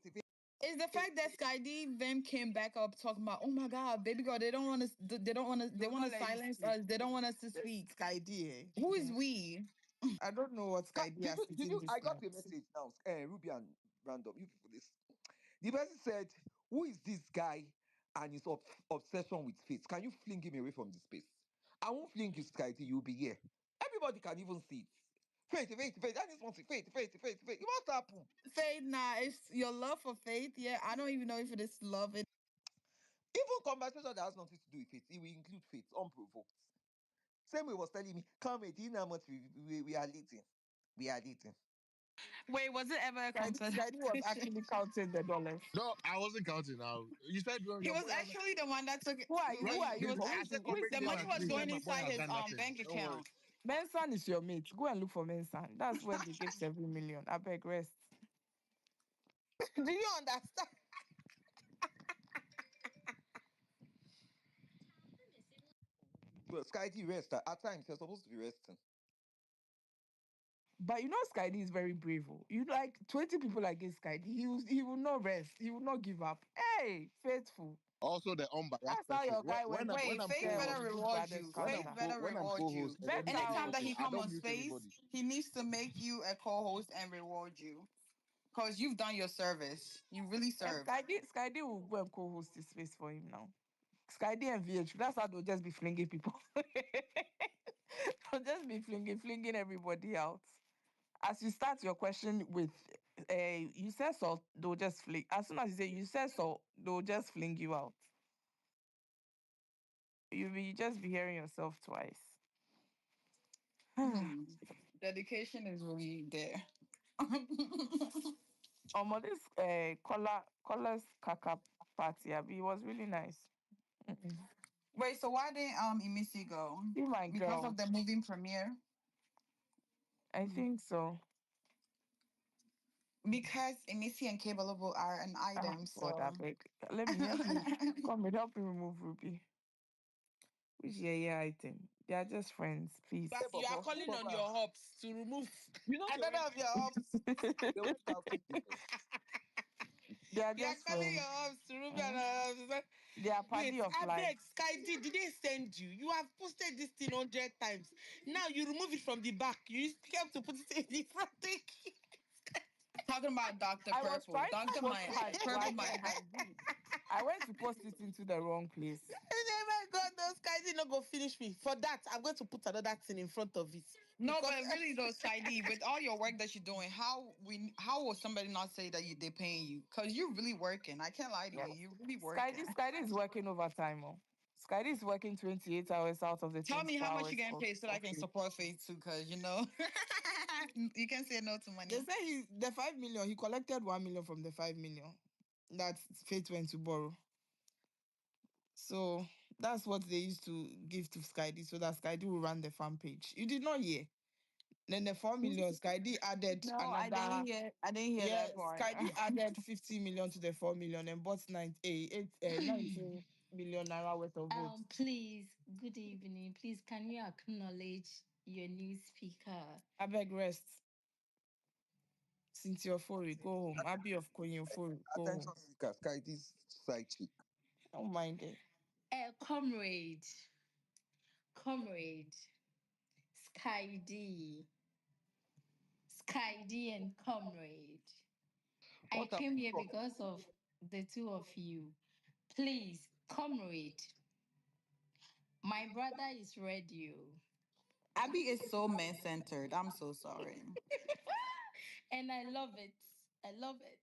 It's the fact that Sky D then came back up talking about, oh my God, baby girl, they They'll want to not let you silence speak. us. They don't want us to This speak. Sky D. Who is Eh? we? I don't know what Sky D Did has you? Did eaten you? this I got a night. message now. Ruby and Random. You people, this. The person said, "Who is this guy and his obsession with faith? Can you fling him away from the space? I won't fling you, Skyty. You'll be here. Everybody can even see it. Faith. That is one thing. Faith. It must happen. Faith, nah, it's your love for Faith. Yeah, I don't even know if it is love. Even conversation that has nothing to do with faith, it will include faith, unprovoked. Same way he was telling me, come here, do you know how much we are leading? We are leading. Wait, was it ever a Sky D was competition? actually counting the dollars. no, I wasn't counting now. You said well, He your was boy has actually the one that took it. Who are you? well, Who are He you? was I said actually Who is corporate the this name money has was leaked Mensan? and going my boy inside has his done nothing. bank Don't worry. account. Mensan is your mate. Go and look for Mensan. That's where they give 7 million. I beg rest. Do you understand? Well, Skyty rest. At times, you're supposed to be resting. But you know, Skydy is very brave. Oh. You like 20 people against Skydy. He will not rest. He will not give up. Hey, faithful. Also, the unbiased That's how person. your guy went to When Wait, I'm post Faith better co-host, Big reward Brother's you. Faith scandal. better when I'm reward you. co-host and Better. everybody Anytime is that talking, he Oh. I come don't on mute space, anybody. he needs to make you a co-host and reward you. Because you've done your service. You really And served. Skydy will go and co-host this space for him now. Skydy and VH. That's how they'll just be flinging people. They'll just be flinging everybody out. As you start your question with you said so, they'll just fling. As soon as you say you said so, they'll just fling you out. You just be hearing yourself twice. Hmm. Dedication is really there. This Cola's Kaka party, Abi, it was really nice. Mm-mm. Wait, so why didn't Imisi go? See my Because of girl. the moving premiere? I think so. Because Imisi and Kaybobo are an Oh item, God, I so beg. Let me help you. Come and help me remove Ruby. Which yeah item? They are just friends, But Hey, please. you are Bobo, calling on Bobo. your hops to remove You know another of your hops. they went outing there. They are You are just calling your friends. hops to remove Mm. another hops. They are Wait, party of I life. beg, Sky did they send you? You have posted this thing 100 times. Now you remove it from the back. You have to put it in the front. talking about Dr. I was Purple. trying to Dr. post Mike. hide Purple swag Mike. behind you. I went to post it into the wrong place. Oh my God, those guys did not go finish me. For that, I'm going to put another thing in front of it. No, Because but really though, Saidi, with all your work that you're doing, how will somebody not say that they're paying you? Because you're really working. I can't lie to you. Yeah. You're really Skydy, working. Skydy is working overtime. Oh. Skydy is working 28 hours out of the Tell me 24 how much you hours getting paid so that I of can pay. support Faith too, because you know you can say no to They money. say the 5 million, he collected 1 million from the 5 million that Faith went to borrow. So that's what they used to give to Skydy so that Skydy will run the fan page. You did not hear. Then the 4 million, Skydy added No, I didn't another. hear. I didn't hear Yeah, that part. Skydy added 50 million to the 4 million and bought 19 million naira worth of votes. Please, good evening. Please, can you acknowledge your new speaker? I beg rest. Since you're Fori, go home. Abby of Koyin Fori, go Attention home. seeker, Skyty's side chick. Don't mind it. Comrade, comrade, Sky D. Sky D and Comrade. I What have came you here talked? because of the two of you. Please, Comrade, my brother is ready. Oh. Abby is so man centered. I'm so sorry. And I love it. I love it.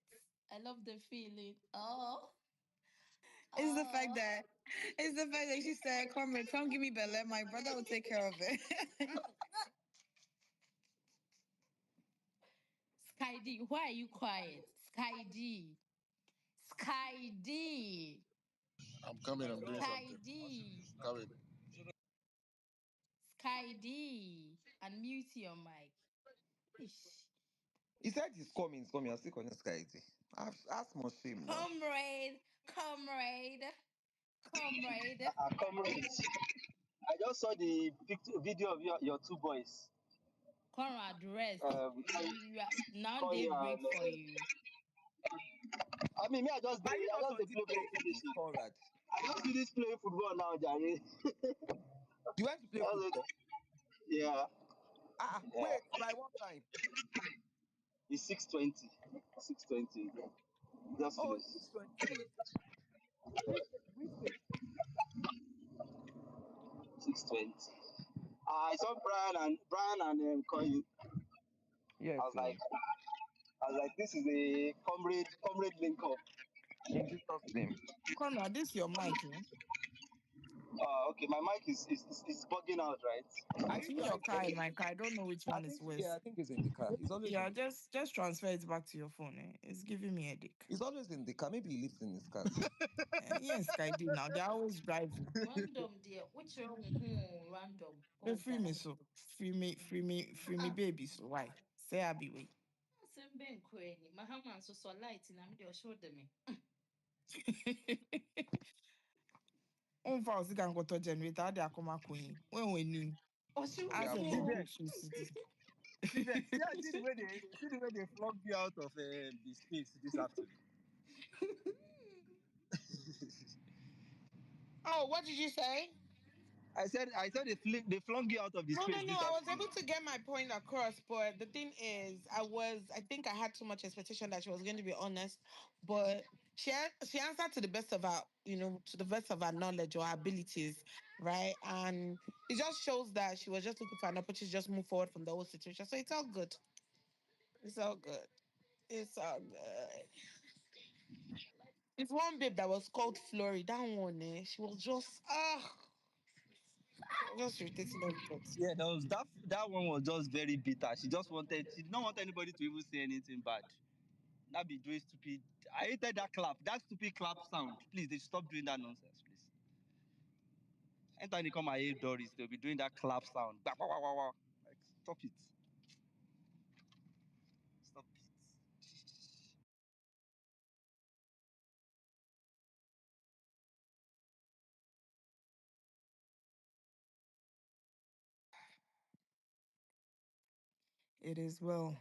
I love the feeling. Oh, It's the fact oh. that she said, "Comrade, come give me belly. My brother will take care of it." Sky D, why are you quiet? Sky D. Sky D. I'm coming. I'm doing Sky something. D. Coming. Sky D. Unmute your mic. Ish. He said he's coming. He's coming. I'm still calling Sky. Ask more shame now. Comrade. Comrade. Comrade. Comrades, I just saw the video of your two boys, Conrad, rest. um, You are now Koyin they break and for you. I mean, me, Are you I not just on dey this play ball finish. place, Conrad? I just finish playing football now, Jare. You went to play football? Yeah, yeah. Wait, by what time? It's 6:20. 6:20. Just Oh, finished. 6:20. Which team? 6:20. I saw Brian and Koyin. I Yes, was like, this is a comrade link up. in Jesus' name. Conrad, this your mic, eh? Okay, my mic is bugging out, right? Are It's you in your trying? car and my car. I don't know which I one is think, yeah, worse. I think it's in the car. It's always in Yeah, the car. just transfer it back to your phone. Eh? It's giving me a headache. It's always in the car. Maybe he lives in his car. Yes, I do now. They're always driving. Random dear. Which one? Random. They Oh, free me darling. so. Free me Ah, baby. So why? Say I be way. same ben kweni. Mahama so light in am de show them. Umfa osi kan go to generator. They are come Koyin. When we need. Oh, she We As have a See will. then, Google city. see the way they flog you out of the space this afternoon. Oh, what did you say? I said they flung you out of the No, no, space no. this I was afternoon. able to get my point across, but the thing is, I think I had too much expectation that she was going to be honest, but she answered to the best of her, to the best of her knowledge or her abilities, right? And it just shows that she was just looking for an opportunity to just move forward from the whole situation. So it's all good. It's all good. It's all good. It's one babe that was called Flory. That one, she was just irritating everybody. Yeah, that one was just very bitter. She did not want anybody to even say anything bad. Not be doing stupid. I hated that clap. That stupid clap sound. Please, they should stop doing that nonsense, please. Anytime they come and hear Doris, they'll be doing that clap sound. Bah, bah, bah, bah, bah. Like, stop it. Stop it. It is well.